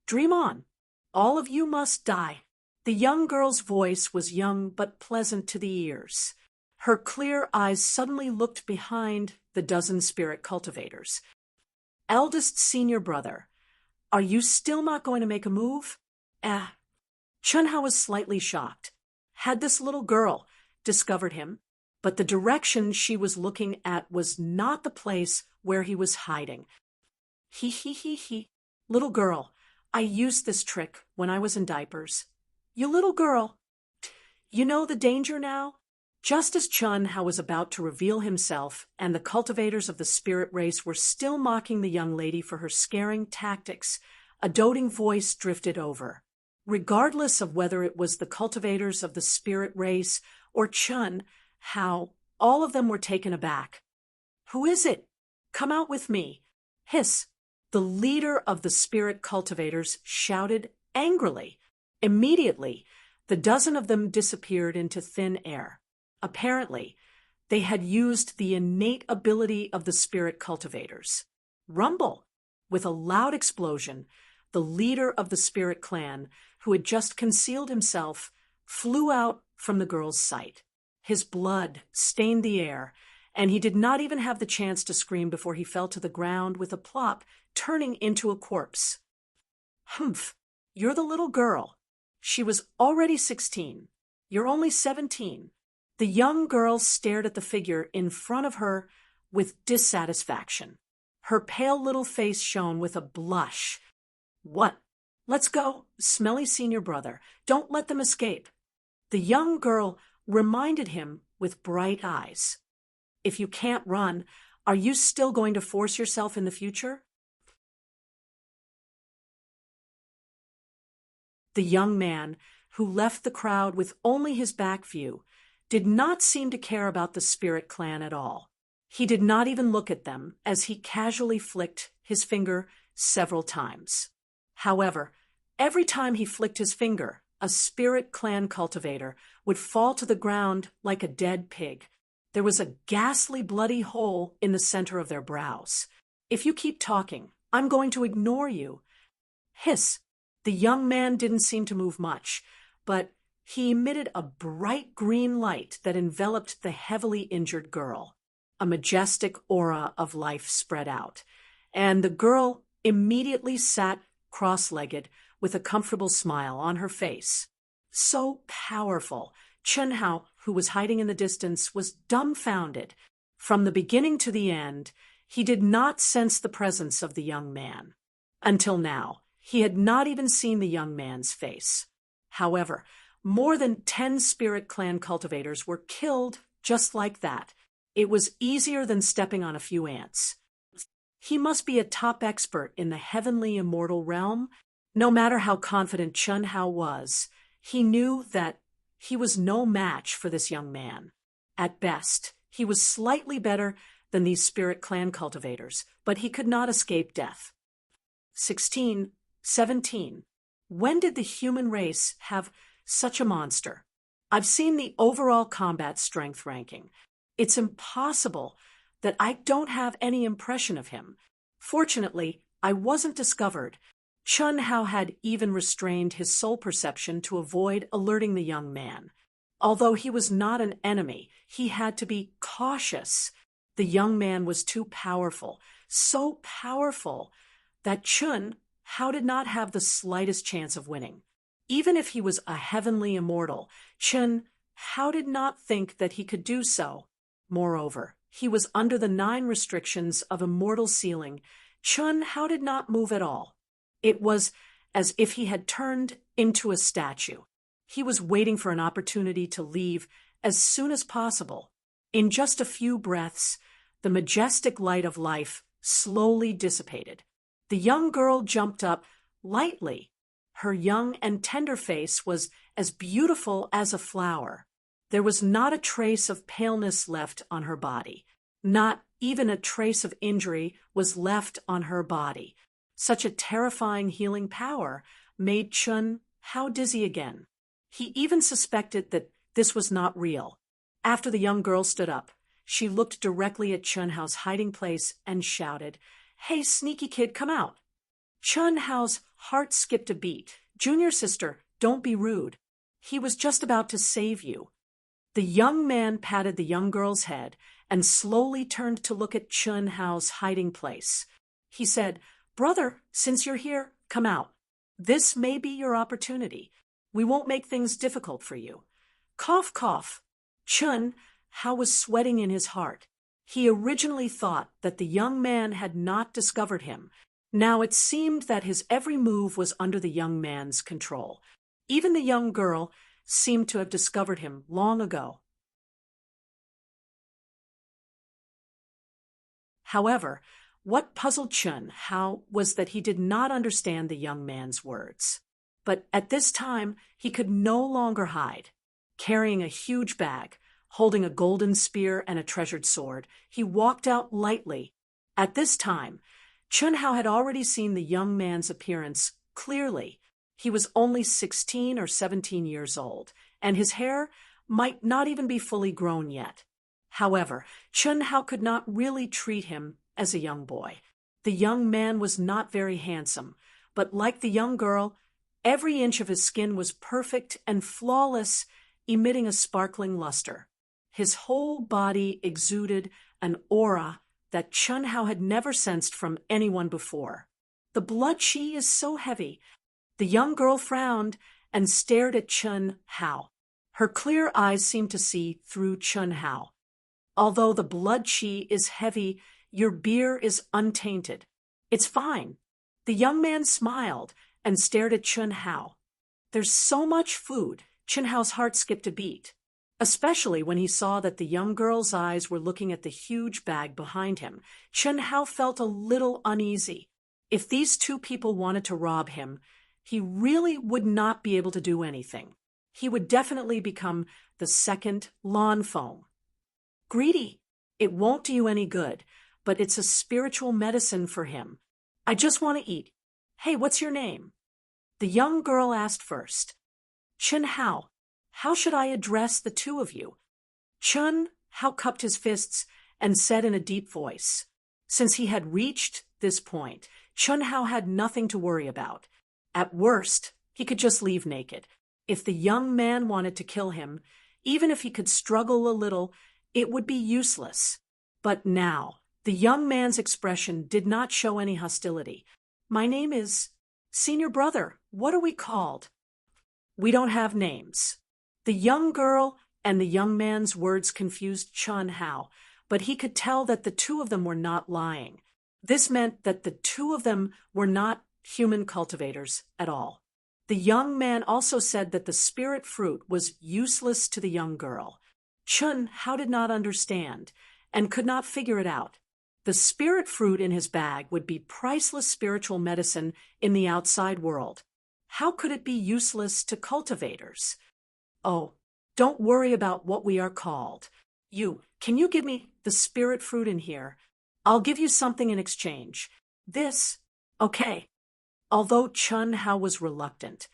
Dream on. All of you must die. The young girl's voice was young but pleasant to the ears. Her clear eyes suddenly looked behind the dozen spirit cultivators. Eldest senior brother, are you still not going to make a move? Chunhao was slightly shocked. Had this little girl discovered him, but the direction she was looking at was not the place where he was hiding. He. Little girl, I used this trick when I was in diapers. You little girl. You know the danger now? Just as Chunhao was about to reveal himself and the cultivators of the spirit race were still mocking the young lady for her scaring tactics, a doting voice drifted over. Regardless of whether it was the cultivators of the spirit race or Chunhao, all of them were taken aback. Who is it? Come out with me. Hiss! The leader of the spirit cultivators shouted angrily. Immediately, the dozen of them disappeared into thin air. Apparently, they had used the innate ability of the spirit cultivators. Rumble! With a loud explosion, the leader of the spirit clan, who had just concealed himself, flew out from the girl's sight. His blood stained the air, and he did not even have the chance to scream before he fell to the ground with a plop, turning into a corpse. Humph! You're the little girl. She was already 16. You're only 17. The young girl stared at the figure in front of her with dissatisfaction. Her pale little face shone with a blush. What? Let's go, smelly senior brother. Don't let them escape. The young girl reminded him with bright eyes. If you can't run, are you still going to force yourself in the future? The young man, who left the crowd with only his back view, did not seem to care about the spirit clan at all. He did not even look at them as he casually flicked his finger several times. However, every time he flicked his finger, a spirit clan cultivator would fall to the ground like a dead pig. There was a ghastly bloody hole in the center of their brows. If you keep talking, I'm going to ignore you. Hiss! The young man didn't seem to move much, but he emitted a bright green light that enveloped the heavily injured girl. A majestic aura of life spread out, and the girl immediately sat cross-legged with a comfortable smile on her face. So powerful, Chunhao, who was hiding in the distance, was dumbfounded. From the beginning to the end, he did not sense the presence of the young man. Until now, he had not even seen the young man's face. However, more than 10 spirit clan cultivators were killed just like that. It was easier than stepping on a few ants. He must be a top expert in the heavenly immortal realm. No matter how confident Chun Hao was, he knew that he was no match for this young man. At best, he was slightly better than these spirit clan cultivators, but he could not escape death. 16, 17. When did the human race have such a monster? I've seen the overall combat strength ranking. It's impossible that I don't have any impression of him. Fortunately, I wasn't discovered. Chun Hao had even restrained his soul perception to avoid alerting the young man. Although he was not an enemy, he had to be cautious. The young man was too powerful, so powerful that Chun Hao did not have the slightest chance of winning. Even if he was a heavenly immortal, Chun Hao did not think that he could do so. Moreover, he was under the 9 restrictions of immortal sealing. Chun Hao did not move at all. It was as if he had turned into a statue. He was waiting for an opportunity to leave as soon as possible. In just a few breaths, the majestic light of life slowly dissipated. The young girl jumped up lightly. Her young and tender face was as beautiful as a flower. There was not a trace of paleness left on her body. Not even a trace of injury was left on her body. Such a terrifying healing power made Chun Hao dizzy again. He even suspected that this was not real. After the young girl stood up, she looked directly at Chun Hao's hiding place and shouted, "Hey, sneaky kid, come out." Chun Hao's heart skipped a beat. "Junior sister, don't be rude. He was just about to save you." The young man patted the young girl's head and slowly turned to look at Chun Hao's hiding place. He said, "Brother, since you're here, come out. This may be your opportunity. We won't make things difficult for you." Cough, cough. Chun Hao was sweating in his heart. He originally thought that the young man had not discovered him. Now it seemed that his every move was under the young man's control. Even the young girl seemed to have discovered him long ago. However, what puzzled Chun Hao was that he did not understand the young man's words. But at this time, he could no longer hide. Carrying a huge bag, holding a golden spear and a treasured sword, he walked out lightly. At this time, Chun Hao had already seen the young man's appearance clearly. He was only 16 or 17 years old, and his hair might not even be fully grown yet. However, Chun Hao could not really treat him as a young boy. The young man was not very handsome, but like the young girl, every inch of his skin was perfect and flawless, emitting a sparkling luster. His whole body exuded an aura that Chun Hao had never sensed from anyone before. "The blood qi is so heavy." The young girl frowned and stared at Chun Hao. Her clear eyes seemed to see through Chun Hao. "Although the blood qi is heavy, your beer is untainted. It's fine." The young man smiled and stared at Chun Hao. There's so much food. Chun Hao's heart skipped a beat, especially when he saw that the young girl's eyes were looking at the huge bag behind him. Chun Hao felt a little uneasy. If these 2 people wanted to rob him, he really would not be able to do anything. He would definitely become the second lawn foam. "Greedy. It won't do you any good, but it's a spiritual medicine for him. I just want to eat. Hey, what's your name?" The young girl asked first. "Chun Hao. How should I address the 2 of you?" Chun Hao cupped his fists and said in a deep voice. Since he had reached this point, Chun Hao had nothing to worry about. At worst, he could just leave naked. If the young man wanted to kill him, even if he could struggle a little, it would be useless. But now, the young man's expression did not show any hostility. "My name is Senior Brother. What are we called?" "We don't have names." The young girl and the young man's words confused Chun Hao, but he could tell that the 2 of them were not lying. This meant that the 2 of them were not human cultivators at all. The young man also said that the spirit fruit was useless to the young girl. Chun Hao did not understand, and could not figure it out. The spirit fruit in his bag would be priceless spiritual medicine in the outside world. How could it be useless to cultivators? Oh, don't worry about what we are called. Can you give me the spirit fruit in here? I'll give you something in exchange. Okay. Although Chun Hao was reluctant,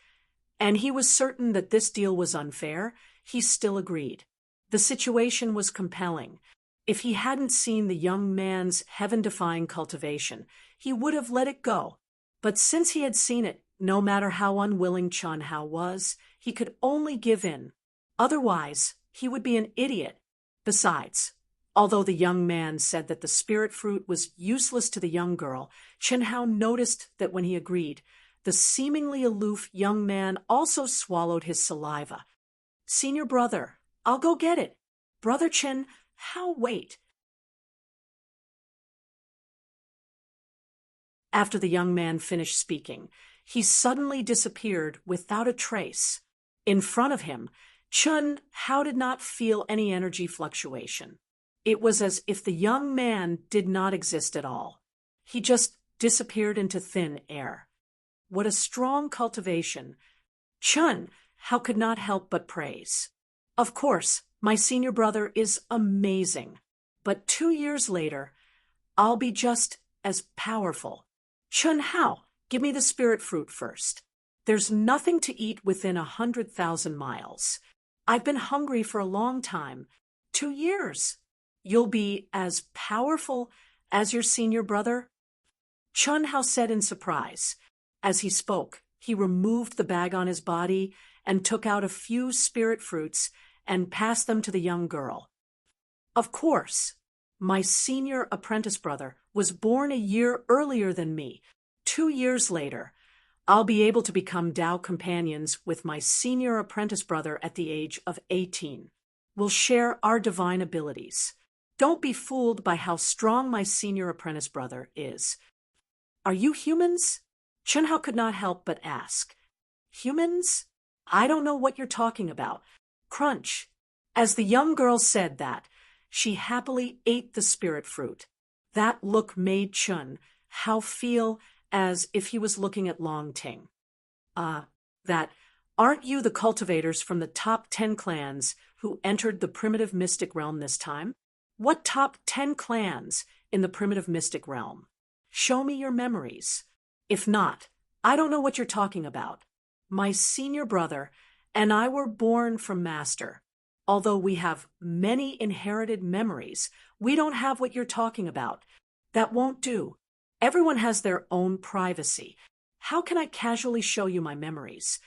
and he was certain that this deal was unfair, he still agreed. The situation was compelling. If he hadn't seen the young man's heaven-defying cultivation, he would have let it go. But since he had seen it, no matter how unwilling Chun Hao was, he could only give in. Otherwise, he would be an idiot. Besides, although the young man said that the spirit fruit was useless to the young girl, Chun Hao noticed that when he agreed, the seemingly aloof young man also swallowed his saliva. "Senior brother, I'll go get it. Brother Chun Hao, wait." After the young man finished speaking, he suddenly disappeared without a trace. In front of him, Chun Hao did not feel any energy fluctuation. It was as if the young man did not exist at all. He just disappeared into thin air. What a strong cultivation! Chun Hao could not help but praise. Of course, my senior brother is amazing. But 2 years later, I'll be just as powerful. Chun Hao, give me the spirit fruit first. There's nothing to eat within 100,000 miles. I've been hungry for a long time. 2 years. You'll be as powerful as your senior brother? Chun Hao said in surprise. As he spoke, he removed the bag on his body and took out a few spirit fruits and passed them to the young girl. Of course, my senior apprentice brother was born a year earlier than me. 2 years later, I'll be able to become Tao companions with my senior apprentice brother at the age of 18. We'll share our divine abilities. Don't be fooled by how strong my senior apprentice brother is. Are you humans? Chun Hao could not help but ask. Humans? I don't know what you're talking about. Crunch. As the young girl said that, she happily ate the spirit fruit. That look made Chun Hao feel as if he was looking at Long Ting. Aren't you the cultivators from the top 10 clans who entered the primitive mystic realm this time? What top 10 clans in the primitive mystic realm? Show me your memories. If not, I don't know what you're talking about. My senior brother and I were born from Master. Although we have many inherited memories, we don't have what you're talking about. That won't do. Everyone has their own privacy. How can I casually show you my memories?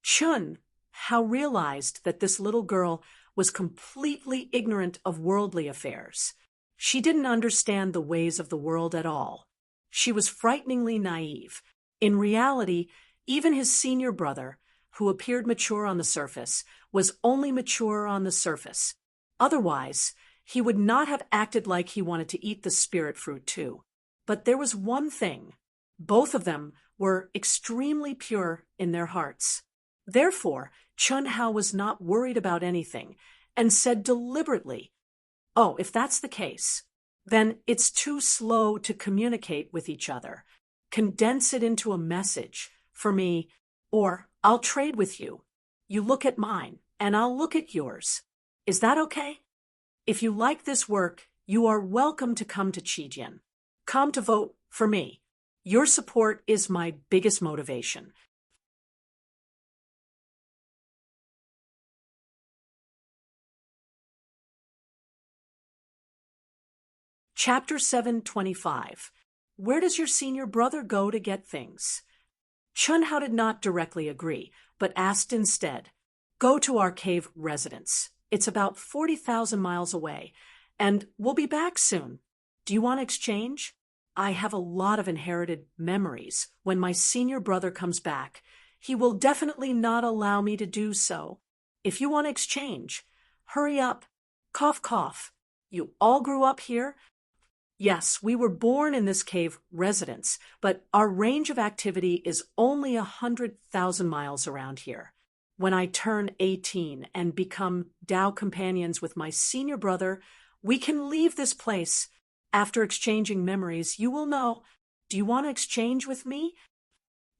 Chun Hao realized that this little girl was completely ignorant of worldly affairs. She didn't understand the ways of the world at all. She was frighteningly naive. In reality, even his senior brother, who appeared mature on the surface, was only mature on the surface. Otherwise, he would not have acted like he wanted to eat the spirit fruit too. But there was one thing. Both of them were extremely pure in their hearts. Therefore, Chun Hao was not worried about anything and said deliberately, "Oh, if that's the case, then it's too slow to communicate with each other. Condense it into a message for me, or I'll trade with you. You look at mine, and I'll look at yours. Is that okay? If you like this work, you are welcome to come to Qijian. Come to vote for me. Your support is my biggest motivation." Chapter 725. Where does your senior brother go to get things? Chun Hao did not directly agree, but asked instead, "Go to our cave residence. It's about 40,000 miles away, and we'll be back soon. Do you want to exchange? I have a lot of inherited memories. When my senior brother comes back, he will definitely not allow me to do so. If you want to exchange, hurry up. Cough, cough. You all grew up here?" "Yes, we were born in this cave residence, but our range of activity is only 100,000 miles around here. When I turn 18 and become Tao companions with my senior brother, We can leave this place. After exchanging memories, you will know. Do you want to exchange with me?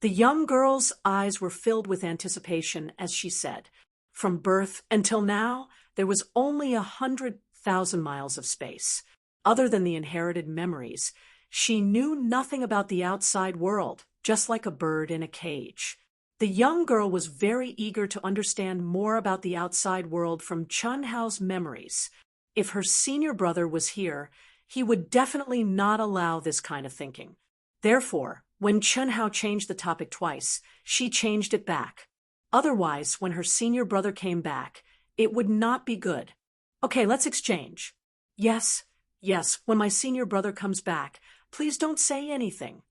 The young girl's eyes were filled with anticipation as she said, "From birth until now, there was only 100,000 miles of space. Other than the inherited memories, she knew nothing about the outside world, just like a bird in a cage." The young girl was very eager to understand more about the outside world from Chun Hao's memories. If her senior brother was here, he would definitely not allow this kind of thinking. Therefore, when Chun Hao changed the topic twice, she changed it back. Otherwise, when her senior brother came back, it would not be good. "Okay, let's exchange." Yes, when my senior brother comes back, please don't say anything."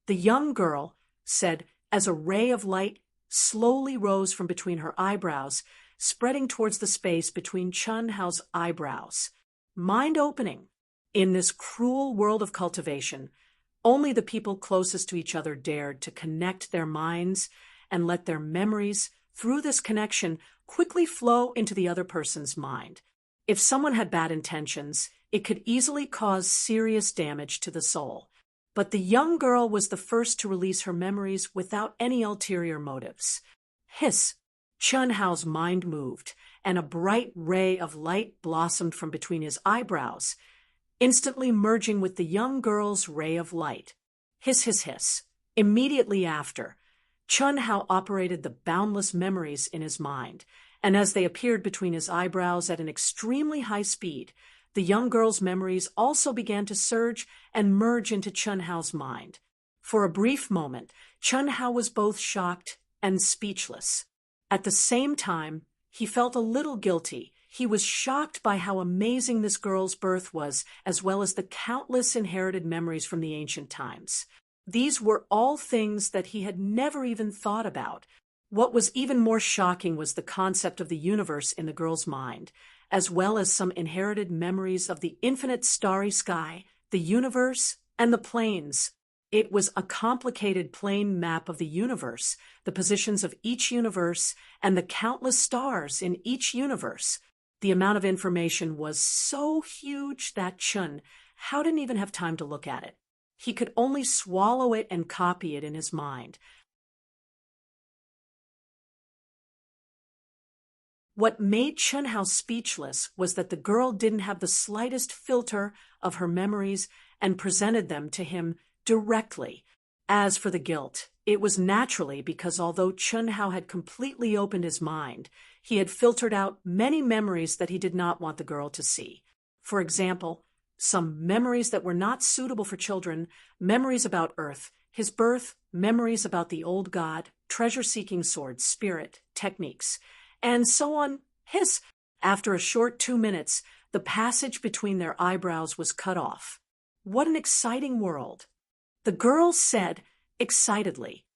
The young girl said as a ray of light slowly rose from between her eyebrows, spreading towards the space between Chun Hao's eyebrows. Mind-opening. In this cruel world of cultivation, only the people closest to each other dared to connect their minds and let their memories, through this connection, quickly flow into the other person's mind. If someone had bad intentions, it could easily cause serious damage to the soul. But the young girl was the first to release her memories without any ulterior motives. Hiss! Chun Hao's mind moved, and a bright ray of light blossomed from between his eyebrows, instantly merging with the young girl's ray of light. Hiss, hiss, hiss. Immediately after, Chun Hao operated the boundless memories in his mind, and as they appeared between his eyebrows at an extremely high speed, the young girl's memories also began to surge and merge into Chun Hao's mind. For a brief moment, Chun Hao was both shocked and speechless. At the same time, he felt a little guilty. He was shocked by how amazing this girl's birth was, as well as the countless inherited memories from the ancient times. These were all things that he had never even thought about. What was even more shocking was the concept of the universe in the girl's mind, as well as some inherited memories of the infinite starry sky, the universe, and the planes. It was a complicated plane map of the universe, the positions of each universe, and the countless stars in each universe. The amount of information was so huge that Chun Hao didn't even have time to look at it. He could only swallow it and copy it in his mind. What made Chun Hao speechless was that the girl didn't have the slightest filter of her memories and presented them to him directly. As for the guilt, it was naturally because although Chun Hao had completely opened his mind, he had filtered out many memories that he did not want the girl to see. For example, some memories that were not suitable for children, memories about Earth, his birth, memories about the old god, treasure-seeking sword, spirit, techniques, and so on. Hiss! After a short 2 minutes, the passage between their eyebrows was cut off. What an exciting world! The girl said excitedly,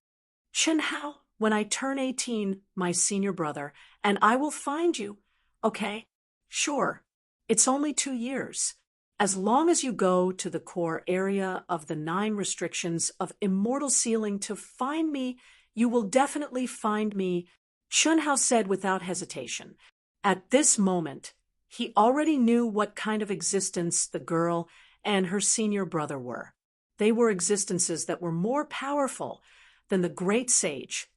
"Chun Hao, when I turn 18, my senior brother, and I will find you. Okay? Sure. It's only 2 years. As long as you go to the core area of the 9 restrictions of immortal sealing to find me, you will definitely find me," Chun Hao said without hesitation. At this moment, he already knew what kind of existence the girl and her senior brother were. They were existences that were more powerful than the great sage,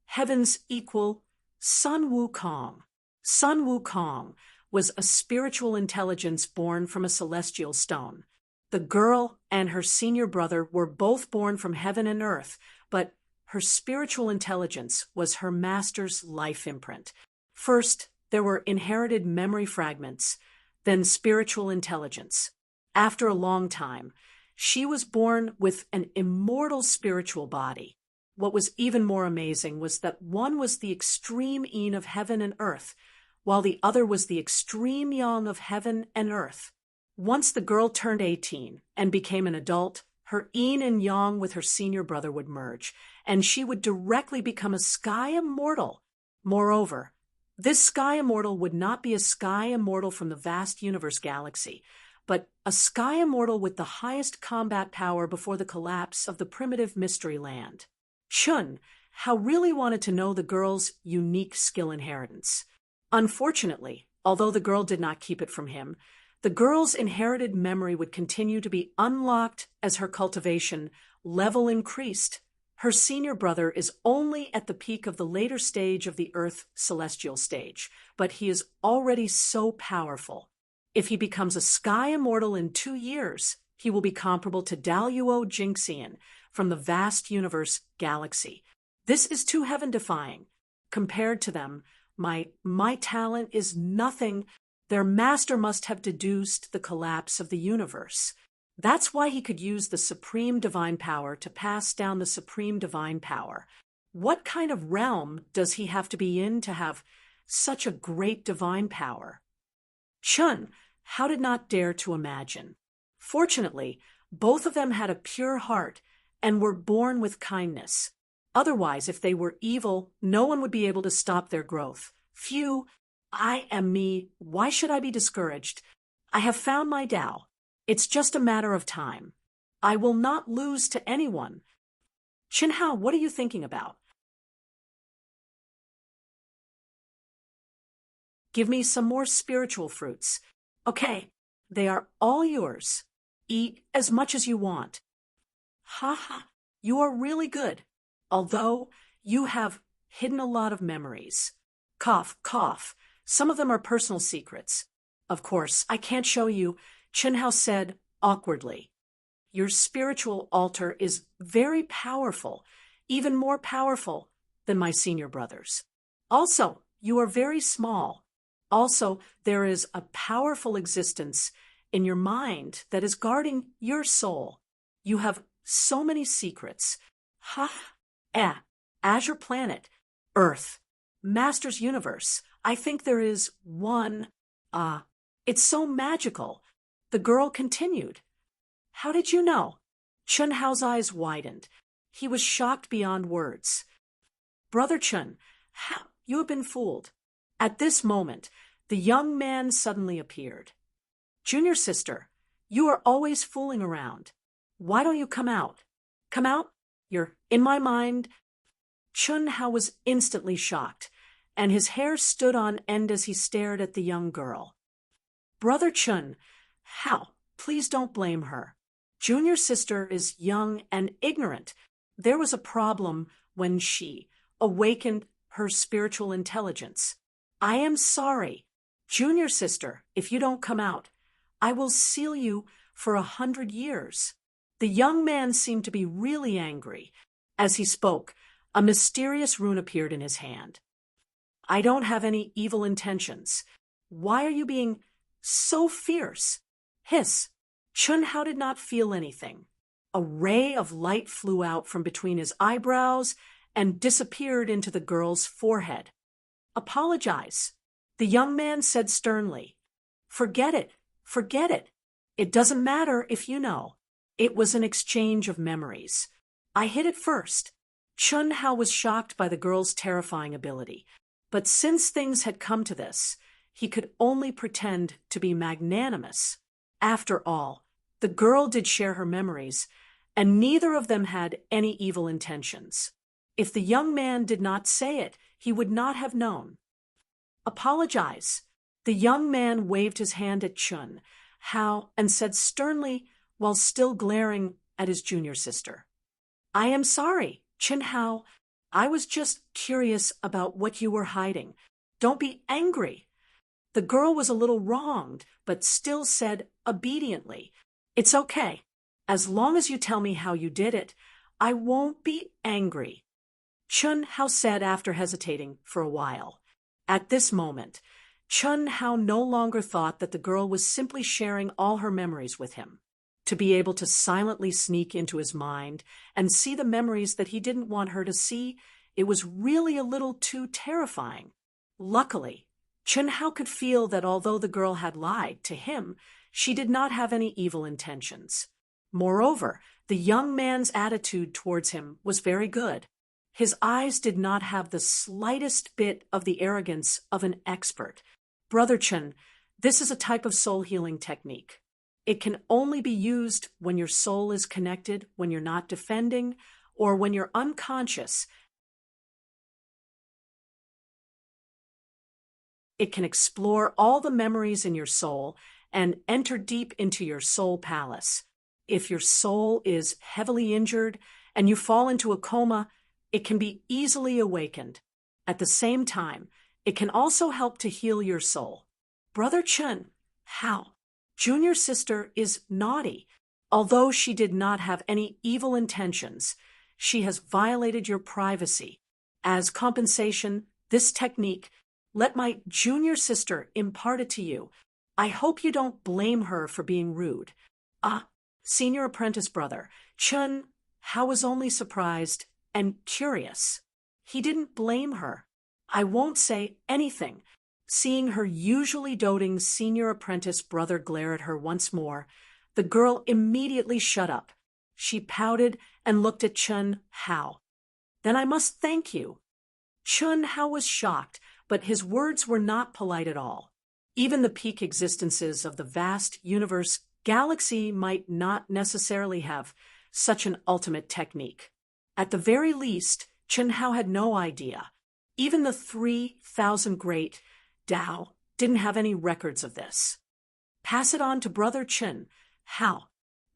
heaven's equal, Sun Wukong. Sun Wukong was a spiritual intelligence born from a celestial stone. The girl and her senior brother were both born from heaven and earth, but her spiritual intelligence was her master's life imprint. First, there were inherited memory fragments, then spiritual intelligence. After a long time, she was born with an immortal spiritual body. What was even more amazing was that one was the extreme yin of heaven and earth, while the other was the extreme yang of heaven and earth. Once the girl turned 18 and became an adult, her yin and yang with her senior brother would merge, and she would directly become a sky immortal. Moreover, this sky immortal would not be a sky immortal from the vast universe galaxy, but a sky immortal with the highest combat power before the collapse of the primitive mystery land. Chun Hao really wanted to know the girl's unique skill inheritance. Unfortunately, although the girl did not keep it from him, The girl's inherited memory would continue to be unlocked as her cultivation level increased. Her senior brother is only at the peak of the later stage of the Earth celestial stage, but he is already so powerful. If he becomes a sky immortal in 2 years, he will be comparable to Daluo Jinxian from the vast universe galaxy. This is too heaven-defying. Compared to them, my talent is nothing. Their master must have deduced the collapse of the universe. That's why he could use the supreme divine power to pass down the supreme divine power. What kind of realm does he have to be in to have such a great divine power? Chun, how did not dare to imagine. Fortunately, both of them had a pure heart and were born with kindness. Otherwise, if they were evil, no one would be able to stop their growth. Phew, I am me. Why should I be discouraged? I have found my Tao. It's just a matter of time. I will not lose to anyone. Chinhao, what are you thinking about? Give me some more spiritual fruits. Okay, they are all yours. Eat as much as you want. Ha ha, you are really good. Although you have hidden a lot of memories. Cough, cough. Some of them are personal secrets. Of course, I can't show you, Chinhao said awkwardly. Your spiritual altar is very powerful, even more powerful than my senior brother's. Also, you are very small. Also, there is a powerful existence in your mind that is guarding your soul. You have so many secrets. Azure Planet, Earth, Master's Universe. I think there is one. It's so magical. The girl continued. How did you know? Chunhao's eyes widened. He was shocked beyond words. Brother Chun, how you have been fooled. At this moment, the young man suddenly appeared. Junior sister, you are always fooling around. Why don't you come out? Come out? You're in my mind. Chunhao was instantly shocked, and his hair stood on end as he stared at the young girl. Brother Chun, how? Please don't blame her. Junior sister is young and ignorant. There was a problem when she awakened her spiritual intelligence. I am sorry. Junior sister, if you don't come out, I will seal you for 100 years. The young man seemed to be really angry. As he spoke, a mysterious rune appeared in his hand. I don't have any evil intentions. Why are you being so fierce? Hiss. Chunhao did not feel anything. A ray of light flew out from between his eyebrows and disappeared into the girl's forehead. Apologize. The young man said sternly. Forget it. Forget it. It doesn't matter if you know. It was an exchange of memories. I hit it first. Chunhao was shocked by the girl's terrifying ability, but since things had come to this, he could only pretend to be magnanimous. After all, the girl did share her memories, and neither of them had any evil intentions. If the young man did not say it, he would not have known. Apologize. The young man waved his hand at Chunhao and said sternly while still glaring at his junior sister. I am sorry, Chunhao. I was just curious about what you were hiding. Don't be angry. The girl was a little wronged, but still said obediently, It's okay. As long as you tell me how you did it, I won't be angry. Chunhao said after hesitating for a while. At this moment, Chunhao no longer thought that the girl was simply sharing all her memories with him. To be able to silently sneak into his mind and see the memories that he didn't want her to see, it was really a little too terrifying. Luckily, Chunhao could feel that although the girl had lied to him, she did not have any evil intentions. Moreover, the young man's attitude towards him was very good. His eyes did not have the slightest bit of the arrogance of an expert. Brother Chun, this is a type of soul healing technique. It can only be used when your soul is connected, when you're not defending, or when you're unconscious. It can explore all the memories in your soul and enter deep into your soul palace. If your soul is heavily injured and you fall into a coma, it can be easily awakened. At the same time, it can also help to heal your soul. Brother Chun, how? Junior sister is naughty. Although she did not have any evil intentions, she has violated your privacy. As compensation, this technique, let my junior sister impart it to you. I hope you don't blame her for being rude. Senior apprentice brother, Chun Hao was only surprised and curious. He didn't blame her. I won't say anything. Seeing her usually doting senior apprentice brother glare at her once more, the girl immediately shut up. She pouted and looked at Chun Hao. Then I must thank you. Chun Hao was shocked, but his words were not polite at all. Even the peak existences of the vast universe galaxy might not necessarily have such an ultimate technique. At the very least, Chun Hao had no idea. Even the 3,000 great Dao didn't have any records of this. Pass it on to Brother Chun Hao.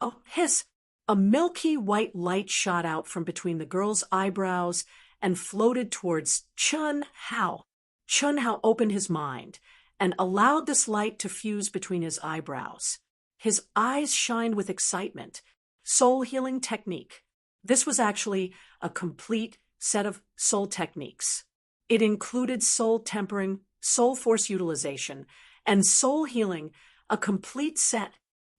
Oh, hiss! A milky white light shot out from between the girl's eyebrows and floated towards Chun Hao. Chun Hao opened his mind and allowed this light to fuse between his eyebrows. His eyes shined with excitement. Soul healing technique. This was actually a complete set of soul techniques. It included soul tempering, soul force utilization, and soul healing, a complete set.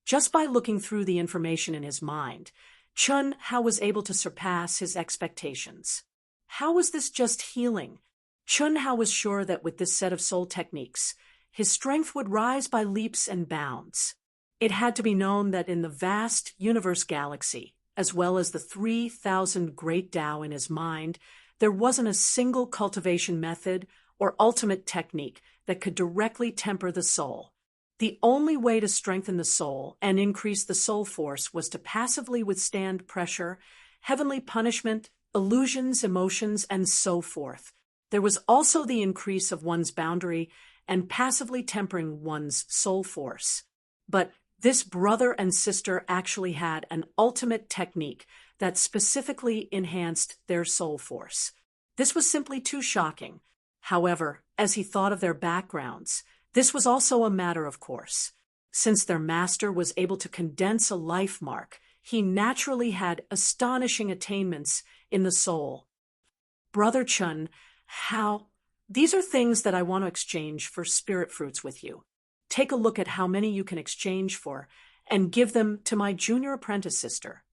Just by looking through the information in his mind, Chun Hao was able to surpass his expectations. How was this just healing? Chun Hao was sure that with this set of soul techniques, his strength would rise by leaps and bounds. It had to be known that in the vast universe galaxy, as well as the 3,000 great Tao in his mind, there wasn't a single cultivation method or ultimate technique that could directly temper the soul. The only way to strengthen the soul and increase the soul force was to passively withstand pressure, heavenly punishment, illusions, emotions, and so forth. There was also the increase of one's boundary and passively tempering one's soul force. But this brother and sister actually had an ultimate technique that specifically enhanced their soul force. This was simply too shocking. However, as he thought of their backgrounds, this was also a matter of course. Since their master was able to condense a life mark, he naturally had astonishing attainments in the soul. Brother Chun Hao, these are things that I want to exchange for spirit fruits with you. Take a look at how many you can exchange for and give them to my junior apprentice sister.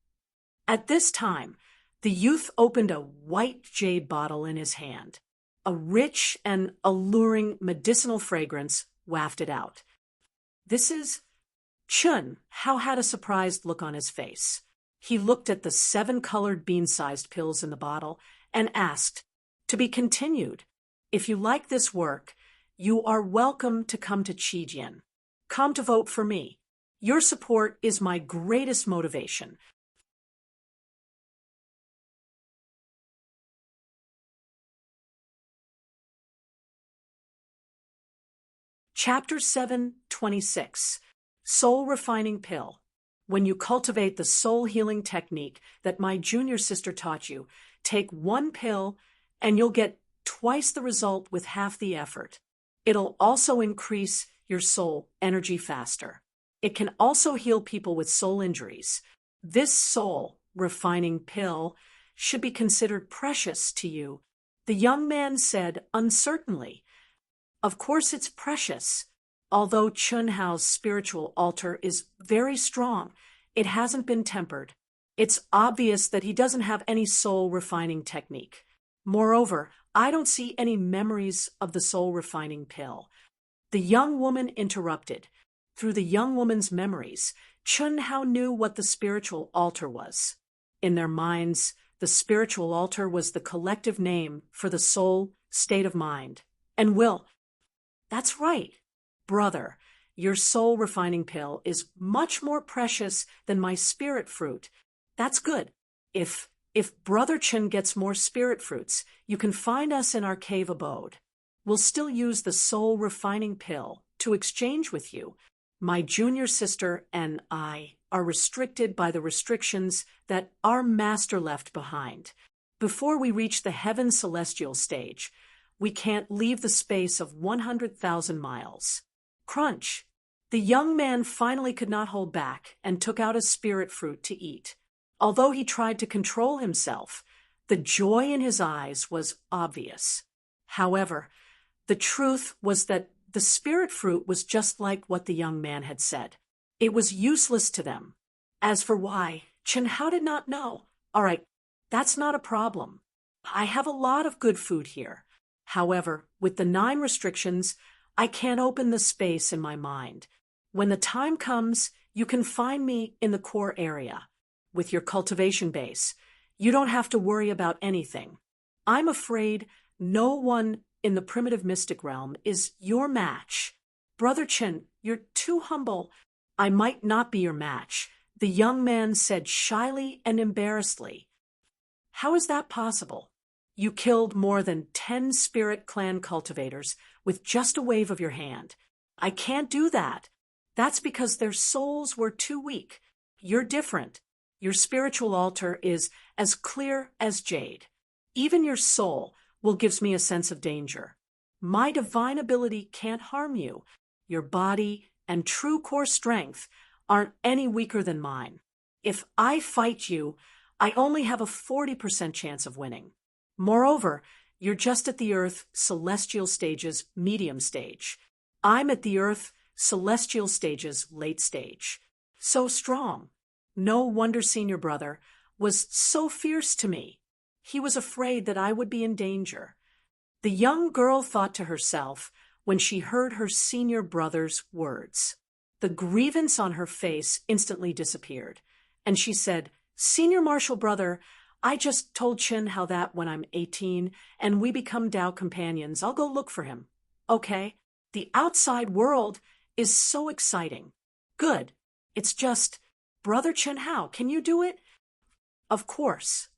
At this time, the youth opened a white jade bottle in his hand. A rich and alluring medicinal fragrance wafted out. This is... Chun Hao had a surprised look on his face. He looked at the 7 colored bean-sized pills in the bottle and asked, "To be continued. If you like this work, you are welcome to come to Qijian. Come to vote for me. Your support is my greatest motivation." Chapter 7:26. Soul Refining Pill. When you cultivate the soul healing technique that my junior sister taught you, take 1 pill and you'll get twice the result with half the effort. It'll also increase your soul energy faster. It can also heal people with soul injuries. This soul refining pill should be considered precious to you. The young man said uncertainly, "Of course it's precious. Although Chun Hao's spiritual altar is very strong, it hasn't been tempered. It's obvious that he doesn't have any soul refining technique. Moreover, I don't see any memories of the soul refining pill." The young woman interrupted. Through the young woman's memories, Chun Hao knew what the spiritual altar was. In their minds, the spiritual altar was the collective name for the soul state of mind and will. That's right. Brother, your soul refining pill is much more precious than my spirit fruit. That's good. If Brother Chun gets more spirit fruits, you can find us in our cave abode. We'll still use the soul refining pill to exchange with you. My junior sister and I are restricted by the restrictions that our master left behind. Before we reach the heaven celestial stage, we can't leave the space of 100,000 miles. Crunch! The young man finally could not hold back and took out a spirit fruit to eat. Although he tried to control himself, the joy in his eyes was obvious. However, the truth was that the spirit fruit was just like what the young man had said. It was useless to them. As for why, Chen Hao did not know. All right, that's not a problem. I have a lot of good food here. However, with the 9 restrictions, I can't open the space in my mind. When the time comes, you can find me in the core area. With your cultivation base, you don't have to worry about anything. I'm afraid no one in the primitive mystic realm is your match. Brother Chen, you're too humble. I might not be your match, the young man said shyly and embarrassedly. How is that possible? You killed more than 10 spirit clan cultivators with just a wave of your hand. I can't do that. That's because their souls were too weak. You're different. Your spiritual altar is as clear as jade. Even your soul gives me a sense of danger. My divine ability can't harm you. Your body and true core strength aren't any weaker than mine. If I fight you, I only have a 40% chance of winning. Moreover, you're just at the Earth celestial stage's medium stage. I'm at the Earth celestial stage's late stage. So strong. No wonder senior brother was so fierce to me. He was afraid that I would be in danger. The young girl thought to herself when she heard her senior brother's words. The grievance on her face instantly disappeared, and she said, "Senior Marshal brother, I just told Chen how that when I'm 18 and we become Tao companions, I'll go look for him. Okay, the outside world is so exciting. Good. It's just, Brother Chen Hao, can you do it?" "Of course.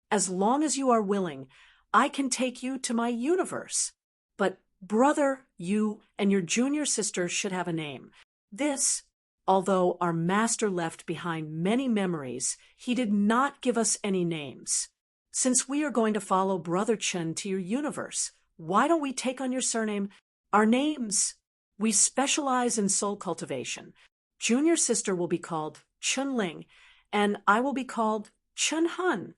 As long as you are willing, I can take you to my universe. But, brother, you and your junior sister should have a name. This, although our master left behind many memories, he did not give us any names. Since we are going to follow Brother Chen to your universe, why don't we take on your surname? Our names. We specialize in soul cultivation. Junior sister will be called Chun Ling, and I will be called Chun Han."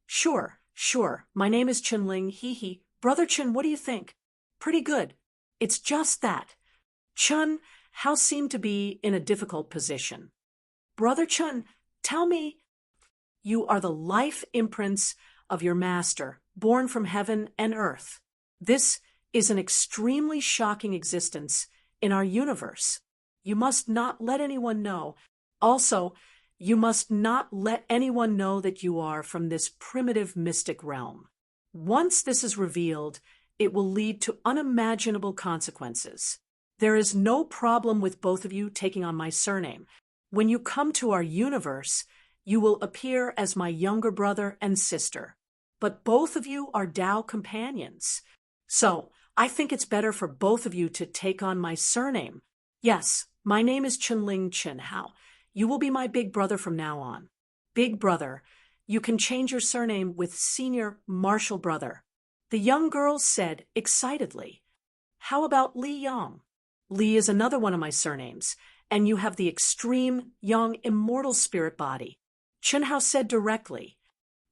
Sure. My name is Chun Ling, hee. Brother Chen, what do you think? Pretty good. It's just that. Chun Hao seemed to be in a difficult position. "Brother Chun, tell me." "You are the life imprints of your master, born from heaven and earth. This is an extremely shocking existence in our universe. You must not let anyone know. Also, you must not let anyone know that you are from this primitive mystic realm. Once this is revealed, it will lead to unimaginable consequences. There is no problem with both of you taking on my surname. When you come to our universe, you will appear as my younger brother and sister. But both of you are Tao companions. So, I think it's better for both of you to take on my surname. Yes, my name is Chunling Chen Hao. You will be my big brother from now on. Big brother, you can change your surname with senior Marshal brother." The young girl said excitedly. "How about Li Yang? Li is another one of my surnames, and you have the extreme, young, immortal spirit body." Chen Hao said directly.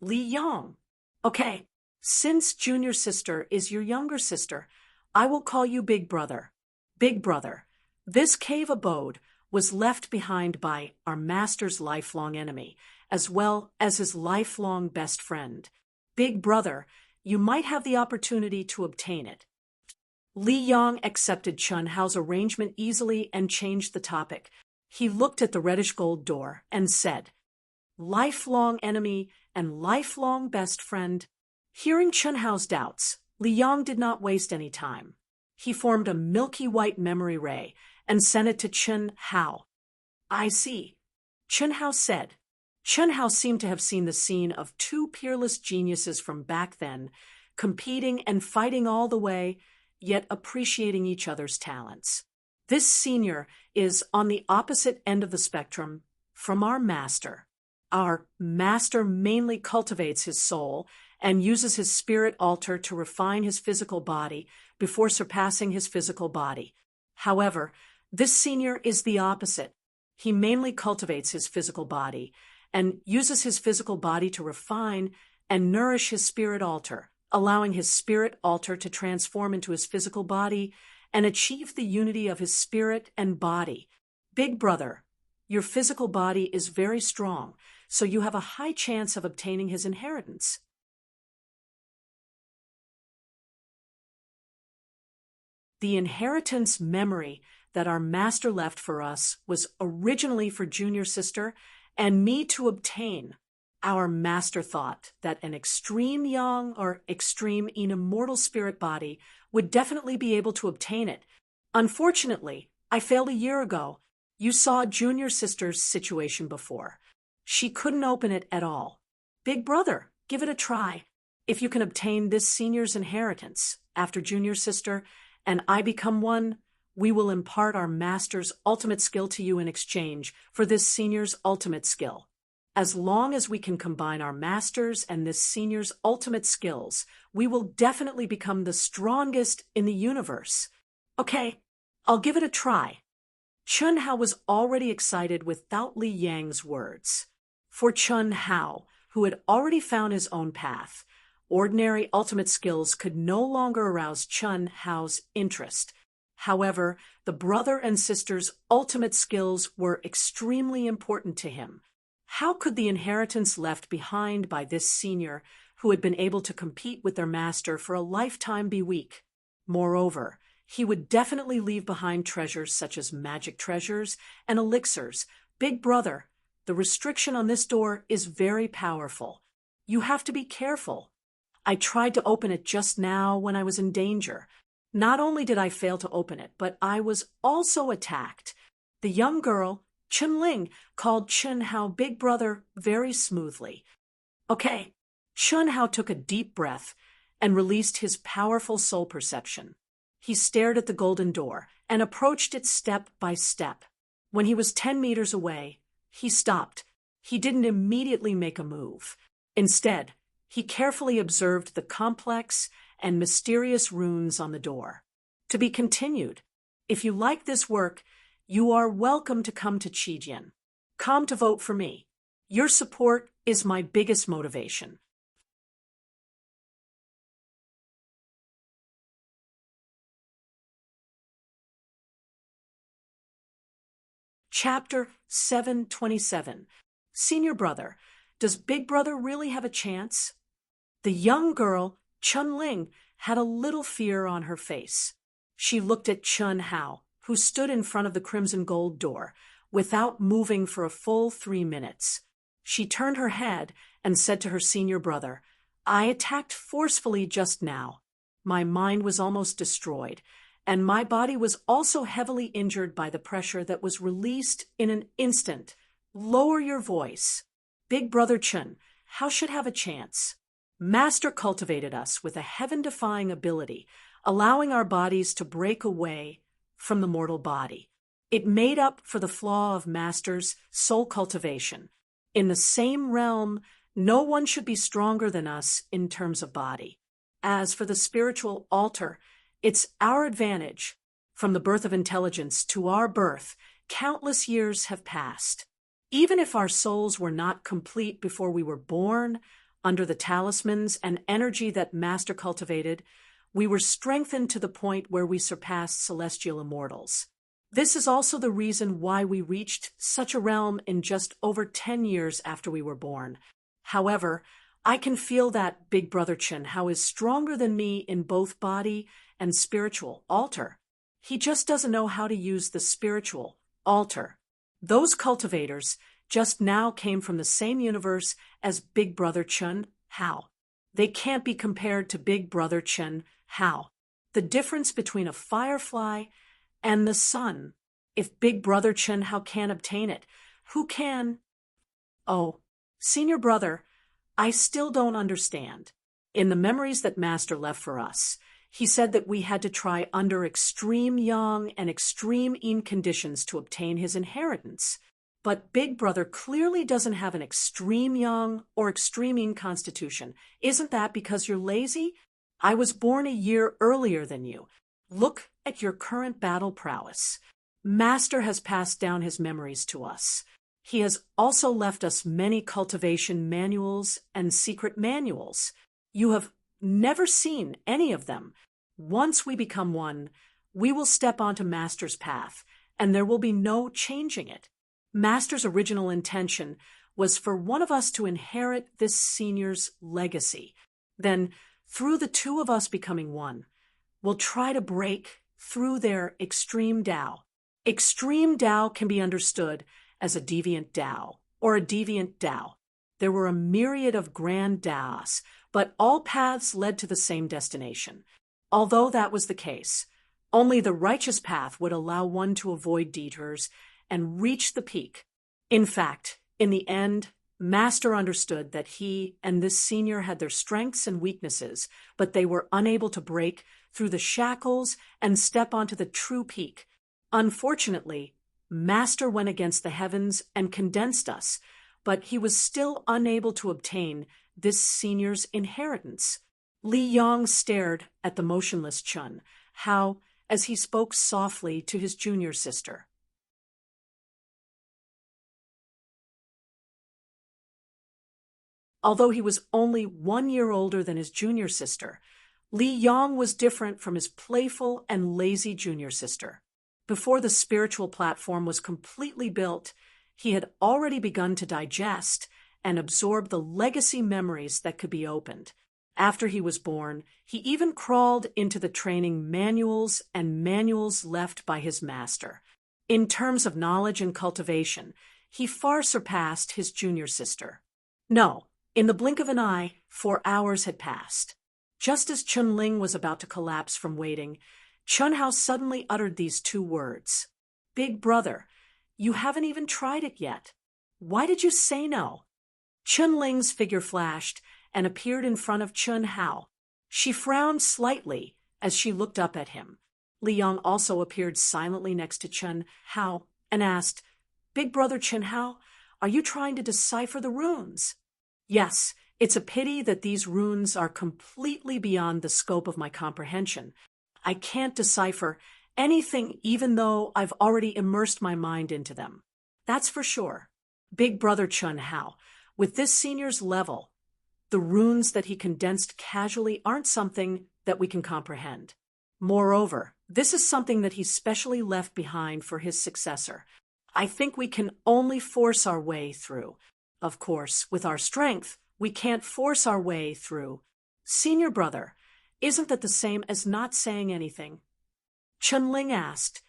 "Li Yang. Okay, since junior sister is your younger sister, I will call you Big Brother. Big Brother, this cave abode was left behind by our master's lifelong enemy, as well as his lifelong best friend. Big Brother, you might have the opportunity to obtain it." Li Yang accepted Chun Hao's arrangement easily and changed the topic. He looked at the reddish gold door and said, "Lifelong enemy and lifelong best friend." Hearing Chun Hao's doubts, Li Yang did not waste any time. He formed a milky white memory ray and sent it to Chun Hao. "I see," Chun Hao said. Chun Hao seemed to have seen the scene of 2 peerless geniuses from back then, competing and fighting all the way, yet appreciating each other's talents. This senior is on the opposite end of the spectrum from our master. Our master mainly cultivates his soul and uses his spirit altar to refine his physical body before surpassing his physical body. However, this senior is the opposite. He mainly cultivates his physical body and uses his physical body to refine and nourish his spirit altar, allowing his spirit altar to transform into his physical body and achieve the unity of his spirit and body. Big brother, your physical body is very strong, so you have a high chance of obtaining his inheritance. The inheritance memory that our master left for us was originally for junior sister and me to obtain. Our master thought that an extreme young or extreme immortal spirit body would definitely be able to obtain it. Unfortunately, I failed a year ago. You saw junior sister's situation before. She couldn't open it at all. Big brother, give it a try. If you can obtain this senior's inheritance after junior sister and I become one, we will impart our master's ultimate skill to you in exchange for this senior's ultimate skill. As long as we can combine our master's and this senior's ultimate skills, we will definitely become the strongest in the universe. Okay, I'll give it a try. Chun Hao was already excited without Li Yang's words. For Chun Hao, who had already found his own path, ordinary ultimate skills could no longer arouse Chun Hao's interest. However, the brother and sister's ultimate skills were extremely important to him. How could the inheritance left behind by this senior, who had been able to compete with their master for a lifetime, be weak? Moreover, he would definitely leave behind treasures such as magic treasures and elixirs. Big brother, the restriction on this door is very powerful. You have to be careful. I tried to open it just now when I was in danger. Not only did I fail to open it, but I was also attacked. The young girl, Chun Ling, called Chun Hao big brother very smoothly. Okay, Chun Hao took a deep breath and released his powerful soul perception. He stared at the golden door and approached it step by step. When he was 10 meters away, he stopped. He didn't immediately make a move. Instead, he carefully observed the complex and mysterious runes on the door. To be continued. If you like this work, you are welcome to come to Qijian. Come to vote for me. Your support is my biggest motivation. Chapter 727. Senior brother, does big brother really have a chance? The young girl, Chun Ling, had a little fear on her face. She looked at Chun Hao, who stood in front of the crimson gold door, without moving for a full 3 minutes. She turned her head and said to her senior brother, I attacked forcefully just now. My mind was almost destroyed, and my body was also heavily injured by the pressure that was released in an instant. Lower your voice. Big brother Chun, how should have a chance? Master cultivated us with a heaven-defying ability, allowing our bodies to break away from the mortal body. It made up for the flaw of Master's soul cultivation. In the same realm, no one should be stronger than us in terms of body. As for the spiritual altar, it's our advantage. From the birth of intelligence to our birth, countless years have passed. Even if our souls were not complete before we were born, under the talismans and energy that Master cultivated, we were strengthened to the point where we surpassed celestial immortals. This is also the reason why we reached such a realm in just over 10 years after we were born. However, I can feel that Big Brother Chun Hao is stronger than me in both body and spiritual altar. He just doesn't know how to use the spiritual altar. Those cultivators just now came from the same universe as Big Brother Chun Hao. They can't be compared to Big Brother Chun Hao. The difference between a firefly and the sun. If Big Brother Chun Hao can't obtain it, who can? Oh, senior brother, I still don't understand. In the memories that Master left for us, He said that we had to try under extreme yang and extreme yin conditions to obtain his inheritance. But Big Brother clearly doesn't have an extreme yang or extreme yin constitution. Isn't that because you're lazy? I was born a year earlier than you. Look at your current battle prowess. Master has passed down his memories to us. He has also left us many cultivation manuals and secret manuals. You have never seen any of them. Once we become one, we will step onto Master's path, and there will be no changing it. Master's original intention was for one of us to inherit this senior's legacy. Then, through the two of us becoming one, we'll try to break through their extreme Tao. Extreme Tao can be understood as a deviant Tao or a deviant Tao. There were a myriad of grand Taos, but all paths led to the same destination. Although that was the case, only the righteous path would allow one to avoid detours and reach the peak. In fact, in the end, Master understood that he and this senior had their strengths and weaknesses, but they were unable to break through the shackles and step onto the true peak. Unfortunately, Master went against the heavens and condensed us, but he was still unable to obtain this senior's inheritance. Li Yong stared at the motionless Chun, Hao, as he spoke softly to his junior sister. Although he was only 1 year older than his junior sister, Li Yong was different from his playful and lazy junior sister. Before the spiritual platform was completely built, he had already begun to digest and absorb the legacy memories that could be opened. After he was born, he even crawled into the training manuals and manuals left by his master. In terms of knowledge and cultivation, he far surpassed his junior sister. No, in the blink of an eye, 4 hours had passed. Just as Chun Ling was about to collapse from waiting, Chun Hao suddenly uttered these 2 words. "Big Brother, you haven't even tried it yet. Why did you say no?" Chun Ling's figure flashed and appeared in front of Chun Hao. She frowned slightly as she looked up at him. Li Yong also appeared silently next to Chun Hao and asked, "Big Brother Chun Hao, are you trying to decipher the runes?" "Yes, it's a pity that these runes are completely beyond the scope of my comprehension. I can't decipher anything even though I've already immersed my mind into them. That's for sure. Big Brother Chun Hao, with this senior's level, the runes that he condensed casually aren't something that we can comprehend. Moreover, this is something that he specially left behind for his successor. I think we can only force our way through. Of course, with our strength, we can't force our way through. Senior brother, isn't that the same as not saying anything?" Chun Ling asked,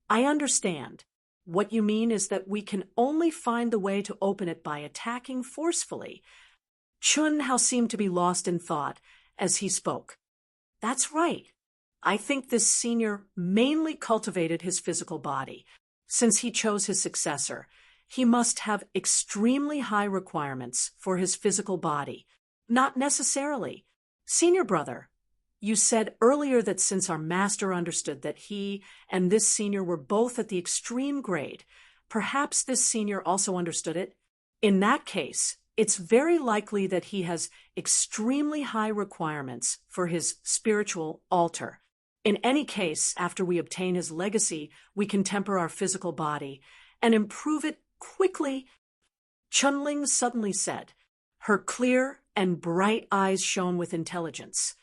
"I understand. What you mean is that we can only find the way to open it by attacking forcefully." Chun Hao seemed to be lost in thought as he spoke. "That's right. I think this senior mainly cultivated his physical body. Since he chose his successor, he must have extremely high requirements for his physical body." "Not necessarily. Senior brother, you said earlier that since our master understood that he and this senior were both at the extreme grade, perhaps this senior also understood it. In that case, it's very likely that he has extremely high requirements for his spiritual altar. In any case, after we obtain his legacy, we can temper our physical body and improve it quickly." Chun Ling suddenly said. Her clear and bright eyes shone with intelligence.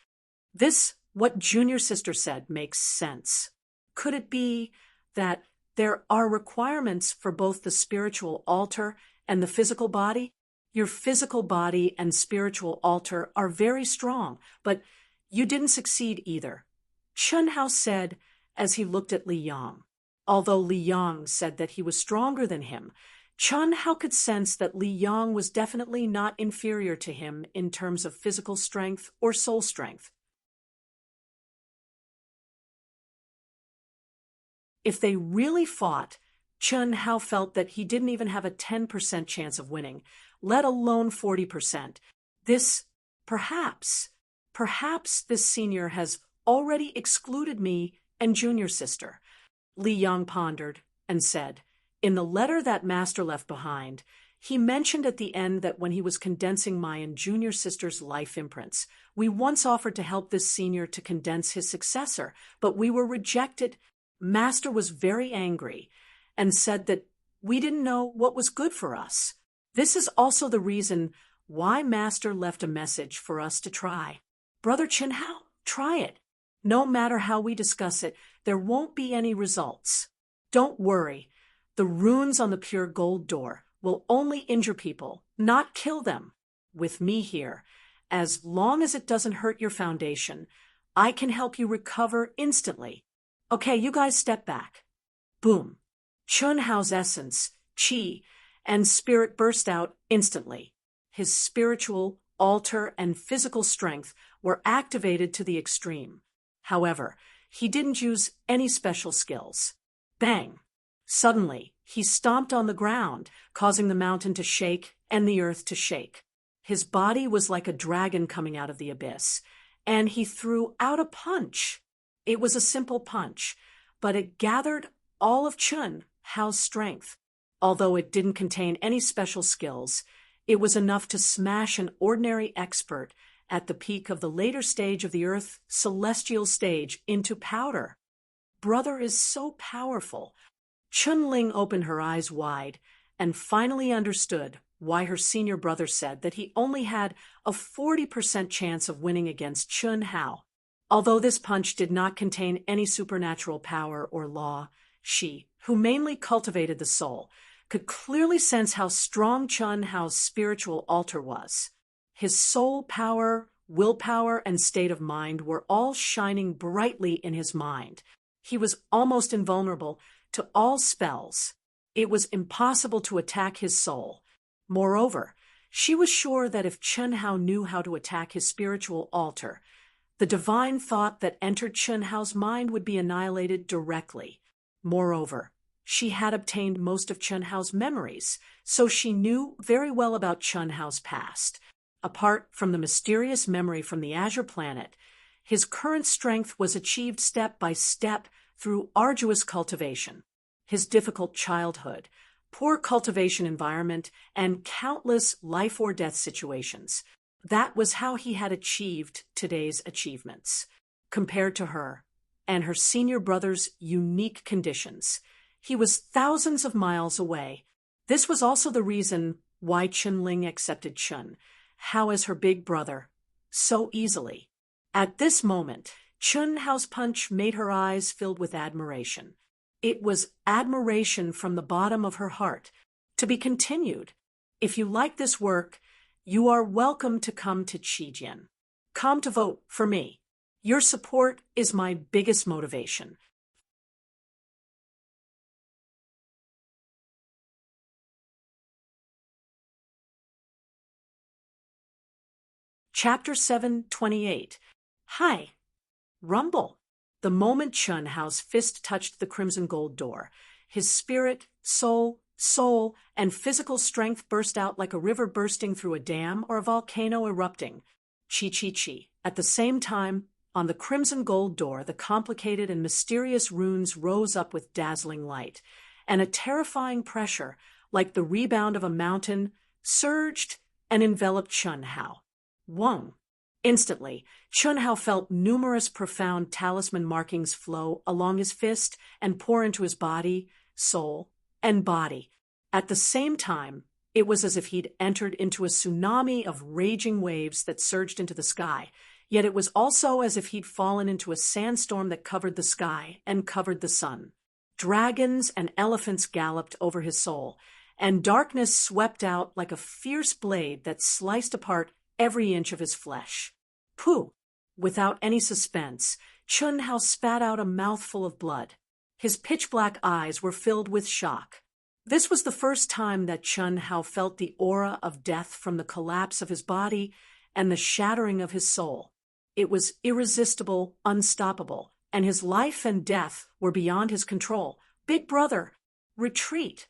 "This, what junior sister said, makes sense. Could it be that there are requirements for both the spiritual altar and the physical body? Your physical body and spiritual altar are very strong, but you didn't succeed either," Chun Hao said as he looked at Li Yong. Although Li Yong said that he was stronger than him, Chun Hao could sense that Li Yong was definitely not inferior to him in terms of physical strength or soul strength. If they really fought, Chun Hao felt that he didn't even have a 10% chance of winning, let alone 40%. Perhaps this senior has already excluded me and junior sister. Li Yang pondered and said, in the letter that master left behind, he mentioned at the end that when he was condensing my and junior sister's life imprints, we once offered to help this senior to condense his successor, but we were rejected. Master was very angry and said that we didn't know what was good for us. This is also the reason why Master left a message for us to try. Brother Chenhao, try it. No matter how we discuss it, there won't be any results. Don't worry. The runes on the pure gold door will only injure people, not kill them. With me here, as long as it doesn't hurt your foundation, I can help you recover instantly. Okay, you guys step back. Boom. Chunhao's essence, qi, and spirit burst out instantly. His spiritual, altar, and physical strength were activated to the extreme. However, he didn't use any special skills. Bang! Suddenly, he stomped on the ground, causing the mountain to shake and the earth to shake. His body was like a dragon coming out of the abyss, and he threw out a punch. It was a simple punch, but it gathered all of Chunhao's strength. Although it didn't contain any special skills, it was enough to smash an ordinary expert at the peak of the later stage of the Earth celestial stage into powder. Brother is so powerful. Chunling opened her eyes wide and finally understood why her senior brother said that he only had a 40% chance of winning against Chunhao. Although this punch did not contain any supernatural power or law, she, who mainly cultivated the soul, could clearly sense how strong Chunhao's spiritual altar was. His soul power, willpower, and state of mind were all shining brightly in his mind. He was almost invulnerable to all spells. It was impossible to attack his soul. Moreover, she was sure that if Chunhao knew how to attack his spiritual altar, the divine thought that entered Chunhao's mind would be annihilated directly. Moreover, she had obtained most of Chunhao's memories, so she knew very well about Chunhao's past. Apart from the mysterious memory from the Azure Planet, his current strength was achieved step by step through arduous cultivation. His difficult childhood, poor cultivation environment, and countless life or death situations. That was how he had achieved today's achievements. Compared to her and her senior brother's unique conditions, he was thousands of miles away. This was also the reason why Chunling accepted Chunhao as her big brother so easily. At this moment, Chunhao's punch made her eyes filled with admiration. It was admiration from the bottom of her heart. To be continued. If you like this work, you are welcome to come to Qijian. Come to vote for me. Your support is my biggest motivation. Chapter 728. Hi. Rumble. The moment Chunhao's fist touched the crimson gold door, his spirit, soul, and physical strength burst out like a river bursting through a dam or a volcano erupting. Chi. At the same time, on the crimson gold door, the complicated and mysterious runes rose up with dazzling light, and a terrifying pressure, like the rebound of a mountain, surged and enveloped Chunhao. Whoa! Instantly, Chunhao felt numerous profound talisman markings flow along his fist and pour into his body, soul, and body. At the same time, it was as if he'd entered into a tsunami of raging waves that surged into the sky, yet it was also as if he'd fallen into a sandstorm that covered the sky and covered the sun. Dragons and elephants galloped over his soul, and darkness swept out like a fierce blade that sliced apart every inch of his flesh. Pooh! Without any suspense, Chunhao spat out a mouthful of blood. His pitch-black eyes were filled with shock. This was the first time that Chunhao felt the aura of death from the collapse of his body and the shattering of his soul. It was irresistible, unstoppable, and his life and death were beyond his control. Big brother, retreat!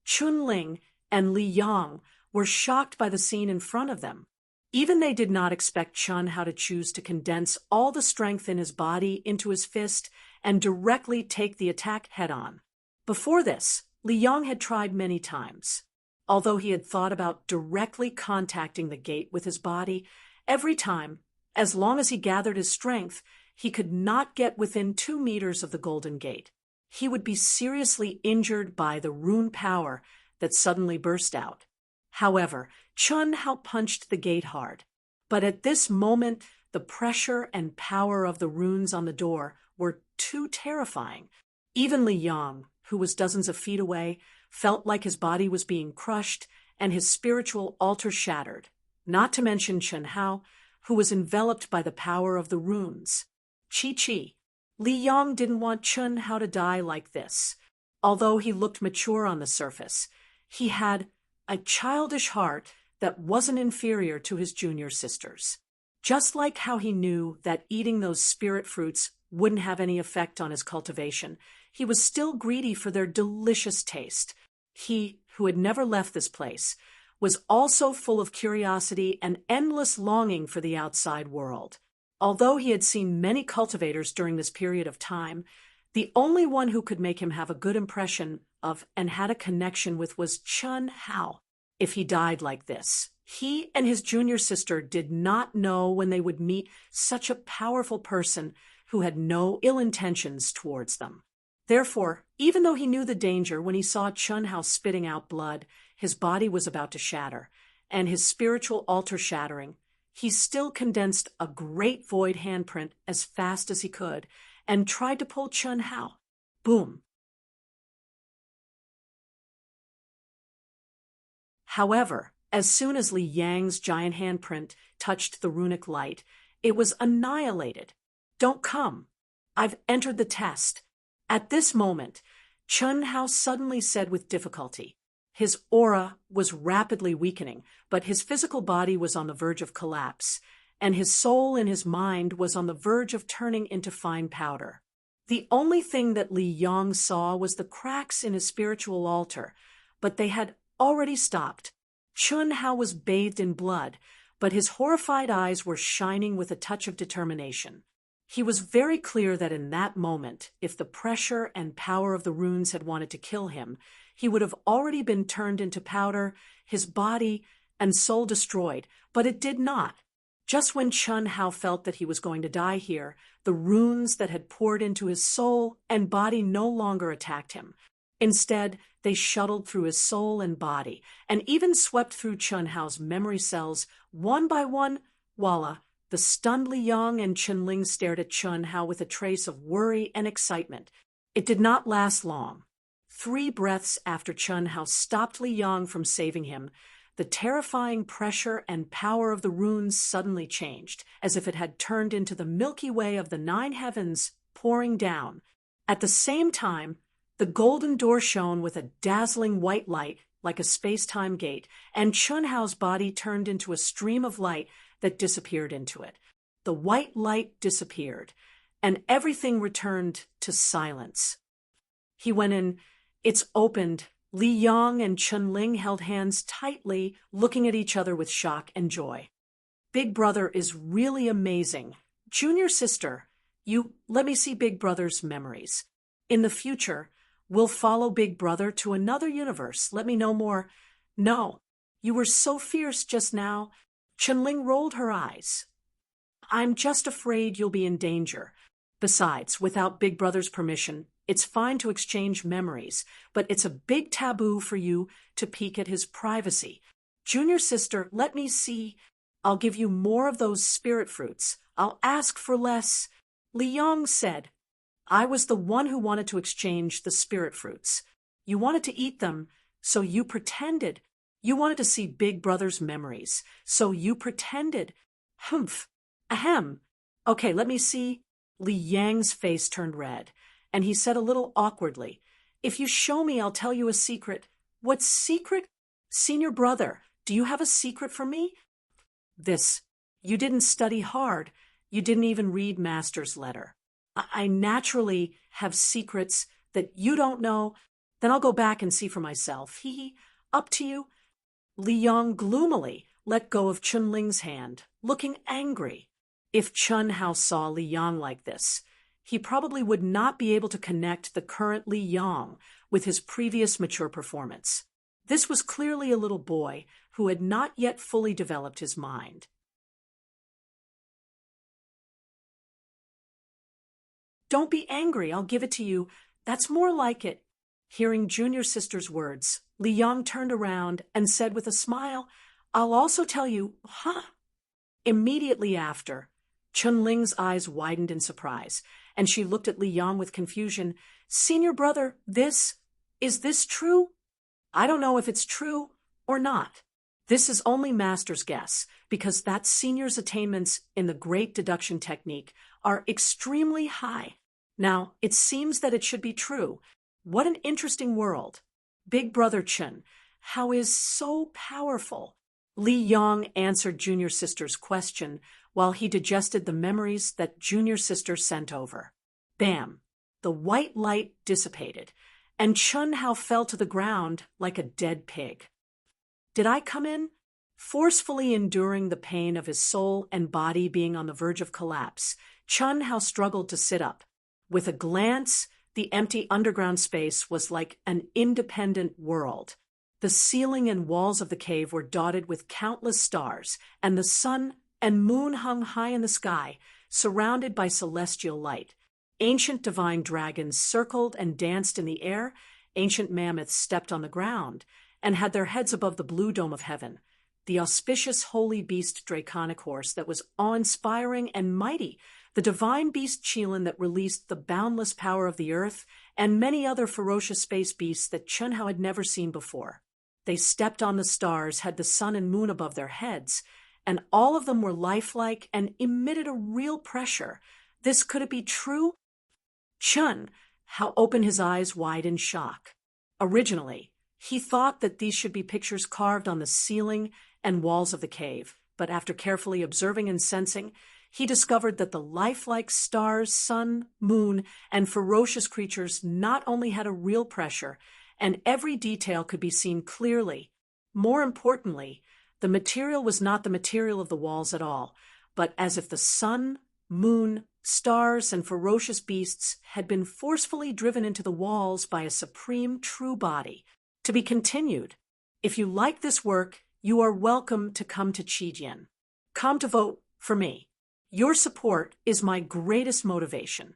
Chunling and Li Yang were shocked by the scene in front of them. Even they did not expect Chun Hao to choose to condense all the strength in his body into his fist and directly take the attack head-on. Before this, Li Yong had tried many times. Although he had thought about directly contacting the gate with his body, every time, as long as he gathered his strength, he could not get within 2 meters of the Golden Gate. He would be seriously injured by the rune power that suddenly burst out. However, Chun Hao punched the gate hard. But at this moment, the pressure and power of the runes on the door were too terrifying. Even Li Yong, who was dozens of feet away, felt like his body was being crushed and his spiritual altar shattered, not to mention Chun Hao, who was enveloped by the power of the runes. Chi. Li Yong didn't want Chun Hao to die like this. Although he looked mature on the surface, he had a childish heart that wasn't inferior to his junior sisters. Just like how he knew that eating those spirit fruits wouldn't have any effect on his cultivation, he was still greedy for their delicious taste. He, who had never left this place, was also full of curiosity and endless longing for the outside world. Although he had seen many cultivators during this period of time, the only one who could make him have a good impression of and had a connection with was Chun Hao. If he died like this, he and his junior sister did not know when they would meet such a powerful person who had no ill intentions towards them. Therefore, even though he knew the danger when he saw Chun Hao spitting out blood, his body was about to shatter, and his spiritual altar shattering, he still condensed a great void handprint as fast as he could and tried to pull Chun Hao. Boom. However, as soon as Li Yang's giant handprint touched the runic light, it was annihilated. Don't come. I've entered the test. At this moment, Chun Hao suddenly said with difficulty. His aura was rapidly weakening, but his physical body was on the verge of collapse, and his soul and his mind was on the verge of turning into fine powder. The only thing that Li Yong saw was the cracks in his spiritual altar, but they had already stopped. Chun Hao was bathed in blood, but his horrified eyes were shining with a touch of determination. He was very clear that in that moment, if the pressure and power of the runes had wanted to kill him, he would have already been turned into powder, his body and soul destroyed, but it did not. Just when Chun Hao felt that he was going to die here, the runes that had poured into his soul and body no longer attacked him. Instead, they shuttled through his soul and body, and even swept through Chun Hao's memory cells, one by one. Voila! The stunned Li Yong and Chen-Ling stared at Chun Hao with a trace of worry and excitement. It did not last long. 3 breaths after Chun Hao stopped Li Yong from saving him, the terrifying pressure and power of the runes suddenly changed, as if it had turned into the Milky Way of the 9 heavens pouring down. At the same time, the golden door shone with a dazzling white light like a space-time gate, and Chun Hao's body turned into a stream of light that disappeared into it. The white light disappeared, and everything returned to silence. He went in. It's opened. Li Yong and Chen-Ling held hands tightly, looking at each other with shock and joy. Big Brother is really amazing. Junior sister, let me see Big Brother's memories. In the future, we'll follow Big Brother to another universe. Let me know more. No, you were so fierce just now. Chen-Ling rolled her eyes. I'm just afraid you'll be in danger. Besides, without Big Brother's permission, it's fine to exchange memories, but it's a big taboo for you to peek at his privacy. Junior sister, let me see. I'll give you more of those spirit fruits. I'll ask for less. Li Yong said, I was the one who wanted to exchange the spirit fruits. You wanted to eat them, so you pretended. You wanted to see Big Brother's memories, so you pretended. Humph. Ahem. Okay, let me see. Li Yang's face turned red, and he said a little awkwardly, If you show me, I'll tell you a secret. What secret? Senior brother, do you have a secret for me? You didn't study hard. You didn't even read Master's letter. I naturally have secrets that you don't know. Then I'll go back and see for myself. Up to you. Li Yong gloomily let go of Chunling's hand, looking angry. If Chun Hao saw Li Yang like this, he probably would not be able to connect the current Li Yang with his previous mature performance. This was clearly a little boy who had not yet fully developed his mind. "Don't be angry, I'll give it to you. That's more like it." Hearing junior sister's words, Li Yang turned around and said with a smile, "I'll also tell you, huh?" Immediately after, Chunling's eyes widened in surprise, and she looked at Li Yang with confusion. "Senior brother, is this true?" "I don't know if it's true or not. This is only master's guess, because that senior's attainments in the great deduction technique are extremely high. Now, it seems that it should be true. What an interesting world. Big brother Chun, how is so powerful?" Li Yang answered junior sister's question while he digested the memories that junior sister sent over. Bam! The white light dissipated, and Chun Hao fell to the ground like a dead pig. "Did I come in?" Forcefully enduring the pain of his soul and body being on the verge of collapse, Chun Hao struggled to sit up. With a glance, the empty underground space was like an independent world. The ceiling and walls of the cave were dotted with countless stars, and the sun and moon hung high in the sky, surrounded by celestial light. Ancient divine dragons circled and danced in the air, ancient mammoths stepped on the ground, and had their heads above the blue dome of heaven. The auspicious holy beast draconic horse that was awe-inspiring and mighty, the divine beast Qilin that released the boundless power of the earth, and many other ferocious space beasts that Chun Hao had never seen before. They stepped on the stars, had the sun and moon above their heads, and all of them were lifelike and emitted a real pressure. Could it be true? Chun Hao opened his eyes wide in shock. Originally, he thought that these should be pictures carved on the ceiling and walls of the cave, but after carefully observing and sensing, he discovered that the lifelike stars, sun, moon, and ferocious creatures not only had a real pressure, and every detail could be seen clearly. More importantly, the material was not the material of the walls at all, but as if the sun, moon, stars, and ferocious beasts had been forcefully driven into the walls by a supreme true body. To be continued. If you like this work, you are welcome to come to Qijian. Come to vote for me. Your support is my greatest motivation.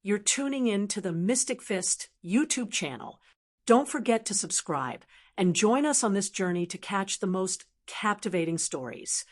You're tuning in to the Mystic Fist YouTube channel. Don't forget to subscribe and join us on this journey to catch the most captivating stories.